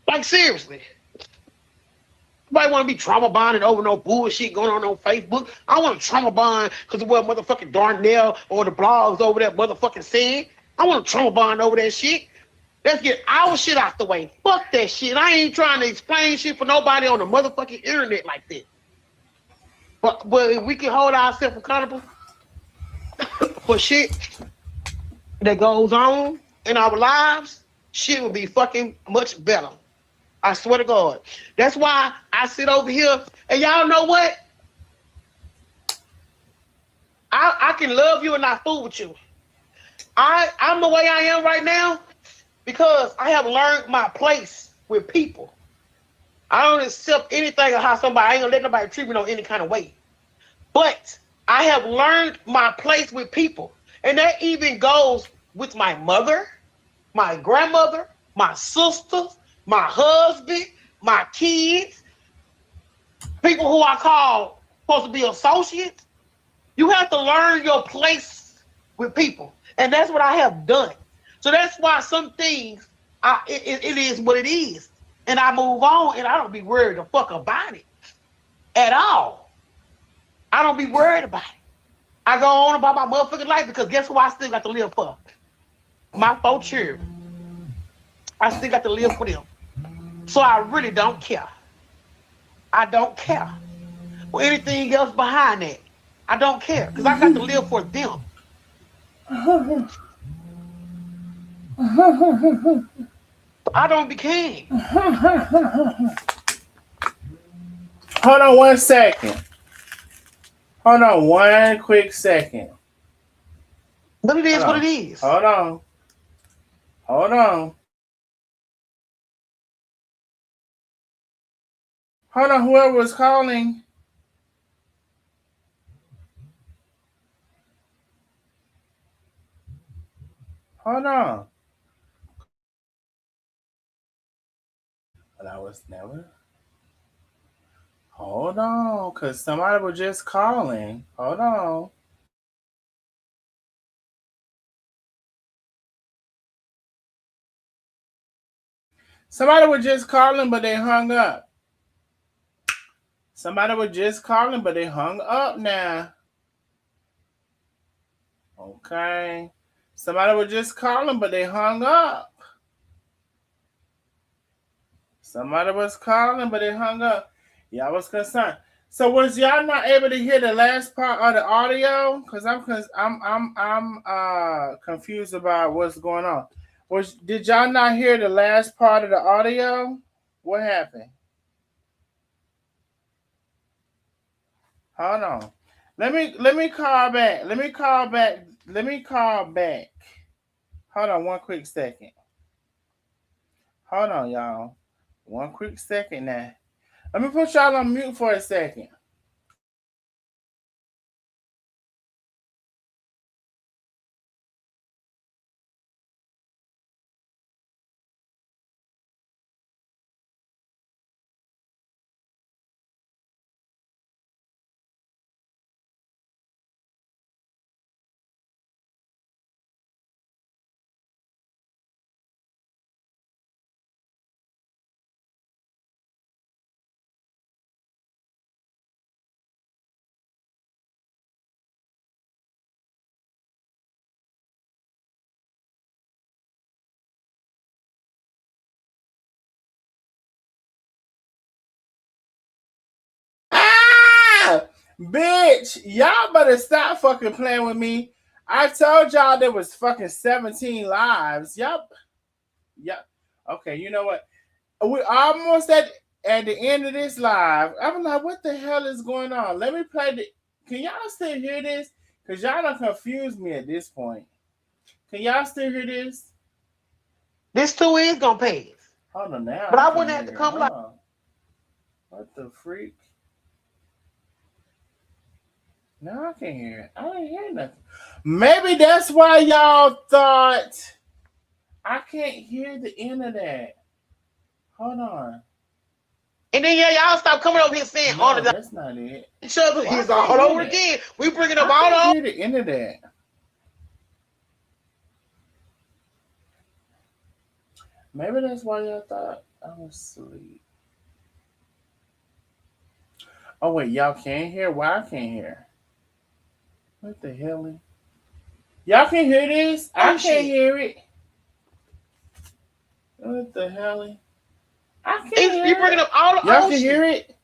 Like, seriously. Nobody want to be trauma bonding over no bullshit going on Facebook. I want to trauma bond because of what motherfucking Darnell or the blogs over there motherfucking saying. I want to trauma bond over that shit. Let's get our shit out the way. Fuck that shit. I ain't trying to explain shit for nobody on the motherfucking internet like that. But if we can hold ourselves accountable for shit that goes on in our lives, shit would be fucking much better. I swear to God. That's why I sit over here. And y'all know what? I can love you and not fool with you. I'm the way I am right now because I have learned my place with people. I don't accept anything or how somebody, I ain't gonna let nobody treat me no any kind of way. But I have learned my place with people. And that even goes with my mother, my grandmother, my sisters, my husband, my kids, people who I call supposed to be associates. You have to learn your place with people. And that's what I have done. So that's why some things, it is what it is. And I move on and I don't be worried the fuck about it at all. I don't be worried about it. I go on about my motherfucking life because guess who I still got to live for? My 4 children. I still got to live for them. So I really don't care. I don't care. Or anything else behind that. I don't care. Because I got to live for them. I don't be caring. Hold on 1 second. Hold on 1 quick second. But it is what it is. Hold on. Hold on. Hold on, whoever was calling. Hold on. But I was never. Hold on, because somebody was just calling. Hold on. Somebody was just calling, but they hung up. Somebody was just calling, but they hung up now. Okay. Somebody was just calling, but they hung up. Somebody was calling, but they hung up. Y'all was concerned. So was y'all not able to hear the last part of the audio? Because I'm confused about what's going on. Did y'all not hear the last part of the audio? What happened? Hold on. Let me call back. Let me call back. Hold on one quick second. Hold on, y'all. One quick second now. Let me put y'all on mute for a second. Bitch, y'all better stop fucking playing with me. I told y'all there was fucking 17 lives. Yup. Okay, you know what? We're almost at the end of this live. I'm like, what the hell is going on? Let me play the. Can y'all still hear this? Because y'all don't confuse me at this point. Can y'all still hear this? This too is gonna pass. Hold on now. But I wouldn't have to come like. What the freak? No, I can't hear it. I didn't hear nothing. Maybe that's why y'all thought I can't hear the end of that. Hold on. And then y'all stop coming over here saying all of that. That's not it. Each other is all over again. We bringing up all I can't hear the end of that. Maybe that's why y'all thought I was asleep. Oh wait, y'all can't hear? Why I can't hear? What the hell? Y'all can hear this? I can't hear it. What the hell? I can't hear it. You bringing up all the y'all can hear it?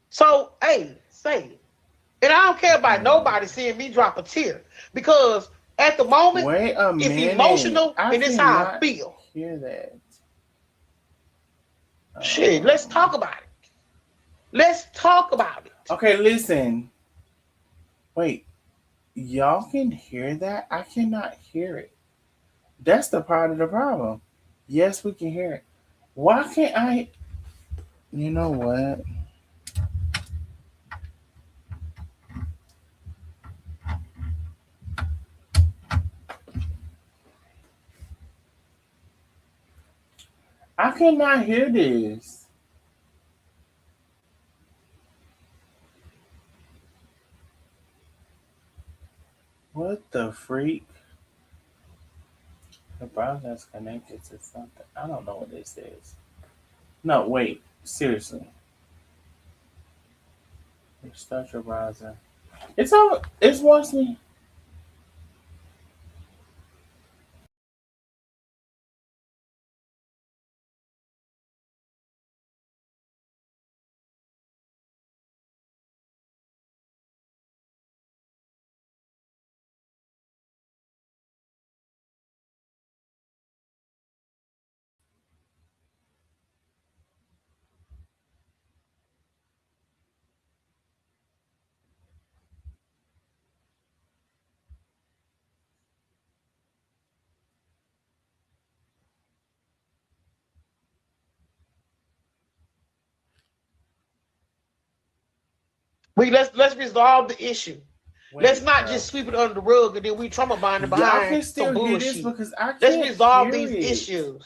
So, hey, say it. And I don't care about nobody seeing me drop a tear. Because at the moment, it's emotional and it's how I feel. Hear that. Shit, let's talk about it. Let's talk about it. Okay, listen. Wait. Y'all can hear that? I cannot hear it. That's the part of the problem. Yes, we can hear it. Why can't I? You know what? I cannot hear this. What the freak? The browser is connected to something. I don't know what this is. No, wait. Seriously. Restart your browser. It's over. It's wants me. Let's resolve the issue. Let's not just sweep it under the rug and then we trauma bonding behind some bullshit. Because I can't Let's resolve these it. issues.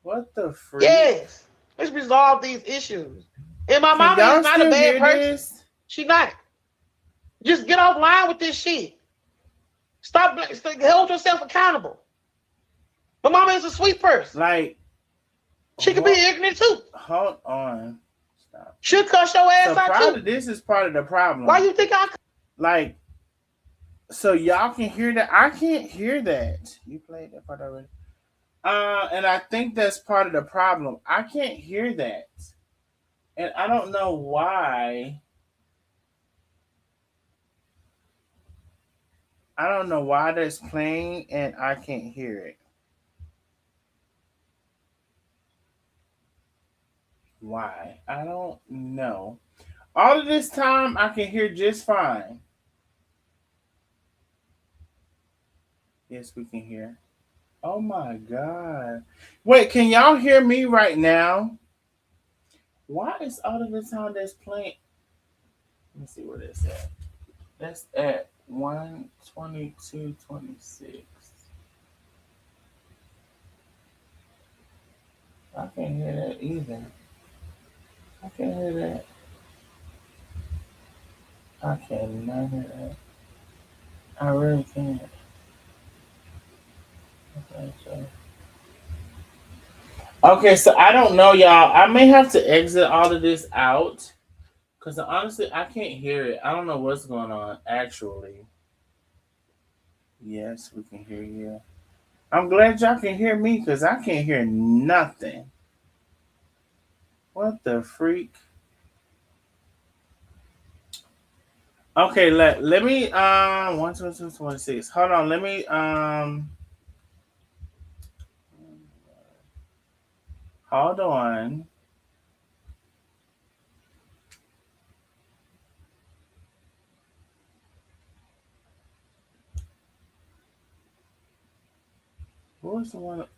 What the freak? Yes. Let's resolve these issues. And my mama is not a bad person. She not. Just get offline with this shit. Stop. Hold yourself accountable. My mama is a sweet person. Like, she could be ignorant too. Hold on. Stop. She'll cuss your ass out too. This is part of the problem. Why you think I? Like, So y'all can hear that. I can't hear that. You played that part already. And I think that's part of the problem. I can't hear that. And I don't know why. I don't know why that's playing and I can't hear it. Why? I don't know. All of this time I can hear just fine. Yes, we can hear. Oh my God. Wait, can y'all hear me right now? Why is all of the time that's playing? Let me see what it's at. That's at 122.26. I can't hear that either. I can't hear that. I cannot hear that. I really can't. Okay, so I don't know, y'all. I may have to exit all of this out because honestly, I can't hear it. I don't know what's going on, actually. Yes, we can hear you. I'm glad y'all can hear me because I can't hear nothing. What the freak? Okay, let me 122.26. Hold on, let me hold on. What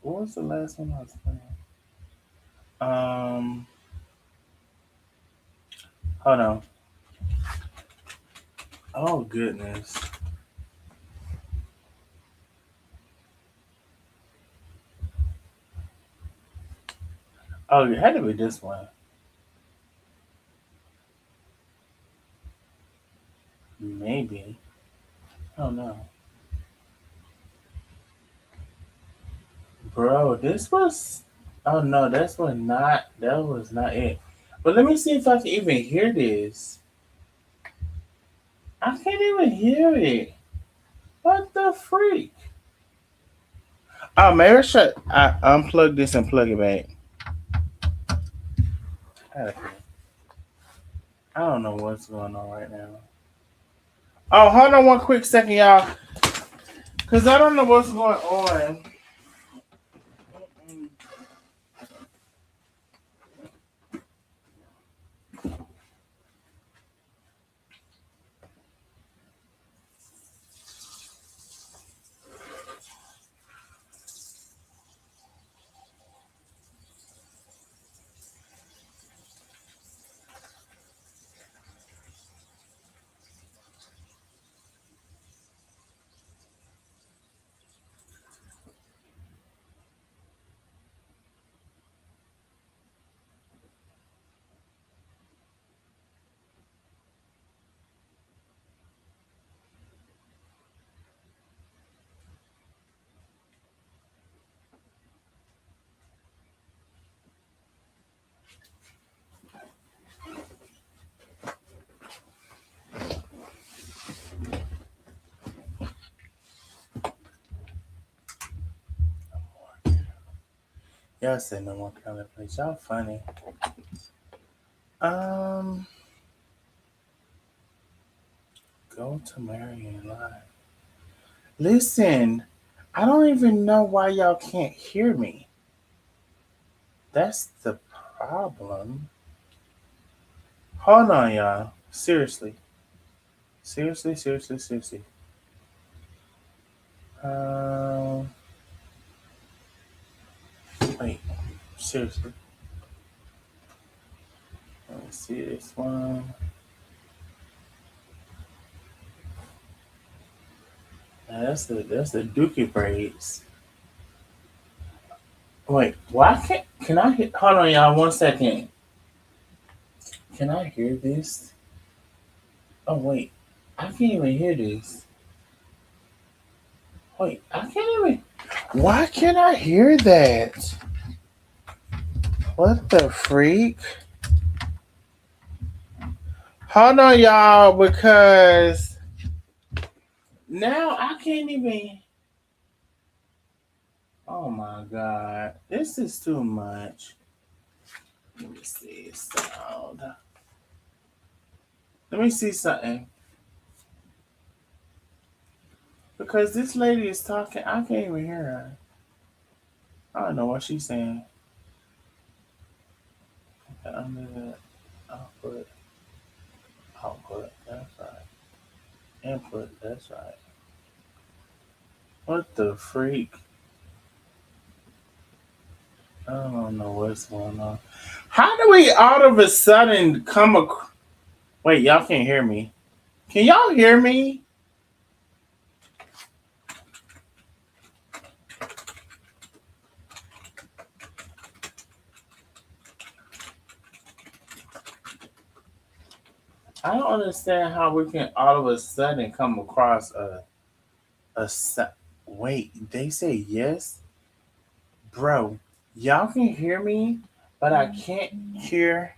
was the last one I was playing? Hold on. Oh goodness. Oh, it had to be this one. Maybe. I don't know. Bro, this was. Oh no, that was not it. But let me see if I can even hear this. I can't even hear it. What the freak? Oh, maybe I unplug this and plug it back. I don't know what's going on right now. Oh, hold on one quick second, y'all. Because I don't know what's going on. Y'all say no more color, please. Y'all funny. Go to Marion Live. Listen, I don't even know why y'all can't hear me. That's the problem. Hold on, y'all. Seriously. Seriously. Wait. Seriously. Let me see this one. Now, that's the Dookie braids. Wait, why can I hear? Hold on, y'all. 1 second. Can I hear this? Oh wait, I can't even hear this. Wait, I can't even. Why can't I hear that? What the freak? Hold on, y'all, because Now I can't even. Oh my god, this is too much. Let me see sound. Let me see something. Because this lady is talking, I can't even hear her. I don't know what she's saying. Under the output, output, that's right. Input, that's right. What the freak? I don't know what's going on. How do we all of a sudden come across? Wait, y'all can't hear me. Can y'all hear me? I don't understand how we can all of a sudden come across a. Wait, they say yes, bro. Y'all can hear me, but I can't hear.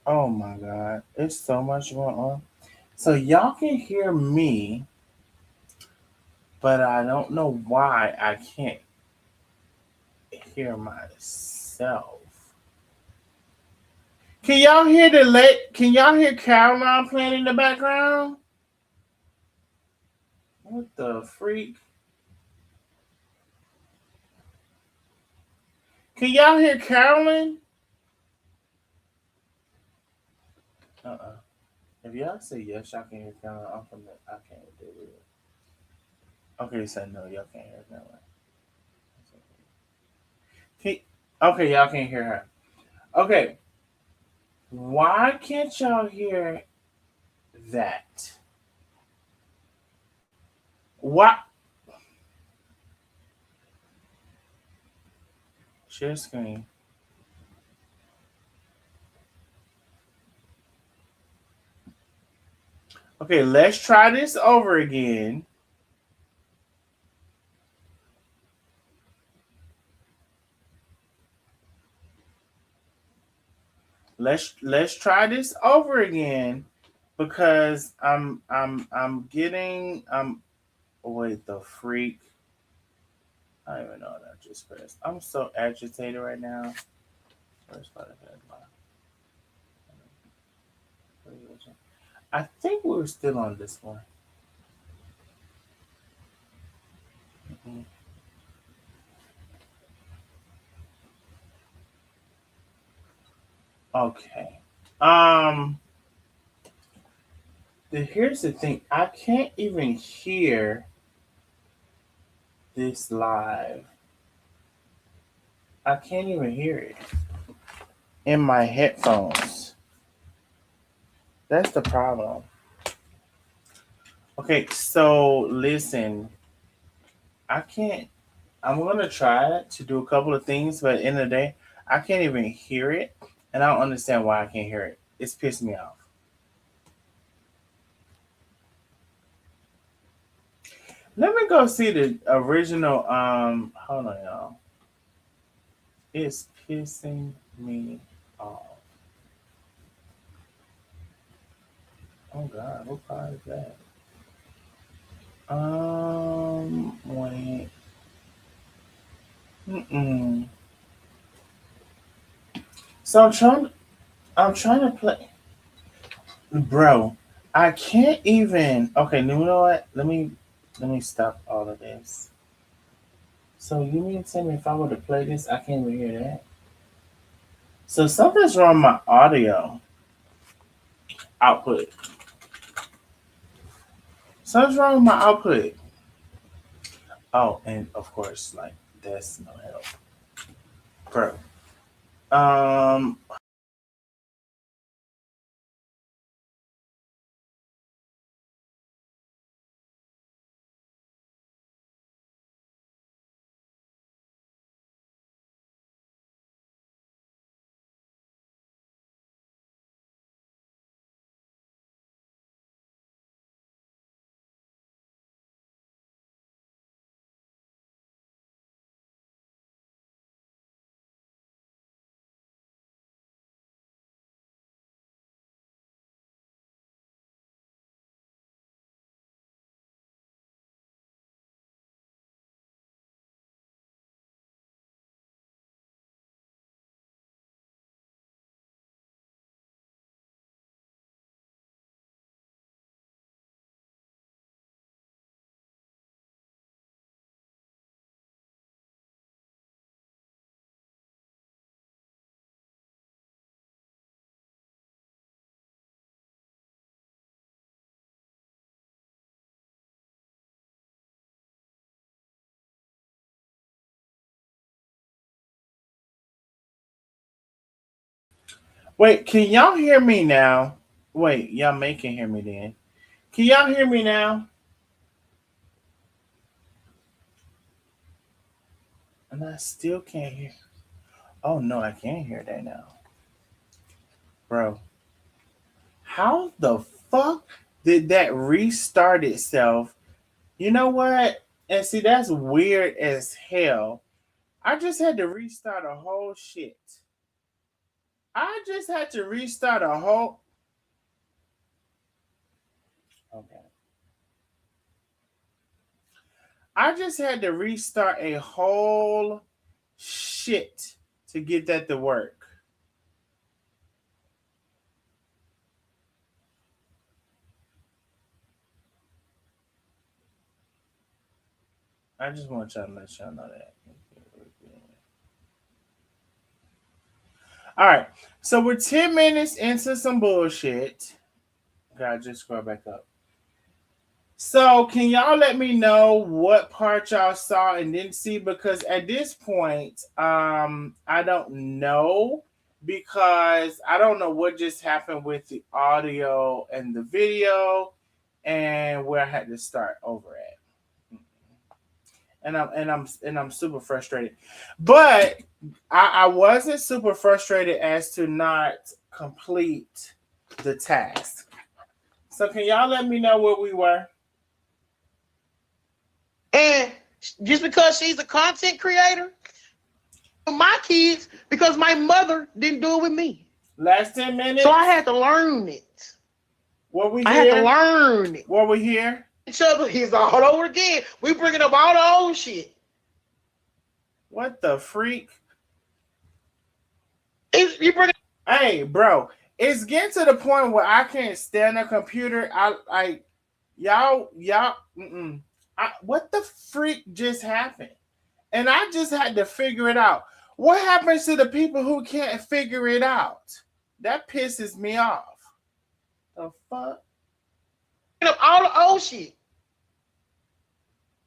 Oh my god, it's so much going on. So y'all can hear me, but I don't know why I can't hear myself. Can y'all hear Can y'all hear Caroline playing in the background? What the freak? Can y'all hear Carolyn? Uh-uh. If y'all say yes, y'all can hear Caroline. I can't do it. Okay, so no, y'all can't hear Caroline. Can, okay, y'all can't hear her. Okay, why can't y'all hear that? What? Share screen. Okay, let's try this over again. Let's try this over again because I'm getting wait the freak. I don't even know what I just pressed. I'm so agitated right now. I think we're still on this one. Mhm. Okay. Um. Here's the thing. I can't even hear this live. I can't even hear it in my headphones. That's the problem. Okay, so listen. I can't. I'm gonna try to do a couple of things, but at the end of the day, I can't even hear it, and I don't understand why I can't hear it. It's pissed me off. Let me go see the original. Hold on, y'all. It's pissing me off. Oh God, what part is that? Wait. Mm-mm. So I'm trying to play, bro. I can't even. Okay, you know what? Let me stop all of this. So you mean to tell me if I were to play this, I can't even hear that? So something's wrong with my audio output. Something's wrong with my output. Oh, and of course, like that's no help, bro. Um, Wait, can y'all hear me now? Wait, y'all may can hear me then. Can y'all hear me now? And I still can't hear. Oh no, I can't hear that now. Bro, how the fuck did that restart itself? You know what? And see, that's weird as hell. I just had to restart a whole shit. I just had to restart a whole. Okay. I just had to restart a whole shit to get that to work. I just want y'all to let y'all know that. All right. So we're 10 minutes into some bullshit. Gotta just scroll back up. So can y'all let me know what part y'all saw and didn't see? Because at this point, I don't know because I don't know what just happened with the audio and the video and where I had to start over at. And I'm super frustrated. But I wasn't super frustrated as to not complete the task. So can y'all let me know where we were? And just because she's a content creator, my kids, because my mother didn't do it with me. Last 10 minutes. So I had to learn it. Were we I here? had to learn it. Were we here? Each other, he's all over again. We bringing up all the old shit. What the freak? You bring. Hey, bro, it's getting to the point where I can't stand a computer. Y'all. What the freak just happened? And I just had to figure it out. What happens to the people who can't figure it out? That pisses me off. The fuck? Up all the old shit.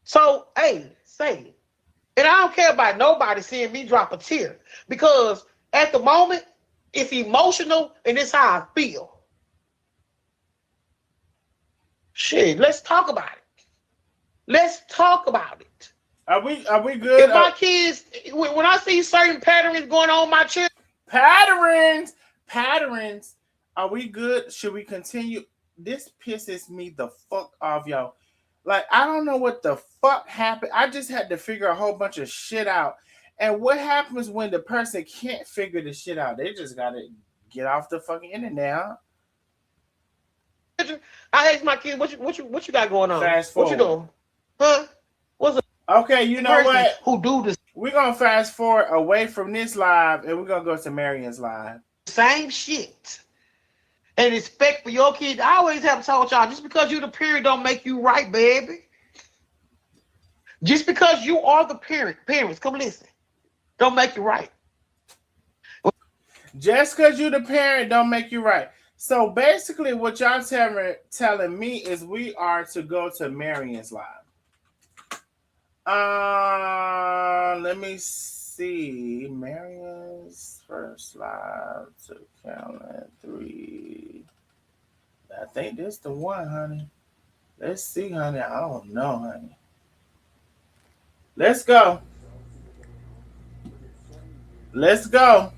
So, hey, say it. And I don't care about nobody seeing me drop a tear because at the moment, it's emotional and it's how I feel. Shit, let's talk about it. Let's talk about it. Are we good? If my kids, when I see certain patterns going on my children. Patterns. Are we good? Should we continue? This pisses me the fuck off, y'all. Like, I don't know what the fuck happened. I just had to figure a whole bunch of shit out. And what happens when the person can't figure the shit out? They just gotta get off the fucking internet. I asked my kids, what you got going on? Fast forward. What you doing? Huh? What's okay, you know what? Who do this? We're gonna fast forward away from this live and we're gonna go to Marion's live. Same shit. And respect for your kids. I always have told y'all, just because you're the parent don't make you right, baby. Just because you are the parents, come listen, don't make you right. Just because you're the parent don't make you right. So basically what y'all telling me is we are to go to Marion's live. Let me see. Marion's first live to Caroline 3. I think this the one, honey. Let's see, honey. I don't know, honey. Let's go. Let's go.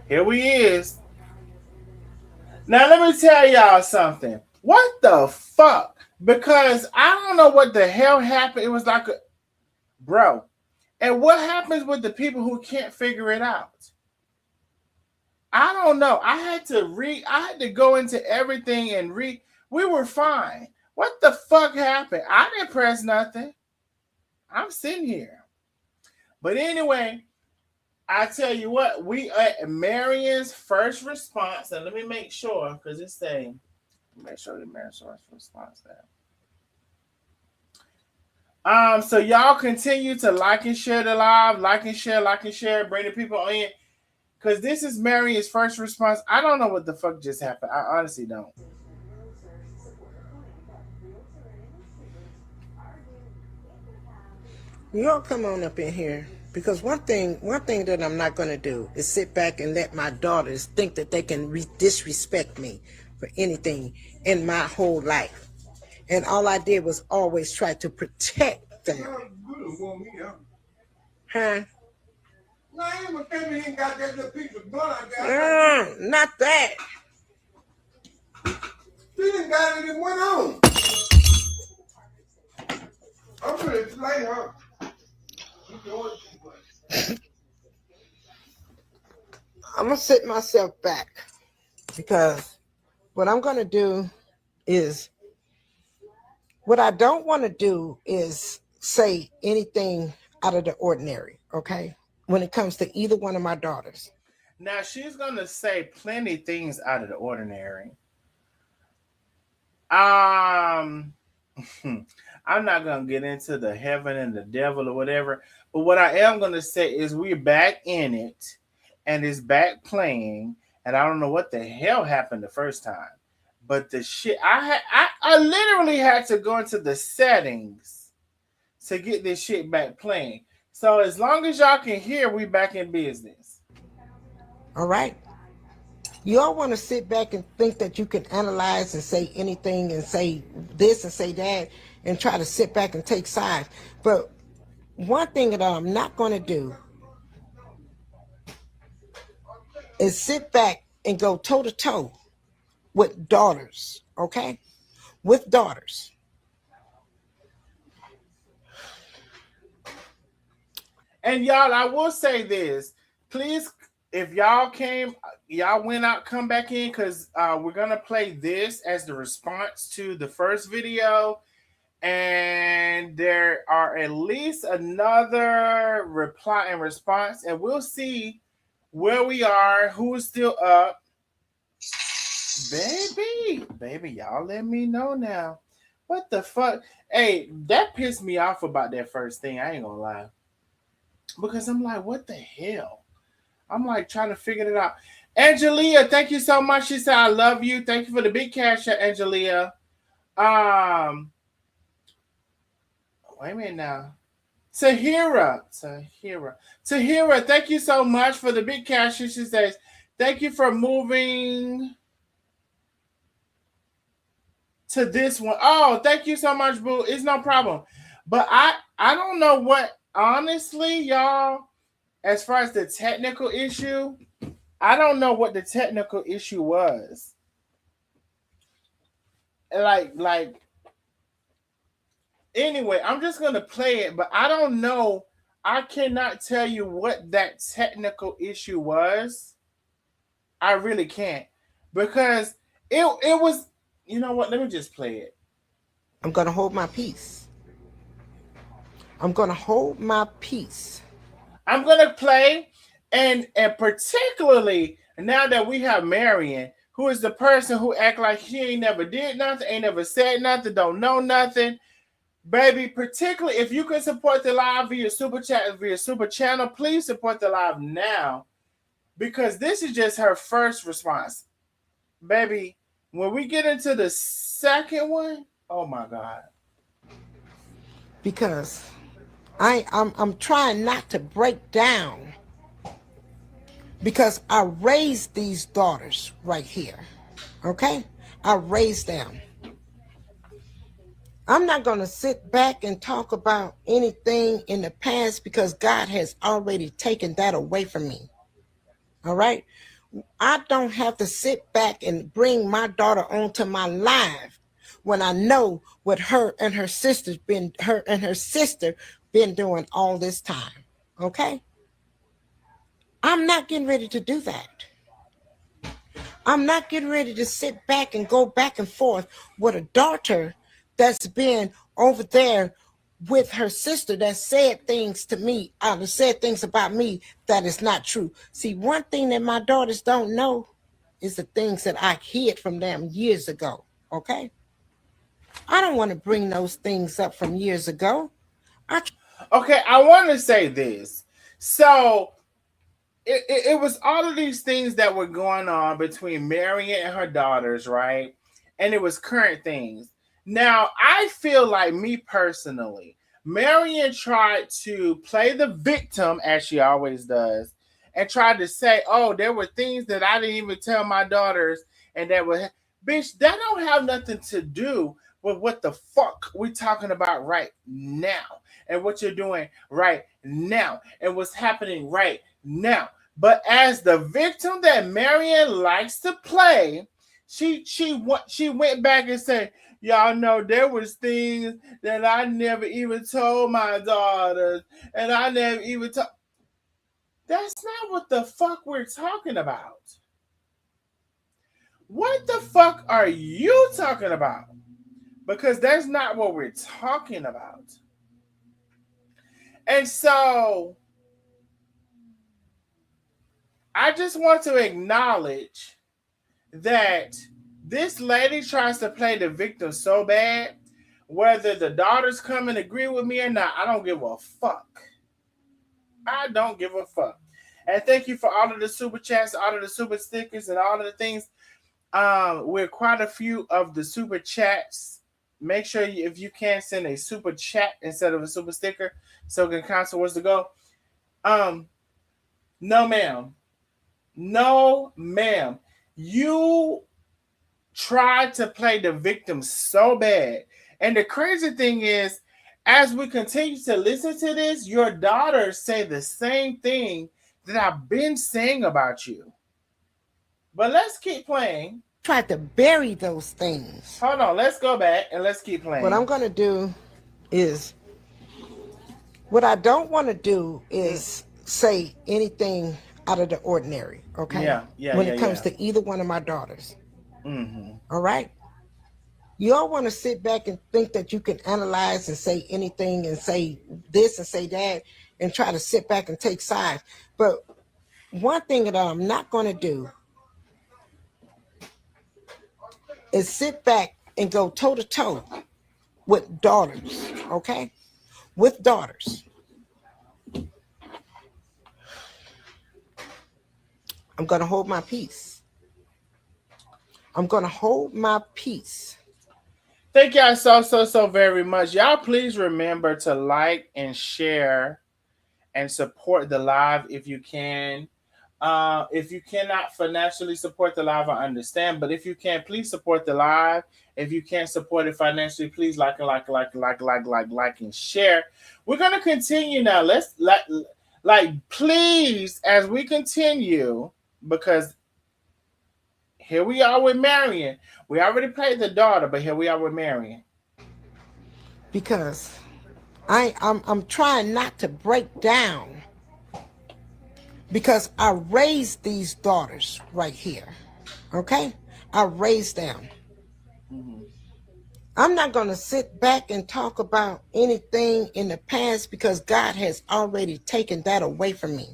Here we is. Now let me tell y'all something. What the fuck? Because I don't know what the hell happened. It was like a bro. And what happens with the people who can't figure it out? I don't know. I had to go into everything and read. We were fine. What the fuck happened? I didn't press nothing. I'm sitting here. But anyway, I tell you what, we at Marion's first response. And let me make sure, because it's saying, make sure the Marion's first response there. So y'all continue to like and share the live, like and share, bring the people in. Because this is Marion's first response. I don't know what the fuck just happened. I honestly don't. Y'all come on up in here. Because one thing that I'm not going to do is sit back and let my daughters think that they can disrespect me for anything in my whole life. And all I did was always try to protect them. Huh? No, I ain't gonna ain't got that little piece of blood out there. Not that. She didn't got it and went on. I'm gonna explain her. I'm gonna sit myself back because what I'm gonna do is what I don't want to do is say anything out of the ordinary, okay? When it comes to either one of my daughters. Now she's gonna say plenty things out of the ordinary. I'm not gonna get into the heaven and the devil or whatever, but what I am gonna say is we're back in it, and it's back playing, and I don't know what the hell happened the first time, but the shit I literally had to go into the settings to get this shit back playing. So as long as y'all can hear, we back in business. All right. You all want to sit back and think that you can analyze and say anything and say this and say that and try to sit back and take sides. But one thing that I'm not going to do is sit back and go toe to toe with daughters, okay? With daughters. And y'all, I will say this. Please, if y'all went out, come back in, because we're going to play this as the response to the first video. And there are at least another reply and response. And we'll see where we are, who is still up. Baby, y'all let me know now. What the fuck? Hey, that pissed me off about that first thing. I ain't going to lie. Because I'm like, what the hell? I'm like trying to figure it out. Angelia, thank you so much. She said, I love you. Thank you for the big cash, Angelia. Wait a minute now. Tahira, thank you so much for the big cash. She says, thank you for moving to this one. Oh, thank you so much, boo. It's no problem. But I don't know what, honestly, y'all, as far as the technical issue, I don't know what the technical issue was. Like, anyway, I'm just going to play it, but I don't know. I cannot tell you what that technical issue was. I really can't. Because it was, you know what? Let me just play it. I'm going to hold my peace. I'm going to hold my peace. I'm going to play, and particularly now that we have Marion, who is the person who act like she ain't never did nothing, ain't never said nothing, don't know nothing. Baby, particularly if you can support the live via super chat, via super channel, please support the live now, because this is just her first response. Baby, when we get into the second one, oh my God. Because I'm trying not to break down, because I raised these daughters right here, okay? I raised them. I'm not going to sit back and talk about anything in the past, because God has already taken that away from me, all right? I don't have to sit back and bring my daughter onto my live when I know what her and her sister been doing all this time, okay? I'm not getting ready to do that. I'm not getting ready to sit back and go back and forth with a daughter that's been over there with her sister that said things to me, said things about me that is not true. See, one thing that my daughters don't know is the things that I hid from them years ago, okay? I don't want to bring those things up from years ago. Okay, I want to say this. So, it was all of these things that were going on between Marion and her daughters, right? And it was current things. Now, I feel like, me personally, Marion tried to play the victim, as she always does, and tried to say, oh, there were things that I didn't even tell my daughters, and that were, bitch, that don't have nothing to do with what the fuck we talking about right now, and what you're doing right now, and what's happening right now. But as the victim that Marion likes to play, she went back and said, y'all know there was things that I never even told my daughters, and I never even told. That's not what the fuck we're talking about. What the fuck are you talking about? Because that's not what we're talking about. And so I just want to acknowledge that this lady tries to play the victim so bad. Whether the daughters come and agree with me or not, I don't give a fuck. I don't give a fuck. And thank you for all of the super chats, all of the super stickers, and all of the things. We're quite a few of the super chats. Make sure if you can send a super chat instead of a super sticker, so it can cancel where's to go. No, ma'am. No, ma'am. You tried to play the victim so bad. And the crazy thing is, as we continue to listen to this, your daughters say the same thing that I've been saying about you. But let's keep playing. Tried to bury those things. Hold on, let's go back and let's keep playing. What I'm going to do is, what I don't want to do is say anything out of the ordinary, okay? When it comes to either one of my daughters. Mm-hmm. All right? You all want to sit back and think that you can analyze and say anything and say this and say that and try to sit back and take sides. But one thing that I'm not going to do is sit back and go toe-to-toe with daughters, okay? With daughters. I'm going to hold my peace. I'm going to hold my peace. Thank y'all so very much. Y'all please remember to like and share and support the live if you can. If you cannot financially support the live, I understand. But if you can, please support the live. If you can't support it financially, please like and share. We're gonna continue now. Let's please, as we continue, because here we are with Marion. We already played the daughter, but here we are with Marion. Because I'm trying not to break down, because I raised these daughters right here. Okay? I raised them. Mm-hmm. I'm not going to sit back and talk about anything in the past, because God has already taken that away from me.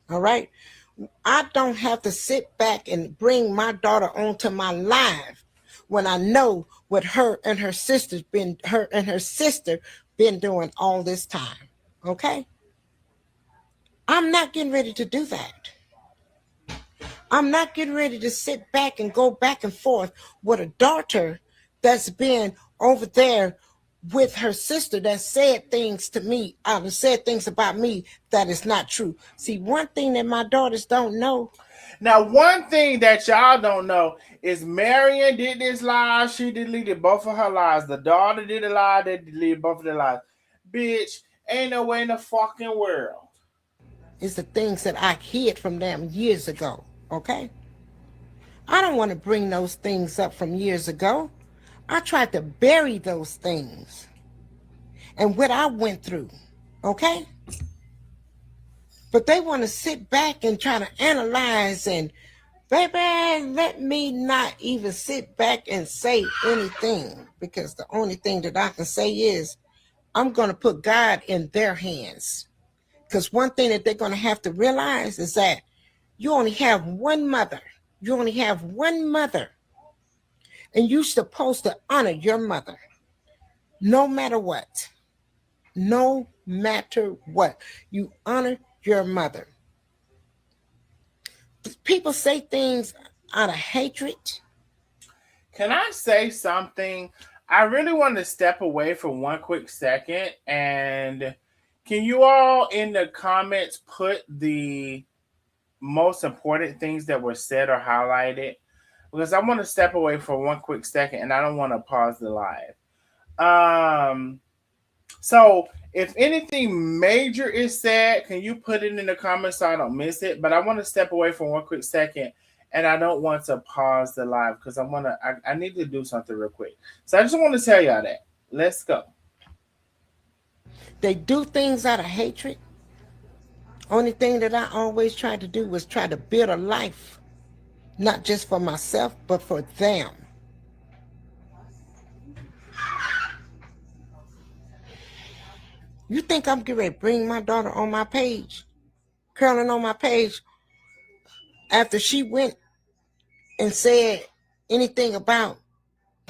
All right? I don't have to sit back and bring my daughter onto my live when I know what her and her sister been doing all this time. Okay? I'm not getting ready to do that. I'm not getting ready to sit back and go back and forth with a daughter that's been over there with her sister that said things to me, said things about me that is not true. See, one thing that my daughters don't know. Now, one thing that y'all don't know is Marion did this live. She deleted both of her lives. The daughter did a live. They deleted both of their lives. Bitch, ain't no way in the fucking world. It's the things that I hid from them years ago, okay? I don't want to bring those things up from years ago. I tried to bury those things and what I went through, okay? But they want to sit back and try to analyze, and baby, let me not even sit back and say anything, because the only thing that I can say is I'm going to put God in their hands. Because one thing that they're going to have to realize is that you only have one mother. You only have one mother. And you're supposed to honor your mother. No matter what. No matter what. You honor your mother. People say things out of hatred. Can I say something? I really want to step away for one quick second, and can you all in the comments put the most important things that were said or highlighted? Because I want to step away for one quick second, and I don't want to pause the live. So if anything major is said, can you put it in the comments so I don't miss it? But I want to step away for one quick second, and I don't want to pause the live because I need to do something real quick. So I just want to tell y'all that. Let's go. They do things out of hatred. Only thing that I always tried to do was try to build a life, not just for myself, but for them. You think I'm getting ready to bring my daughter on my page, Caroline on my page, after she went and said anything about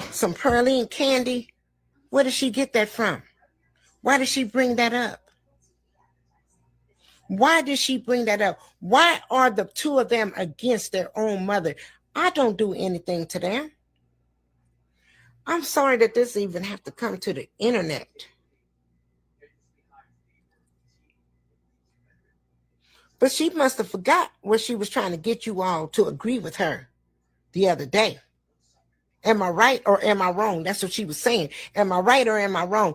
some praline candy? Where did she get that from? Why did she bring that up? Why did she bring that up? Why are the two of them against their own mother? I don't do anything to them. I'm sorry that this even have to come to the internet. But she must have forgot what she was trying to get you all to agree with her the other day. Am I right or am I wrong? That's what she was saying. Am I right or am I wrong?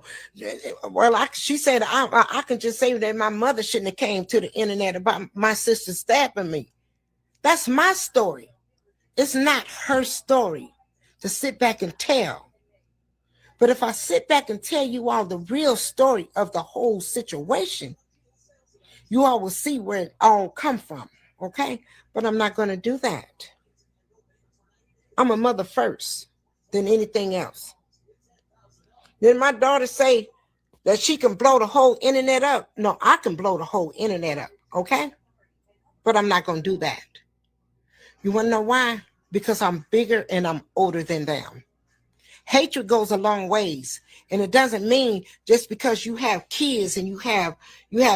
Well, she said, I can just say that my mother shouldn't have came to the internet about my sister stabbing me. That's my story. It's not her story to sit back and tell. But if I sit back and tell you all the real story of the whole situation, you all will see where it all come from, okay? But I'm not going to do that. I'm a mother first than anything else. Then my daughter say that she can blow the whole internet up. No, I can blow the whole internet up, okay? But I'm not going to do that. You want to know why? Because I'm bigger and I'm older than them. Hatred goes a long ways. And it doesn't mean just because you have kids and you have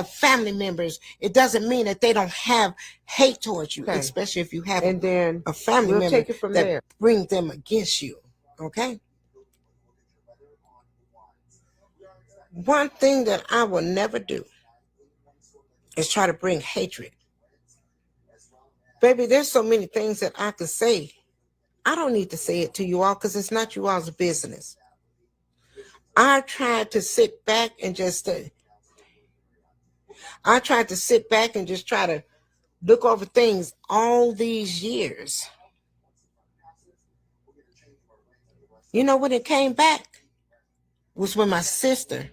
family members, it doesn't mean that they don't have hate towards you, okay. Especially if you have a family member that brings them against you, okay? One thing that I will never do is try to bring hatred. Baby, there's so many things that I could say. I don't need to say it to you all because it's not you all's business. I tried to sit back and just try to look over things all these years. You know, when it came back was when my sister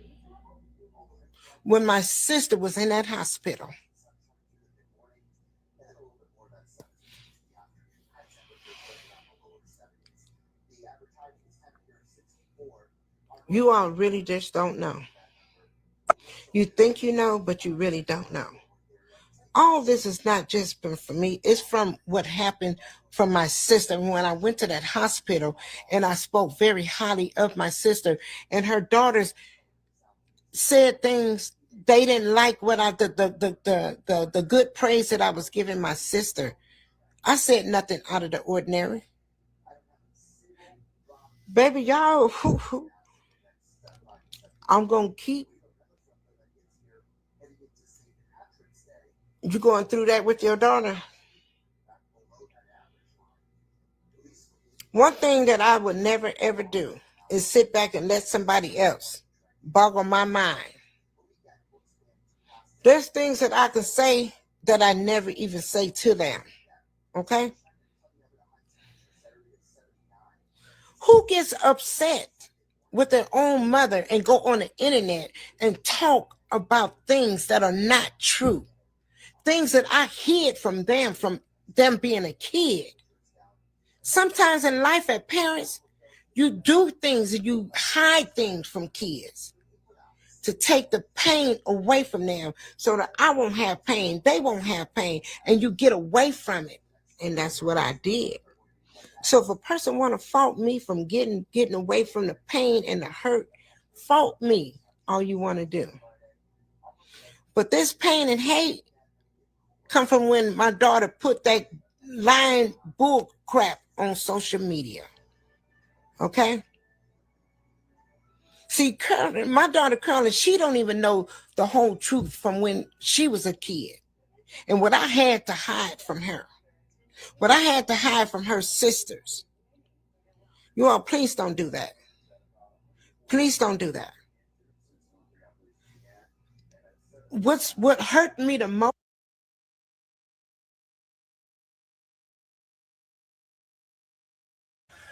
was in that hospital. You all really just don't know. You think you know, but you really don't know. All this is not just been for me. It's from what happened from my sister. When I went to that hospital and I spoke very highly of my sister, and her daughters said things they didn't like what the good praise that I was giving my sister. I said nothing out of the ordinary. Baby, y'all, I'm going to keep you going through that with your daughter. One thing that I would never, ever do is sit back and let somebody else boggle my mind. There's things that I can say that I never even say to them, okay? Who gets upset with their own mother and go on the internet and talk about things that are not true? Things that I hid from them being a kid. Sometimes in life as parents, you do things and you hide things from kids to take the pain away from them so that I won't have pain, they won't have pain, and you get away from it. And that's what I did. So if a person want to fault me from getting away from the pain and the hurt, fault me all you want to do. But this pain and hate come from when my daughter put that lying bull crap on social media. Okay? See, Caroline, my daughter Caroline, she don't even know the whole truth from when she was a kid. And what I had to hide from her. What I had to hide from her sisters. You all, please don't do that. Please don't do that. What hurt me the most?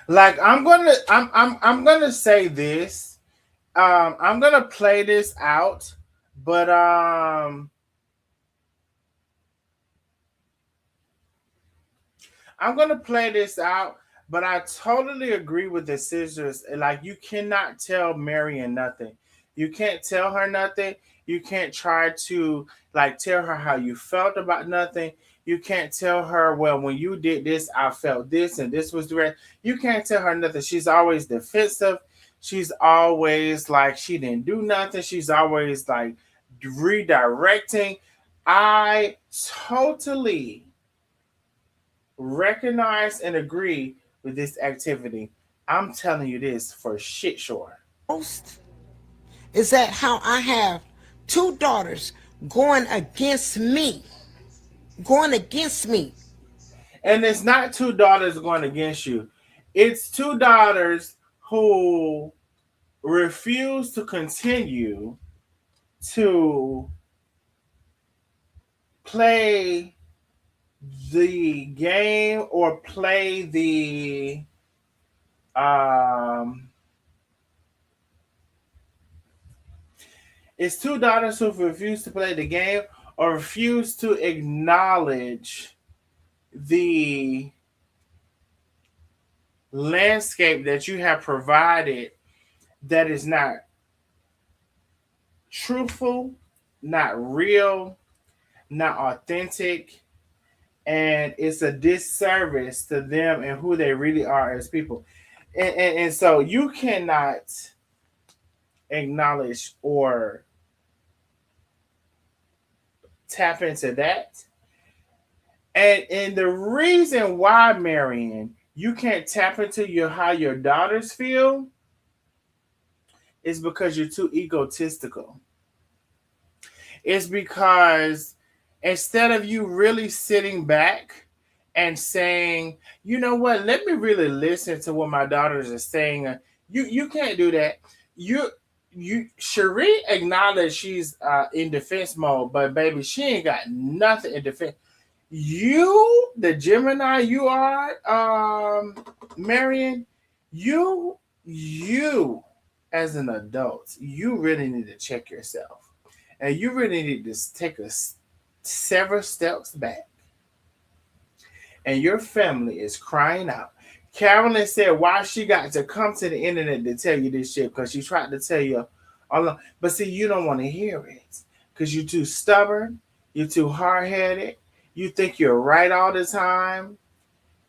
Like I'm gonna say this. I'm gonna play this out, but I'm gonna play this out, but I totally agree with the sisters. Like you cannot tell Marion nothing. You can't tell her nothing. You can't try to like tell her how you felt about nothing. You can't tell her, well, when you did this, I felt this, and this was the rest. You can't tell her nothing. She's always defensive. She's always like she didn't do nothing. She's always like redirecting. I totally recognize and agree with this activity. I'm telling you this for shit sure. Is that how I have two daughters going against me? Going against me. And it's not two daughters going against you. It's two daughters who refuse to continue to play the game or play the um it's two daughters who refuse to play the game or refuse to acknowledge the landscape that you have provided that is not truthful, not real, not authentic, and it's a disservice to them and who they really are as people. And so you cannot acknowledge or tap into that. And the reason why, Marion, you can't tap into how your daughters feel is because you're too egotistical. It's because instead of you really sitting back and saying, you know what, let me really listen to what my daughters are saying. You can't do that. Cherie acknowledged she's in defense mode, but baby, she ain't got nothing in defense. You, the Gemini you are, Marion, you as an adult, you really need to check yourself. And you really need to take several steps back. And your family is crying out. Carolyn said why she got to come to the internet to tell you this shit because she tried to tell you all along. But see, you don't want to hear it because you're too stubborn. You're too hard-headed. You think you're right all the time.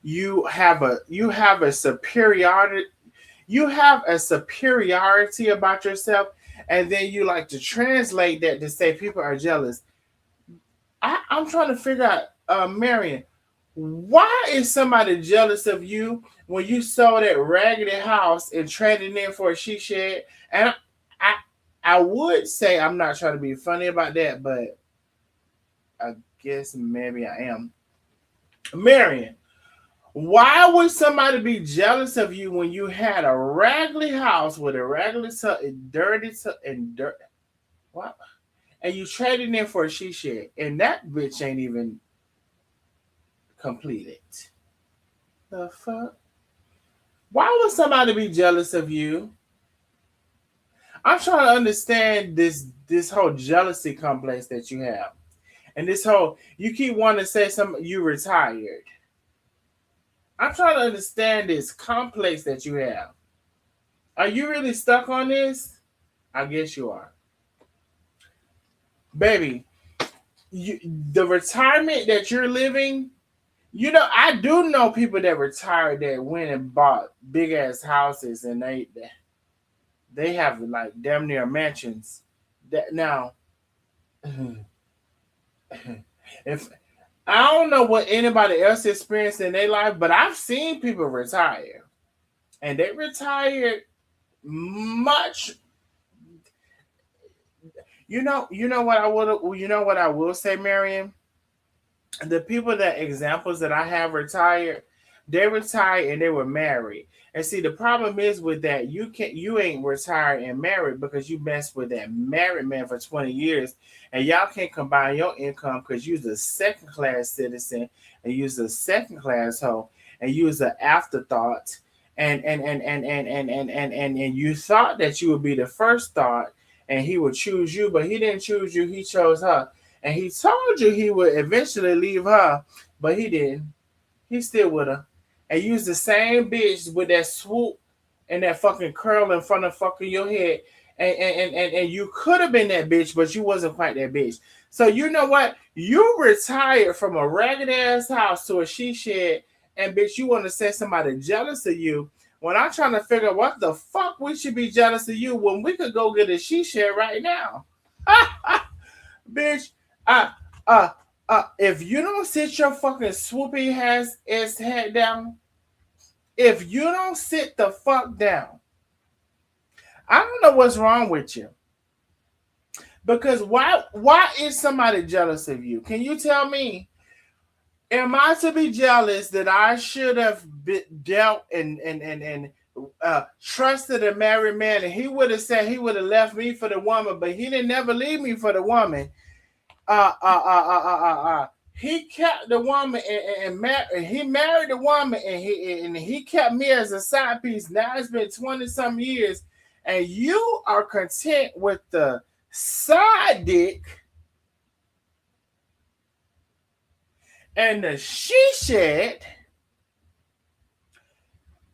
You have a superiority. You have a superiority about yourself, and then you like to translate that to say people are jealous. I'm trying to figure out, Marion, why is somebody jealous of you when you sold that raggedy house and traded in for a she shed? And I would say I'm not trying to be funny about that, but I guess maybe I am. Marion, why would somebody be jealous of you when you had a raggedy house with a raggedy dirty and dirt? What? And you traded in for a she shed, and that bitch ain't even completed. The fuck? Why would somebody be jealous of you? I'm trying to understand this whole jealousy complex that you have, and this whole you keep wanting to say you retired. I'm trying to understand this complex that you have. Are you really stuck on this? I guess you are. Baby, the retirement that you're living, I do know people that retired that went and bought big ass houses and they have like damn near mansions. That now, if I don't know what anybody else experienced in their life, but I've seen people retire, and they retired much what I will say, Marion. The people that examples that I have retired, they retired and they were married. And see, the problem is with that, you ain't retired and married because you messed with that married man for 20 years, and y'all can't combine your income because you're a second class citizen and you're a second class hoe and you was an afterthought, and you thought that you would be the first thought and he would choose you, but he didn't choose you, he chose her. And he told you he would eventually leave her, but he didn't. He's still with her. And use the same bitch with that swoop and that fucking curl in front of fucking your head. And you could have been that bitch, but you wasn't quite that bitch. So you know what? You retired from a ragged ass house to a she shed, and bitch, you want to say somebody jealous of you. When I'm trying to figure out what the fuck we should be jealous of you when we could go get a she shed right now. Bitch, uh, if you don't sit your fucking swoopy ass head down, if you don't sit the fuck down, I don't know what's wrong with you. Because why is somebody jealous of you? Can you tell me? Am I to be jealous that I should have dealt and trusted a married man, and he would have said he would have left me for the woman, but he didn't never leave me for the woman. He kept the woman and he married the woman, and he kept me as a side piece. Now it's been 20-some years, and you are content with the side dick and the she shed,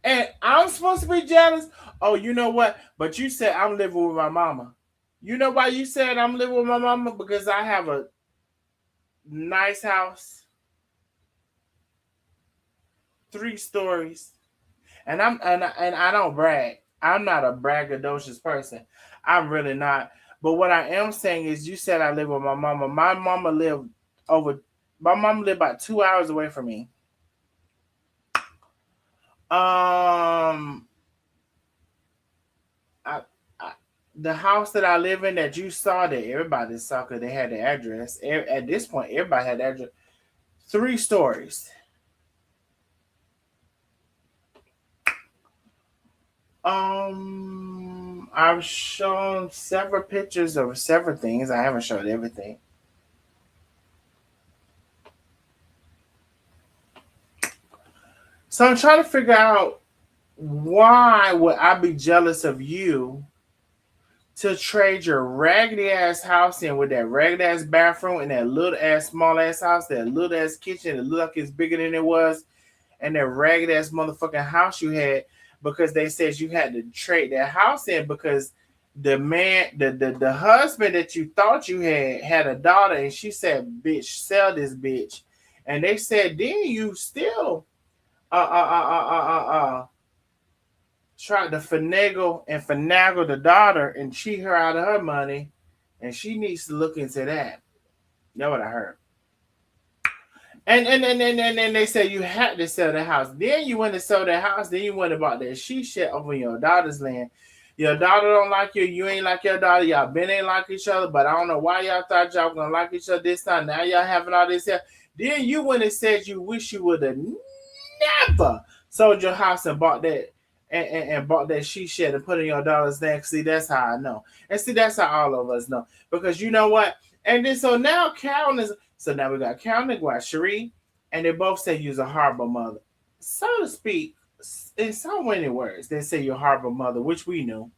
and I'm supposed to be jealous. Oh, you know what? But you said I'm living with my mama. You know why you said I'm living with my mama? Because I have a nice house, 3 stories, and I don't brag. I'm not a braggadocious person. I'm really not. But what I am saying is, you said I live with my mama. My mama lived about 2 hours away from me. I, the house that I live in that you saw, that everybody saw because they had the address. At this point, everybody had the address. 3 stories. I've shown several pictures of several things. I haven't showed everything. So I'm trying to figure out, why would I be jealous of you to trade your raggedy ass house in with that raggedy ass bathroom and that little ass small ass house, that little ass kitchen that looked like it's bigger than it was, and that ragged ass motherfucking house you had, because they said you had to trade that house in because the man, the husband that you thought you had a daughter, and she said, bitch, sell this bitch. And they said, then you still tried to finagle the daughter and cheat her out of her money, and she needs to look into that. That's what I heard. And they said you had to sell the house. Then you went to sell that house. Then you went about that she shit over your daughter's land. Your daughter don't like you. You ain't like your daughter. Y'all been ain't like each other. But I don't know why y'all thought y'all gonna like each other this time. Now y'all having all this here. Then you went and said you wish you would have never sold your house and bought that and bought that she shed and put in your daughter's name. See, that's how I know. And see, that's how all of us know. Because you know what? And then so now Carolyn is. So now we got Carolyn, we got Cherie, and they both say you're a horrible mother. So to speak, in so many words, they say you're a horrible mother, which we knew.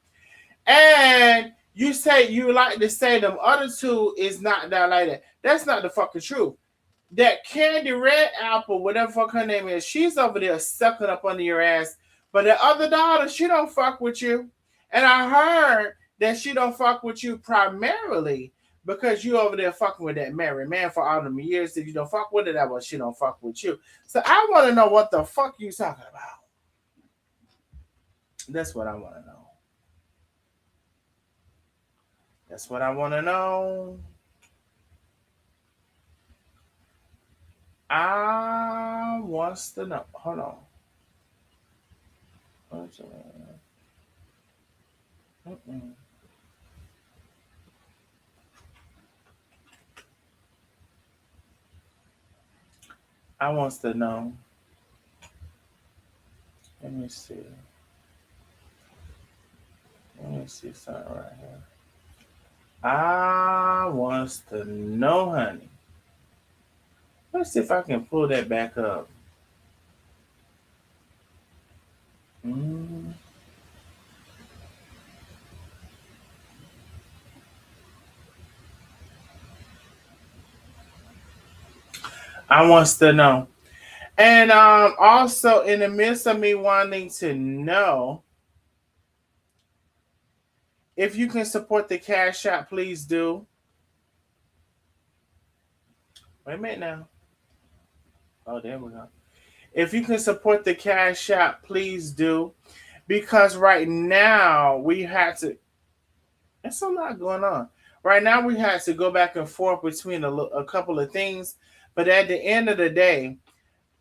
And you say you like to say them other 2 is not that like that. That's not the fucking truth. That Candy Red Apple, whatever fuck her name is, she's over there sucking up under your ass. But the other daughter, she don't fuck with you. And I heard that she don't fuck with you primarily because you over there fucking with that married man for all them years that you don't fuck with it, that was she don't fuck with you. So I want to know what the fuck you talking about. That's what I want to know. That's what I want to know. I wants to know. Hold on. I wants to know. Let me see. Let me see something right here. I wants to know, honey. Let's see if I can pull that back up. Mm. I wants to know. And also in the midst of me wanting to know, if you can support the Cash App, please do. Wait a minute now. Oh, there we go. If you can support the Cash App, please do. Because right now we had to. There's a lot going on. Right now we had to go back and forth between a couple of things. But at the end of the day,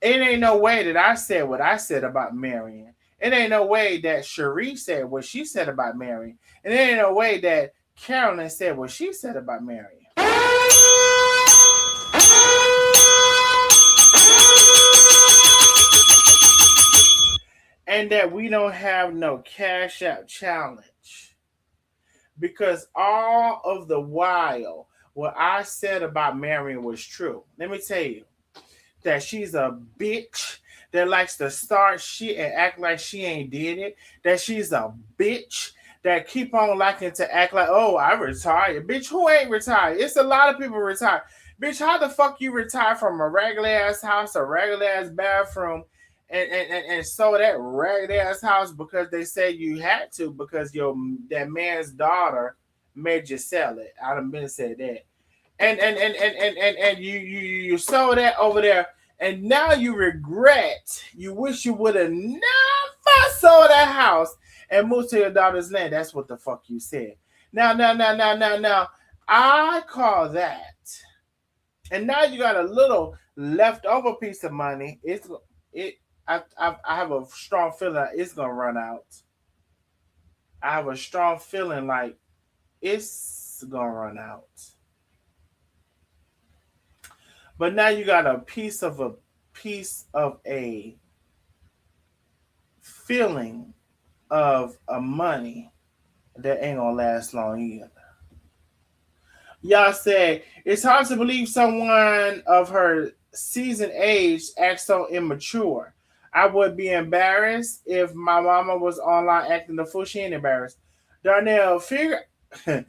it ain't no way that I said what I said about Marion. It ain't no way that Cherie said what she said about Marion. And it ain't no way that Caroline said what she said about Marion. And that we don't have no Cash App challenge. Because all of the while, what I said about Marion was true. Let me tell you that she's a bitch that likes to start shit and act like she ain't did it. That she's a bitch that keep on liking to act like, oh, I retired. Bitch, who ain't retired? It's a lot of people retired. Bitch, how the fuck you retire from a regular ass house, a regular ass bathroom, and sold that ragged ass house because they said you had to because that man's daughter made you sell it. I done been said that. And you sold that over there, and now you regret. You wish you would have never sold that house and moved to your daughter's land. That's what the fuck you said. Now. I call that. And now you got a little leftover piece of money. I have a strong feeling it's gonna run out. I have a strong feeling like it's gonna run out. But now you got a piece of a feeling of a money that ain't gonna last long either. Y'all said it's hard to believe someone of her seasoned age acts so immature. I would be embarrassed if my mama was online acting the fool. She ain't embarrassed. Darnell, figure her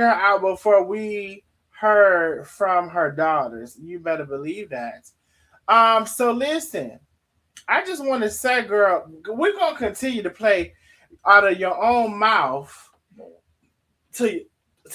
out before we heard from her daughters. You better believe that. So listen, I just want to say, girl, we're gonna continue to play out of your own mouth to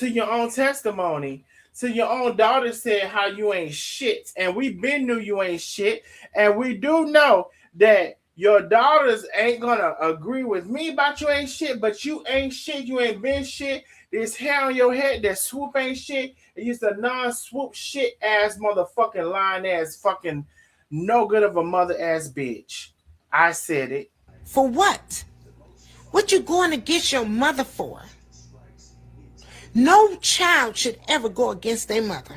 your own testimony. So your own daughter said how you ain't shit, and we been knew you ain't shit, and we do know that your daughters ain't gonna agree with me about you ain't shit, but you ain't shit, you ain't been shit. This hair on your head, that swoop ain't shit. It's a non-swoop shit ass motherfucking lying ass fucking no good of a mother ass bitch. I said it. For what? What you going against your mother for? No child should ever go against their mother.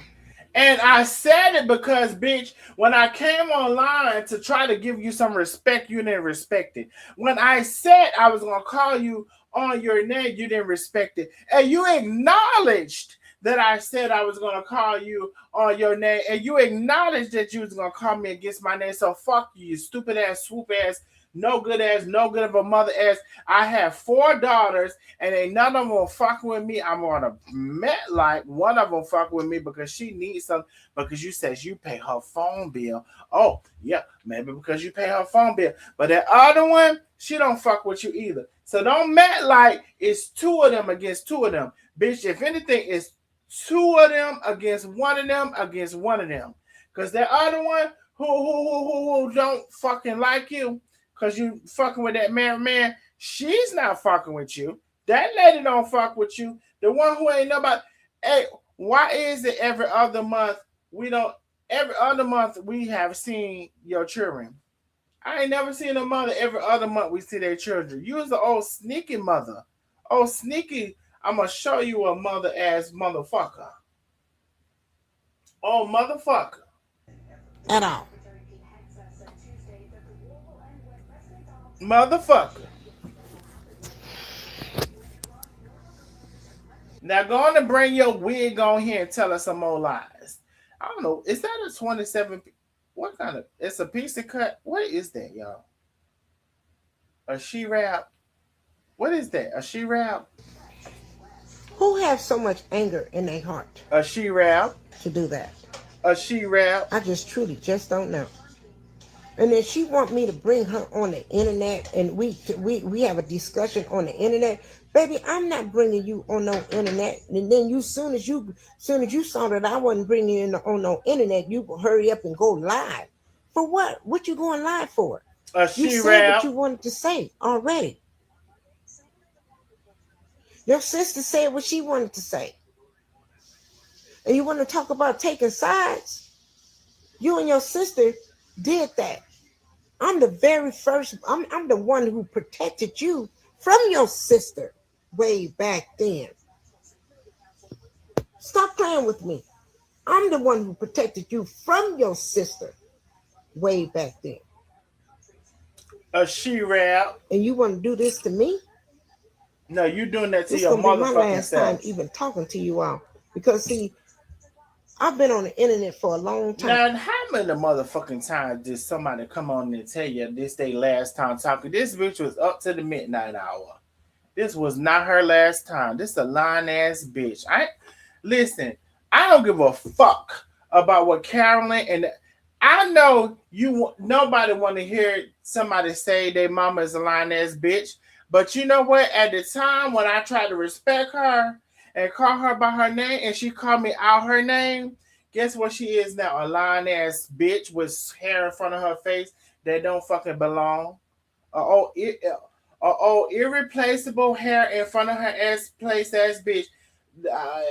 And I said it because, bitch, when I came online to try to give you some respect, you didn't respect it. When I said I was going to call you on your name, you didn't respect it. And you acknowledged that I said I was going to call you on your name. And you acknowledged that you was going to call me against my name. So fuck you, you stupid ass, swoop ass, no good of a mother ass. I have 4 daughters, and ain't none of them fucking with me. I'm on a met like one of them fuck with me because she needs something because you says you pay her phone bill. Oh, yeah, maybe because you pay her phone bill. But that other one, she don't fuck with you either. So don't met like it's 2 of them against 2 of them. Bitch, if anything, it's 2 of them against 1 of them against 1 of them. Because that other one who don't fucking like you, because you fucking with that married man, she's not fucking with you. That lady don't fuck with you. The one who ain't nobody. Hey, why is it every other month we have seen your children? I ain't never seen a mother every other month we see their children. You was the old sneaky mother. Oh, sneaky, I'm going to show you a mother ass motherfucker. Oh, motherfucker. At all. Motherfucker. Now go on and bring your wig on here and tell us some more lies. I don't know. Is that a 27? What kind of? It's a piece of cut. What is that, y'all? A she wrap? What is that? A she wrap? Who have so much anger in their heart A she wrap? to do that? A she wrap? I just truly just don't know. And then she want me to bring her on the internet, and we have a discussion on the internet. Baby, I'm not bringing you on no internet. And then soon as you saw that I wasn't bringing you on no internet, you hurry up and go live. For what? What you going live for? A You she said what wrap? you wanted to say already. Your sister said what she wanted to say. And you want to talk about taking sides? You and your sister did that. I'm the very first, I'm the one who protected you from your sister way back then. Stop playing with me. I'm the one who protected you from your sister way back then. A she wrap? And you want to do this to me? No, you doing that to This is your going to be my motherfucking last self. time even talking to you all. Because, see, I've been on the internet for a long time. Now, how many motherfucking times did somebody come on and tell you this they last time talking? This bitch was up to the midnight hour. This was not her last time. This a lying ass bitch. Listen. I don't give a fuck about what Carolyn and I know you. Nobody want to hear somebody say their mama is a lying ass bitch. But you know what? At the time when I tried to respect her and call her by her name, and she called me out her name, guess what she is now? A lying ass bitch with hair in front of her face that don't fucking belong. Irreplaceable hair in front of her ass place ass bitch. Uh,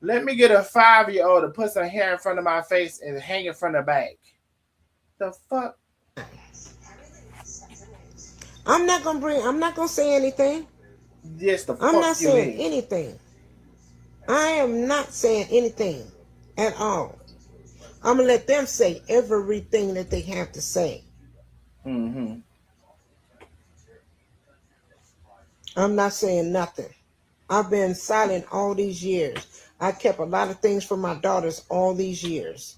Let me get a 5-year-old to put some hair in front of my face and hang it from the back. The fuck? I'm not gonna say anything. Yes, the I'm fuck not you saying is. anything. I am not saying anything at all. I'm gonna let them say everything that they have to say. Mm-hmm. I'm not saying nothing. I've been silent all these years. I kept a lot of things from my daughters all these years.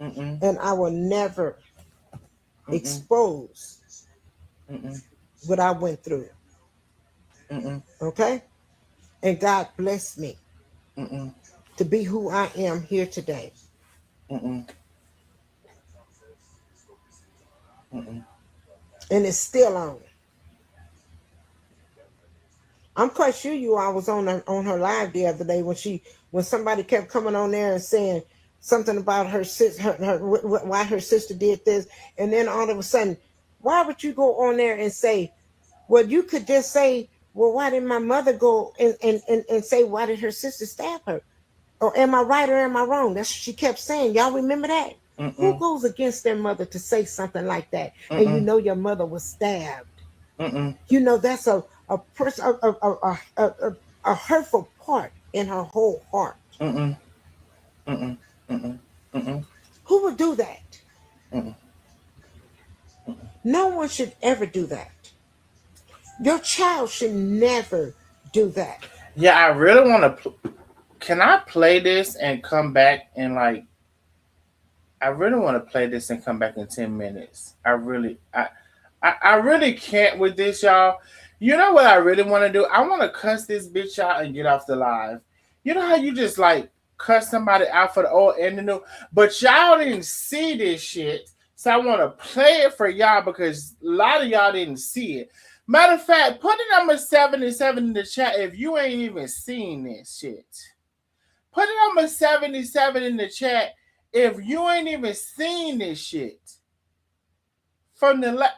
Mm-mm. And I will never Mm-mm. expose Mm-mm. what I went through. Mm-mm. Okay? And God bless me Mm-mm. to be who I am here today. Mm-mm. Mm-mm. And it's still on. I'm quite sure you all was on her live the other day when somebody kept coming on there and saying something about her sister, why her sister did this, and then all of a sudden, why would you go on there and say, well, you could just say, well, why did my mother go and say why did her sister stab her? Or am I right or am I wrong? That's what she kept saying. Y'all remember that? Who Mm-mm. goes against their mother to say something like that? And you Mm-mm. know your mother was stabbed. Mm-mm. You know that's a person a hurtful part in her whole heart. Mm-mm. Mm-mm. Mm-mm. Mm-mm. Who would do that? Mm-mm. No one should ever do that. Your child should never do that. Yeah, I really want to. Can I play this and come back in like? I really want to play this and come back in 10 minutes. I really can't with this, y'all. You know what I really want to do? I want to cuss this bitch out and get off the live. You know how you just like cuss somebody out for the old and the new, but y'all didn't see this shit, so I want to play it for y'all because a lot of y'all didn't see it. Matter of fact, put the number 77 in the chat if you ain't even seen this shit. Put the number 77 in the chat if you ain't even seen this shit. From the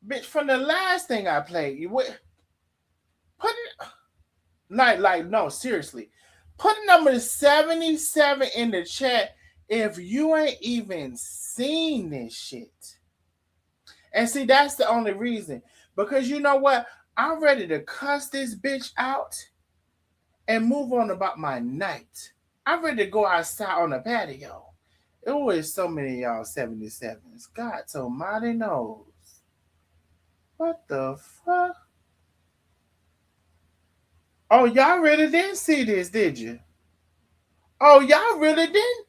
bitch, from the last thing I played, put it like no, seriously. Put number 77 in the chat if you ain't even seen this shit. And see, that's the only reason. Because you know what? I'm ready to cuss this bitch out and move on about my night. I'm ready to go outside on the patio. It was so many of y'all 77s. God almighty knows. What the fuck? Oh, y'all really didn't see this, did you? Oh, y'all really didn't?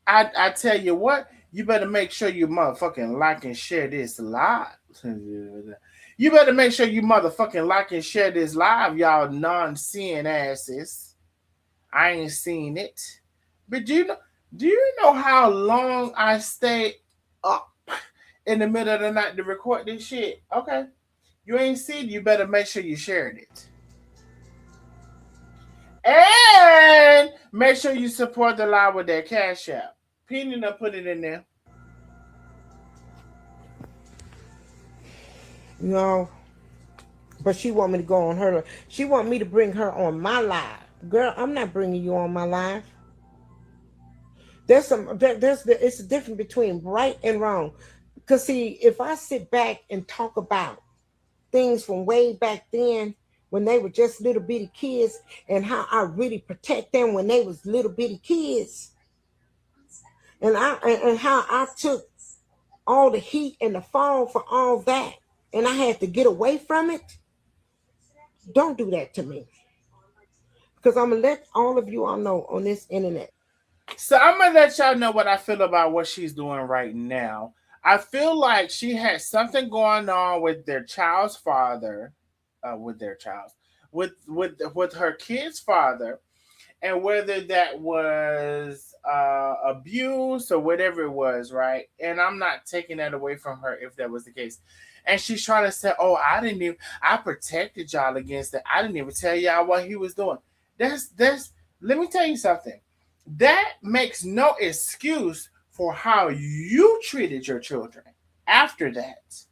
I tell you what, you better make sure you motherfucking like and share this live. You better make sure you motherfucking like and share this live, y'all non-seeing asses. I ain't seen it. But do you know how long I stay up in the middle of the night to record this shit? Okay. You ain't seen it, you better make sure you shared it. And make sure you support the live with that Cash App. Penny done put it in there. No, but she want me to go on her. She want me to bring her on my live. Girl, I'm not bringing you on my live. It's a difference between right and wrong. Because see, if I sit back and talk about things from way back then when they were just little bitty kids and how I really protect them when they was little bitty kids, and how I took all the heat and the fall for all that, and I had to get away from it. Don't do that to me, because I'm gonna let all of you all know on this internet. So I'm gonna let y'all know what I feel about what she's doing right now. I feel like she had something going on with their child's father, with her kid's father, and whether that was abuse or whatever it was, right? And I'm not taking that away from her if that was the case. And she's trying to say, "Oh, I protected y'all against that. I didn't even tell y'all what he was doing." That's. Let me tell you something. That makes no excuse for how you treated your children after that.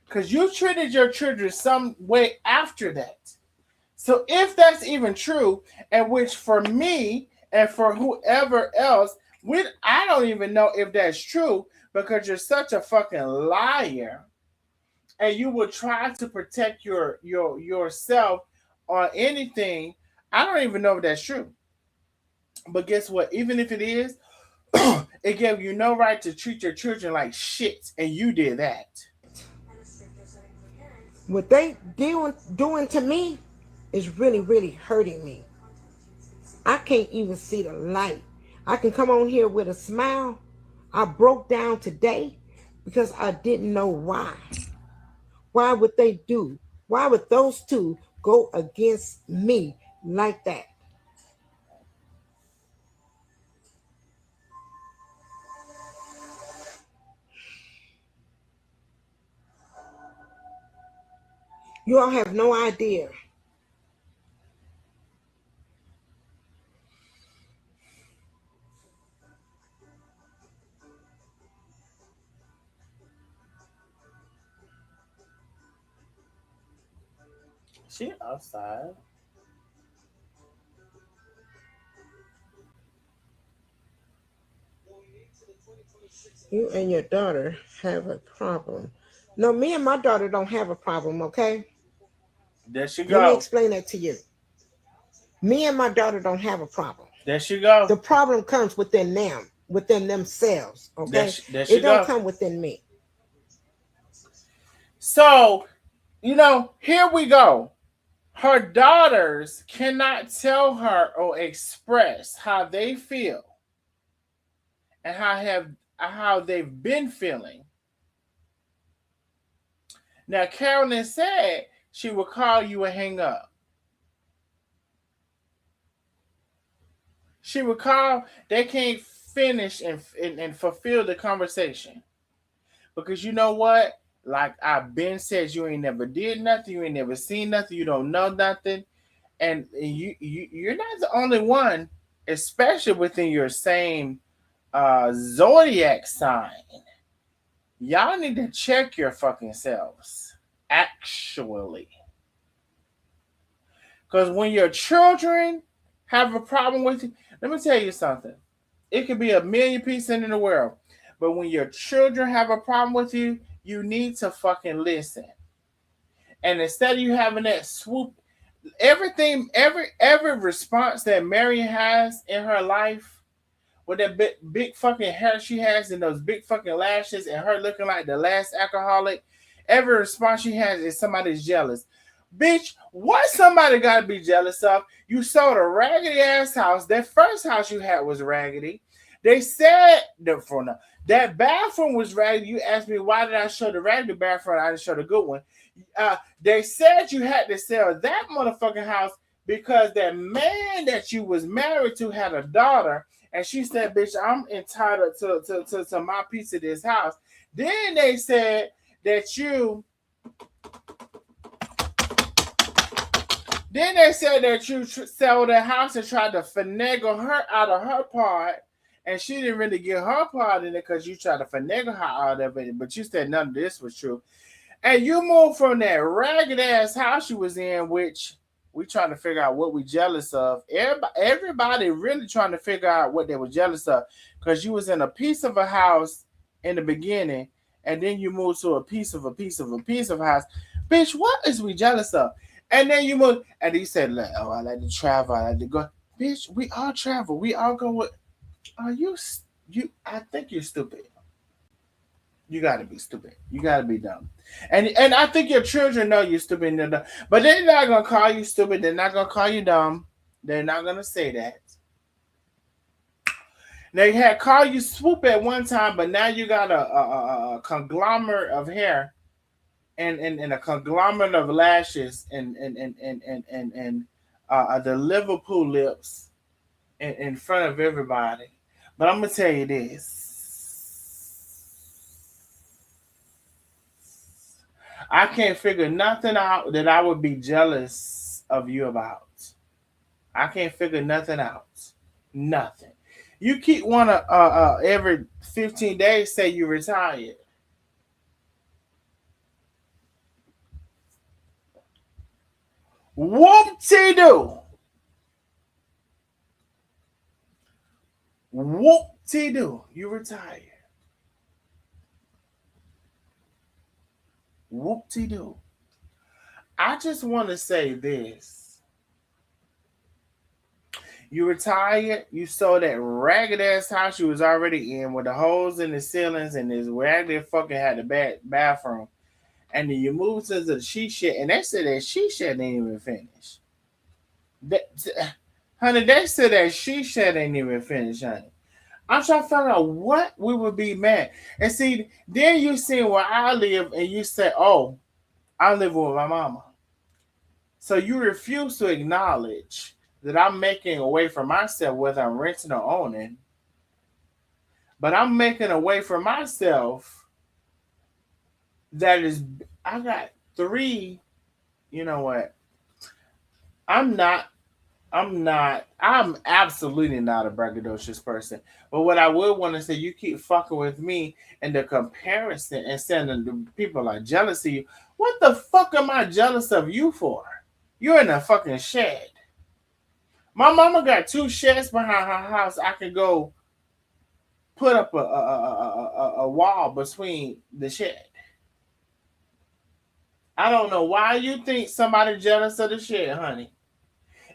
Because you treated your children some way after that. So if that's even true, and which for me and for whoever else, I don't even know if that's true because you're such a fucking liar, and you will try to protect yourself on anything. I don't even know if that's true. But guess what? Even if it is, it gave you no right to treat your children like shit, and you did that. What they doing to me is really, really hurting me. I can't even see the light. I can come on here with a smile. I broke down today because I didn't know why. Why would they do? Why would those two go against me like that? You all have no idea. She outside. You and your daughter have a problem. No, me and my daughter don't have a problem, okay? There she Let me go. explain that to you. Me and my daughter don't have a problem. There she go. The problem comes within them, within themselves, okay? There she It don't go. come within me. So, here we go. Her daughters cannot tell her or express how they feel and how they've been feeling. Now, Carolyn said she would call you and hang up. She would call. They can't finish and fulfill the conversation. Because you know what? Like I've been said, you ain't never did nothing. You ain't never seen nothing. You don't know nothing. And you're not the only one, especially within your same zodiac sign. Y'all need to check your fucking selves. Actually. Because when your children have a problem with you, let me tell you something. It could be a million pieces in the world. But when your children have a problem with you, you need to fucking listen. And instead of you having that swoop, everything, every response that Marion has in her life, with that big fucking hair she has and those big fucking lashes and her looking like the last alcoholic, every response she has is somebody's jealous. Bitch, what somebody gotta be jealous of? You sold a raggedy ass house. That first house you had was raggedy. They said that bathroom was raggedy. You asked me why did I show the raggedy bathroom? I didn't show the good one. They said you had to sell that motherfucking house because that man that you was married to had a daughter, and she said, "Bitch, I'm entitled to my piece of this house." Then they said that you. Then they said that you sold the house and tried to finagle her out of her part, and she didn't really get her part in it because you tried to finagle her out of it. But you said none of this was true, and you moved from that ragged ass house you was in, which we trying to figure out what we jealous of. Everybody really trying to figure out what they were jealous of because you was in a piece of a house in the beginning, and then you moved to a piece of a house. Bitch, what is we jealous of? And then you move, and he said, "Oh, I like to travel. I like to go." Bitch, we all travel. We all go with. Are you? I think you're stupid. You gotta be stupid. You gotta be dumb. And I think your children know you're stupid and dumb. But they're not gonna call you stupid. They're not gonna call you dumb. They're not gonna say that. They had called you swoop at one time, but now you got a conglomerate of hair and a conglomerate of lashes and the Liverpool lips in front of everybody. But I'm gonna tell you this. I can't figure nothing out that I would be jealous of you about. I can't figure nothing out. Nothing. You keep wanna every 15 days say you retired. Whoop-de-doo. Whoop-de-doo. You retired. Whoop-de-doo. I just want to say this. You retired. You sold that ragged ass house you was already in with the holes in the ceilings and this ragged fucking had a bad bathroom. And then you moved to the she shed, and they said that she shed ain't even finished. Honey, they said that she shed ain't even finished, honey. I'm trying to find out what we would be mad. And see, then you see where I live, and you say, "Oh, I live with my mama." So you refuse to acknowledge that I'm making a way for myself, whether I'm renting or owning. But I'm making a way for myself that is, I got three, you know what? I'm absolutely not a braggadocious person. But what I would want to say, you keep fucking with me and the comparison and sending the people like jealousy. What the fuck am I jealous of you for? You're in a fucking shed. My mama got 2 sheds behind her house. I could go put up a wall between the shed. I don't know why you think somebody jealous of the shed, honey.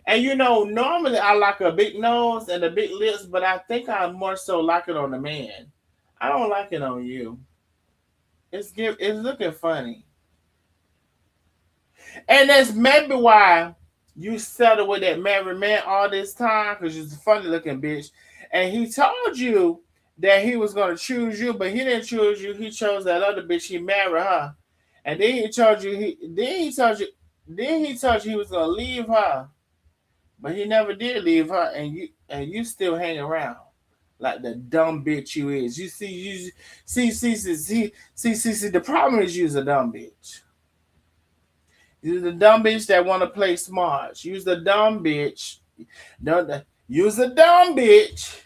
And you know, normally I like a big nose and a big lips, but I think I more so like it on the man. I don't like it on you. It's looking funny. And that's maybe why you settled with that married man all this time, because you're a funny looking bitch. And he told you that he was gonna choose you, but he didn't choose you. He chose that other bitch. He married her. And then he told you he told you he was gonna leave her. But he never did leave her, and you still hang around like the dumb bitch you is. You see. The problem is you's a dumb bitch. You're the dumb bitch that want to play smart. You's the dumb bitch. You's a dumb bitch.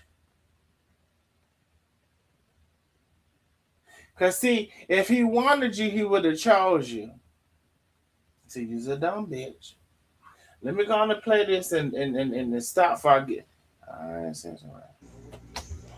Cause see, if he wanted you, he would have chose you. See, you's a dumb bitch. Let me go on and play this and stop before I get. All right,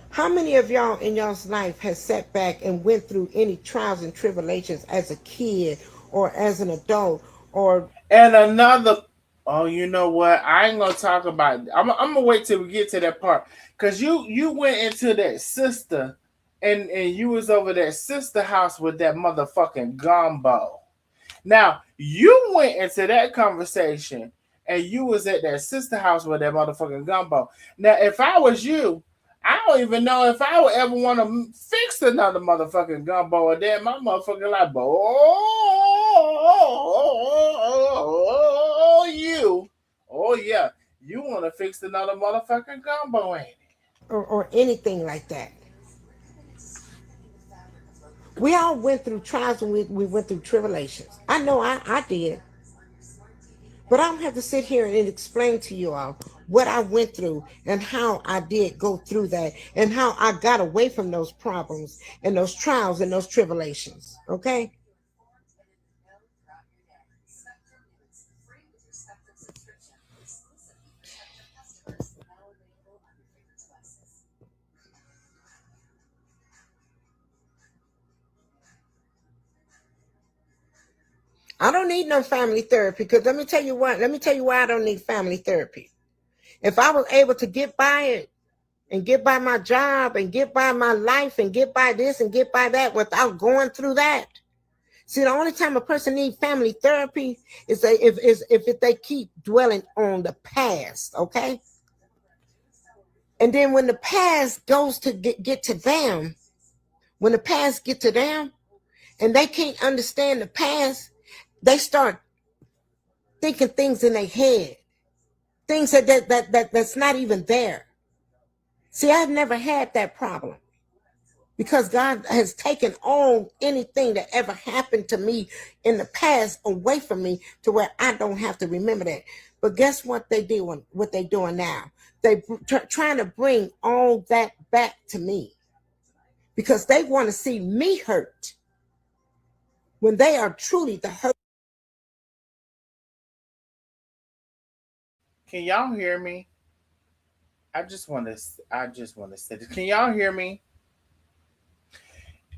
How many of y'all in y'all's life has sat back and went through any trials and tribulations as a kid or as an adult or and another? Oh, you know what? I ain't gonna talk about it. I'm gonna wait till we get to that part because you went into that sister and you was over that sister house with that motherfucking gumbo. Now you went into that conversation and you was at that sister house with that motherfucking gumbo. Now if I was you, I don't even know if I would ever want to fix another motherfucking gumbo. Or then my motherfucking like, oh you, oh yeah, you want to fix another motherfucking gumbo, ain't it? or anything like that. We all went through trials and we went through tribulations. I know I did. But I don't have to sit here and explain to you all what I went through and how I did go through that and how I got away from those problems and those trials and those tribulations. Okay? I don't need no family therapy because let me tell you what, let me tell you why I don't need family therapy. If I was able to get by it and get by my job and get by my life and get by this and get by that without going through that. See, the only time a person needs family therapy is if they keep dwelling on the past, okay? And then when the past goes to get to them, when the past get to them and they can't understand the past, they start thinking things in their head, things that's not even there. See, I've never had that problem because God has taken all anything that ever happened to me in the past away from me to where I don't have to remember that. But guess what they doing? What they doing now? They trying to bring all that back to me because they want to see me hurt when they are truly the hurt. Can y'all hear me? I just want to say this. Can y'all hear me?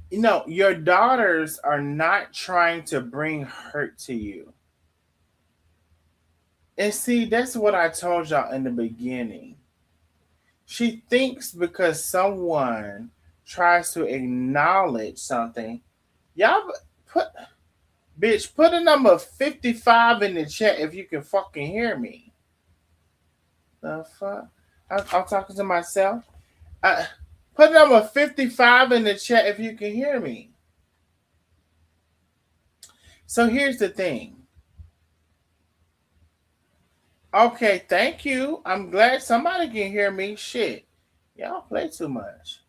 You know, your daughters are not trying to bring hurt to you. And see, that's what I told y'all in the beginning. She thinks because someone tries to acknowledge something, y'all put bitch, put a number 55 in the chat if you can fucking hear me. The fuck? I'm talking to myself. Put number 55 in the chat if you can hear me. So here's the thing. Okay, thank you. I'm glad somebody can hear me. Shit. Y'all play too much.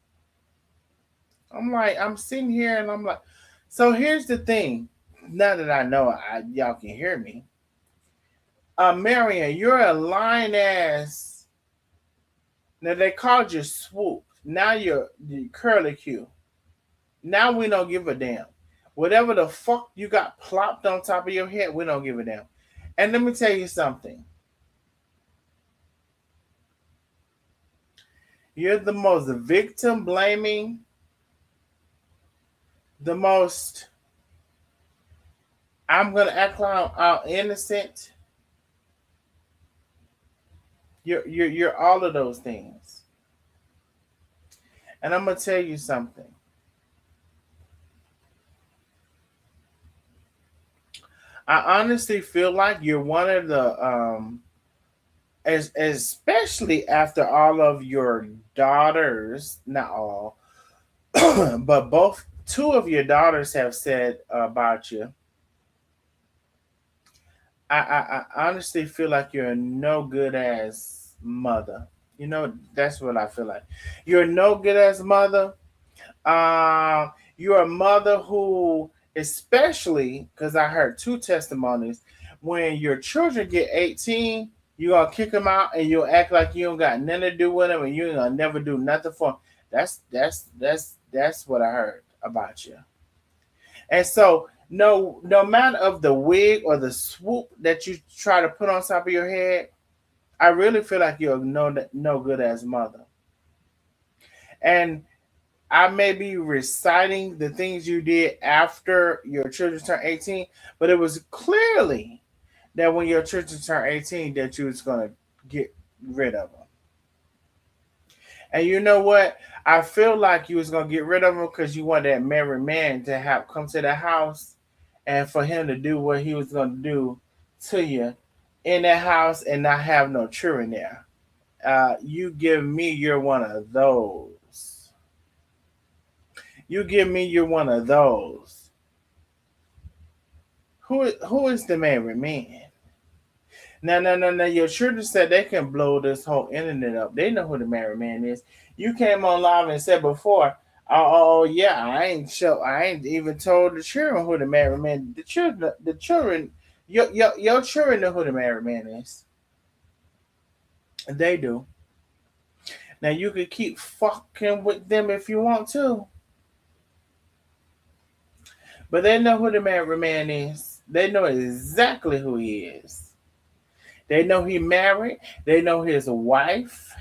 I'm sitting here and I'm like, so here's the thing. Now that I know y'all can hear me. Marion, you're a lying ass. Now they called you swoop. Now you're curly Q. Now we don't give a damn. Whatever the fuck you got plopped on top of your head, we don't give a damn. And let me tell you something. You're the most victim blaming, the most I'm gonna act like I'm innocent. You're all of those things. And I'm gonna tell you something. I honestly feel like you're one of the especially after all of your daughters, not all, but both two of your daughters have said about you. I honestly feel like you're a no good ass mother. You know, that's what I feel like. You're a no good ass mother. You're a mother who, especially because I heard two testimonies, when your children get 18, you're gonna kick them out and you'll act like you don't got nothing to do with them and you ain't gonna never do nothing for them. That's what I heard about you. And so no matter of the wig or the swoop that you try to put on top of your head, I really feel like you're no good as mother. And I may be reciting the things you did after your children turned 18, but it was clearly that when your children turned 18 that you was gonna get rid of them. And you know what? I feel like you was gonna get rid of him because you want that married man to have come to the house and for him to do what he was gonna do to you in that house and not have no children there. You give me you're one of those. You give me you're one of those. Who is the married man? No. Your children said they can blow this whole internet up. They know who the married man is. You came on live and said before, yeah, I ain't even told the children who the married man. The children, your children know who the married man is. They do. Now you could keep fucking with them if you want to, but they know who the married man is. They know exactly who he is. They know he married. They know his wife.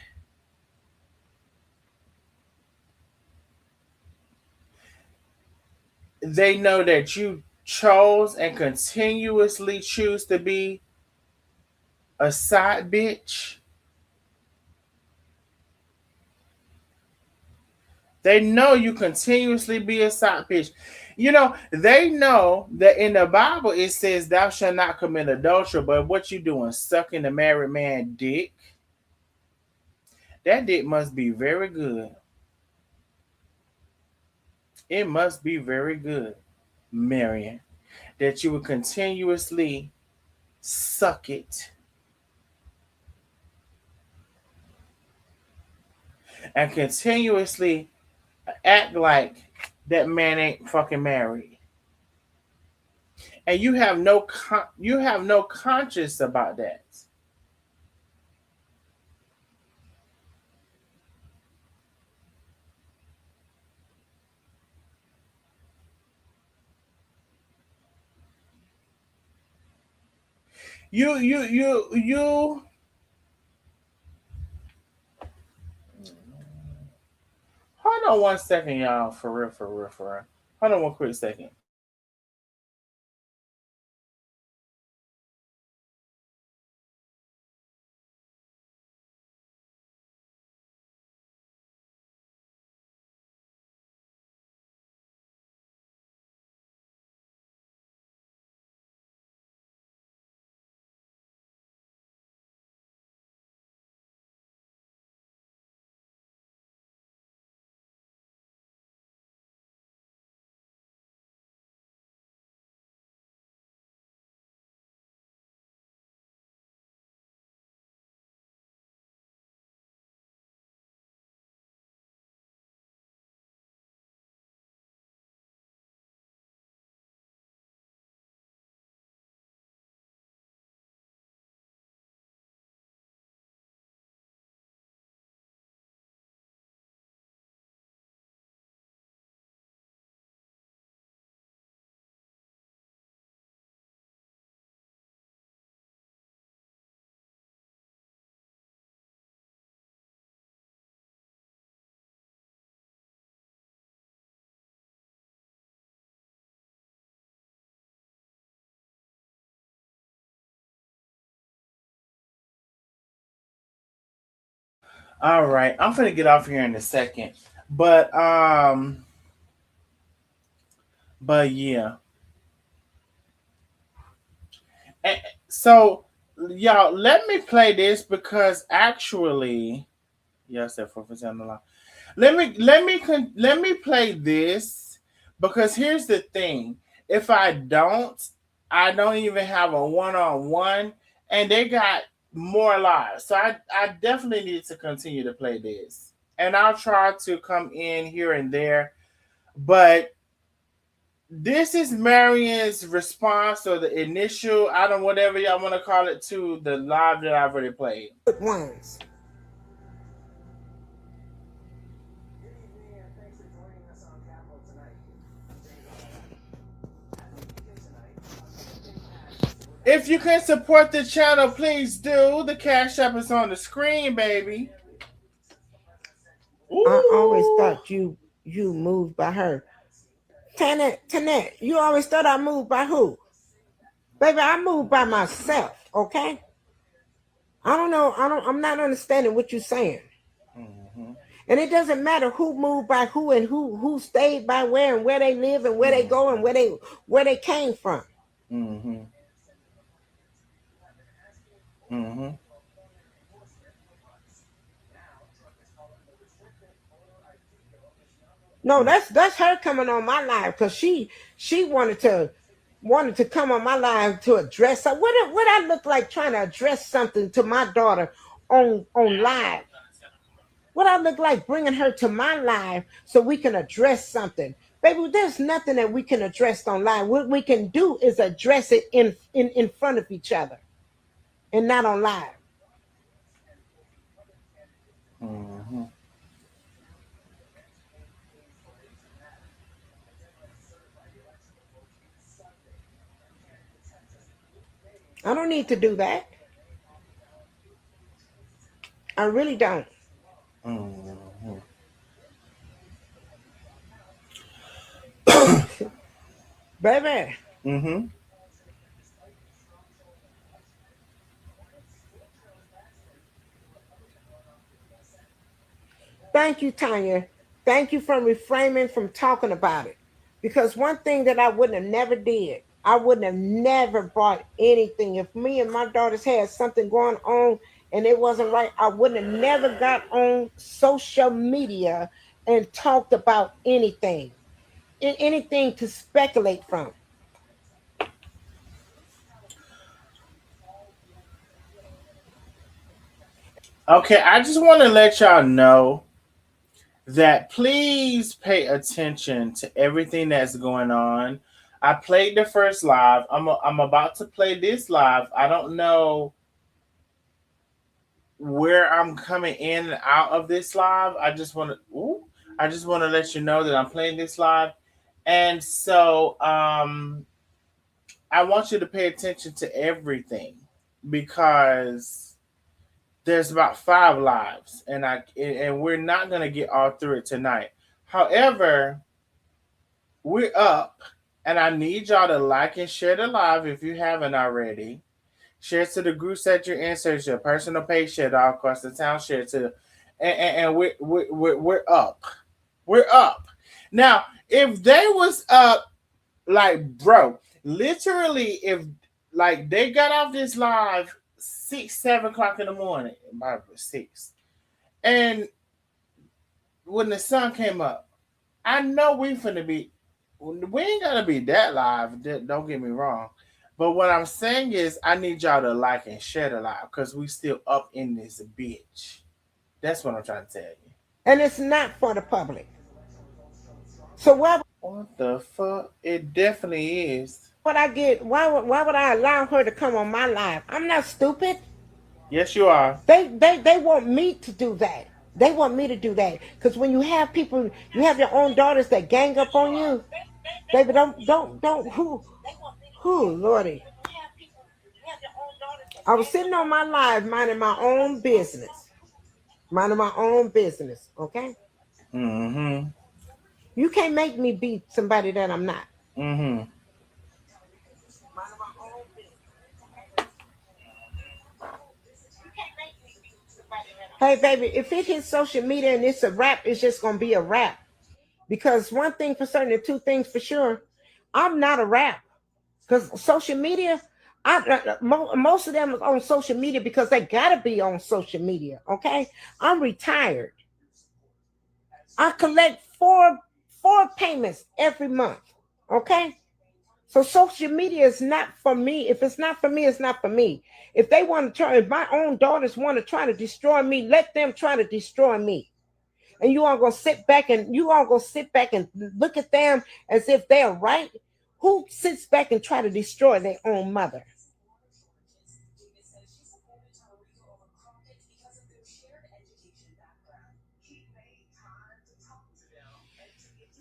They know that you chose and continuously choose to be a side bitch. They know you continuously be a side bitch. You know, they know that in the Bible it says thou shalt not commit adultery, but what you doing, sucking the married man dick? That dick must be very good. It must be very good, Marion, that you would continuously suck it and continuously act like that man ain't fucking married, and you have no conscience about that. You. Hold on 1 second, y'all. For real. Hold on one quick second. All right, I'm gonna get off here in a second, but yeah. And so y'all, let me play this because actually, yes, that 4% on the line. Let me play this because here's the thing. If I don't even have a one-on-one, and they got more lives. So I definitely need to continue to play this. And I'll try to come in here and there. But this is Marion's response or the initial, I don't whatever y'all want to call it, to the live that I've already played. Good ones. If you can support the channel, please do. The Cash App is on the screen, baby. Ooh. I always thought you moved by her. Tanette, you always thought I moved by who? Baby, I moved by myself, okay? I don't know. I'm not understanding what you're saying. Mm-hmm. And it doesn't matter who moved by who and who stayed by where and where they live and where they go and where they came from. Mm-hmm. Mm-hmm. No, that's her coming on my live because she wanted to come on my live to address what I look like trying to address something to my daughter on live. What I look like bringing her to my live so we can address something. Baby, there's nothing that we can address on live. What we can do is address it in front of each other and not on live. Mm-hmm. I don't need to do that. I really don't. Mm-hmm. Baby. Mm-hmm. Thank you, Tanya. Thank you for refraining from talking about it. Because one thing that I wouldn't have never did, I wouldn't have never bought anything. If me and my daughters had something going on and it wasn't right, I wouldn't have never got on social media and talked about anything. Anything to speculate from. Okay, I just want to let y'all know that please pay attention to everything that's going on. I played the first live. I'm about to play this live. I don't know where I'm coming in and out of this live. I just want to let you know that I'm playing this live. And so I want you to pay attention to everything because there's about 5 lives and we're not going to get all through it tonight. However, we're up and I need y'all to like and share the live if you haven't already. Share it to the groups that you're in, search your personal page, share it all across the town, share it to and we're up. We're up. Now, if they was up, like, bro, literally, if like they got off this live 6, 7 o'clock in the morning, about 6, and when the sun came up, I know we ain't gonna be that live. Don't get me wrong, but what I'm saying is, I need y'all to like and share the live because we still up in this bitch. That's what I'm trying to tell you. And it's not for the public. So why What the fuck? It definitely is. would I get why would I allow her to come on my live? I'm not stupid. Yes, you are. They want me to do that. They want me to do that. Because when you have people, you have your own daughters that gang up on you, baby, don't who, Lordy. I was sitting on my live minding my own business. Minding my own business, okay? Mm-hmm. You can't make me be somebody that I'm not. Mm-hmm. Hey, baby, if it hits social media and it's a rap, it's just going to be a rap. Because one thing for certain and two things for sure, I'm not a rap. Because social media, most of them are on social media because they got to be on social media, okay? I'm retired. I collect four payments every month, okay? So social media is not for me. If it's not for me, it's not for me. If they want to try, if my own daughters want to try to destroy me, let them try to destroy me. And you all gonna sit back and look at them as if they're right. Who sits back and try to destroy their own mother?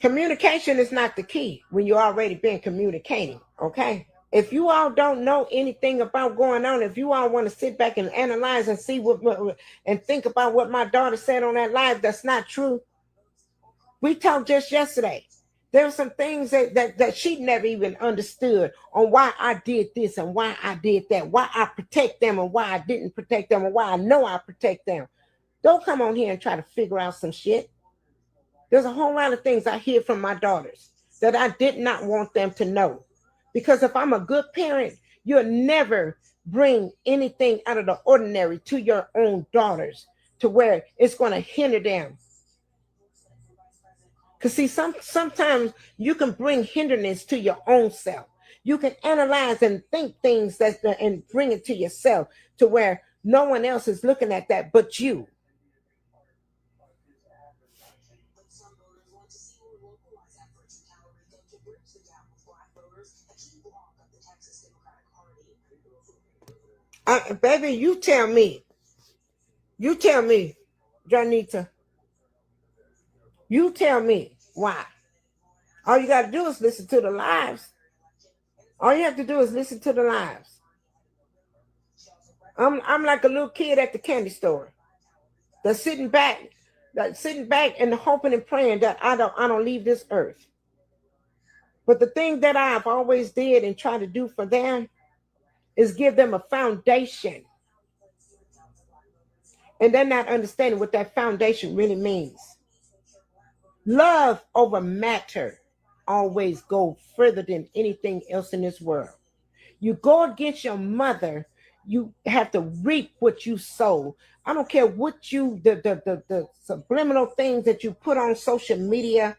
Communication is not the key when you already been communicating, okay? If you all don't know anything about going on, if you all want to sit back and analyze and see and think about what my daughter said on that live, that's not true. We talked just yesterday. There were some things that she never even understood on why I did this and why I did that, why I protect them and why I didn't protect them and why I know I protect them. Don't come on here and try to figure out some shit. There's a whole lot of things I hear from my daughters that I did not want them to know. Because if I'm a good parent, you'll never bring anything out of the ordinary to your own daughters to where it's going to hinder them. Because see, sometimes you can bring hindrance to your own self. You can analyze and think things and bring it to yourself to where no one else is looking at that but you. Baby, you tell me. You tell me, Janita. You tell me why. All you got to do is listen to the lives. All you have to do is listen to the lives. I'm like a little kid at the candy store. That's sitting back and hoping and praying that I don't leave this earth. But the thing that I've always did and try to do for them is give them a foundation. And they're not understanding what that foundation really means. Love over matter always go further than anything else in this world. You go against your mother, you have to reap what you sow. I don't care what you, the subliminal things that you put on social media.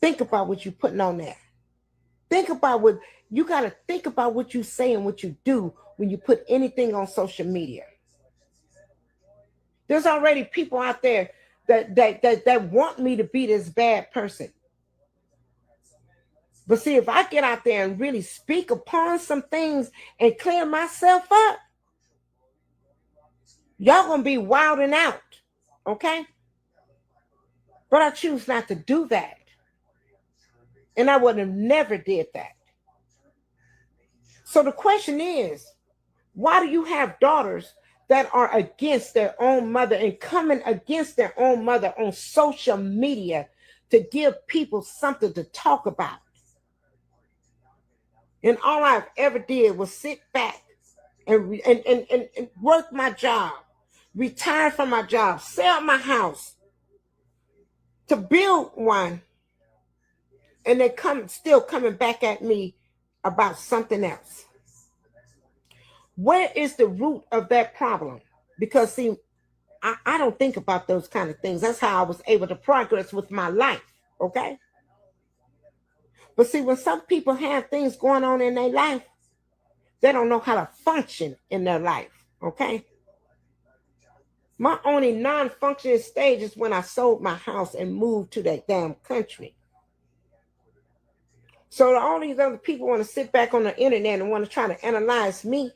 Think about what you're putting on there. Think about what, you got to think about what you say and what you do when you put anything on social media. There's already people out there that want me to be this bad person. But see, if I get out there and really speak upon some things and clear myself up, y'all gonna be wilding out, okay? But I choose not to do that. And I would have never did that. So the question is, why do you have daughters that are against their own mother and coming against their own mother on social media to give people something to talk about? And all I've ever did was sit back and work my job, retire from my job, sell my house to build one. And they still coming back at me about something else. Where is the root of that problem? Because see, I don't think about those kind of things. That's how I was able to progress with my life, okay? But see, when some people have things going on in their life, they don't know how to function in their life, okay? My only non-functioning stage is when I sold my house and moved to that damn country. So all these other people want to sit back on the internet and want to try to analyze me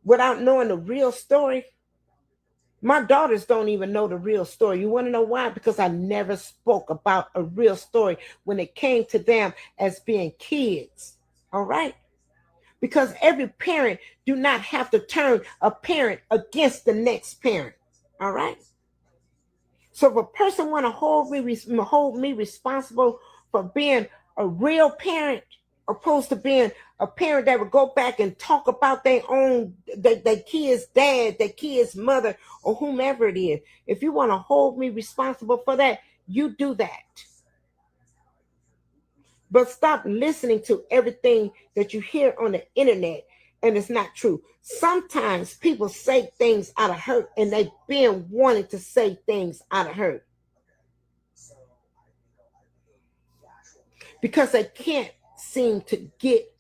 without knowing the real story. My daughters don't even know the real story. You want to know why? Because I never spoke about a real story when it came to them as being kids. All right? Because every parent do not have to turn a parent against the next parent. All right? So if a person want to hold me responsible for being a real parent, opposed to being a parent that would go back and talk about their kid's dad, their kid's mother, or whomever it is. If you want to hold me responsible for that, you do that. But stop listening to everything that you hear on the internet and it's not true. Sometimes people say things out of hurt and they've been wanting to say things out of hurt. Because they can't seem to get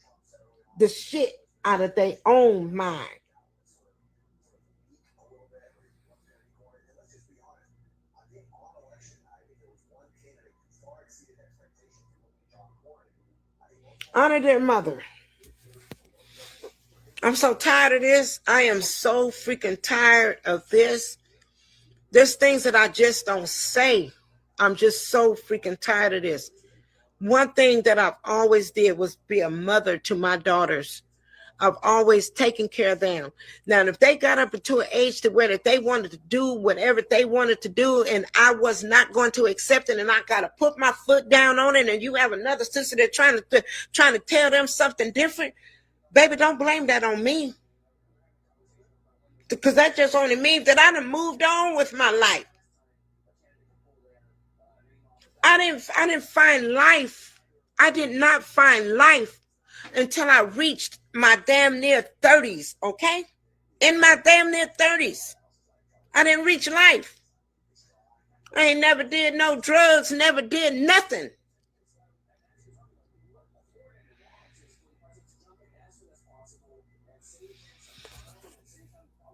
the shit out of their own mind. Honor their mother. I'm so tired of this. I am so freaking tired of this. There's things that I just don't say. I'm just so freaking tired of this. One thing that I've always did was be a mother to my daughters. I've always taken care of them. Now, if they got up into an age to where that they wanted to do whatever they wanted to do, and I was not going to accept it, and I got to put my foot down on it, and you have another sister that's trying to tell them something different, baby, don't blame that on me. Because that just only means that I done moved on with my life. I didn't find life. I did not find life until I reached my damn near 30s, okay? In my damn near 30s. I didn't reach life. I ain't never did no drugs, never did nothing.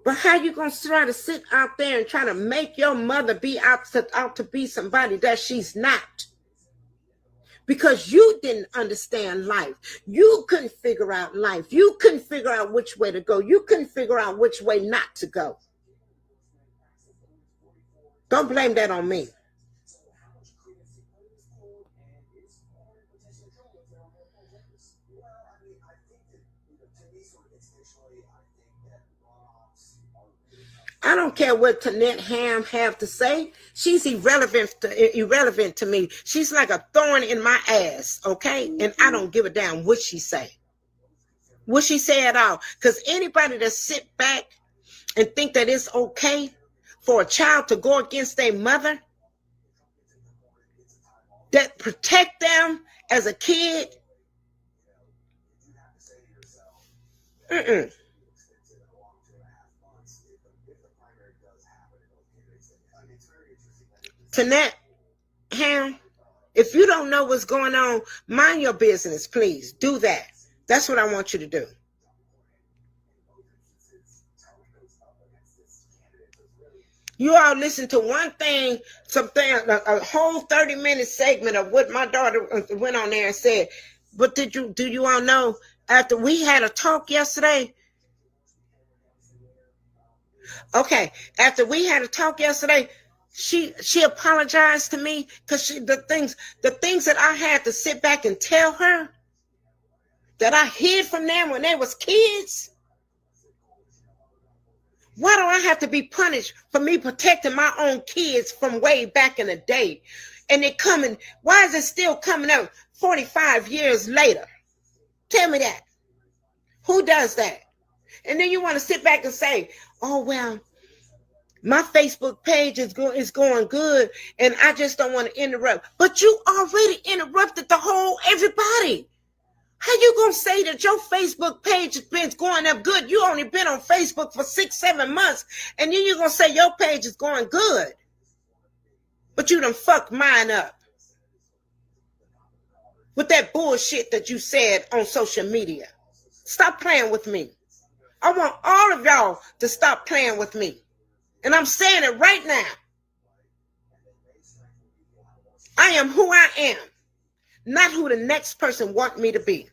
But how you gonna try to sit out there and try to make your mother be out to be somebody that she's not? Because you didn't understand life. You couldn't figure out life. You couldn't figure out which way to go. You couldn't figure out which way not to go. Don't blame that on me. I don't care what Tanette Ham have to say. She's irrelevant to me. She's like a thorn in my ass, okay? And I don't give a damn what she say. What she say at all. Because anybody that sit back and think that it's okay for a child to go against their mother, that protect them as a kid, Tanette Ham, if you don't know what's going on, mind your business, please. Do that. That's what I want you to do. You all listen to one thing, a whole 30-minute segment of what my daughter went on there and said. But do you all know, after we had a talk yesterday? Okay, after we had a talk yesterday, she apologized to me because the things that I had to sit back and tell her that I hid from them when they was kids. Why do I have to be punished for me protecting my own kids from way back in the day? And why is it still coming up 45 years later? Tell me that. Who does that? And then you want to sit back and say, oh, well, my Facebook page is going good and I just don't want to interrupt. But you already interrupted the whole everybody. How you gonna say that your Facebook page has been going up good? You only been on Facebook for 6-7 months, and then you're gonna say your page is going good. But you done fucked mine up with that bullshit that you said on social media. Stop playing with me. I want all of y'all to stop playing with me. And I'm saying it right now. I am who I am, not who the next person want me to be.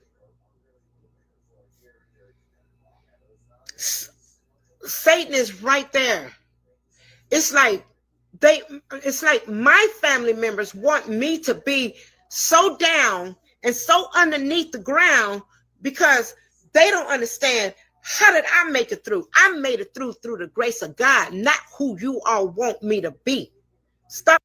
Satan is right there. It's like my family members want me to be so down and so underneath the ground because they don't understand, how did I make it through? I made it through the grace of God, not who you all want me to be. Stop.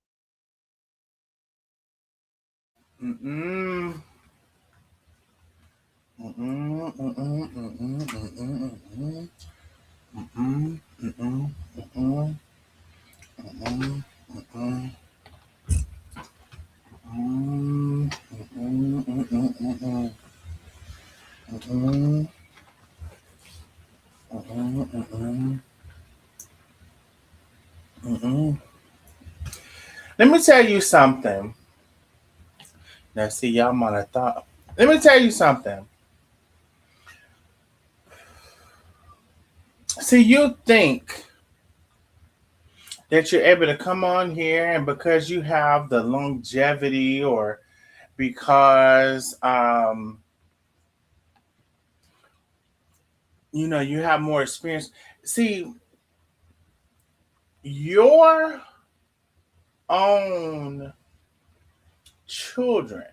Let me tell you something. Now, see, y'all might have thought. Let me tell you something. See, you think that you're able to come on here and because you have the longevity or because, you have more experience. See, your own children.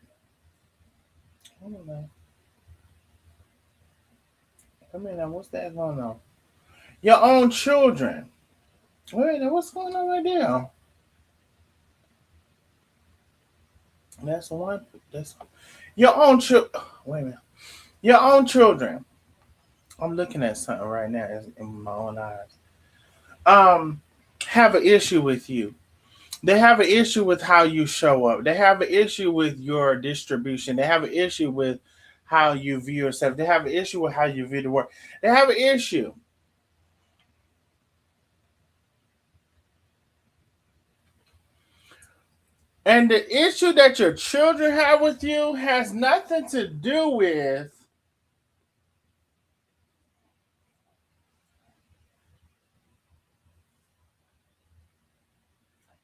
I don't know. I mean, what's that going on? Your own children. Wait, what's going on right there? That's one. That's your own children. Wait a minute. Your own children. I'm looking at something right now in my own eyes. um have an issue with you. They have an issue with how you show up. They have an issue with your distribution. They have an issue with how you view yourself. They have an issue with how you view the world. They have an issue. And the issue that your children have with you has nothing to do with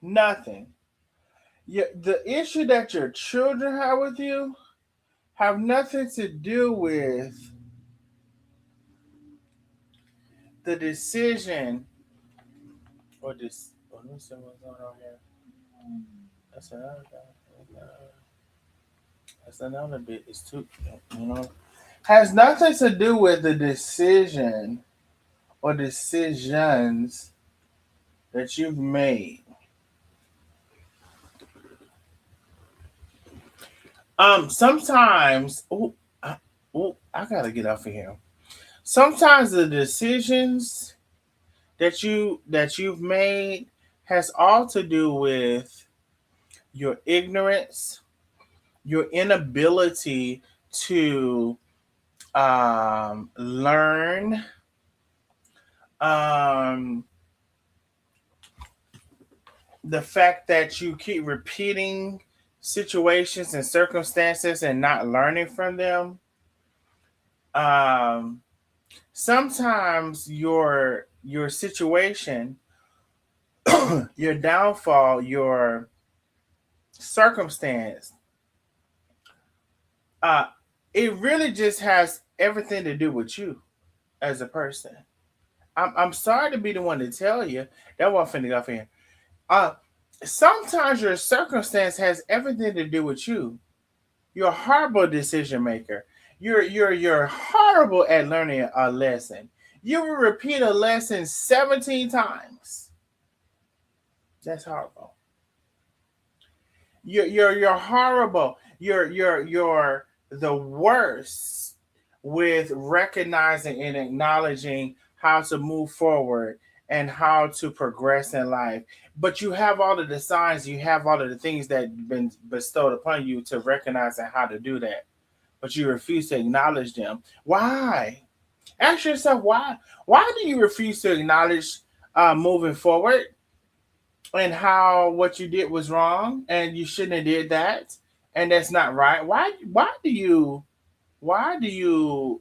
nothing. The issue that your children have with you have nothing to do with the decision or this. Oh, let me see what's going on here. That's another thing. That's another bit. It's too, you know, has nothing to do with the decision or decisions that you've made. Sometimes, I gotta get off of here. Sometimes the decisions that you've made has all to do with your ignorance, your inability to learn, um, the fact that you keep repeating situations and circumstances and not learning from them. Um, Sometimes your situation, your downfall, your circumstance, uh, it really just has everything to do with you as a person. I'm sorry to be the one to tell you that wasn't finna go for here. Uh, Sometimes your circumstance has everything to do with you. You're a horrible decision maker. You're horrible at learning a lesson. You will repeat a lesson 17 times. That's horrible. You're horrible. You're the worst with recognizing and acknowledging how to move forward and how to progress in life. But you have all of the signs, you have all of the things that have been bestowed upon you to recognize and how to do that. But you refuse to acknowledge them. Why? Ask yourself why. Why do you refuse to acknowledge moving forward and how what you did was wrong and you shouldn't have did that and that's not right? Why do you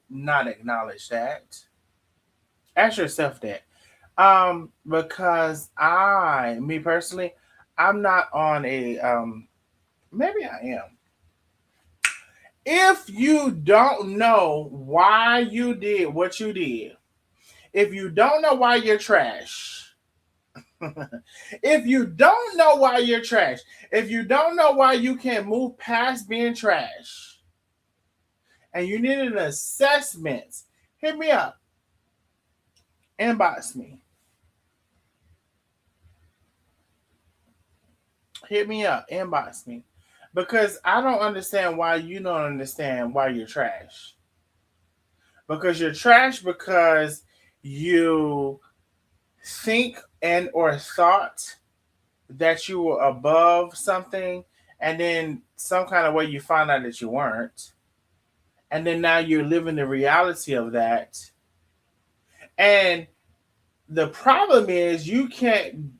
not acknowledge that? Ask yourself that. Because me personally, I'm not on a maybe I am. If you don't know why you did what you did, if you don't know why you're trash, if you don't know why you're trash, if you don't know why you can't move past being trash, and you need an assessment, hit me up, inbox me. Hit me up, inbox me. Because I don't understand why you don't understand why you're trash. Because you're trash because you think and or thought that you were above something and then some kind of way you find out that you weren't. And then now you're living the reality of that. And the problem is you can't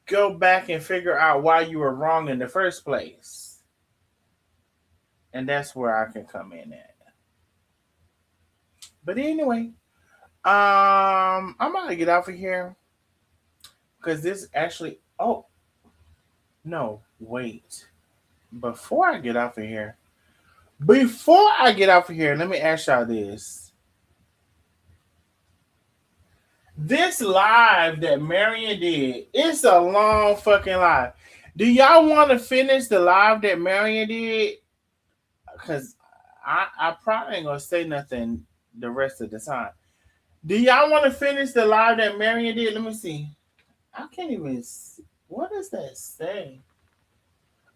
go back and figure out why you were wrong in the first place. And that's where I can come in at. But anyway, I'm gonna get off of here because this actually. Oh no, wait! Before I get off of here, let me ask y'all this: this live that Marion did, it's a long fucking live. Do y'all want to finish the live that Marion did? Because I probably ain't gonna say nothing the rest of the time. Do y'all want to finish the live that Marion did? Let me see. I can't even see. What does that say?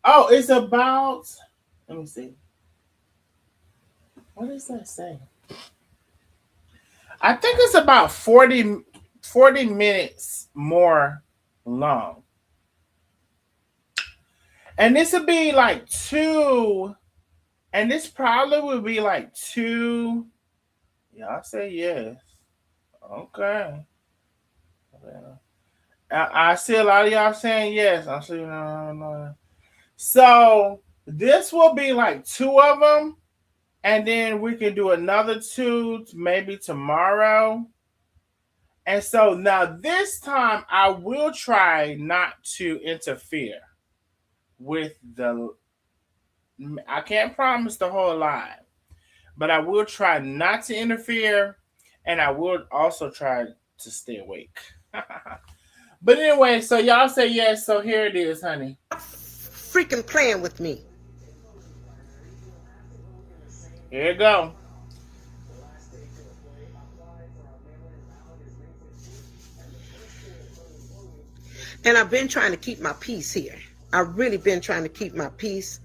Oh, it's about. Let me see. What does that say? I think it's about 40 40 minutes more long. And this would be like two, and this probably would be like two. Y'all say yes. Okay. I see a lot of y'all saying yes. I see no. So this will be like two of them, and then we can do another two maybe tomorrow. And so now this time I will try not to interfere with the. I can't promise the whole live, but I will try not to interfere, and I will also try to stay awake. But anyway, so y'all say yes, so here it is, honey. Freaking playing with me. Here you go. And I've been trying to keep my peace here. I've really been trying to keep my peace.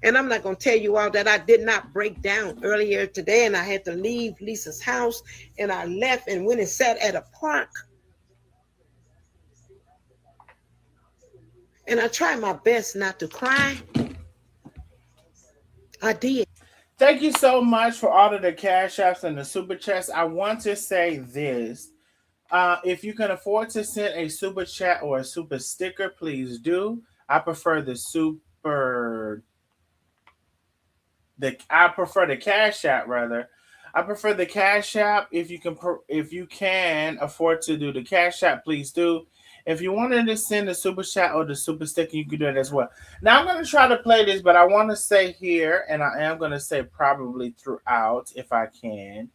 And I'm not going to tell you all that I did not break down earlier today, and I had to leave Lisa's house, and I left and went and sat at a park. And I tried my best not to cry. I did. Thank you so much for all of the cash apps and the super chats. I want to say this. If you can afford to send a super chat or a super sticker, please do. I prefer the cash app rather. I prefer the cash app. If you can afford to do the cash app, please do. If you wanted to send a super chat or the super sticker, you can do it as well. Now I'm going to try to play this, but I want to say here, and I am going to say probably throughout if I can.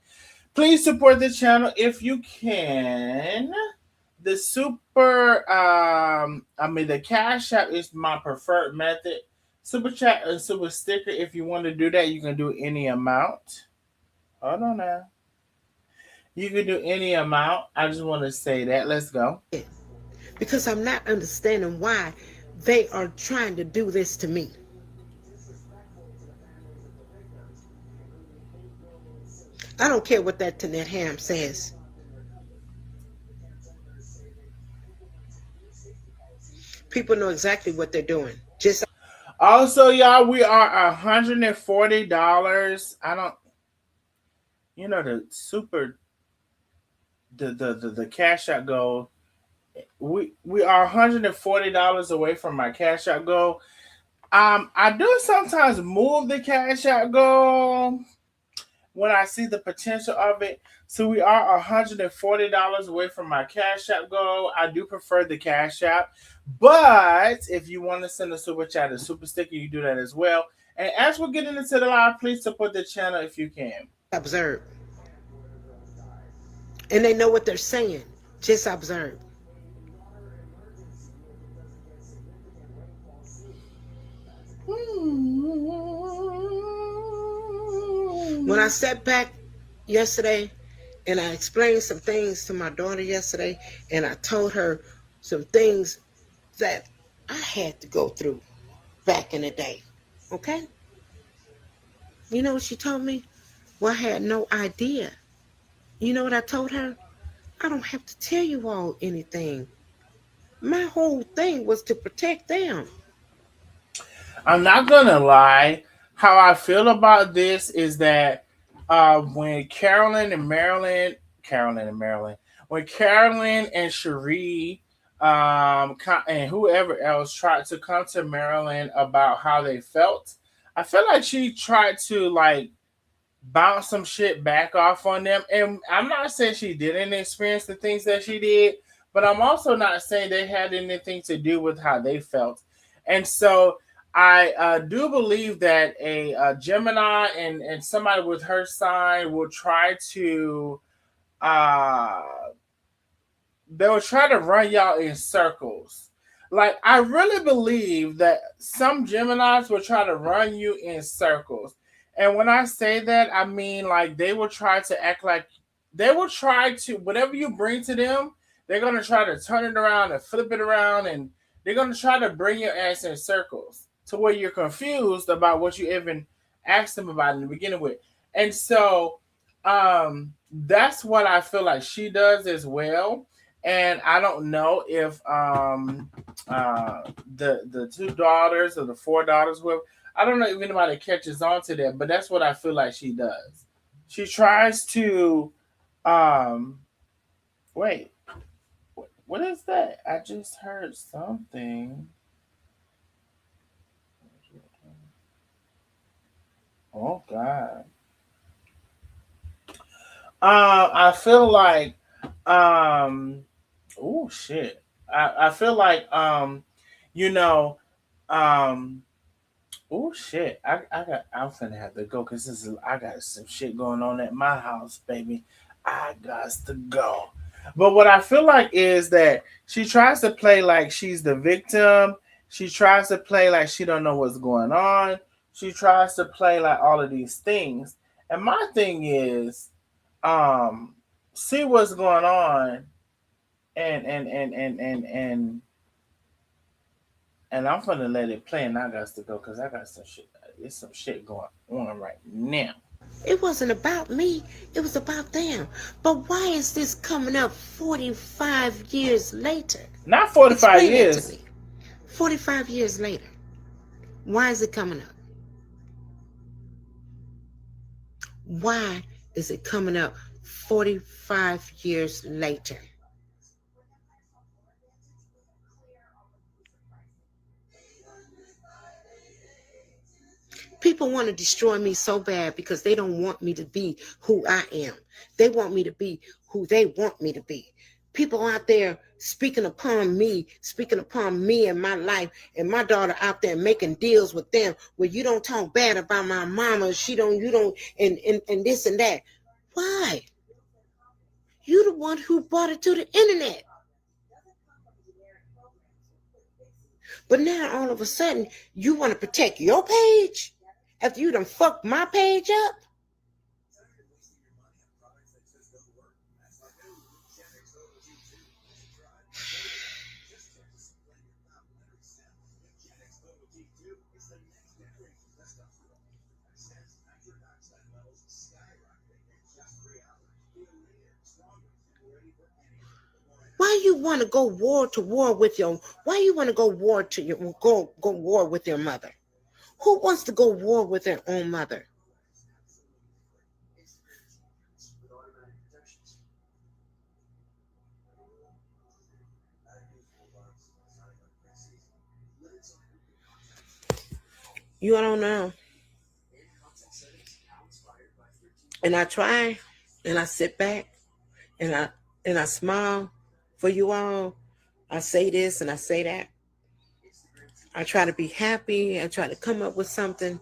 Please support the channel if you can. The the cash app is my preferred method. Super chat and super sticker, if you want to do that, you can do any amount. Hold on now. You can do any amount. I just want to say that. Let's go. Because I'm not understanding why they are trying to do this to me. I don't care what that Tanette Ham says. People know exactly what they're doing. Just also, y'all, we are $140. I don't, the super, the cash out goal. We are $140 away from my cash out goal. I do sometimes move the cash out goal when I see the potential of it. So we are $140 away from my cash app goal. I do prefer the cash app, but if you want to send a super chat or super sticker, you do that as well. And as we're getting into the live, please support the channel if you can. Observe. And they know what they're saying. Just observe. When I sat back yesterday and I explained some things to my daughter yesterday, and I told her some things that I had to go through back in the day. Okay? You know what she told me? Well, I had no idea. You know what I told her? I don't have to tell you all anything. My whole thing was to protect them. I'm not gonna lie. How I feel about this is that when Caroline and Cherie, and whoever else tried to come to Marilyn about how they felt, I feel like she tried to like bounce some shit back off on them. And I'm not saying she didn't experience the things that she did, but I'm also not saying they had anything to do with how they felt. And so I do believe that a Gemini and somebody with her sign will try to they will try to run y'all in circles. Like, I really believe that some Geminis will try to run you in circles. And when I say that, I mean like they will try to act like they will try to, whatever you bring to them, they're going to try to turn it around and flip it around, and they're going to try to bring your ass in circles to where you're confused about what you even asked them about in the beginning with. And so that's what I feel like she does as well. And I don't know if the two daughters or the four daughters will. I don't know if anybody catches on to that, but that's what I feel like she does. She tries to um wait, what is that? I just heard something. Oh God. I feel like um oh shit. I feel like you know um oh shit. I'm finna have to go because I got some shit going on at my house, baby. I got to go. But what I feel like is that she tries to play like she's the victim. She tries to play like she don't know what's going on. She tries to play like all of these things. And my thing is, um, see what's going on and I'm gonna let it play and I got to go because I got some shit. There's some shit going on right now. It wasn't about me. It was about them. But why is this coming up 45 years later? Not 45 Explain that to years. me. 45 years later. Why is it coming up? Why is it coming up 45 years later? People want to destroy me so bad because they don't want me to be who I am. They want me to be who they want me to be. People out there speaking upon me and my life, and my daughter out there making deals with them where you don't talk bad about my mama, you don't, and this and that. Why? You the one who brought it to the internet. But now all of a sudden you want to protect your page after you done fucked my page up? Why you want to go war to war with your? Why you want to go war to your go war with your mother? Who wants to go war with their own mother? You don't know. And I try, and I sit back, and I smile for you all. I say this and I say that. I try to be happy. I try to come up with something.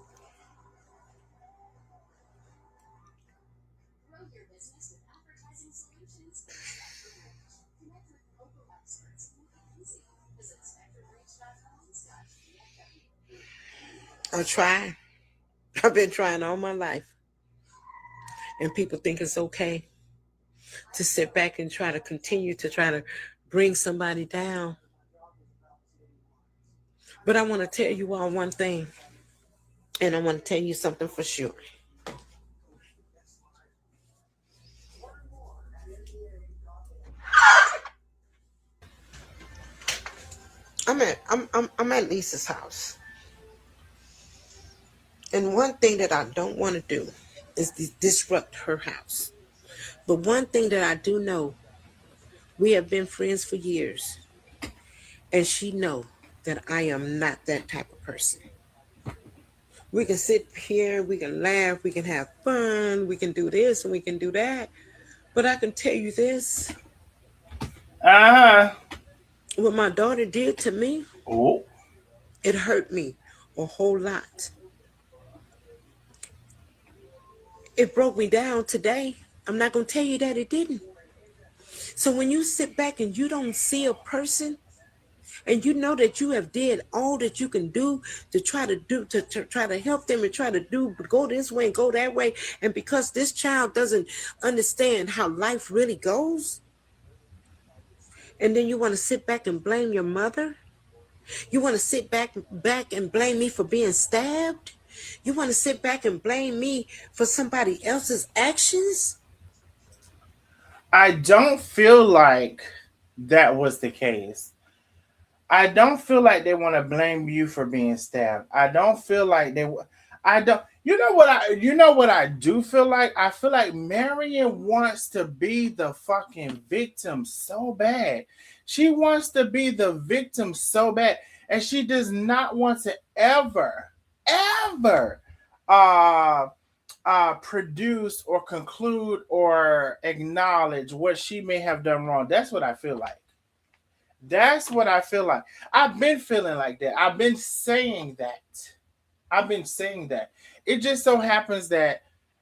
I try. I've been trying all my life. And people think it's okay to sit back and try to continue to try to bring somebody down. But I want to tell you all one thing. And I want to tell you something for sure. I'm at Lisa's house. And one thing that I don't want to do is disrupt her house. But one thing that I do know, we have been friends for years. And she know that I am not that type of person. We can sit here, we can laugh, we can have fun, we can do this and we can do that. But I can tell you this. Uh-huh. What my daughter did to me, Oh. it hurt me a whole lot. It broke me down today. I'm not going to tell you that it didn't. So when you sit back and you don't see a person and you know that you have did all that you can do to try to help them and try to go this way and go that way, and because this child doesn't understand how life really goes, and then you want to sit back and blame your mother, you want to sit back and blame me for being stabbed, you want to sit back and blame me for somebody else's actions. I don't feel like that was the case. I don't feel like they want to blame you for being stabbed. I don't feel like I don't. You know what I? You know what I do feel like? I feel like Marion wants to be the fucking victim so bad. She wants to be the victim so bad, and she does not want to ever, uh, produce or conclude or acknowledge what she may have done wrong. That's what I feel like. That's what I feel like. I've been feeling like that. I've been saying that. I've been saying that. It just so happens that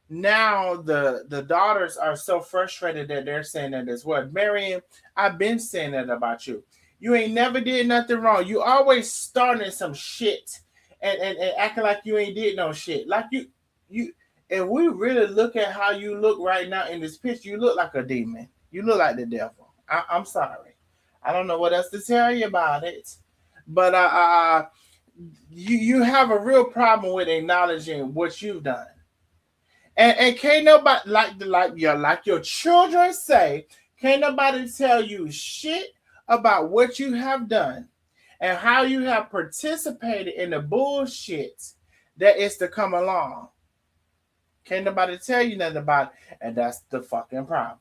now the daughters are so frustrated that they're saying that as well. Marion, I've been saying that about you. You ain't never did nothing wrong. You always starting some shit and acting like you ain't did no shit. Like you if we really look at how you look right now in this picture, you look like a demon. You look like the devil. I'm sorry. I don't know what else to tell you about it. But you have a real problem with acknowledging what you've done. And can't nobody like your children say, can't nobody tell you shit about what you have done and how you have participated in the bullshit that is to come along. Can't nobody tell you nothing about it, and that's the fucking problem.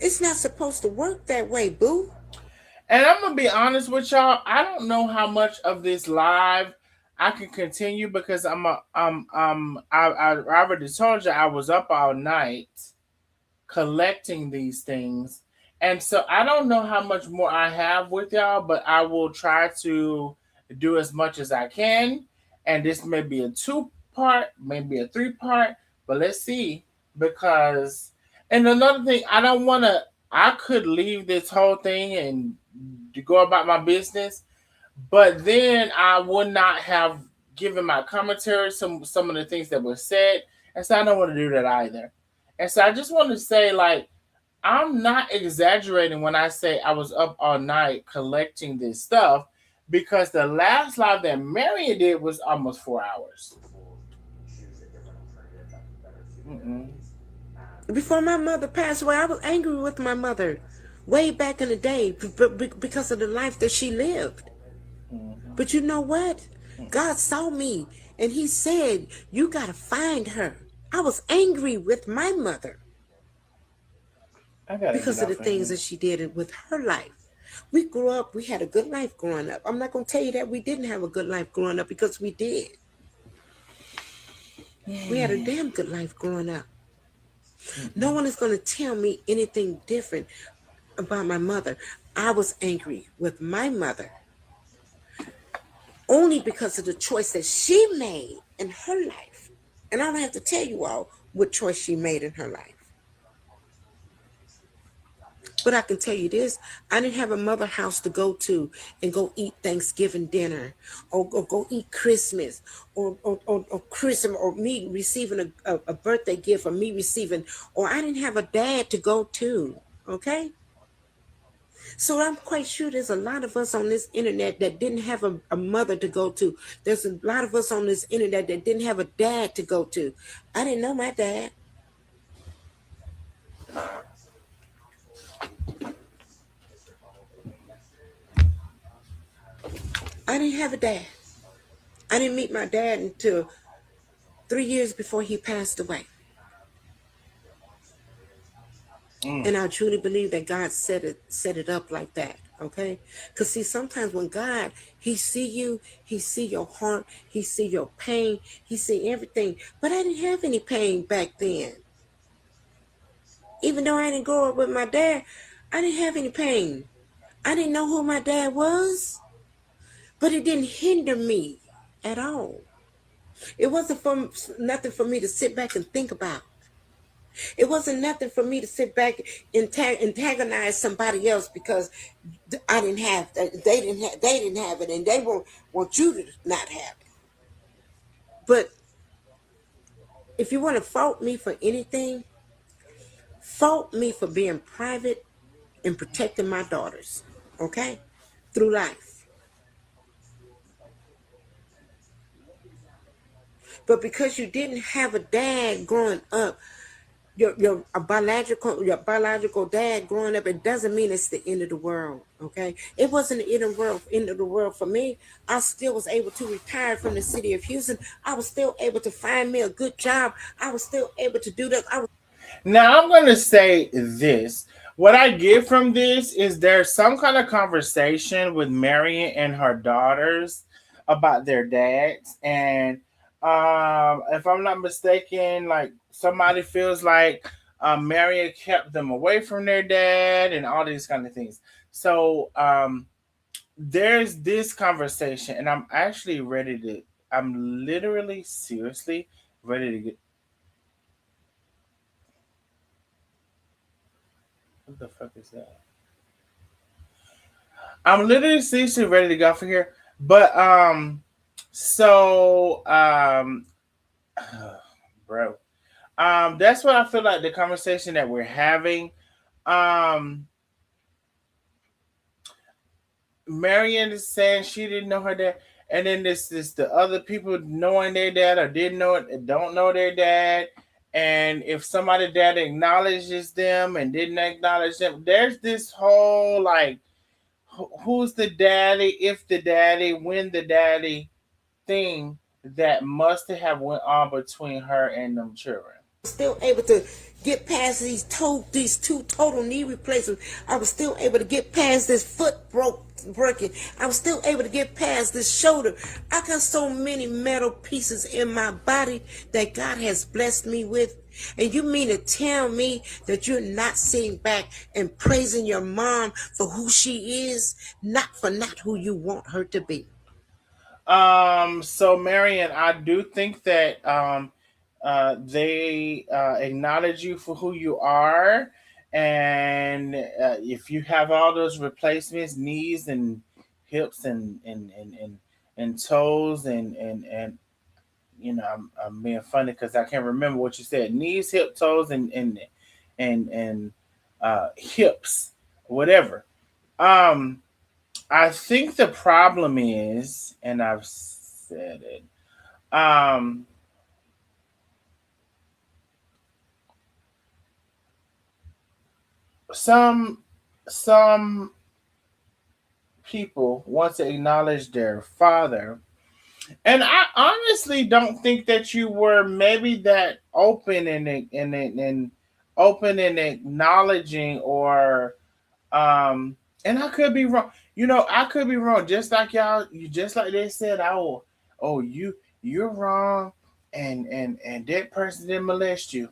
It's not supposed to work that way, boo. And I'm gonna be honest with y'all. I don't know how much of this live I can continue because I already told you I was up all night collecting these things, and so I don't know how much more I have with y'all, but I will try to do as much as I can. And this may be a 2 part, maybe a 3 part, but let's see. Because and another thing, I don't want to. I could leave this whole thing and to go about my business, but then I would not have given my commentary some of the things that were said, and so I don't want to do that either. And so I just want to say, like, I'm not exaggerating when I say I was up all night collecting this stuff because the last live that Marion did was almost 4 hours. Mm-mm. Before my mother passed away, I was angry with my mother way back in the day because of the life that she lived. Mm-hmm. But you know what? God saw me and he said, you got to find her. I was angry with my mother because of the things that she did with her life. We grew up, we had a good life growing up. I'm not going to tell you that we didn't have a good life growing up because we did. We had a damn good life growing up. No one is going to tell me anything different about my mother. I was angry with my mother only because of the choice that she made in her life. And I don't have to tell you all what choice she made in her life. But I can tell you this, I didn't have a mother house to go to and go eat Thanksgiving dinner or go eat Christmas or Christmas or me receiving a birthday gift or me receiving, or I didn't have a dad to go to, okay? So I'm quite sure there's a lot of us on this internet that didn't have a mother to go to. There's a lot of us on this internet that didn't have a dad to go to. I didn't know my dad. I didn't have a dad. I didn't meet my dad until 3 years before he passed away. And I truly believe that God set it up like that, okay? Because see, sometimes when God, he see you, he see your heart, he see your pain, he see everything. But I didn't have any pain back then. Even though I didn't grow up with my dad, I didn't have any pain. I didn't know who my dad was, but it didn't hinder me at all. It wasn't nothing for me to sit back and think about. It wasn't nothing for me to sit back and antagonize somebody else because I didn't have that. They didn't have it, and they want you to not have it. But if you want to fault me for anything, fault me for being private and protecting my daughters, okay, through life. But because you didn't have a dad growing up, your biological dad growing up, it doesn't mean it's the end of the world. Okay, it wasn't the end of the world for me. I still was able to retire from the city of Houston. I was still able to find me a good job. I was still able to do that. Now I'm gonna say this. What I get from this is there's some kind of conversation with Marion and her daughters about their dads, and if I'm not mistaken, like somebody feels like Marion kept them away from their dad and all these kind of things. So there's this conversation, and I'm actually ready to. I'm literally, seriously ready to get. What the fuck is that? I'm literally seriously ready to go for here. But so bro. That's what I feel like the conversation that we're having. Um Marion is saying she didn't know her dad, and then this the other people knowing their dad or didn't know it, don't know their dad. And if somebody dad acknowledges them and didn't acknowledge them, there's this whole like who's the daddy, if the daddy, when the daddy thing that must have went on between her and them children. Still able to get past these two total knee replacements. I was still able to get past this foot breaking. I was still able to get past this shoulder. I got so many metal pieces in my body that God has blessed me with. And you mean to tell me that you're not sitting back and praising your mom for who she is, not who you want her to be? So Marion, I do think that they acknowledge you for who you are, and if you have all those replacements, knees and hips and toes and I'm being funny because I can't remember what you said. Knees, hip, toes, and hips, whatever. Um, I think the problem is, and I've said it. Um, some some people want to acknowledge their father, and I honestly don't think that you were maybe that open and open and acknowledging, or and I could be wrong. I could be wrong. Just like y'all, you just like they said, oh, you're wrong, and that person didn't molest you,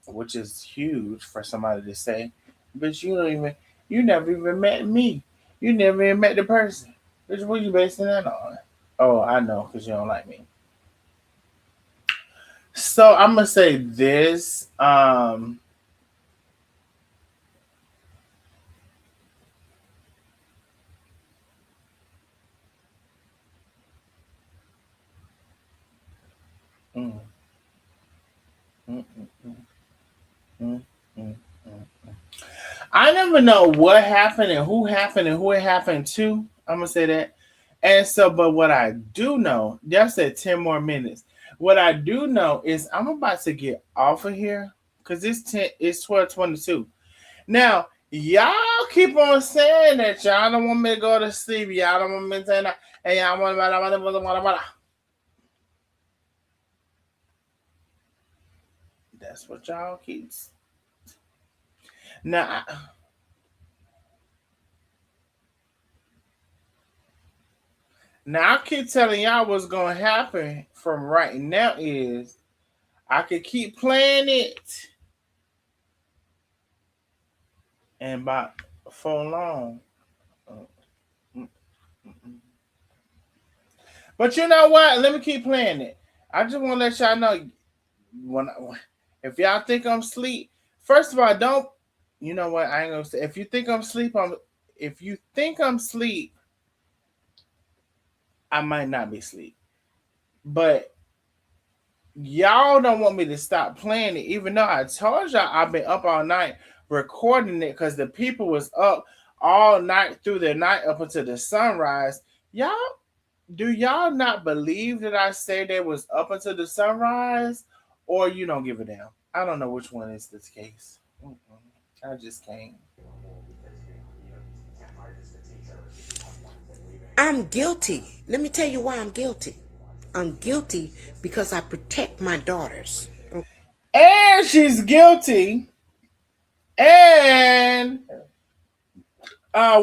which is huge for somebody to say. But you never even met me. You never even met the person. Which what you basing that on? Oh, I know, because you don't like me. So I'm gonna say this. Mm, mm, mm, mm, mm, mm, mm. I never know what happened and who it happened to. I'm gonna say that. And so, but what I do know, just said 10 more minutes. What I do know is I'm about to get off of here because it's 12:22. Now, y'all keep on saying that y'all don't want me to go to sleep. Y'all don't want me to say that. And y'all want. That's what y'all keeps. Now, I keep telling y'all what's gonna happen from right now is I could keep playing it, and about for long. uh, mm, mm, mm. But you know what? Let me keep playing it. I just want to let y'all know when if y'all think I'm asleep. First of all, don't. You know what? I ain't gonna say. If you think I'm asleep, If you think I'm asleep, I might not be asleep. But y'all don't want me to stop playing it, even though I told y'all I've been up all night recording it because the people was up all night through the night up until the sunrise. Y'all, do y'all not believe that I say they was up until the sunrise, or you don't give a damn? I don't know which one is this case. I just can't. I'm guilty. Let me tell you why I'm guilty. I'm guilty because I protect my daughters. And she's guilty. And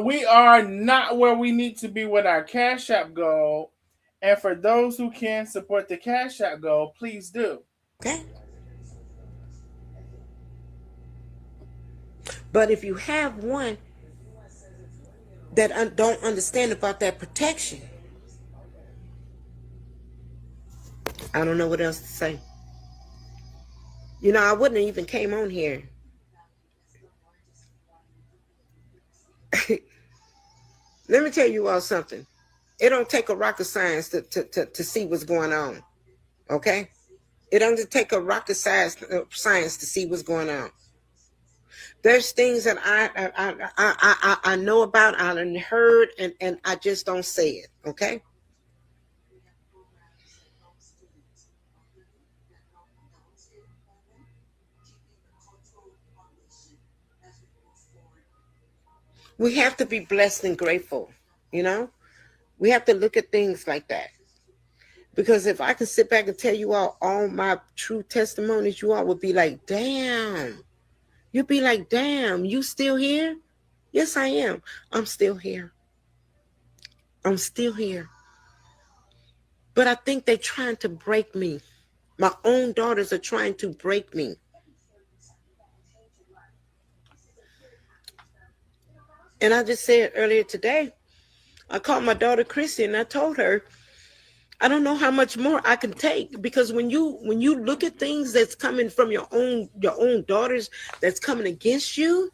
we are not where we need to be with our Cash App goal. And for those who can support the Cash App goal, please do. Okay? But if you have one that don't understand about that protection, I don't know what else to say. You know, I wouldn't have even came on here. Let me tell you all something. It don't take a rocket science to see what's going on. Okay? It doesn't take a rocket science to see what's going on. There's things that I know about, I heard, and I just don't say it. Okay? We have to be blessed and grateful, you know? We have to look at things like that. Because if I could sit back and tell you all my true testimonies, you all would be like, damn. You'd be like, damn, you still here? Yes, I am. I'm still here. I'm still here. But I think they're trying to break me. My own daughters are trying to break me. And I just said earlier today, I called my daughter Chrissy and I told her, I don't know how much more I can take, because when you look at things that's coming from your own daughters that's coming against you,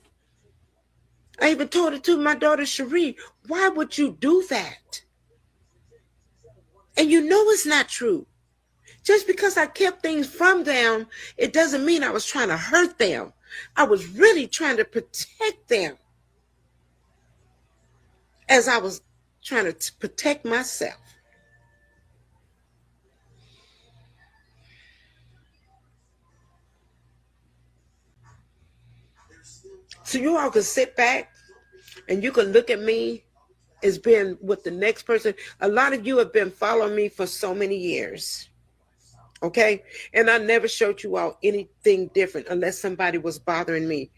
I even told it to my daughter Cherie, why would you do that? And you know it's not true. Just because I kept things from them, it doesn't mean I was trying to hurt them. I was really trying to protect them as I was trying to protect myself. So you all can sit back and you can look at me as being with the next person. A lot of you have been following me for so many years. Okay? And I never showed you all anything different unless somebody was bothering me.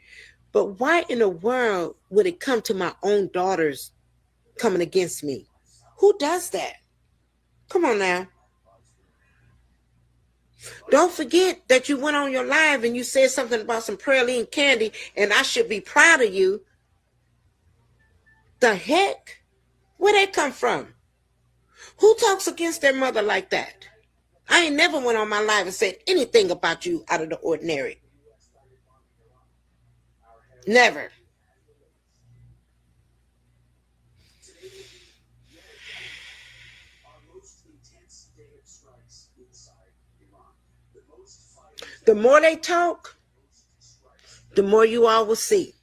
But why in the world would it come to my own daughters coming against me? Who does that? Come on now. Don't forget that you went on your live and you said something about some praline candy and I should be proud of you. The heck? Where'd that come from? Who talks against their mother like that? I ain't never went on my live and said anything about you out of the ordinary. Never. The more they talk, the more you all will see.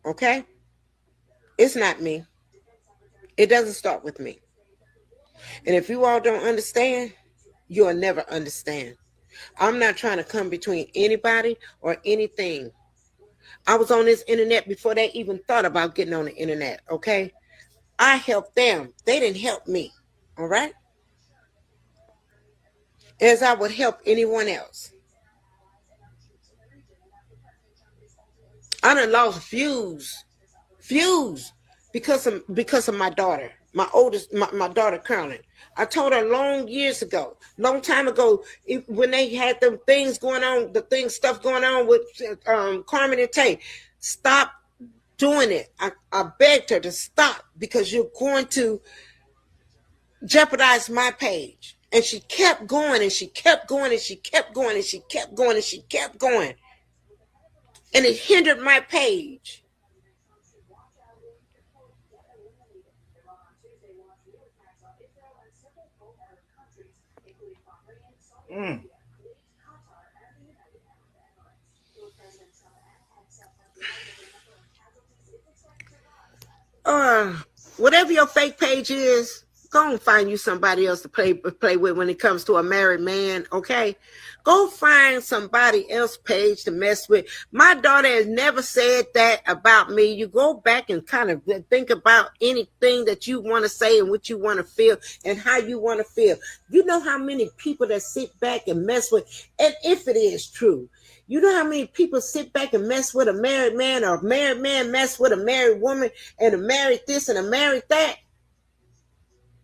Okay? It's not me. It doesn't start with me. And if you all don't understand, you'll never understand. I'm not trying to come between anybody or anything. I was on this internet before they even thought about getting on the internet, okay? I helped them. They didn't help me, all right? As I would help anyone else. I done lost views because of my daughter, my daughter Caroline. I told her long time ago, when they had them things going on, stuff going on with Carmen and Tay, stop doing it. I begged her to stop because you're going to jeopardize my page. And she kept going and she kept going and she kept going and she kept going and she kept going. And it hindered my page. Whatever your fake page is, Go and find you somebody else to play with when it comes to a married man, okay? Go find somebody else page to mess with. My daughter has never said that about me. You go back and kind of think about anything that you want to say and what you want to feel and how you want to feel. You know how many people that sit back and mess with, and if it is true, you know how many people sit back and mess with a married man, or a married man mess with a married woman, and a married this and a married that?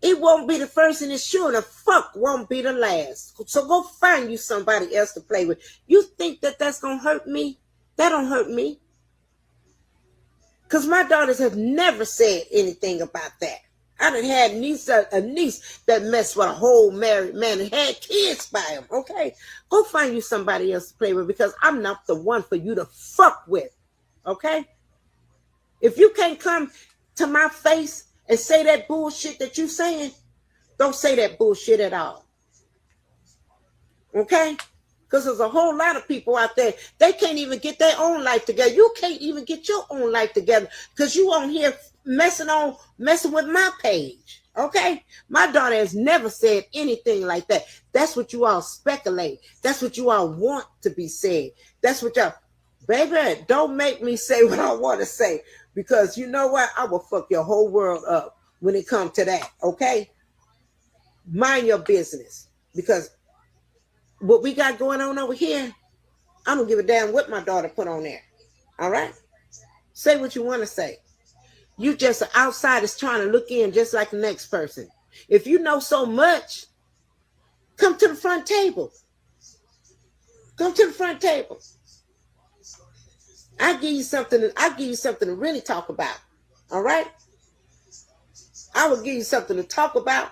It won't be the first, and it's sure the fuck won't be the last. So go find you somebody else to play with. You think that that's going to hurt me? That don't hurt me. Because my daughters have never said anything about that. I done had a niece that messed with a whole married man and had kids by him, okay? Go find you somebody else to play with, because I'm not the one for you to fuck with, okay? If you can't come to my face and say that bullshit that you saying, don't say that bullshit at all. Okay? Because there's a whole lot of people out there, they can't even get their own life together. You can't even get your own life together because you on here messing with my page. Okay? My daughter has never said anything like that. That's what you all speculate. That's what you all want to be said. That's what y'all, baby, don't make me say what I want to say. Because you know what? I will fuck your whole world up when it comes to that, okay? Mind your business. Because what we got going on over here, I don't give a damn what my daughter put on there. All right? Say what you want to say. You just an outsider trying to look in just like the next person. If you know so much, come to the front table. Come to the front table. I'll give you something to really talk about. All right? I will give you something to talk about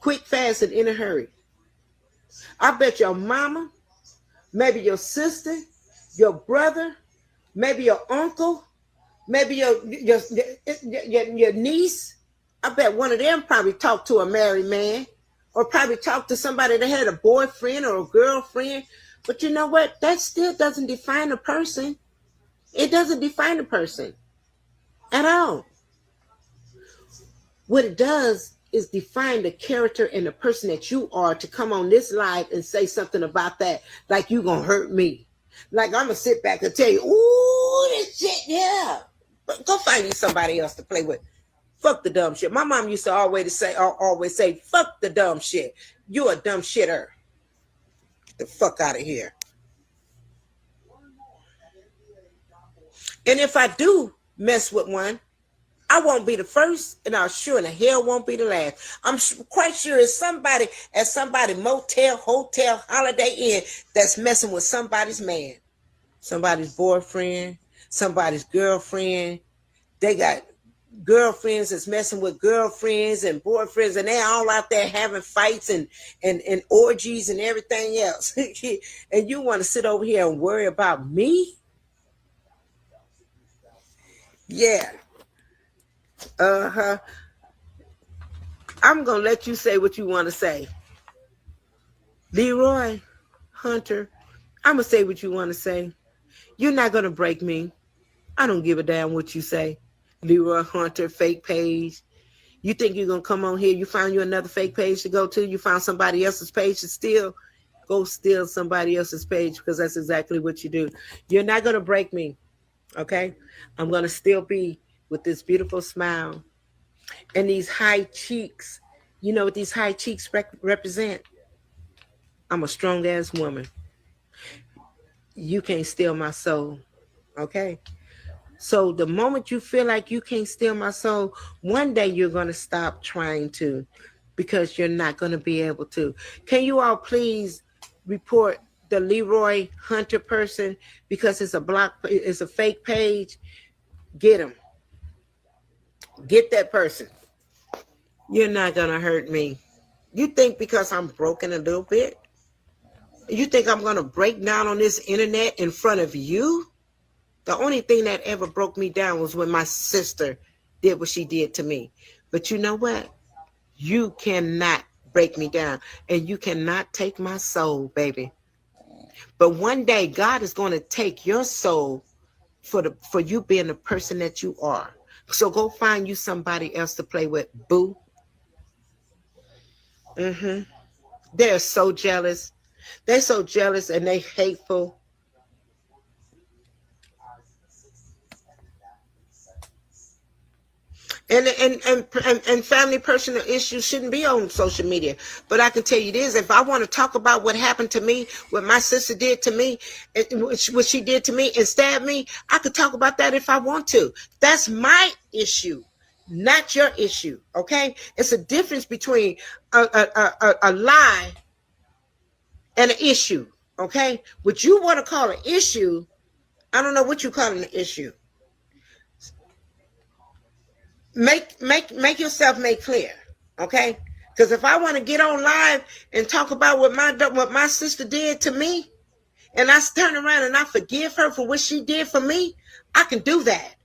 quick, fast, and in a hurry. I bet your mama, maybe your sister, your brother, maybe your uncle, maybe your niece, I bet one of them probably talked to a married man, or probably talked to somebody that had a boyfriend or a girlfriend. But you know what? That still doesn't define a person. It doesn't define a person at all. What it does is define the character and the person that you are, to come on this live and say something about that, like you gonna hurt me. Like I'm gonna sit back and tell you, ooh, this shit, yeah. But go find you somebody else to play with. Fuck the dumb shit. My mom used to always say, fuck the dumb shit. You a dumb shitter. Get the fuck out of here. And if I do mess with one, I won't be the first, and I'm sure in the hell won't be the last. I'm quite sure it's somebody at somebody motel, hotel, Holiday Inn that's messing with somebody's man, somebody's boyfriend, somebody's girlfriend. They got girlfriends that's messing with girlfriends and boyfriends, and they're all out there having fights and orgies and everything else. And you want to sit over here and worry about me? Yeah. I'm going to let you say what you want to say. Leroy Hunter, I'm going to say what you want to say. You're not going to break me. I don't give a damn what you say. Leroy Hunter, fake page. You think you're going to come on here, you find you another fake page to go to, you found somebody else's page to steal, go steal somebody else's page, because that's exactly what you do. You're not going to break me, okay? I'm going to still be with this beautiful smile and these high cheeks. You know what these high cheeks represent? I'm a strong ass woman. You can't steal my soul, okay? So the moment you feel like you can't steal my soul, one day you're going to stop trying to, because you're not going to be able to. Can you all please report the Leroy Hunter person, because it's a fake page? Get him. Get that person. You're not going to hurt me. You think because I'm broken a little bit, you think I'm going to break down on this internet in front of you? The only thing that ever broke me down was when my sister did what she did to me. But you know what? You cannot break me down, and you cannot take my soul, baby. But one day God is going to take your soul for you being the person that you are. So go find you somebody else to play with, boo. They're so jealous. They're so jealous and they hateful. And family personal issues shouldn't be on social media. But I can tell you this: if I want to talk about what happened to me, what my sister did to me, what she did to me and stabbed me, I could talk about that if I want to. That's my issue, not your issue. Okay, it's a difference between a lie and an issue. Okay, what you want to call an issue, I don't know what you call an issue. Make yourself make clear, okay? Because if I want to get on live and talk about what my sister did to me, and I turn around and I forgive her for what she did for me, I can do that.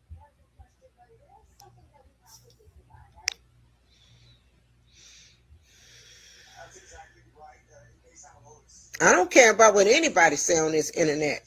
I don't care about what anybody say on this internet.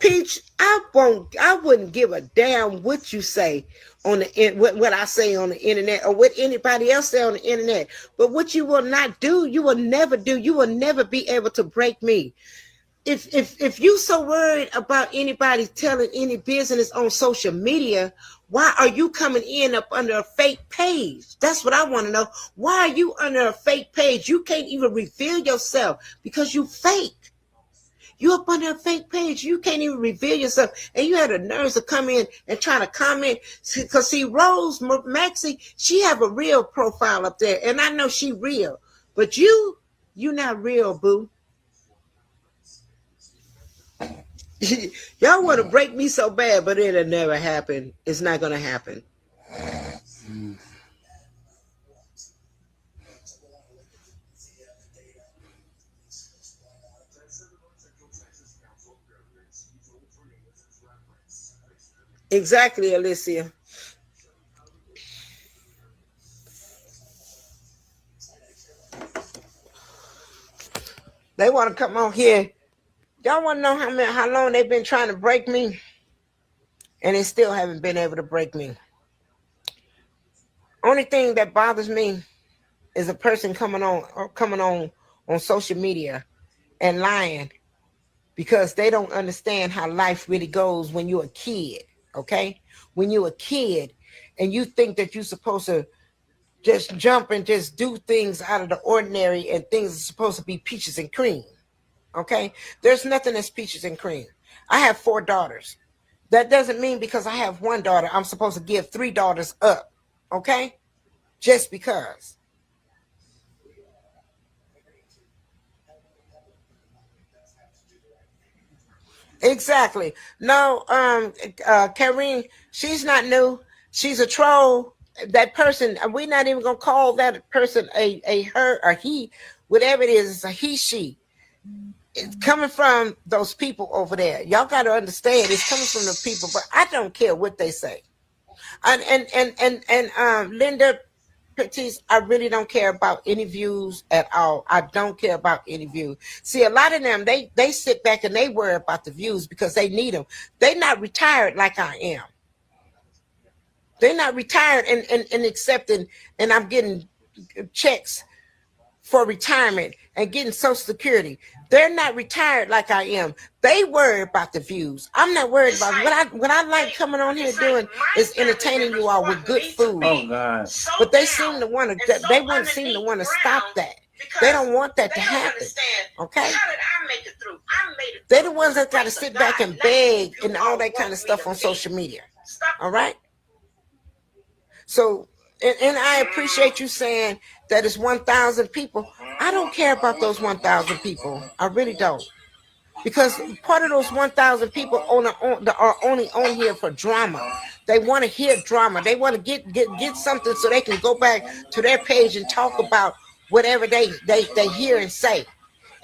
Peach, I wouldn't give a damn what you say on the what I say on the internet or what anybody else say on the internet. But what you will not do, you will never do. You will never be able to break me. If you so worried about anybody telling any business on social media, why are you coming in up under a fake page? That's what I want to know. Why are you under a fake page? You can't even reveal yourself because you fake. You up on that fake page. You can't even reveal yourself. And you had the nerves to come in and try to comment. Because see, Rose Maxie, she have a real profile up there. And I know she real. But you not real, boo. Y'all want to break me so bad, but it'll never happen. It's not going to happen. Exactly, Alicia. They want to come on here. Y'all want to know how long they've been trying to break me, and they still haven't been able to break me. Only thing that bothers me is a person coming on social media and lying because they don't understand how life really goes when you're a kid. Okay, when you're a kid and you think that you're supposed to just jump and just do things out of the ordinary and things are supposed to be peaches and cream. Okay, there's nothing that's peaches and cream. I have 4 daughters. That doesn't mean because I have 1 daughter, I'm supposed to give 3 daughters up. Okay, just because. Exactly. No, Karine, she's not new. She's a troll. That person, we're not even gonna call that person a her or he, whatever it is, it's a he, she. It's coming from those people over there. Y'all got to understand it's coming from the people, but I don't care what they say. And Linda Pettis, I really don't care about any views at all. I don't care about any views. See, a lot of them, they sit back and they worry about the views because they need them. They're not retired like I am. They're not retired and accepting, and I'm getting checks for retirement and getting Social Security. They're not retired like I am. They worry about the views. I'm not worried about it. What I like coming on here doing is entertaining you all with good food. Oh God! But they seem to want to. They want seem to want to stop that. They don't want that to happen. Okay? They're the ones that got to sit back and beg and all that kind of stuff on social media. All right? So, and I appreciate you saying that it's 1,000 people. I don't care about those 1,000 people. I really don't. Because part of those 1,000 people are only on here for drama. They want to hear drama. They want to get something so they can go back to their page and talk about whatever they hear and say.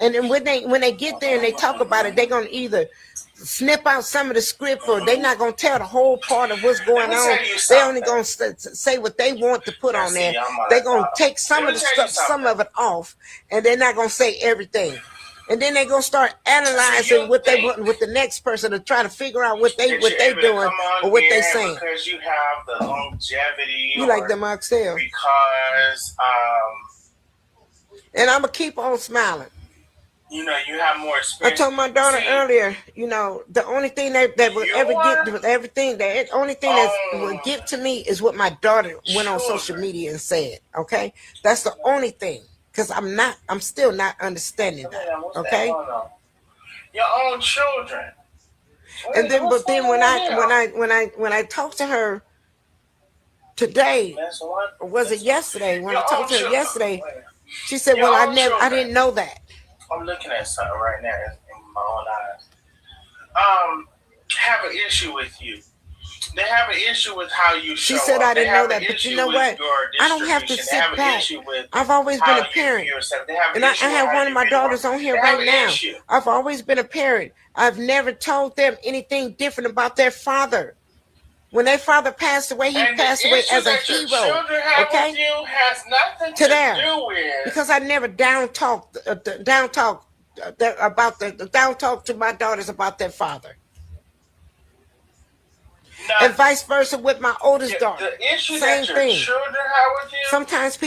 And then when they get there and they talk about it, they're going to either snip out some of the script or they're not going to tell the whole part of what's going on. They're only going to say what they want to put on there. They're going to take some of the stuff, some of it off, and they're not going to say everything. And then they gonna start analyzing what they want with the next person to try to figure out what they doing or what they saying. Because you have the longevity. You like them oxtail. Because and I'm gonna keep on smiling. You know, you have more experience. I told my daughter earlier, you know, the only thing that would ever get with everything, the only thing that would get to me is what my daughter went on social media and said. Okay, that's the only thing. Because I'm still not understanding that. Okay. Your own children. And then, but then when I talked to her today, or was it yesterday? When I talked to her yesterday, she said, "Well, I didn't know that." I'm looking at something right now in my own eyes. Have an issue with you. They have an issue with how you show. She said, "I didn't know that," but you know what? I don't have to sit back. I've always been a parent, and I have one of my daughters on here right now. I've always been a parent. I've never told them anything different about their father. When their father passed away, he passed away as a hero. Okay, has nothing to them, do with because I never down talk about the down talk to my daughters about their father. And vice versa with my oldest daughter. The issue same that your thing. children have with you. Sometimes people